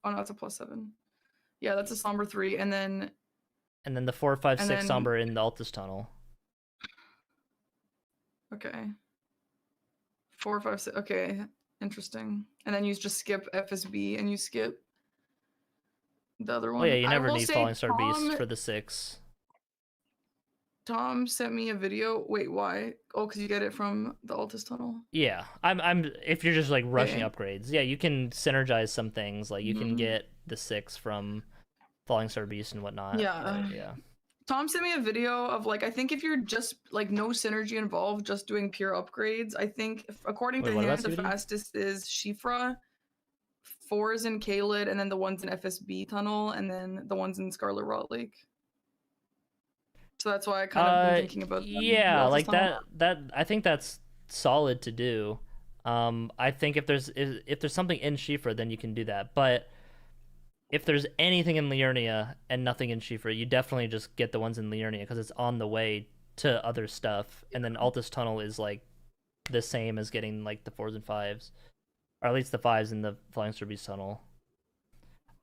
Oh no, it's a +7. Yeah, that's a somber 3, and then the 4 5 and 6 then- somber in the Altus tunnel. okay, 4 5 6. Okay, interesting. And then you just skip FSB and you skip the other one. Oh yeah, you I never will need say Falling Star Beast Tom- for the 6. Tom sent me a video. Wait, why? Oh, because you get it from the Altus tunnel. Yeah, I'm if you're just like rushing Okay. upgrades, yeah, you can synergize some things. Like you can Mhm. get the 6 from Falling Star Beast and whatnot. Yeah. but, yeah. Tom sent me a video of like, I think if you're just like no synergy involved, just doing pure upgrades, I think according Wait, to what him, about the Sudi? fastest is Shifra, 4s in Kaled, and then the ones in FSB tunnel, and then the ones in Scarlet Rot Lake. So that's why I kind of been thinking about them, yeah, the Altus like tunnel. that I think that's solid to do. I think if there's something in Shifra, then you can do that. But if there's anything in Liurnia and nothing in Shifra, you definitely just get the ones in Liurnia because it's on the way to other stuff. And then Altus Tunnel is like the same as getting like the 4s and 5s, or at least the 5s in the Flying Star Beast tunnel.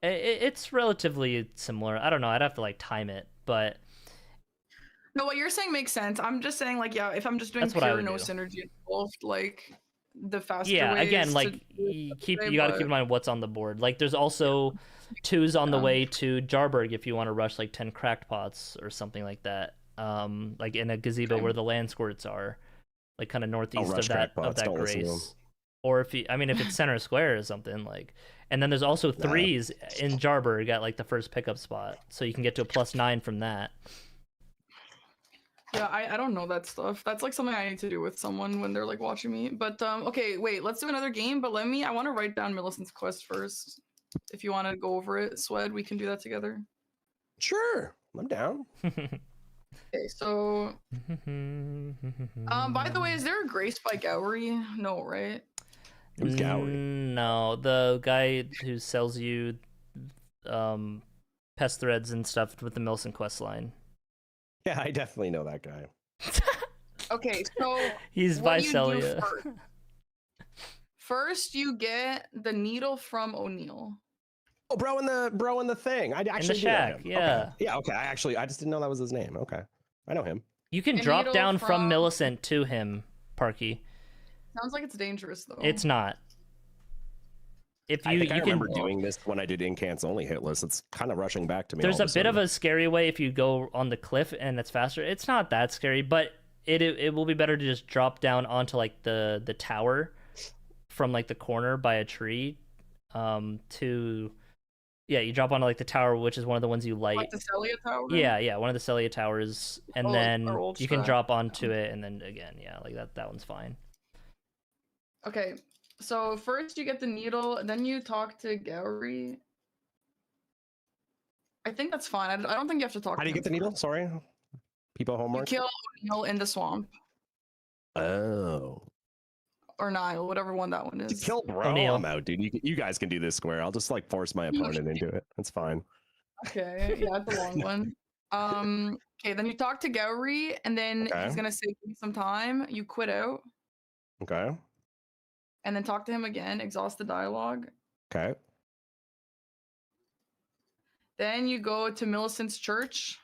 It's relatively similar. I don't know. I'd have to like time it, but No, what you're saying makes sense. I'm just saying, like, yeah, if I'm just doing That's what I pure would no do. synergy involved, like the faster yeah, ways again, to like do it you that way, gotta keep but- in mind what's on the board. Like there's also 2s on the Yeah. way to Jarburg if you want to rush like 10 cracked pots or something like that. Like in a gazebo Okay. where the land squirts are, like kind of northeast rush of that crackpots, don't listen to 'em. grace. Or if you, I mean, if it's center square or something like, and then there's also 3s in Jarburg at like the first pickup spot, so you can get to a +9 from that. Yeah, I don't know that stuff. That's like something I need to do with someone when they're like watching me. But okay, wait, let's do another game. But I want to write down Millicent's quest first. If you want to go over it, Swed, we can do that together. Sure, I'm down. Okay, so by the way, is there a Grace by Gowrie? No, right? Who's Gowrie? No, the guy who sells you pest threads and stuff with the Millicent quest line. Yeah, I definitely know that guy. Okay, so He's what by do you do Celia. first, you get the needle from O'Neill. Oh, bro in the thing. I actually do know shack, him. yeah. Okay. Yeah, okay. I just didn't know that was his name. Okay. I know him. You can A drop needle down from from- Millicent to him, Parky. Sounds like it's dangerous though. It's not. If I you think I you can, remember doing this when I did Incants only hit list. It's kind of rushing back to me. there's all a bit of sudden. a scary way if you go on the cliff and it's faster. It's not that scary, but it will be better to just drop down onto like the tower from like the corner by a tree. You drop onto like the tower, which is one of the ones you light. like the Celia Tower. Yeah, one of the Celia towers, and Oh, then our old you can strat. drop onto it, and then again, yeah, like that one's fine. Okay, so first you get the needle, and then you talk to Gowrie. I think that's fine. I don't think you have to talk. How do you to get the him needle? first. Sorry. People You homework. kill O'Neill in the swamp, Oh. or Nile, whatever one that one To is. kill bro, O'Neill. I'm out, dude. You guys can do this square. I'll just like force my opponent into it. That's fine. Okay, yeah, it's a long one. Okay, then you talk to Gowrie, and then Okay. he's gonna say, "Give me some time." You quit out, Okay. and then talk to him again. Exhaust the dialogue. Okay. Then you go to Millicent's church.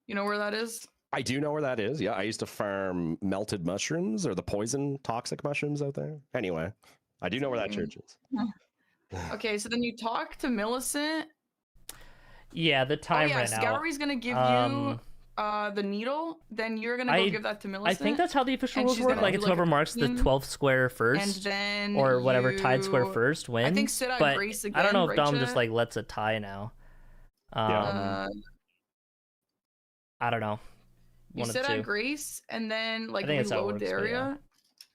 You know where that is? I do know where that is. Yeah, I used to farm melted mushrooms or the poison toxic mushrooms out there. Anyway. I do know where that church is. Okay, so then you talk to Millicent. Yeah, the time yeah, ran out. Scoury's gonna give you the needle. Then you're gonna go give that to Millicent. I think that's how the official and rules she's work. gonna Like do, it's like, a whoever marks the 12th square and first, then or whatever tied square you- first wins. I think sit at but Grace I don't know again, if Dom right, just chat? like lets a tie now. Yeah. I don't know. You One of sit the two. at Grace and then like think that's how it reload works, the but yeah. area.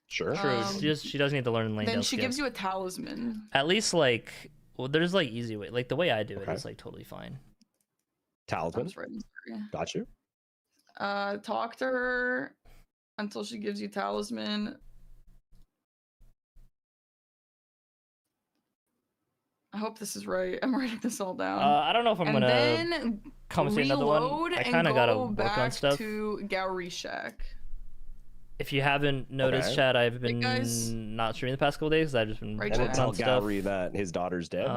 Sure. True. She does need to learn lane. Then she gives you a talisman. at least like there's like easy way. Like the way I do it Okay. is like totally fine. Talisman. That's right. Got you. Talk to her until she gives you talisman. I hope this is right. I'm writing this all down. I don't know if I'm gonna then come to another one. reload I and kind of gotta go work back on stuff. to Gowrie Shack. If you haven't noticed, Okay. Chad, I've been guys. not streaming the past couple days. I've just been Right, working Chad. Tell on stuff. Gowrie that his daughter's dead.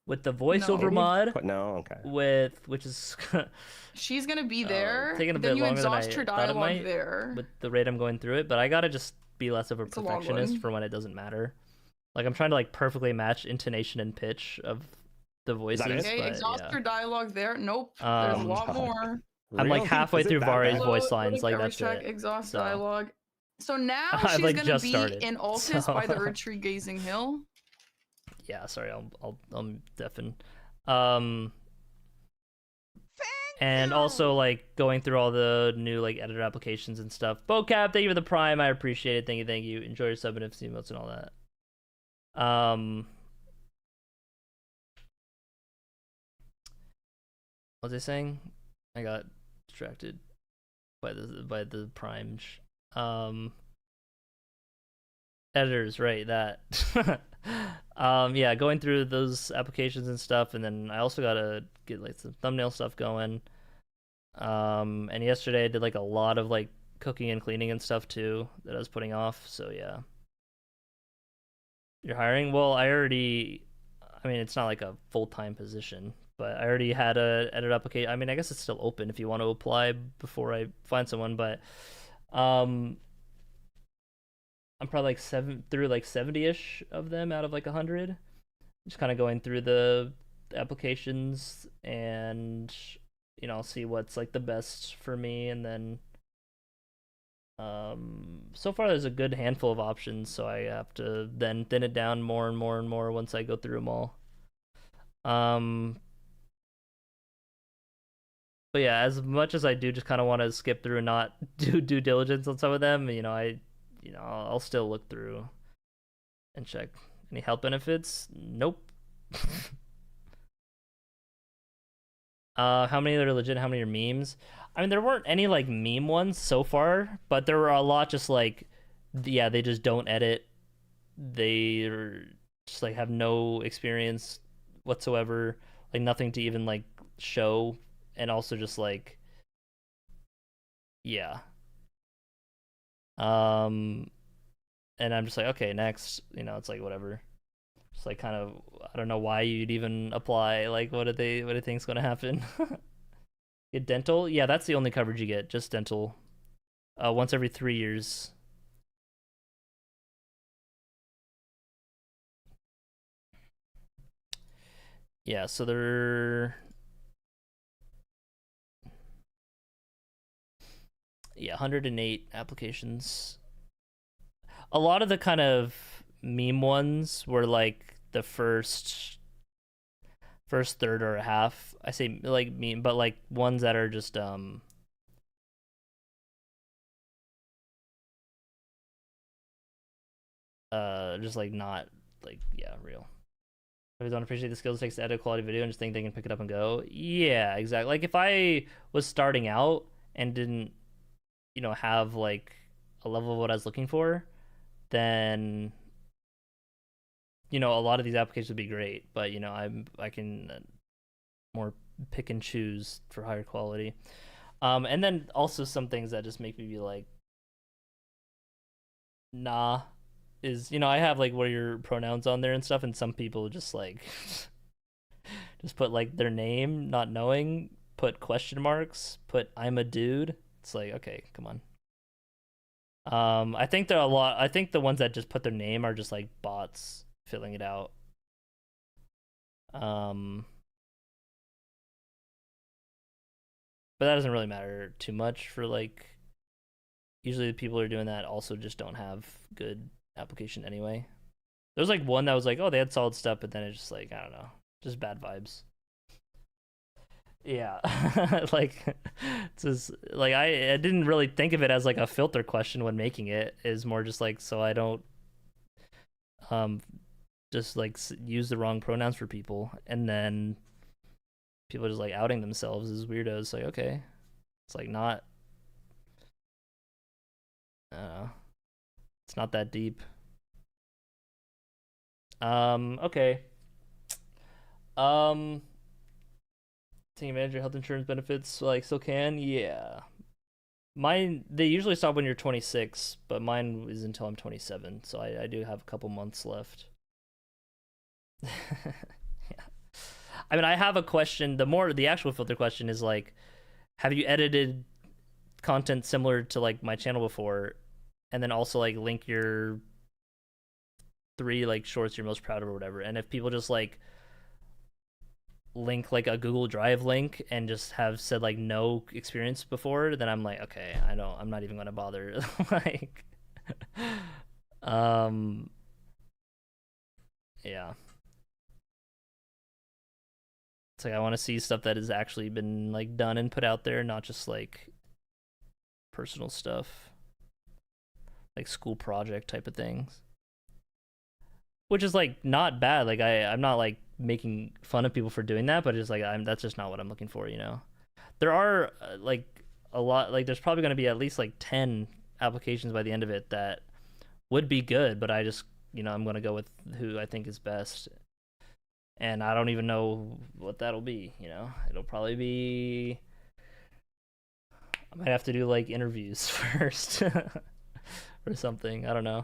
With the voiceover No. mod, But no, okay. which is She's gonna be there. taking a then bit you longer than I exhaust her thought it dialogue might. there. with the rate I'm going through it, but I gotta just be less of a It's a long perfectionist one. for when it doesn't matter. Like I'm trying to like perfectly match intonation and pitch of the voices. it? Okay, but, exhaust yeah. her dialogue there. Nope. There's a lot God. more. I'm like Really? halfway Is it through that Vari's bad? voice Go to lines, like Gowrie that's Shack, it. exhaust So. dialogue. So now I've, she's like, gonna just be started, in Altus by the so- Retreat Gazing Hill. Yeah, sorry, I'm deafen. And also like going through all the new like editor applications and stuff. Bocap, thank you for the prime. I appreciate it. Thank you. Enjoy your sub and emotes and all that. What was I saying? I got distracted by the prime. Editors, right? That. Yeah, going through those applications and stuff, and then I also gotta get like some thumbnail stuff going. And yesterday I did like a lot of like cooking and cleaning and stuff too that I was putting off. So yeah. You're hiring? Well, I mean, it's not like a full-time position, but I already had a edit application. I mean, I guess it's still open if you want to apply before I find someone, but I'm probably like 70-ish of them out of like 100. Just kind of going through the applications and see what's like the best for me, and then so far there's a good handful of options, so I have to then thin it down more and more and more once I go through them all. But yeah, as much as I do just kind of want to skip through and not do due diligence on some of them, I'll still look through and check. Any health benefits? Nope. How many are legit? How many are memes? I mean, there weren't any like meme ones so far, but there were a lot just like, yeah, they just don't edit. They just like have no experience whatsoever, like nothing to even like show, and also just like, yeah. And I'm just like, okay, next. It's like whatever. Just like kind of, I don't know why you'd even apply. Like, what do you think's gonna happen? Get dental? Yeah, that's the only coverage you get, just dental. Once every 3 years. Yeah, so yeah, 108 applications. A lot of the kind of meme ones were like the first third or a half. I say like meme, but like ones that are just just like not like, yeah, real. If I don't appreciate the skills it takes to edit a quality video and just think they can pick it up and go. Yeah, exactly. Like if I was starting out and didn't have like a level of what I was looking for, then a lot of these applications would be great, but I can more pick and choose for higher quality. And then also some things that just make me be like, nah, is I have like what are your pronouns on there and stuff, and some people just like just put like their name not knowing, put question marks, put I'm a dude. It's like, okay, come on. I think there are a lot. I think the ones that just put their name are just like bots filling it out. But that doesn't really matter too much for like. Usually the people who are doing that also just don't have good application anyway. There's like one that was like, oh, they had solid stuff, but then it's just like, I don't know, just bad vibes. Yeah, like it's just like I didn't really think of it as like a filter question when making it. Is more just like so I don't just like use the wrong pronouns for people, and then people just like outing themselves as weirdos. Like okay, it's like not. It's not that deep. Okay. Taking advantage of your health insurance benefits, like still can, yeah. Mine they usually stop when you're 26, but mine is until I'm 27, so I do have a couple months left. Yeah. I mean, I have a question. The actual filter question is like, have you edited content similar to like my channel before, and then also like link your 3 like shorts you're most proud of or whatever. And if people just like link like a Google Drive link and just have said like no experience before, then I'm like, okay, I'm not even gonna bother. Like yeah. It's like I want to see stuff that has actually been like done and put out there, not just like personal stuff, like school project type of things, which is like not bad. Like I'm not like making fun of people for doing that, but it's like that's just not what I'm looking for, you know. There are like a lot, like there's probably going to be at least like 10 applications by the end of it that would be good, but I just, you know, I'm going to go with who I think is best, and I don't even know what that'll be, you know. It'll probably be, I might have to do like interviews first or something, I don't know.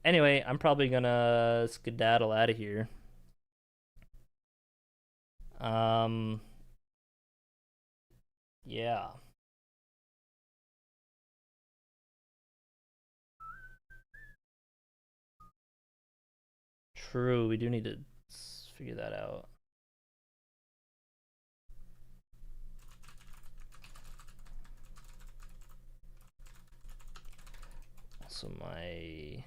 Anyway, I'm probably gonna skedaddle out of here. Yeah. True, we do need to figure that out. Also, my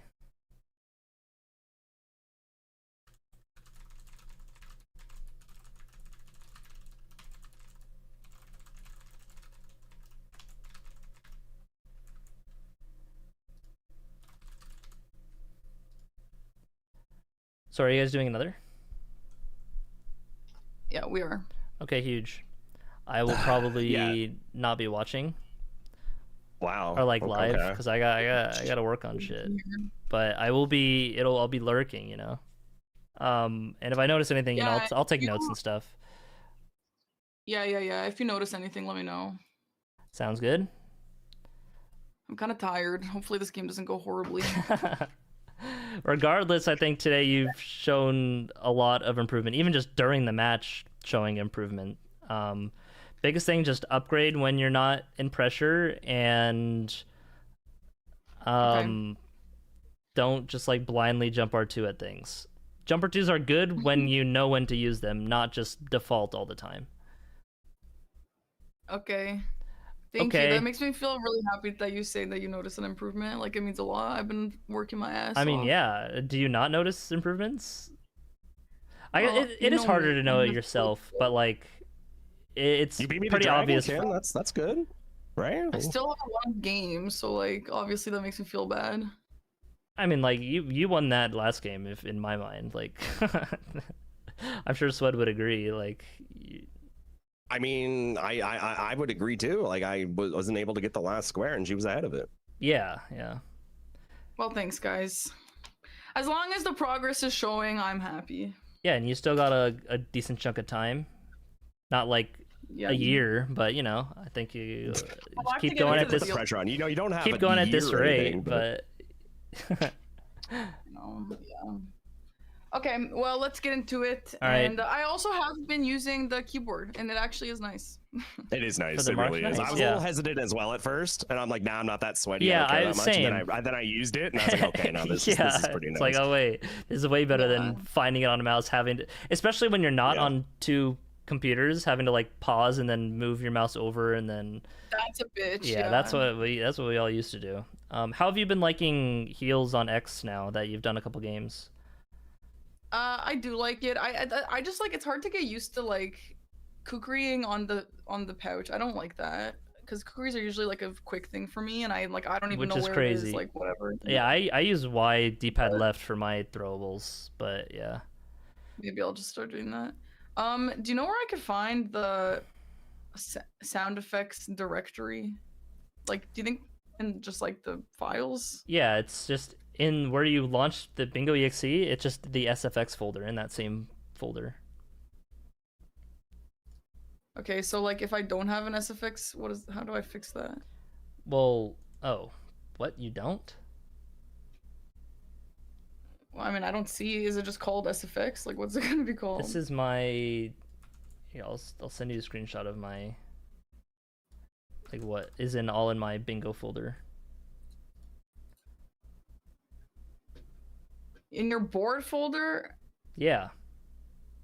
So are you guys doing another? Yeah, we are. Okay, huge. I will probably Yeah. not be watching Wow. or like live Okay. because I got to work on shit. But I'll be lurking, you know. And if I notice anything, you know, Yeah, I'll take notes and stuff. Yeah. If you notice anything, let me know. Sounds good. I'm kind of tired. Hopefully this game doesn't go horribly. Regardless, I think today you've shown a lot of improvement, even just during the match, showing improvement. Biggest thing, just upgrade when you're not in pressure, and don't just like blindly jump R2 at things. Jump R2s are good when you know when to use them, not just default all the time. Okay. Thank you. That makes me feel really happy that you say that you notice an improvement. Like, it means a lot. I've been working my ass I mean, off. yeah. Do you not notice improvements? Well, It is harder to know it you yourself, but like, it's You beat me to pretty Dragon, obvious. Ken. That's good, right? I still have one game, so like, obviously that makes me feel bad. I mean, like you won that last game, if in my mind, like, I'm sure Swed would agree. Like, I mean, I would agree too. Like I wasn't able to get the last square, and she was ahead of it. yeah. Well, thanks, guys. As long as the progress is showing, I'm happy. Yeah, and you still got a decent chunk of time. Not like a year, but you know, I think you just keep going at this pressure on you. Know, you don't have keep going at this rate, but No, yeah. Okay, well, let's get into it. All right. And I also have been using the keyboard, and it actually is nice. It is nice. the It mark, really is. nice, I was yeah. a little hesitant as well at first, and I'm like, nah, I'm not that sweaty. Yeah, I don't care that much. same. And then I used it, and I was like, okay, no, this is pretty it's nice. like, oh wait, this is way better Yeah. than finding it on a mouse, having to, especially when you're not Yeah. on two computers, having to like pause and then move your mouse over and then That's a bitch. yeah, that's what we all used to do. How have you been liking heals on X now that you've done a couple games? I do like it. I just like it's hard to get used to like kukriing on the pouch. I don't like that because kukris are usually like a quick thing for me, and I don't even Which know is where it crazy. is. Like whatever. Yeah, I use Y D-pad left for my throwables, but yeah. Maybe I'll just start doing that. Do you know where I could find the sound effects directory? Like, do you think in just like the files? Yeah, it's just in where you launched the Bingo EXE, it's just the SFX folder in that same folder. Okay, so like if I don't have an SFX, how do I fix that? Well, oh, what, you don't? Well, I mean, I don't see. Is it just called SFX? Like, what's it gonna be called? This is my. Here, I'll send you a screenshot of my. Like what is all in my bingo folder. In your board folder, Yeah.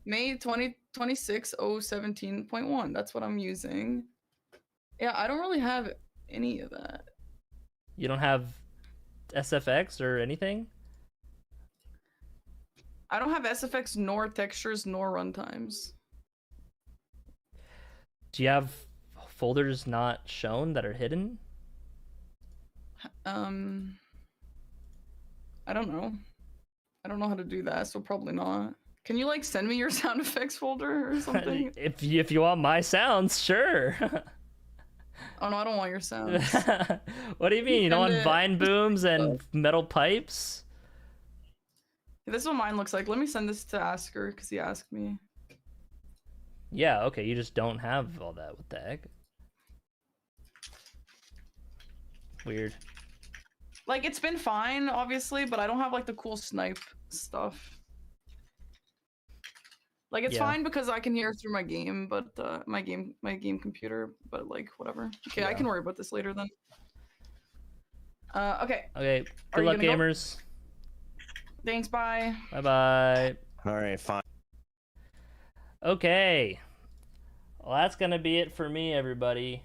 May 2026 017.1. That's what I'm using. Yeah, I don't really have any of that. You don't have SFX or anything? I don't have SFX nor textures nor runtimes. Do you have folders not shown that are hidden? I don't know. I don't know how to do that, so probably not. Can you like send me your sound effects folder or something? if you want my sounds, sure. Oh no, I don't want your sounds. What do you mean? You don't want Send it. vine booms and metal pipes? This is what mine looks like. Let me send this to Asker because he asked me. Yeah, okay, you just don't have all that. What the heck? Weird. Like, it's been fine, obviously, but I don't have like the cool snipe stuff. Like, it's Yeah. fine because I can hear through my game, but my game computer, but like whatever. Okay, I Yeah. can worry about this later then. Okay. Okay, Are good you luck, gonna go? gamers. Thanks, bye. Bye-bye. All right, fine. Okay. Well, that's gonna be it for me, everybody.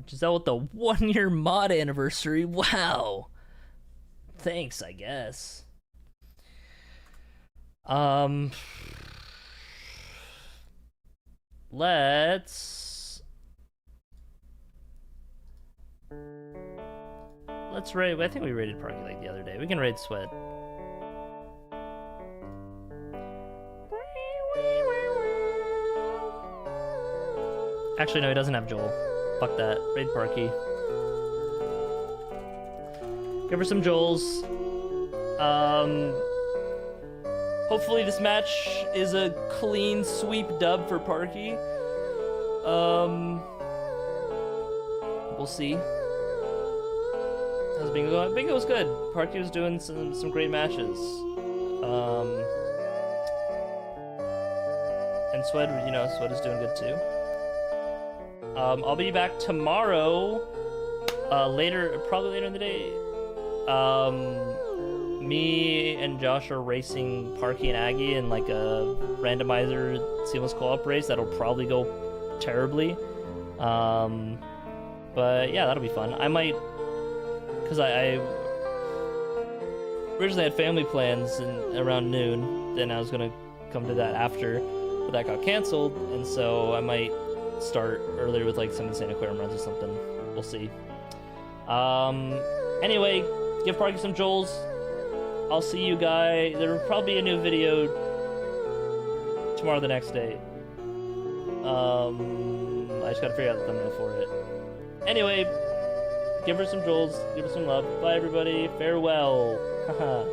Giselle with the 1-year mod anniversary. Wow. Thanks, I guess. Let's raid. I think we raided Parky like the other day. We can raid Sweat. Actually, no, he doesn't have Joel. Fuck that. Raid Parky. Give her some Joels. Hopefully this match is a clean sweep dub for Parky. We'll see. How's Bingo going? Bingo was good. Parky was doing some great matches. And Swed, Swed is doing good too. I'll be back tomorrow. Probably later in the day. Me and Josh are racing Parky and Aggie in like a randomizer seamless co-op race that'll probably go terribly. But yeah, that'll be fun. I might, because I originally had family plans around noon, then I was gonna come to that after, but that got canceled, and so I might start earlier with like some Insaniquarium runs or something. We'll see. Anyway, give Parky some Joels. I'll see you guys. There will probably be a new video tomorrow, the next day. I just gotta figure out the thumbnail for it. Anyway, give her some Joels, give her some love. Bye, everybody. Farewell. Haha.